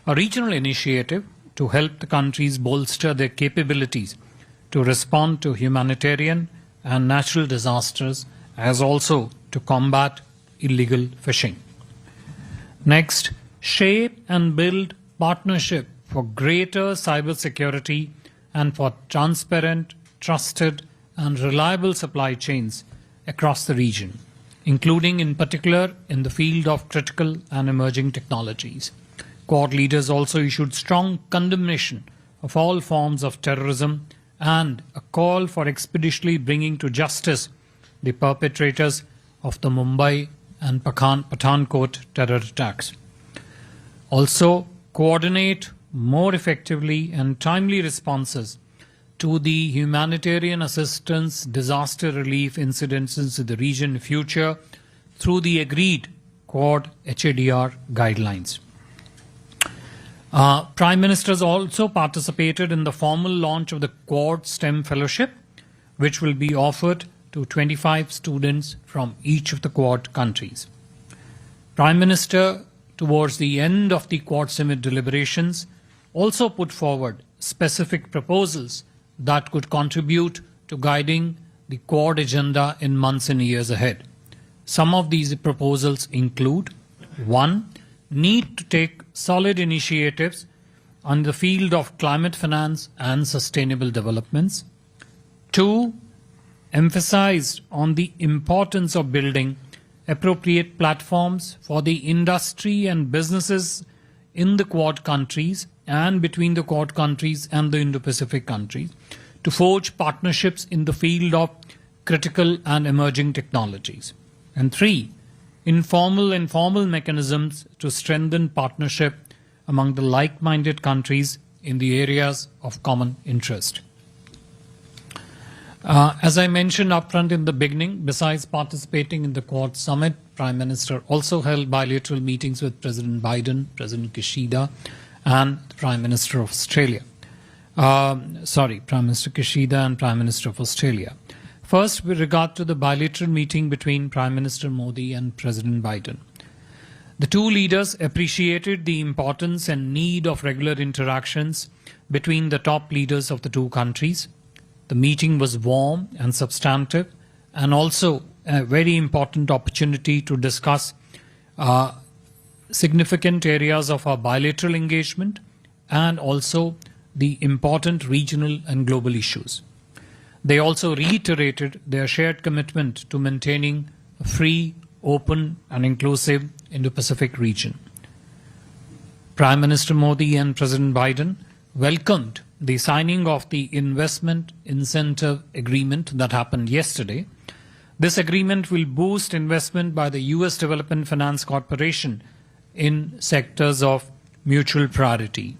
a regional initiative to help the countries bolster their capabilities to respond to humanitarian and natural disasters, as also to combat illegal fishing. Next, shape and build partnership for greater cybersecurity and for transparent, trusted and reliable supply chains across the region, including in particular in the field of critical and emerging technologies. Quad leaders also issued strong condemnation of all forms of terrorism and a call for expeditiously bringing to justice the perpetrators of the Mumbai and Pathankot terror attacks. Also, coordinate more effectively and timely responses to the humanitarian assistance, disaster relief incidences in the region in future through the agreed Quad HADR guidelines. Prime Ministers also participated in the formal launch of the Quad STEM Fellowship, which will be offered to 25 students from each of the Quad countries. Prime Minister, towards the end of the Quad Summit deliberations, also put forward specific proposals that could contribute to guiding the Quad agenda in months and years ahead. Some of these proposals include: 1. Need to take solid initiatives on the field of climate finance and sustainable developments. 2. Emphasized on the importance of building appropriate platforms for the industry and businesses in the Quad countries and between the Quad countries and the Indo-Pacific countries to forge partnerships in the field of critical and emerging technologies. And 3. Informal and formal mechanisms to strengthen partnership among the like-minded countries in the areas of common interest. As I mentioned upfront in the beginning, besides participating in the Quad Summit, Prime Minister also held bilateral meetings with President Biden, President Kishida, and the Prime Minister of Australia. Prime Minister Kishida and Prime Minister of Australia. First, with regard to the bilateral meeting between Prime Minister Modi and President Biden. The two leaders appreciated the importance and need of regular interactions between the top leaders of the two countries. The meeting was warm and substantive, and also a very important opportunity to discuss significant areas of our bilateral engagement and also the important regional and global issues. They also reiterated their shared commitment to maintaining a free, open and inclusive Indo-Pacific region. Prime Minister Modi and President Biden welcomed the signing of the Investment Incentive Agreement that happened yesterday. This agreement will boost investment by the US Development Finance Corporation in sectors of mutual priority.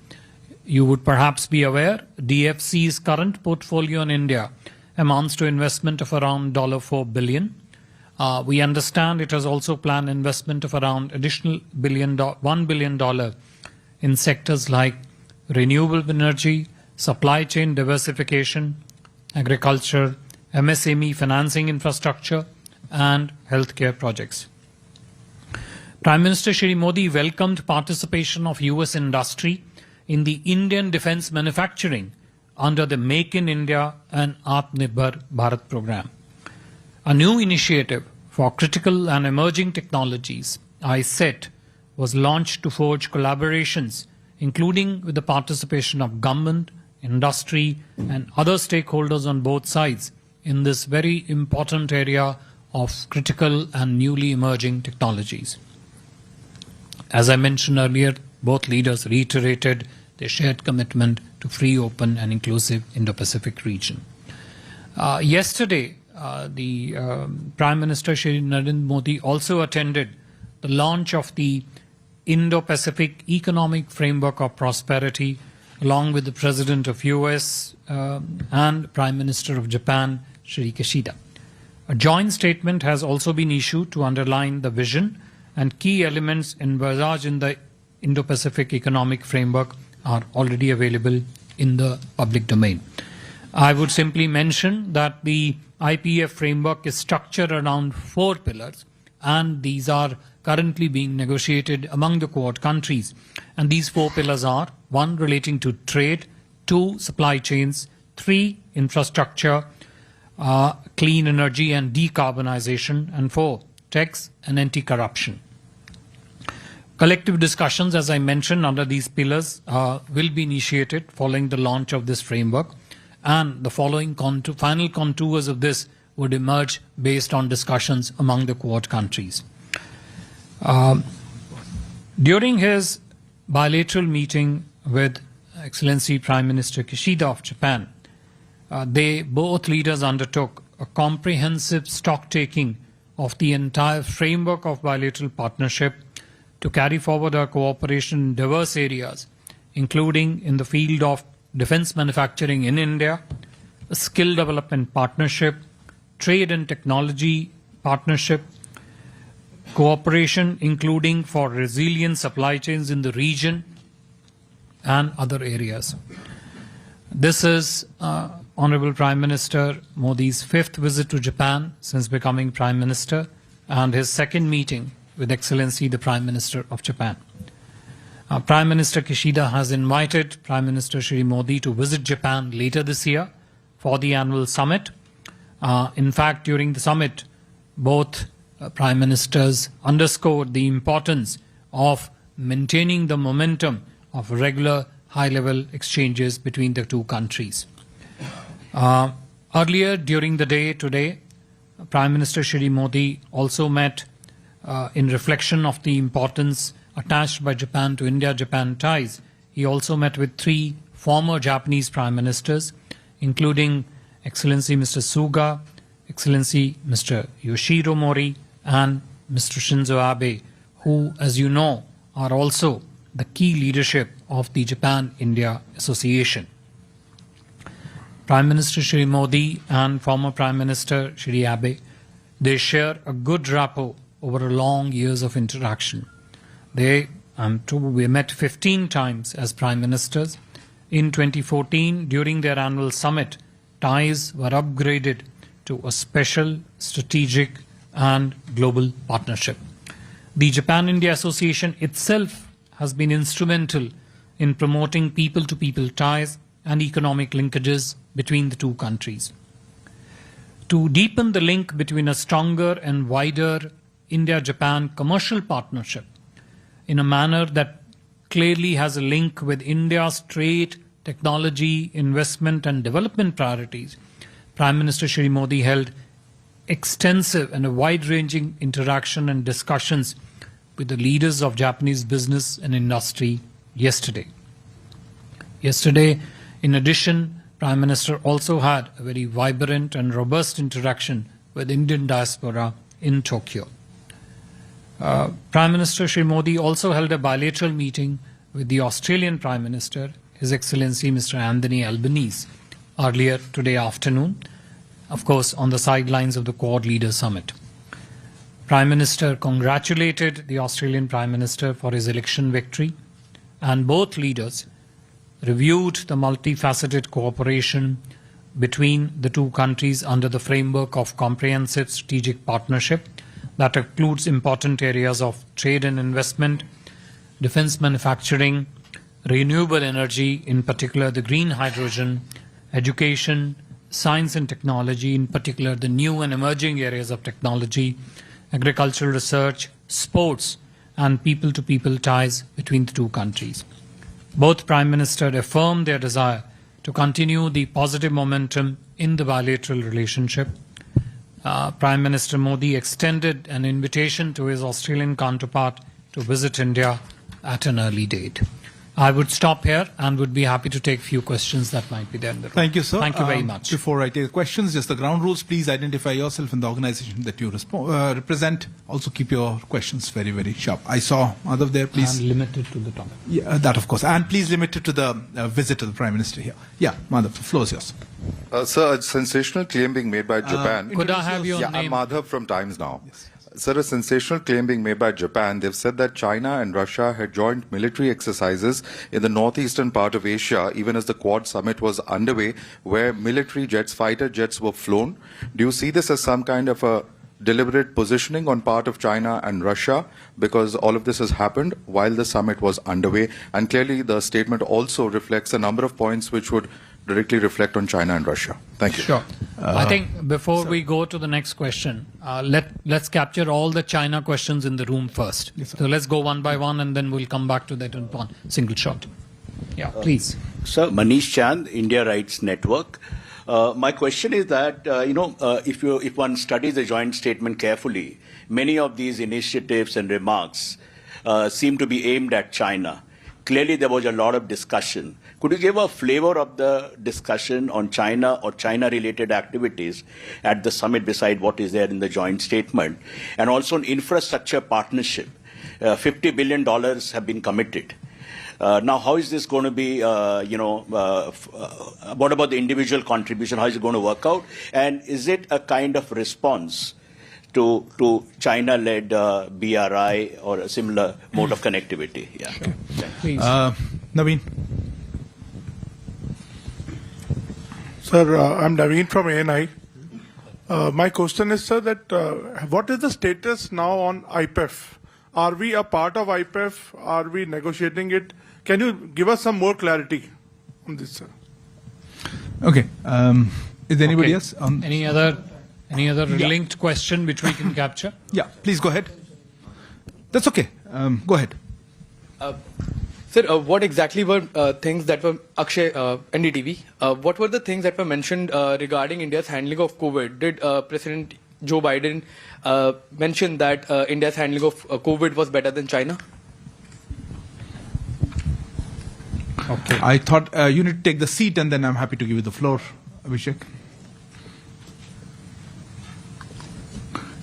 You would perhaps be aware, DFC's current portfolio in India amounts to investment of around $4 billion. We understand it has also planned investment of around additional $1 billion in sectors like renewable energy, supply chain diversification, agriculture, MSME financing infrastructure, and healthcare projects. Prime Minister Shri Modi welcomed participation of US industry in the Indian defense manufacturing under the Make in India and Atmanirbhar Bharat program. A new initiative for critical and emerging technologies, ISET, was launched to forge collaborations, including with the participation of government, industry, and other stakeholders on both sides in this very important area of critical and newly emerging technologies. As I mentioned earlier, both leaders reiterated their shared commitment to free, open, and inclusive Indo-Pacific region. Yesterday, the Prime Minister Shri Narendra Modi also attended the launch of the Indo-Pacific Economic Framework of Prosperity, along with the President of US and Prime Minister of Japan, Shri Kishida. A joint statement has also been issued to underline the vision and key elements envisaged in the Indo-Pacific Economic Framework are already available in the public domain. I would simply mention that the IPF framework is structured around 4 pillars, and these are currently being negotiated among the Quad countries. And these 4 pillars are: 1, relating to trade; 2, supply chains; 3, infrastructure, clean energy and decarbonization; and 4, tax and anti-corruption. Collective discussions, as I mentioned, under these pillars will be initiated following the launch of this framework, and the following final contours of this would emerge based on discussions among the Quad countries. During his bilateral meeting with Excellency Prime Minister Kishida of Japan, both leaders undertook a comprehensive stock-taking of the entire framework of bilateral partnership to carry forward our cooperation in diverse areas, including in the field of defense manufacturing in India, a skill development partnership, trade and technology partnership, cooperation including for resilient supply chains in the region, and other areas. This is Honorable Prime Minister Modi's 5th visit to Japan since becoming Prime Minister and his second meeting with Excellency the Prime Minister of Japan. Prime Minister Kishida has invited Prime Minister Shri Modi to visit Japan later this year for the annual summit. In fact, during the summit, both Prime Ministers underscored the importance of maintaining the momentum of regular high-level exchanges between the two countries. Earlier during the day today, Prime Minister Shri Modi also met in reflection of the importance attached by Japan to India-Japan ties. He also met with 3 former Japanese Prime Ministers, including Excellency Mr. Suga, Excellency Mr. Yoshihiro Mori, and Mr. Shinzo Abe, who, as you know, are also the key leadership of the Japan-India Association. Prime Minister Shri Modi and former Prime Minister Shri Abe, they share a good rapport over long years of interaction. We met 15 times as Prime Ministers. In 2014, during their annual summit, ties were upgraded to a special, strategic and global partnership. The Japan-India Association itself has been instrumental in promoting people-to-people ties and economic linkages between the two countries. To deepen the link between a stronger and wider India-Japan commercial partnership in a manner that clearly has a link with India's trade, technology, investment and development priorities, Prime Minister Shri Modi held extensive and a wide-ranging interaction and discussions with the leaders of Japanese business and industry yesterday. In addition, Prime Minister also had a very vibrant and robust interaction with Indian diaspora in Tokyo. Prime Minister Shri Modi also held a bilateral meeting with the Australian Prime Minister, His Excellency Mr. Anthony Albanese, earlier today afternoon, of course on the sidelines of the Quad Leaders Summit. Prime Minister congratulated the Australian Prime Minister for his election victory, and both leaders reviewed the multifaceted cooperation between the two countries under the framework of comprehensive strategic partnership that includes important areas of trade and investment, defense manufacturing, renewable energy, in particular the green hydrogen, education, science and technology, in particular the new and emerging areas of technology, agricultural research, sports, and people-to-people ties between the two countries. Both Prime Ministers affirmed their desire to continue the positive momentum in the bilateral relationship. Prime Minister Modi extended an invitation to his Australian counterpart to visit India at an early date. I would stop here and would be happy to take a few questions that might be there in the room. Thank you, sir. Thank you very much. Before I take the questions, just the ground rules. Please identify yourself and the organization that you represent. Also keep your questions very, very sharp. I saw Madhav there, please. And limited to the topic. Yeah, that of course. And please limit it to the visit of the Prime Minister here. Yeah, Madhav, the floor is yours. Sir, a sensational claim being made by Japan. Could I have your name? I'm Madhav from Times Now. Yes. Sir, a sensational claim being made by Japan. They've said that China and Russia had joint military exercises in the northeastern part of Asia, even as the Quad summit was underway, where military jets, fighter jets were flown. Do you see this as some kind of a deliberate positioning on part of China and Russia? Because all of this has happened while the summit was underway. And clearly the statement also reflects a number of points which would directly reflect on China and Russia. Thank you. Sure. I think before we go to the next question, let's capture all the China questions in the room first. Yes, so let's go one by one and then we'll come back to that in one single shot. Yeah, please. Sir, Manish Chand, India Rights Network. My question is that, if one studies the joint statement carefully, many of these initiatives and remarks seem to be aimed at China. Clearly, there was a lot of discussion. Could you give a flavor of the discussion on China or China-related activities at the summit beside what is there in the joint statement? And also an infrastructure partnership. $50 billion have been committed. Now, how is this going to be, what about the individual contribution? How is it going to work out? And is it a kind of response to China-led BRI or a similar mode of connectivity? Yeah. Sure. Please. Naveen. Sir, I'm Naveen from ANI. My question is, sir, that what is the status now on IPEF? Are we a part of IPEF? Are we negotiating it? Can you give us some more clarity on this, sir? Okay. Is there anybody else? Any other linked question which we can capture? Yeah, please go ahead. That's okay. Go ahead. Sir, what exactly were things that were, Akshay, NDTV, what were the things that were mentioned regarding India's handling of COVID? Did President Joe Biden mention that India's handling of COVID was better than China? Okay. I thought you need to take the seat and then I'm happy to give you the floor, Abhishek.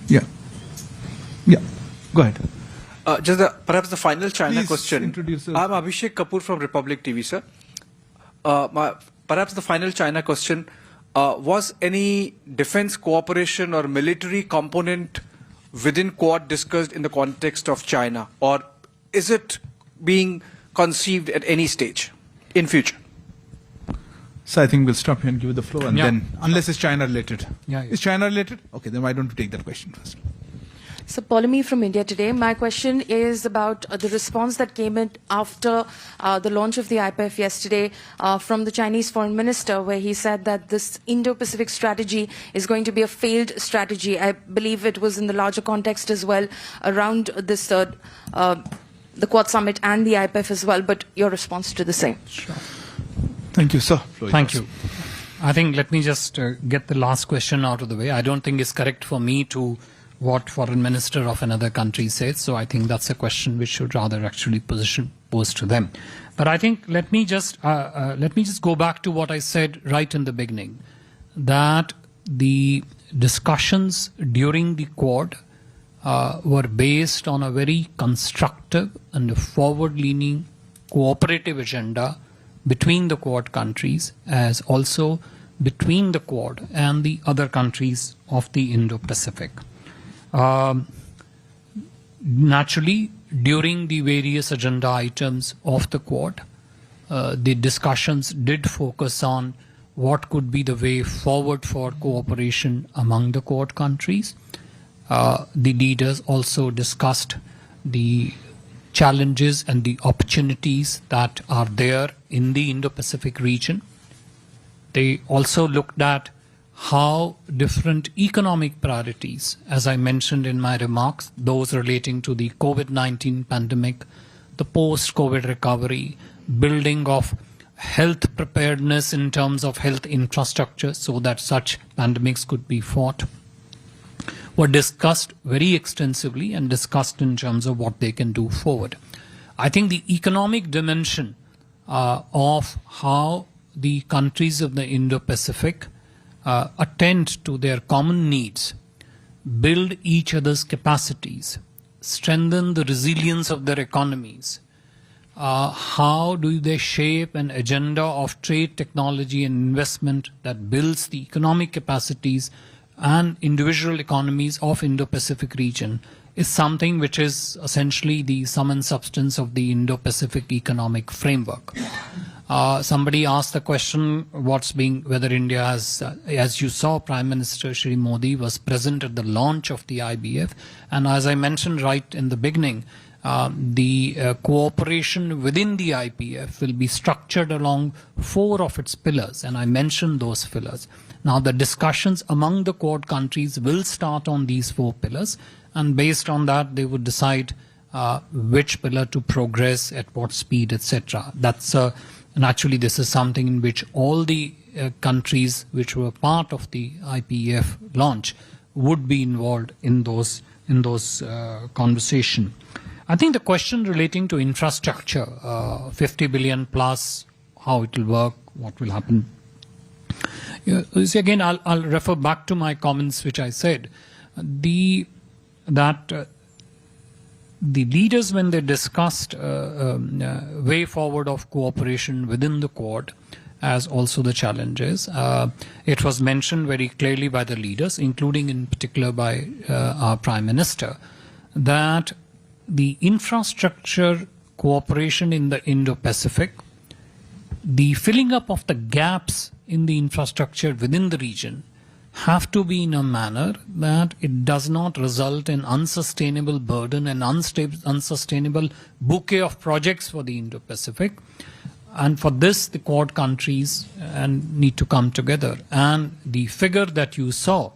Yeah. Yeah. Go ahead. Perhaps the final China Please question. Introduce I'm Abhishek Kapoor from Republic TV, sir. Perhaps the final China question. Was any defense cooperation or military component within Quad discussed in the context of China? Or is it being conceived at any stage in future? So I think we'll stop here and give you the floor and Yeah. then, unless it's China related. Yeah. Is China related? Okay, then why don't we take that question first? So, Polemy from India Today. My question is about the response that came in after the launch of the IPEF yesterday from the Chinese foreign minister, where he said that this Indo-Pacific strategy is going to be a failed strategy. I believe it was in the larger context as well around this the Quad Summit and the IPEF as well, but your response to the same. Sure. Thank you, sir. Thank you. I think let me just get the last question out of the way. I don't think it's correct for me to what foreign minister of another country says. So I think that's a question which should rather actually pose to them. But I think let me just go back to what I said right in the beginning, that the discussions during the Quad were based on a very constructive and forward-leaning cooperative agenda between the Quad countries, as also between the Quad and the other countries of the Indo-Pacific. Naturally, during the various agenda items of the Quad, the discussions did focus on what could be the way forward for cooperation among the Quad countries. The leaders also discussed the challenges and the opportunities that are there in the Indo-Pacific region. They also looked at how different economic priorities, as I mentioned in my remarks, those relating to the COVID-19 pandemic, the post-COVID recovery, building of health preparedness in terms of health infrastructure so that such pandemics could be fought, were discussed very extensively and discussed in terms of what they can do forward. I think the economic dimension of how the countries of the Indo-Pacific attend to their common needs, build each other's capacities, strengthen the resilience of their economies. How do they shape an agenda of trade, technology and investment that builds the economic capacities and individual economies of Indo-Pacific region is something which is essentially the sum and substance of the Indo-Pacific economic framework. Somebody asked the question, whether India has, as you saw, Prime Minister Shri Modi was present at the launch of the IBF. And as I mentioned right in the beginning, the cooperation within the IPF will be structured along 4 of its pillars. And I mentioned those pillars. Now, the discussions among the Quad countries will start on these 4 pillars. And based on that, they would decide which pillar to progress, at what speed, etc. And actually, this is something in which all the countries which were part of the IPEF launch would be involved in those conversations. I think the question relating to infrastructure, 50 billion plus, how it will work, what will happen. Again, I'll refer back to my comments which I said. That the leaders, when they discussed way forward of cooperation within the Quad, as also the challenges, it was mentioned very clearly by the leaders, including in particular by our Prime Minister, that the infrastructure cooperation in the Indo-Pacific, the filling up of the gaps in the infrastructure within the region have to be in a manner that it does not result in unsustainable burden and unsustainable bouquet of projects for the Indo-Pacific. And for this, the Quad countries need to come together. And the figure that you saw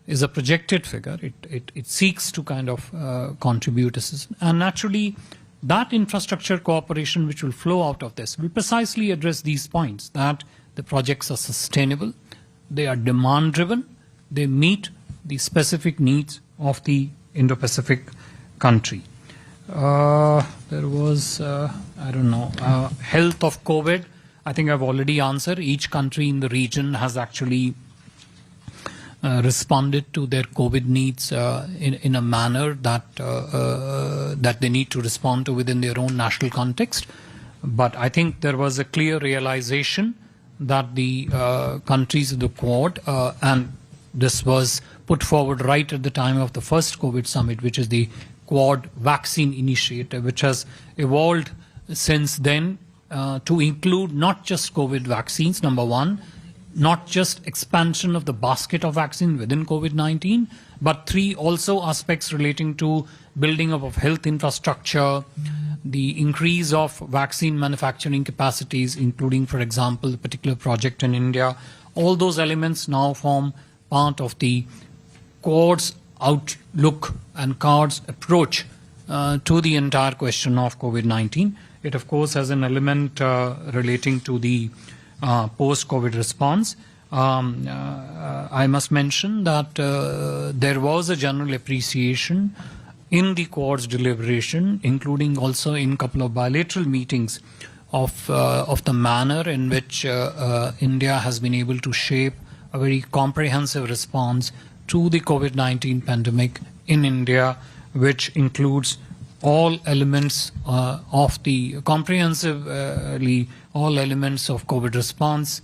is a projected figure. It seeks to kind of contribute assistance. And naturally, that infrastructure cooperation which will flow out of this will precisely address these points, that the projects are sustainable, they are demand-driven, they meet the specific needs of the Indo-Pacific country. There was, health of COVID. I think I've already answered. Each country in the region has actually responded to their COVID needs in a manner that they need to respond to within their own national context. But I think there was a clear realization that the countries of the Quad, and this was put forward right at the time of the first COVID summit, which is the Quad Vaccine Initiative, which has evolved since then to include not just COVID vaccines, number one, not just expansion of the basket of vaccine within COVID-19, but three, also aspects relating to building up of health infrastructure, the increase of vaccine manufacturing capacities, including, for example, a particular project in India. All those elements now form part of the Quad's outlook and Quad's approach to the entire question of COVID-19. It, of course, has an element relating to the post-COVID response. I must mention that there was a general appreciation in the Quad's deliberation, including also in a couple of bilateral meetings, of the manner in which India has been able to shape a very comprehensive response to the COVID-19 pandemic in India, which includes all elements of the comprehensively all elements of COVID response.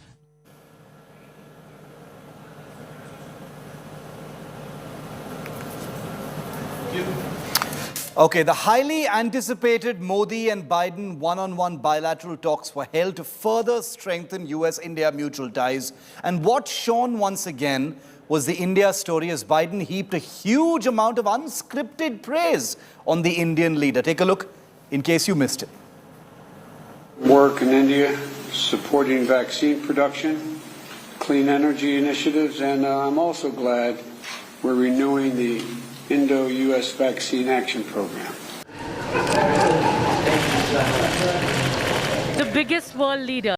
Okay, the highly anticipated Modi and Biden one-on-one bilateral talks were held to further strengthen US-India mutual ties. And what shone once again was the India story, as Biden heaped a huge amount of unscripted praise on the Indian leader. Take a look in case you missed it. Work in India, supporting vaccine production, clean energy initiatives, and I'm also glad we're renewing the Indo-US Vaccine Action Program. The biggest world leader